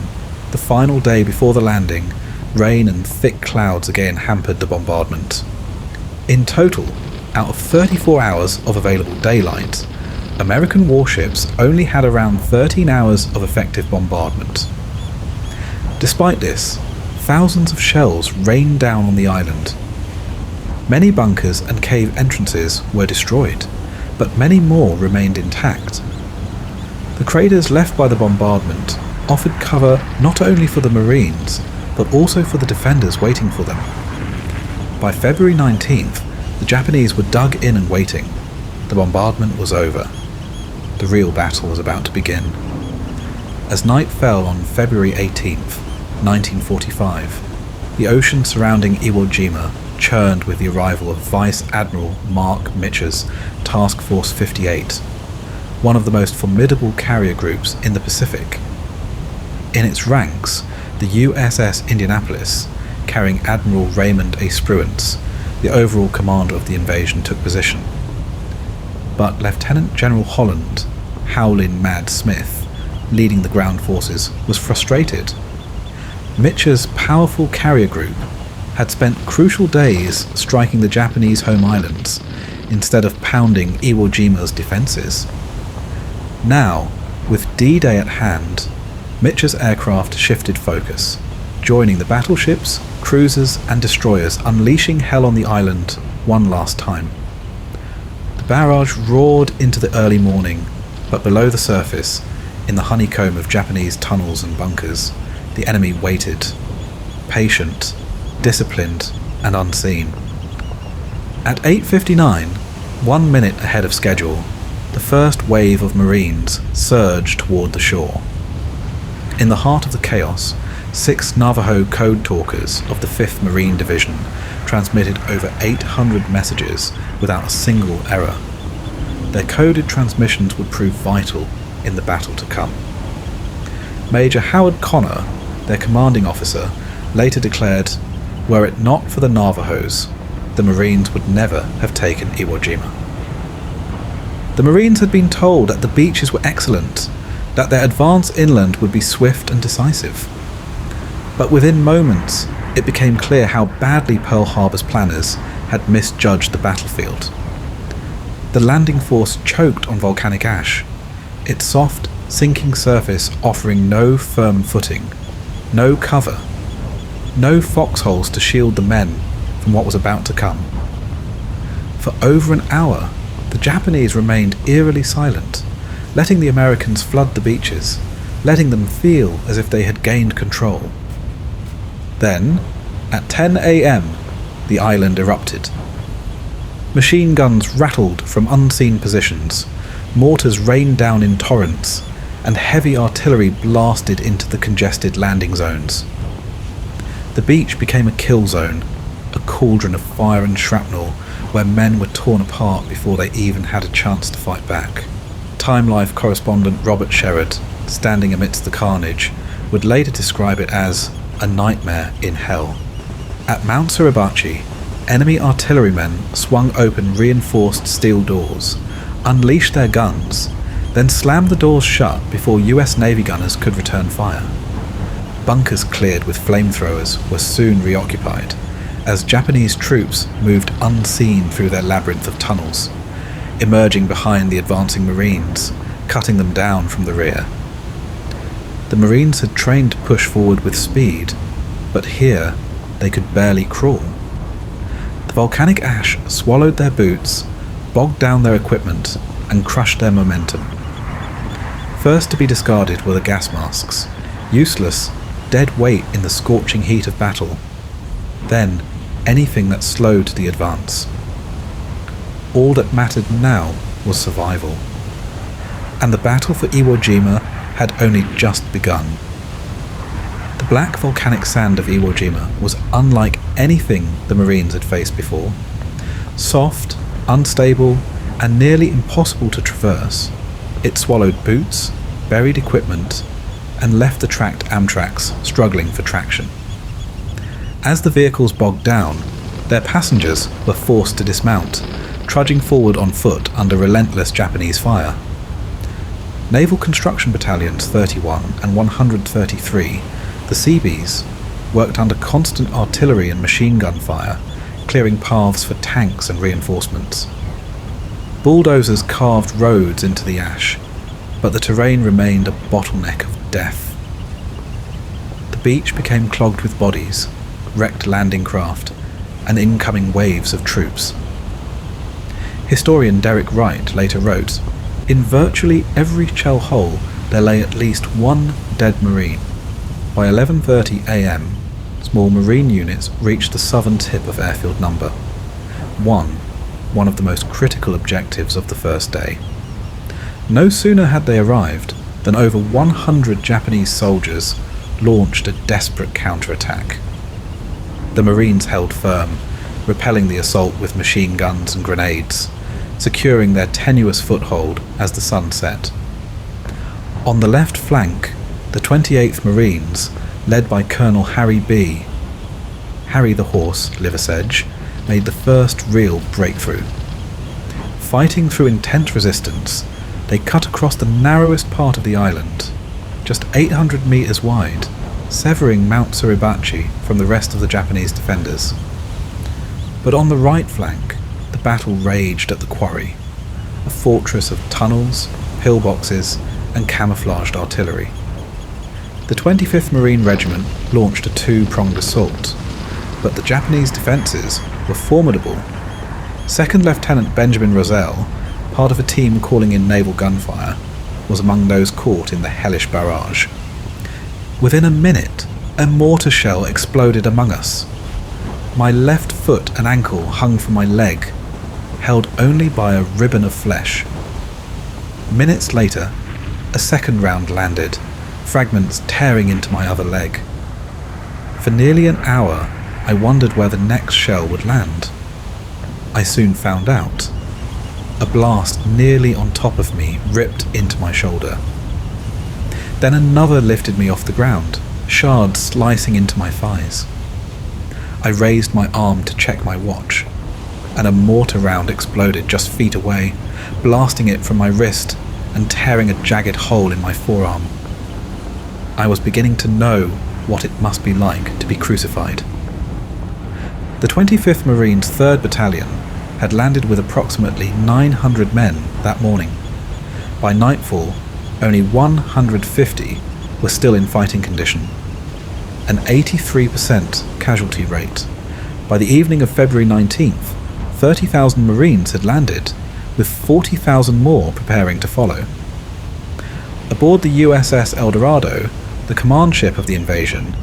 the final day before the landing, rain and thick clouds again hampered the bombardment. In total, out of 34 hours of available daylight, American warships only had around 13 hours of effective bombardment. Despite this, thousands of shells rained down on the island. Many bunkers and cave entrances were destroyed, but many more remained intact. The craters left by the bombardment offered cover not only for the Marines, but also for the defenders waiting for them. By February 19th, the Japanese were dug in and waiting. The bombardment was over. The real battle was about to begin. As night fell on February 18th, 1945, the ocean surrounding Iwo Jima churned with the arrival of Vice Admiral Mark Mitcher's Task Force 58, one of the most formidable carrier groups in the Pacific. In its ranks, the USS Indianapolis, carrying Admiral Raymond A. Spruance, the overall commander of the invasion, took position. But Lieutenant General Holland, Howlin' Mad Smith, leading the ground forces, was frustrated. Mitcher's powerful carrier group had spent crucial days striking the Japanese home islands instead of pounding Iwo Jima's defences. Now, with D-Day at hand, Mitcher's aircraft shifted focus, joining the battleships, cruisers and destroyers, unleashing hell on the island one last time. The barrage roared into the early morning, but below the surface, in the honeycomb of Japanese tunnels and bunkers, the enemy waited, patient, disciplined and unseen. At 8:59, 1 minute ahead of schedule, the first wave of Marines surged toward the shore. In the heart of the chaos, 6 Navajo code talkers of the 5th Marine Division transmitted over 800 messages without a single error. Their coded transmissions would prove vital in the battle to come. Major Howard Connor, their commanding officer, later declared, "Were it not for the Navajos, the Marines would never have taken Iwo Jima." The Marines had been told that the beaches were excellent, that their advance inland would be swift and decisive. But within moments, it became clear how badly Pearl Harbor's planners had misjudged the battlefield. The landing force choked on volcanic ash, its soft, sinking surface offering no firm footing, no cover, no foxholes to shield the men from what was about to come. For over an hour, the Japanese remained eerily silent, letting the Americans flood the beaches, letting them feel as if they had gained control. Then, at 10 a.m., the island erupted. Machine guns rattled from unseen positions, mortars rained down in torrents, and heavy artillery blasted into the congested landing zones. The beach became a kill zone, a cauldron of fire and shrapnel where men were torn apart before they even had a chance to fight back. Time Life correspondent Robert Sherrod, standing amidst the carnage, would later describe it as a nightmare in hell. At Mount Suribachi, enemy artillerymen swung open reinforced steel doors, unleashed their guns, then slammed the doors shut before US Navy gunners could return fire. Bunkers cleared with flamethrowers were soon reoccupied, as Japanese troops moved unseen through their labyrinth of tunnels, emerging behind the advancing Marines, cutting them down from the rear. The Marines had trained to push forward with speed, but here they could barely crawl. The volcanic ash swallowed their boots, bogged down their equipment, and crushed their momentum. First to be discarded were the gas masks, useless, dead weight in the scorching heat of battle. Then, anything that slowed the advance. All that mattered now was survival. And the battle for Iwo Jima had only just begun. The black volcanic sand of Iwo Jima was unlike anything the Marines had faced before. Soft, unstable, and nearly impossible to traverse, it swallowed boots, buried equipment, and left the tracked Amtraks struggling for traction. As the vehicles bogged down, their passengers were forced to dismount, trudging forward on foot under relentless Japanese fire. Naval Construction Battalions 31 and 133, the Seabees, worked under constant artillery and machine gun fire, clearing paths for tanks and reinforcements. Bulldozers carved roads into the ash, but the terrain remained a bottleneck of death. The beach became clogged with bodies, wrecked landing craft, and incoming waves of troops. Historian Derek Wright later wrote, "In virtually every shell hole there lay at least one dead Marine. By 11:30 a.m, small Marine units reached the southern tip of Airfield No. 1, one of the most critical objectives of the first day. No sooner had they arrived than over 100 Japanese soldiers launched a desperate counterattack. The Marines held firm, repelling the assault with machine guns and grenades, securing their tenuous foothold as the sun set. On the left flank, the 28th Marines, led by Colonel Harry B. Harry the Horse Liversedge, made the first real breakthrough. Fighting through intense resistance, they cut across the narrowest part of the island, just 800 meters wide, severing Mount Suribachi from the rest of the Japanese defenders. But on the right flank, the battle raged at the quarry, a fortress of tunnels, pillboxes, and camouflaged artillery. The 25th Marine Regiment launched a two-pronged assault, but the Japanese defences were formidable. Second Lieutenant Benjamin Rosell, part of a team calling in naval gunfire, was among those caught in the hellish barrage. Within a minute, a mortar shell exploded among us. My left foot and ankle hung from my leg, held only by a ribbon of flesh. Minutes later, a second round landed, fragments tearing into my other leg. For nearly an hour, I wondered where the next shell would land. I soon found out. A blast nearly on top of me ripped into my shoulder. Then another lifted me off the ground, shards slicing into my thighs. I raised my arm to check my watch, and a mortar round exploded just feet away, blasting it from my wrist and tearing a jagged hole in my forearm. I was beginning to know what it must be like to be crucified. The 25th Marines 3rd Battalion had landed with approximately 900 men that morning. By nightfall, only 150 were still in fighting condition, an 83% casualty rate. By the evening of February 19th, 30,000 Marines had landed, with 40,000 more preparing to follow. Aboard the USS El Dorado, the command ship of the invasion,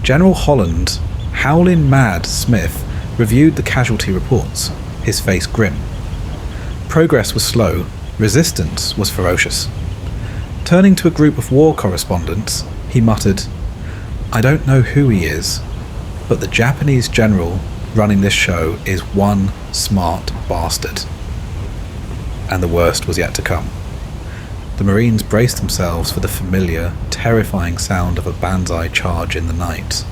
General Holland, howlin' mad Smith reviewed the casualty reports, his face grim. Progress was slow, resistance was ferocious. Turning to a group of war correspondents, he muttered, "I don't know who he is, but the Japanese general running this show is one smart bastard." And the worst was yet to come. The Marines braced themselves for the familiar, terrifying sound of a banzai charge in the night,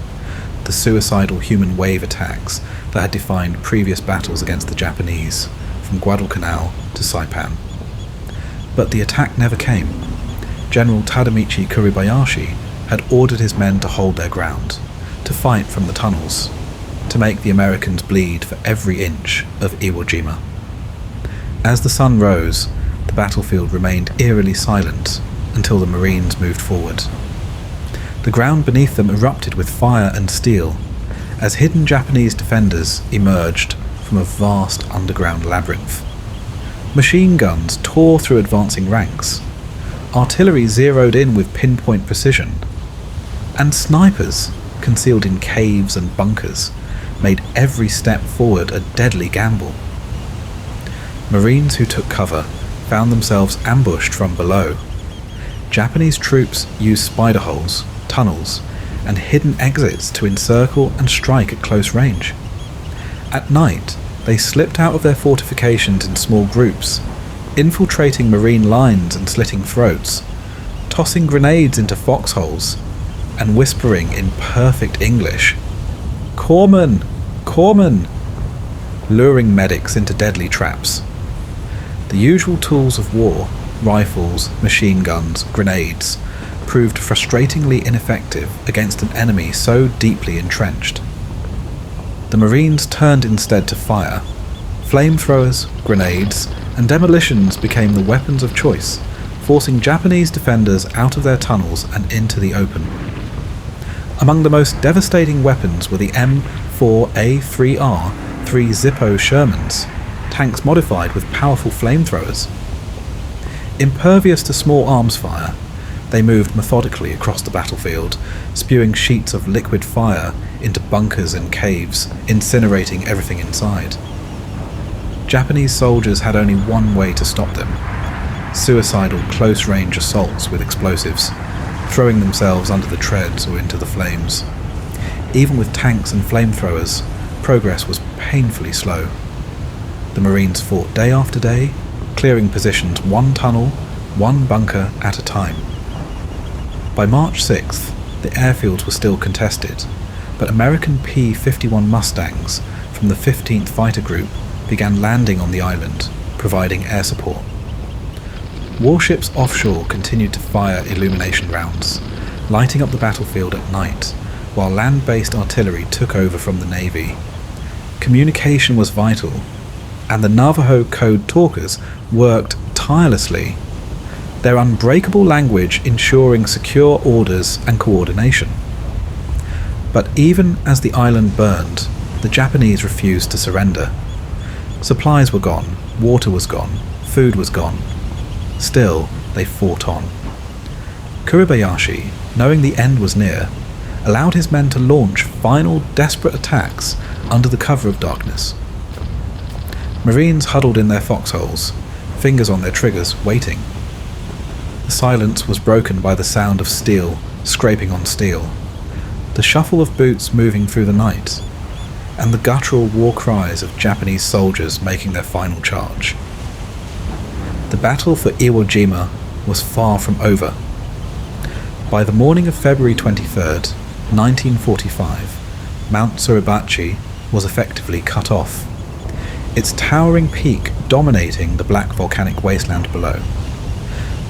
the suicidal human wave attacks that had defined previous battles against the Japanese, from Guadalcanal to Saipan. But the attack never came. General Tadamichi Kuribayashi had ordered his men to hold their ground, to fight from the tunnels, to make the Americans bleed for every inch of Iwo Jima. As the sun rose, the battlefield remained eerily silent until the Marines moved forward. The ground beneath them erupted with fire and steel as hidden Japanese defenders emerged from a vast underground labyrinth. Machine guns tore through advancing ranks, artillery zeroed in with pinpoint precision, and snipers, concealed in caves and bunkers, made every step forward a deadly gamble. Marines who took cover found themselves ambushed from below. Japanese troops used spider holes, tunnels, and hidden exits to encircle and strike at close range. At night, they slipped out of their fortifications in small groups, infiltrating Marine lines and slitting throats, tossing grenades into foxholes, and whispering in perfect English, "Corpsmen! Corpsmen!" luring medics into deadly traps. The usual tools of war, rifles, machine guns, grenades, proved frustratingly ineffective against an enemy so deeply entrenched. The Marines turned instead to fire. Flamethrowers, grenades, and demolitions became the weapons of choice, forcing Japanese defenders out of their tunnels and into the open. Among the most devastating weapons were the M4A3R 3 Zippo Shermans, tanks modified with powerful flamethrowers. Impervious to small arms fire, they moved methodically across the battlefield, spewing sheets of liquid fire into bunkers and caves, incinerating everything inside. Japanese soldiers had only one way to stop them: suicidal close-range assaults with explosives, throwing themselves under the treads or into the flames. Even with tanks and flamethrowers, progress was painfully slow. The Marines fought day after day, clearing positions one tunnel, one bunker at a time. By March 6th, the airfields were still contested, but American P-51 Mustangs from the 15th Fighter Group began landing on the island, providing air support. Warships offshore continued to fire illumination rounds, lighting up the battlefield at night, while land-based artillery took over from the Navy. Communication was vital, and the Navajo code talkers worked tirelessly, their unbreakable language ensuring secure orders and coordination. But even as the island burned, the Japanese refused to surrender. Supplies were gone, water was gone, food was gone. Still, they fought on. Kuribayashi, knowing the end was near, allowed his men to launch final desperate attacks under the cover of darkness. Marines huddled in their foxholes, fingers on their triggers, waiting. The silence was broken by the sound of steel scraping on steel, the shuffle of boots moving through the night, and the guttural war cries of Japanese soldiers making their final charge. The battle for Iwo Jima was far from over. By the morning of February 23rd, 1945, Mount Suribachi was effectively cut off, its towering peak dominating the black volcanic wasteland below.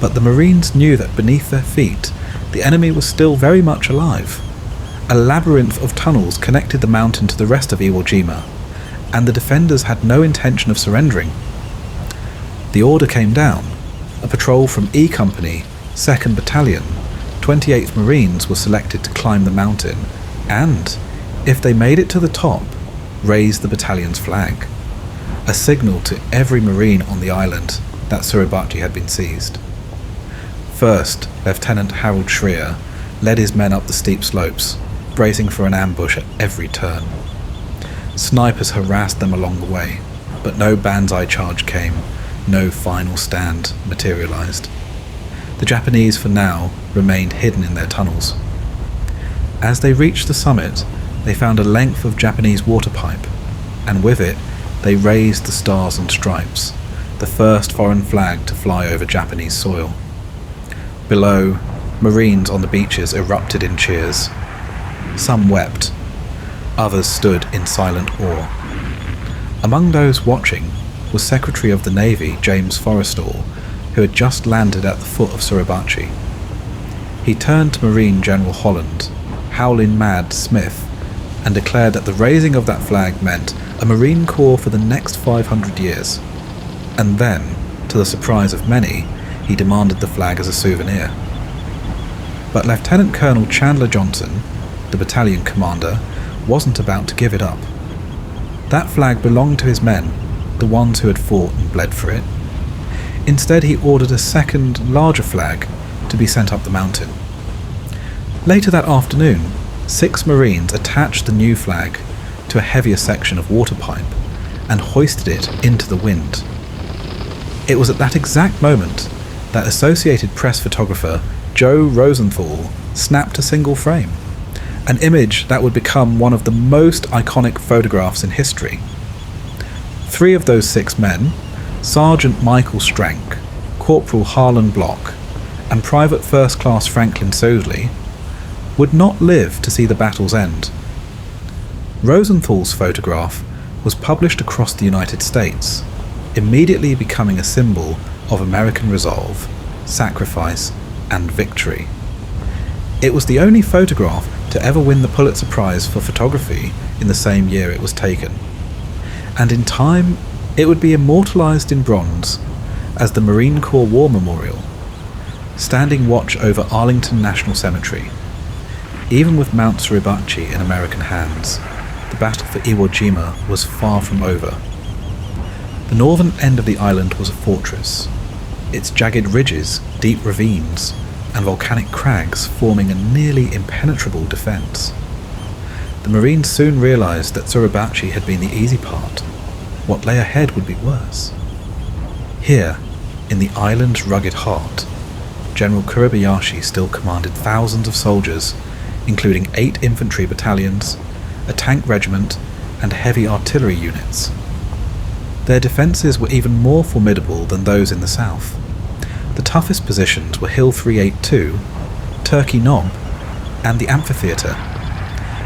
But the Marines knew that beneath their feet, the enemy was still very much alive. A labyrinth of tunnels connected the mountain to the rest of Iwo Jima, and the defenders had no intention of surrendering. The order came down. A patrol from E Company, 2nd Battalion, 28th Marines were selected to climb the mountain and, if they made it to the top, raise the battalion's flag, a signal to every Marine on the island that Suribachi had been seized. First, Lieutenant Harold Schreier led his men up the steep slopes, bracing for an ambush at every turn. Snipers harassed them along the way, but no banzai charge came, no final stand materialized. The Japanese, for now, remained hidden in their tunnels. As they reached the summit, they found a length of Japanese water pipe, and with it, they raised the Stars and Stripes, the first foreign flag to fly over Japanese soil. Below, Marines on the beaches erupted in cheers. Some wept, others stood in silent awe. Among those watching was Secretary of the Navy James Forrestal, who had just landed at the foot of Suribachi. He turned to Marine General Holland, howling mad Smith, and declared that the raising of that flag meant a Marine Corps for the next 500 years. And then, to the surprise of many, he demanded the flag as a souvenir. But Lieutenant Colonel Chandler Johnson, the battalion commander, wasn't about to give it up. That flag belonged to his men, the ones who had fought and bled for it. Instead, he ordered a second, larger flag to be sent up the mountain. Later that afternoon, 6 Marines attached the new flag to a heavier section of water pipe and hoisted it into the wind. It was at that exact moment that Associated Press photographer Joe Rosenthal snapped a single frame, an image that would become one of the most iconic photographs in history. 3 of those 6 men, Sergeant Michael Strank, Corporal Harlan Block, and Private First Class Franklin Sosley, would not live to see the battle's end. Rosenthal's photograph was published across the United States, immediately becoming a symbol of American resolve, sacrifice, and victory. It was the only photograph to ever win the Pulitzer Prize for photography in the same year it was taken, and in time it would be immortalized in bronze as the Marine Corps War Memorial, standing watch over Arlington National Cemetery. Even with Mount Suribachi in American hands, the battle for Iwo Jima was far from over. The northern end of the island was a fortress, its jagged ridges, deep ravines, and volcanic crags forming a nearly impenetrable defence. The Marines soon realised that Suribachi had been the easy part. What lay ahead would be worse. Here, in the island's rugged heart, General Kuribayashi still commanded thousands of soldiers, including 8 infantry battalions, a tank regiment, and heavy artillery units. Their defences were even more formidable than those in the south. The toughest positions were Hill 382, Turkey Knob, and the amphitheatre,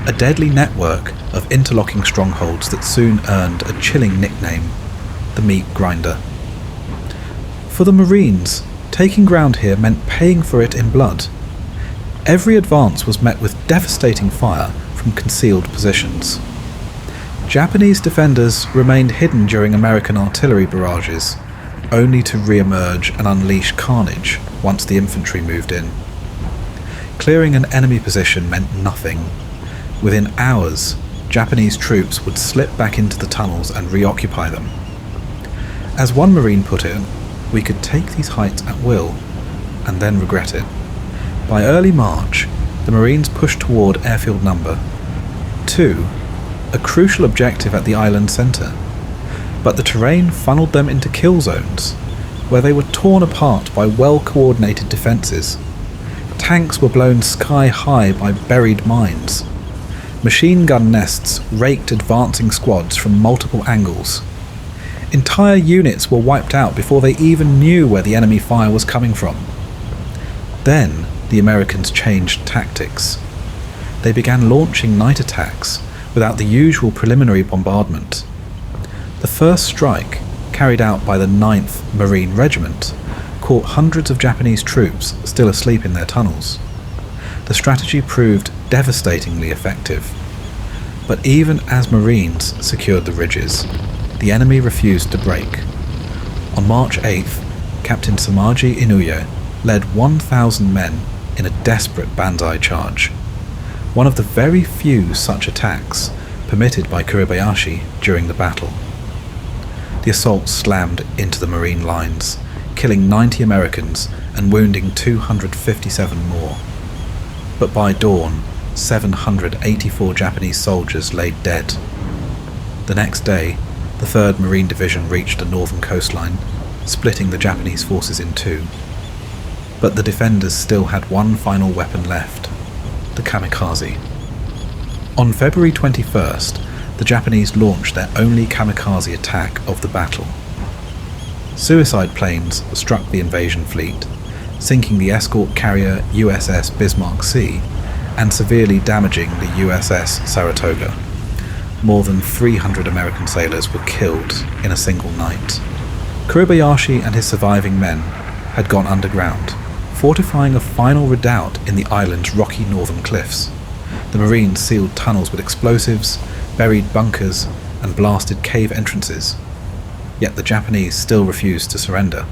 a deadly network of interlocking strongholds that soon earned a chilling nickname, the Meat Grinder. For the Marines, taking ground here meant paying for it in blood. Every advance was met with devastating fire from concealed positions. Japanese defenders remained hidden during American artillery barrages, only to re-emerge and unleash carnage once the infantry moved in. Clearing an enemy position meant nothing. Within hours, Japanese troops would slip back into the tunnels and reoccupy them. As one Marine put it, we could take these heights at will, and then regret it. By early March, the Marines pushed toward Airfield No. 2, a crucial objective at the island centre, but the terrain funneled them into kill zones, where they were torn apart by well-coordinated defences. Tanks were blown sky high by buried mines. Machine gun nests raked advancing squads from multiple angles. Entire units were wiped out before they even knew where the enemy fire was coming from. Then the Americans changed tactics. They began launching night attacks without the usual preliminary bombardment. The first strike, carried out by the 9th Marine Regiment, caught hundreds of Japanese troops still asleep in their tunnels. The strategy proved devastatingly effective. But even as Marines secured the ridges, the enemy refused to break. On March 8th, Captain Samaji Inuye led 1,000 men in a desperate banzai charge, one of the very few such attacks permitted by Kuribayashi during the battle. The assault slammed into the Marine lines, killing 90 Americans and wounding 257 more. But by dawn, 784 Japanese soldiers lay dead. The next day, the 3rd Marine Division reached the northern coastline, splitting the Japanese forces in two. But the defenders still had one final weapon left, the kamikaze. On February 21st, the Japanese launched their only kamikaze attack of the battle. Suicide planes struck the invasion fleet, sinking the escort carrier USS Bismarck C and severely damaging the USS Saratoga. More than 300 American sailors were killed in a single night. Kuribayashi and his surviving men had gone underground, fortifying a final redoubt in the island's rocky northern cliffs. The Marines sealed tunnels with explosives, buried bunkers, and blasted cave entrances. Yet the Japanese still refused to surrender.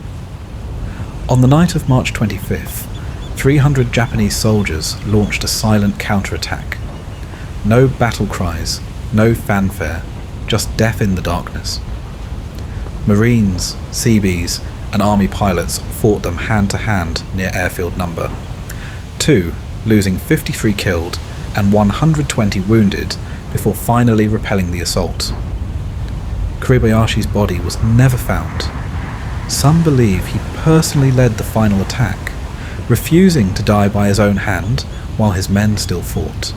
On the night of March 25th, 300 Japanese soldiers launched a silent counterattack. No battle cries, no fanfare, just death in the darkness. Marines, Seabees, and Army pilots fought them hand-to-hand near Airfield No. 2, losing 53 killed and 120 wounded before finally repelling the assault. Kuribayashi's body was never found. Some believe he personally led the final attack, refusing to die by his own hand while his men still fought.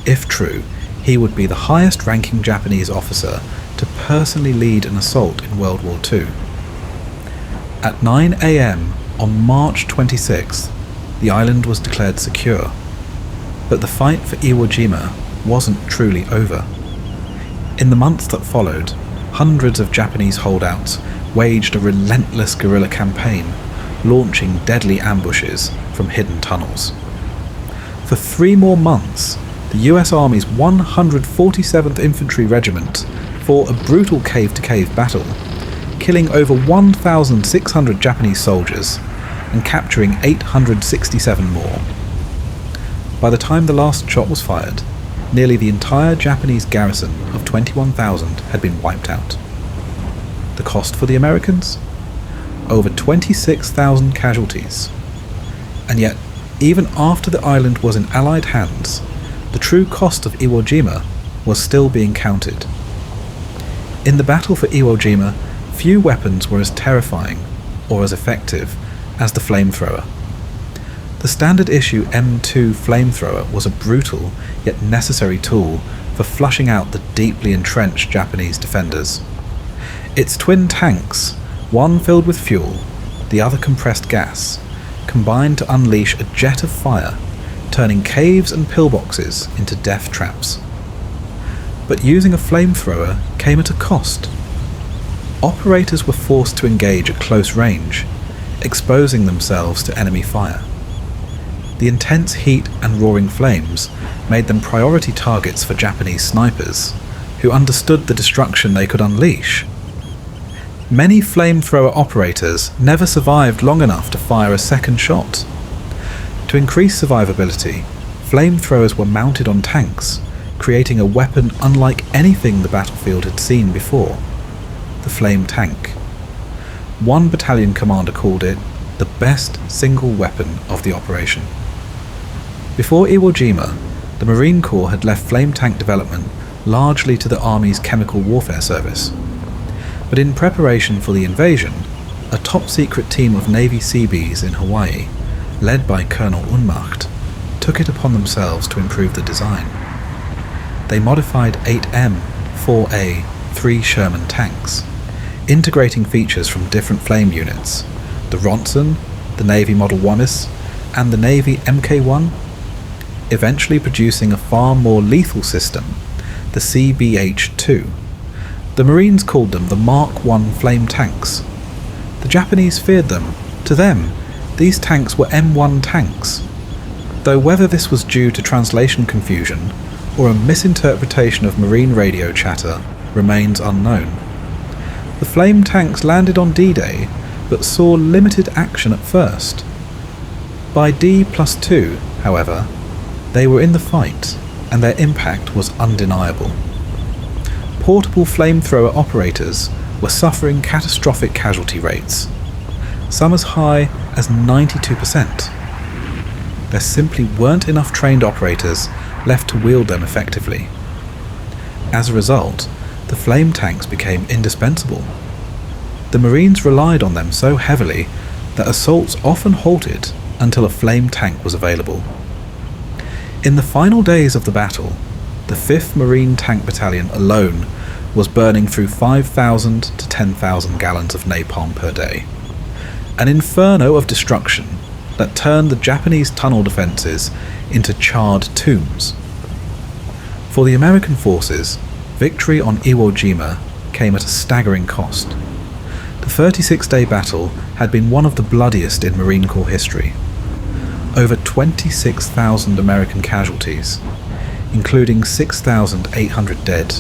If true, he would be the highest-ranking Japanese officer to personally lead an assault in World War II. At 9 a.m. on March 26th, the island was declared secure, but the fight for Iwo Jima wasn't truly over. In the months that followed, hundreds of Japanese holdouts waged a relentless guerrilla campaign, launching deadly ambushes from hidden tunnels. For 3 more months, the US Army's 147th Infantry Regiment fought a brutal cave-to-cave battle, killing over 1,600 Japanese soldiers and capturing 867 more. By the time the last shot was fired, nearly the entire Japanese garrison of 21,000 had been wiped out. The cost for the Americans? Over 26,000 casualties. And yet, even after the island was in Allied hands, the true cost of Iwo Jima was still being counted. In the battle for Iwo Jima, few weapons were as terrifying or as effective as the flamethrower. The standard issue M2 flamethrower was a brutal yet necessary tool for flushing out the deeply entrenched Japanese defenders. Its twin tanks, one filled with fuel, the other compressed gas, combined to unleash a jet of fire, turning caves and pillboxes into death traps. But using a flamethrower came at a cost. Operators were forced to engage at close range, exposing themselves to enemy fire. The intense heat and roaring flames made them priority targets for Japanese snipers, who understood the destruction they could unleash. Many flamethrower operators never survived long enough to fire a second shot. To increase survivability, flamethrowers were mounted on tanks, creating a weapon unlike anything the battlefield had seen before: the flame tank. One battalion commander called it the best single weapon of the operation. Before Iwo Jima, the Marine Corps had left flame tank development largely to the Army's Chemical Warfare Service. But in preparation for the invasion, a top-secret team of Navy Seabees in Hawaii led by Colonel Unmacht, took it upon themselves to improve the design. They modified 8M 4A 3 Sherman tanks, integrating features from different flame units, the Ronson, the Navy Model 1S, and the Navy Mk1, eventually producing a far more lethal system, the CBH-2. The Marines called them the Mark I flame tanks. The Japanese feared them. To them, these tanks were M1 tanks, though whether this was due to translation confusion or a misinterpretation of Marine radio chatter remains unknown. The flame tanks landed on D-Day, but saw limited action at first. By D+2, however, they were in the fight, and their impact was undeniable. Portable flamethrower operators were suffering catastrophic casualty rates, some as high as 92%. There simply weren't enough trained operators left to wield them effectively. As a result, the flame tanks became indispensable. The Marines relied on them so heavily that assaults often halted until a flame tank was available. In the final days of the battle, the 5th Marine Tank Battalion alone was burning through 5,000 to 10,000 gallons of napalm per day. An inferno of destruction that turned the Japanese tunnel defences into charred tombs. For the American forces, victory on Iwo Jima came at a staggering cost. The 36-day battle had been one of the bloodiest in Marine Corps history. Over 26,000 American casualties, including 6,800 dead,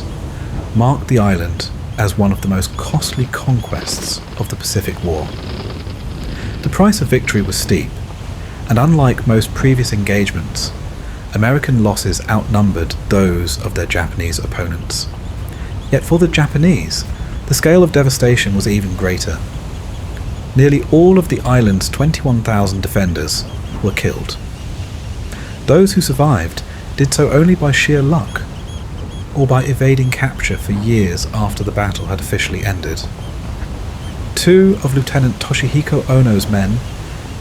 marked the island as one of the most costly conquests of the Pacific War. The price of victory was steep, and unlike most previous engagements, American losses outnumbered those of their Japanese opponents. Yet for the Japanese, the scale of devastation was even greater. Nearly all of the island's 21,000 defenders were killed. Those who survived did so only by sheer luck, or by evading capture for years after the battle had officially ended. 2 of Lieutenant Toshihiko Ono's men,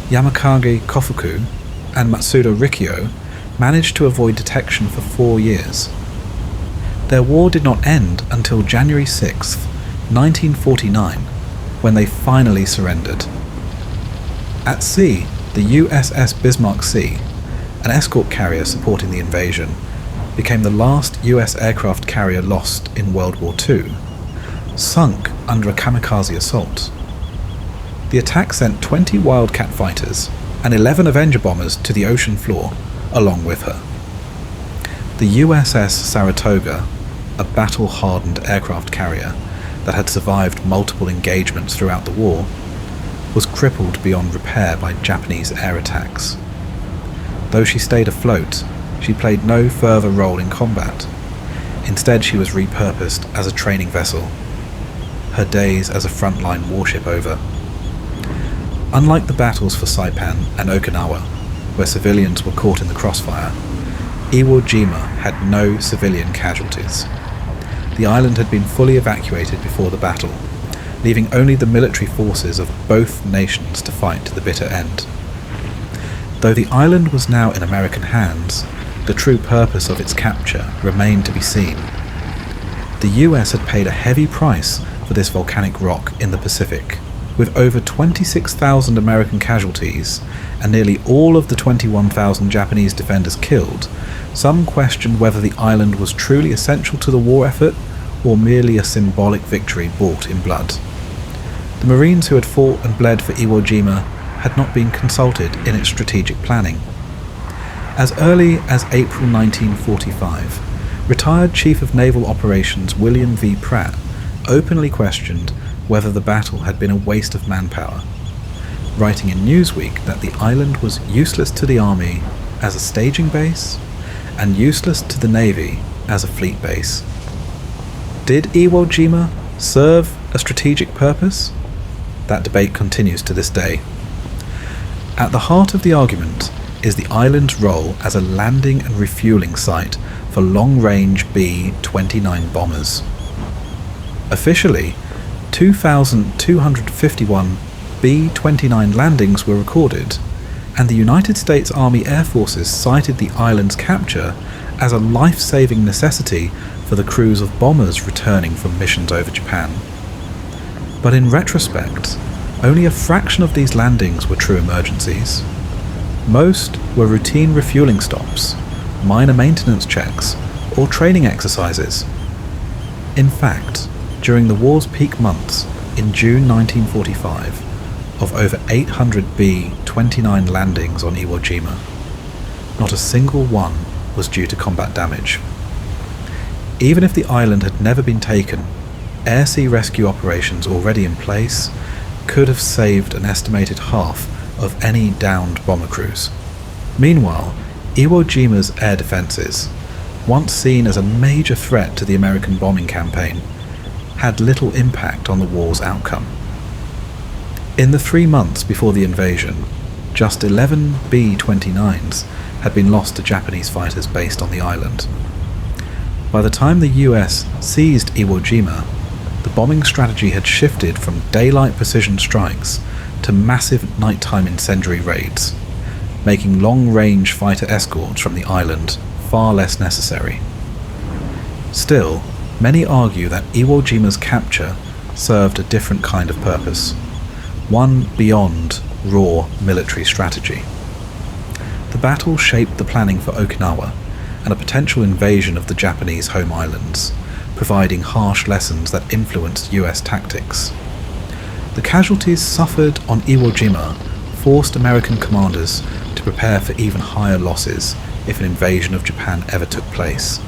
Yamakage Kofuku and Matsuda Rikyo, managed to avoid detection for 4 years. Their war did not end until January 6, 1949, when they finally surrendered. At sea, the USS Bismarck Sea, an escort carrier supporting the invasion, became the last US aircraft carrier lost in World War II, sunk under a kamikaze assault. The attack sent 20 Wildcat fighters and 11 Avenger bombers to the ocean floor along with her. The USS Saratoga, a battle-hardened aircraft carrier that had survived multiple engagements throughout the war, was crippled beyond repair by Japanese air attacks. Though she stayed afloat, she played no further role in combat. Instead, she was repurposed as a training vessel, her days as a frontline warship over. Unlike the battles for Saipan and Okinawa, where civilians were caught in the crossfire, Iwo Jima had no civilian casualties. The island had been fully evacuated before the battle, leaving only the military forces of both nations to fight to the bitter end. Though the island was now in American hands, the true purpose of its capture remained to be seen. The US had paid a heavy price for this volcanic rock in the Pacific. With over 26,000 American casualties and nearly all of the 21,000 Japanese defenders killed, some questioned whether the island was truly essential to the war effort or merely a symbolic victory bought in blood. The Marines who had fought and bled for Iwo Jima had not been consulted in its strategic planning. As early as April 1945, retired Chief of Naval Operations William V. Pratt openly questioned whether the battle had been a waste of manpower, writing in Newsweek that the island was useless to the Army as a staging base and useless to the Navy as a fleet base. Did Iwo Jima serve a strategic purpose? That debate continues to this day. At the heart of the argument is the island's role as a landing and refueling site for long-range B-29 bombers. Officially, 2,251 B-29 landings were recorded, and the United States Army Air Forces cited the island's capture as a life-saving necessity for the crews of bombers returning from missions over Japan. But in retrospect, only a fraction of these landings were true emergencies. Most were routine refueling stops, minor maintenance checks, or training exercises. In fact, during the war's peak months in June 1945, of over 800 B-29 landings on Iwo Jima, not a single one was due to combat damage. Even if the island had never been taken, air-sea rescue operations already in place could have saved an estimated half of any downed bomber crews. Meanwhile, Iwo Jima's air defences, once seen as a major threat to the American bombing campaign, had little impact on the war's outcome. In the 3 months before the invasion, just 11 B-29s had been lost to Japanese fighters based on the island. By the time the US seized Iwo Jima, the bombing strategy had shifted from daylight precision strikes to massive nighttime incendiary raids, making long-range fighter escorts from the island far less necessary. Still, many argue that Iwo Jima's capture served a different kind of purpose, one beyond raw military strategy. The battle shaped the planning for Okinawa and a potential invasion of the Japanese home islands, providing harsh lessons that influenced US tactics. The casualties suffered on Iwo Jima forced American commanders to prepare for even higher losses if an invasion of Japan ever took place.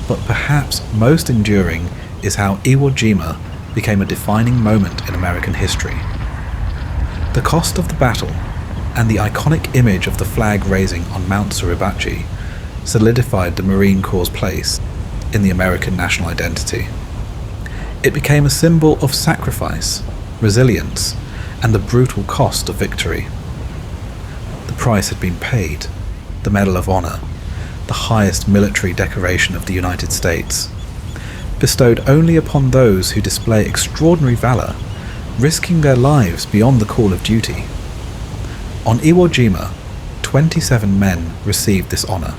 But perhaps most enduring is how Iwo Jima became a defining moment in American history. The cost of the battle and the iconic image of the flag raising on Mount Suribachi solidified the Marine Corps' place in the American national identity. It became a symbol of sacrifice, resilience, and the brutal cost of victory. The price had been paid, the Medal of Honor, the highest military decoration of the United States, bestowed only upon those who display extraordinary valor, risking their lives beyond the call of duty. On Iwo Jima, 27 men received this honor,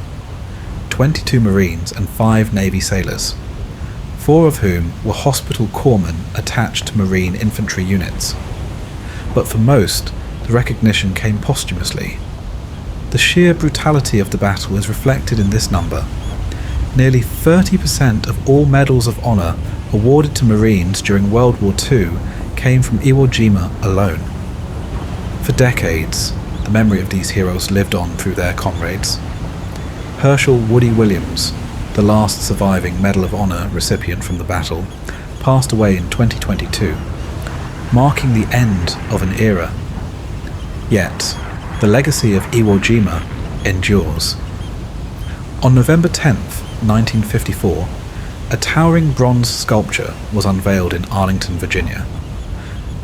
22 Marines and 5 Navy sailors, 4 of whom were hospital corpsmen attached to Marine infantry units. But for most, the recognition came posthumously. The sheer brutality of the battle is reflected in this number. Nearly 30% of all medals of honor awarded to Marines during World War II came from Iwo Jima alone. For decades, the memory of these heroes lived on through their comrades. Herschel Woody Williams, the last surviving Medal of Honor recipient from the battle, passed away in 2022, marking the end of an era. Yet, the legacy of Iwo Jima endures. On November 10th, 1954, a towering bronze sculpture was unveiled in Arlington, Virginia,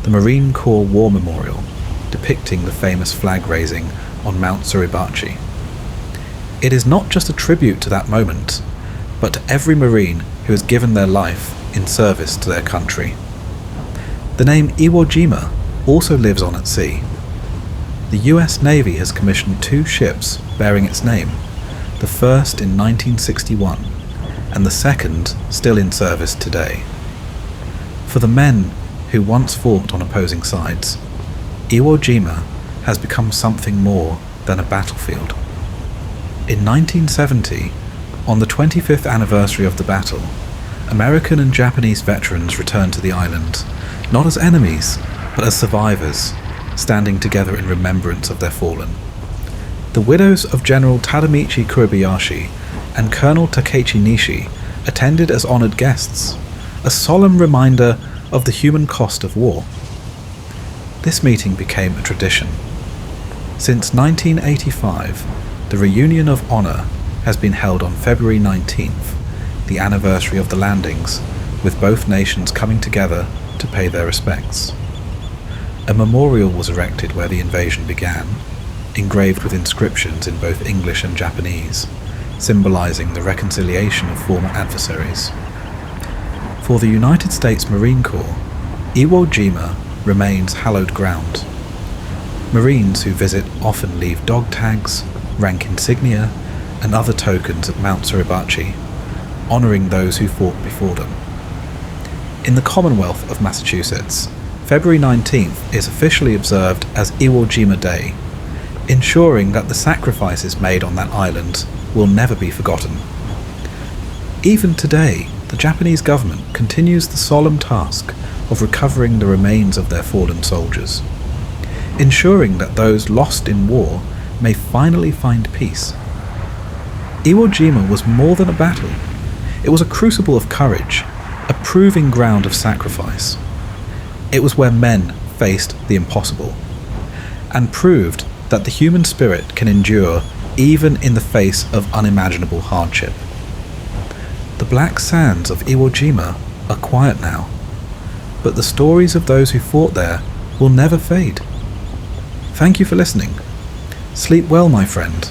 the Marine Corps War Memorial, depicting the famous flag raising on Mount Suribachi. It is not just a tribute to that moment, but to every Marine who has given their life in service to their country. The name Iwo Jima also lives on at sea. The US Navy has commissioned 2 ships bearing its name, the first in 1961 and the second still in service today. For the men who once fought on opposing sides, Iwo Jima has become something more than a battlefield. In 1970, on the 25th anniversary of the battle, American and Japanese veterans returned to the island, not as enemies, but as survivors, standing together in remembrance of their fallen. The widows of General Tadamichi Kuribayashi and Colonel Takechi Nishi attended as honored guests, a solemn reminder of the human cost of war. This meeting became a tradition. Since 1985, the reunion of honor has been held on February 19th, the anniversary of the landings, with both nations coming together to pay their respects. A memorial was erected where the invasion began, engraved with inscriptions in both English and Japanese, symbolizing the reconciliation of former adversaries. For the United States Marine Corps, Iwo Jima remains hallowed ground. Marines who visit often leave dog tags, rank insignia, and other tokens at Mount Suribachi, honouring those who fought before them. In the Commonwealth of Massachusetts, February 19th is officially observed as Iwo Jima Day, ensuring that the sacrifices made on that island will never be forgotten. Even today, the Japanese government continues the solemn task of recovering the remains of their fallen soldiers, ensuring that those lost in war may finally find peace. Iwo Jima was more than a battle. It was a crucible of courage, a proving ground of sacrifice. It was where men faced the impossible, and proved that the human spirit can endure even in the face of unimaginable hardship. The black sands of Iwo Jima are quiet now, but the stories of those who fought there will never fade. Thank you for listening. Sleep well, my friend.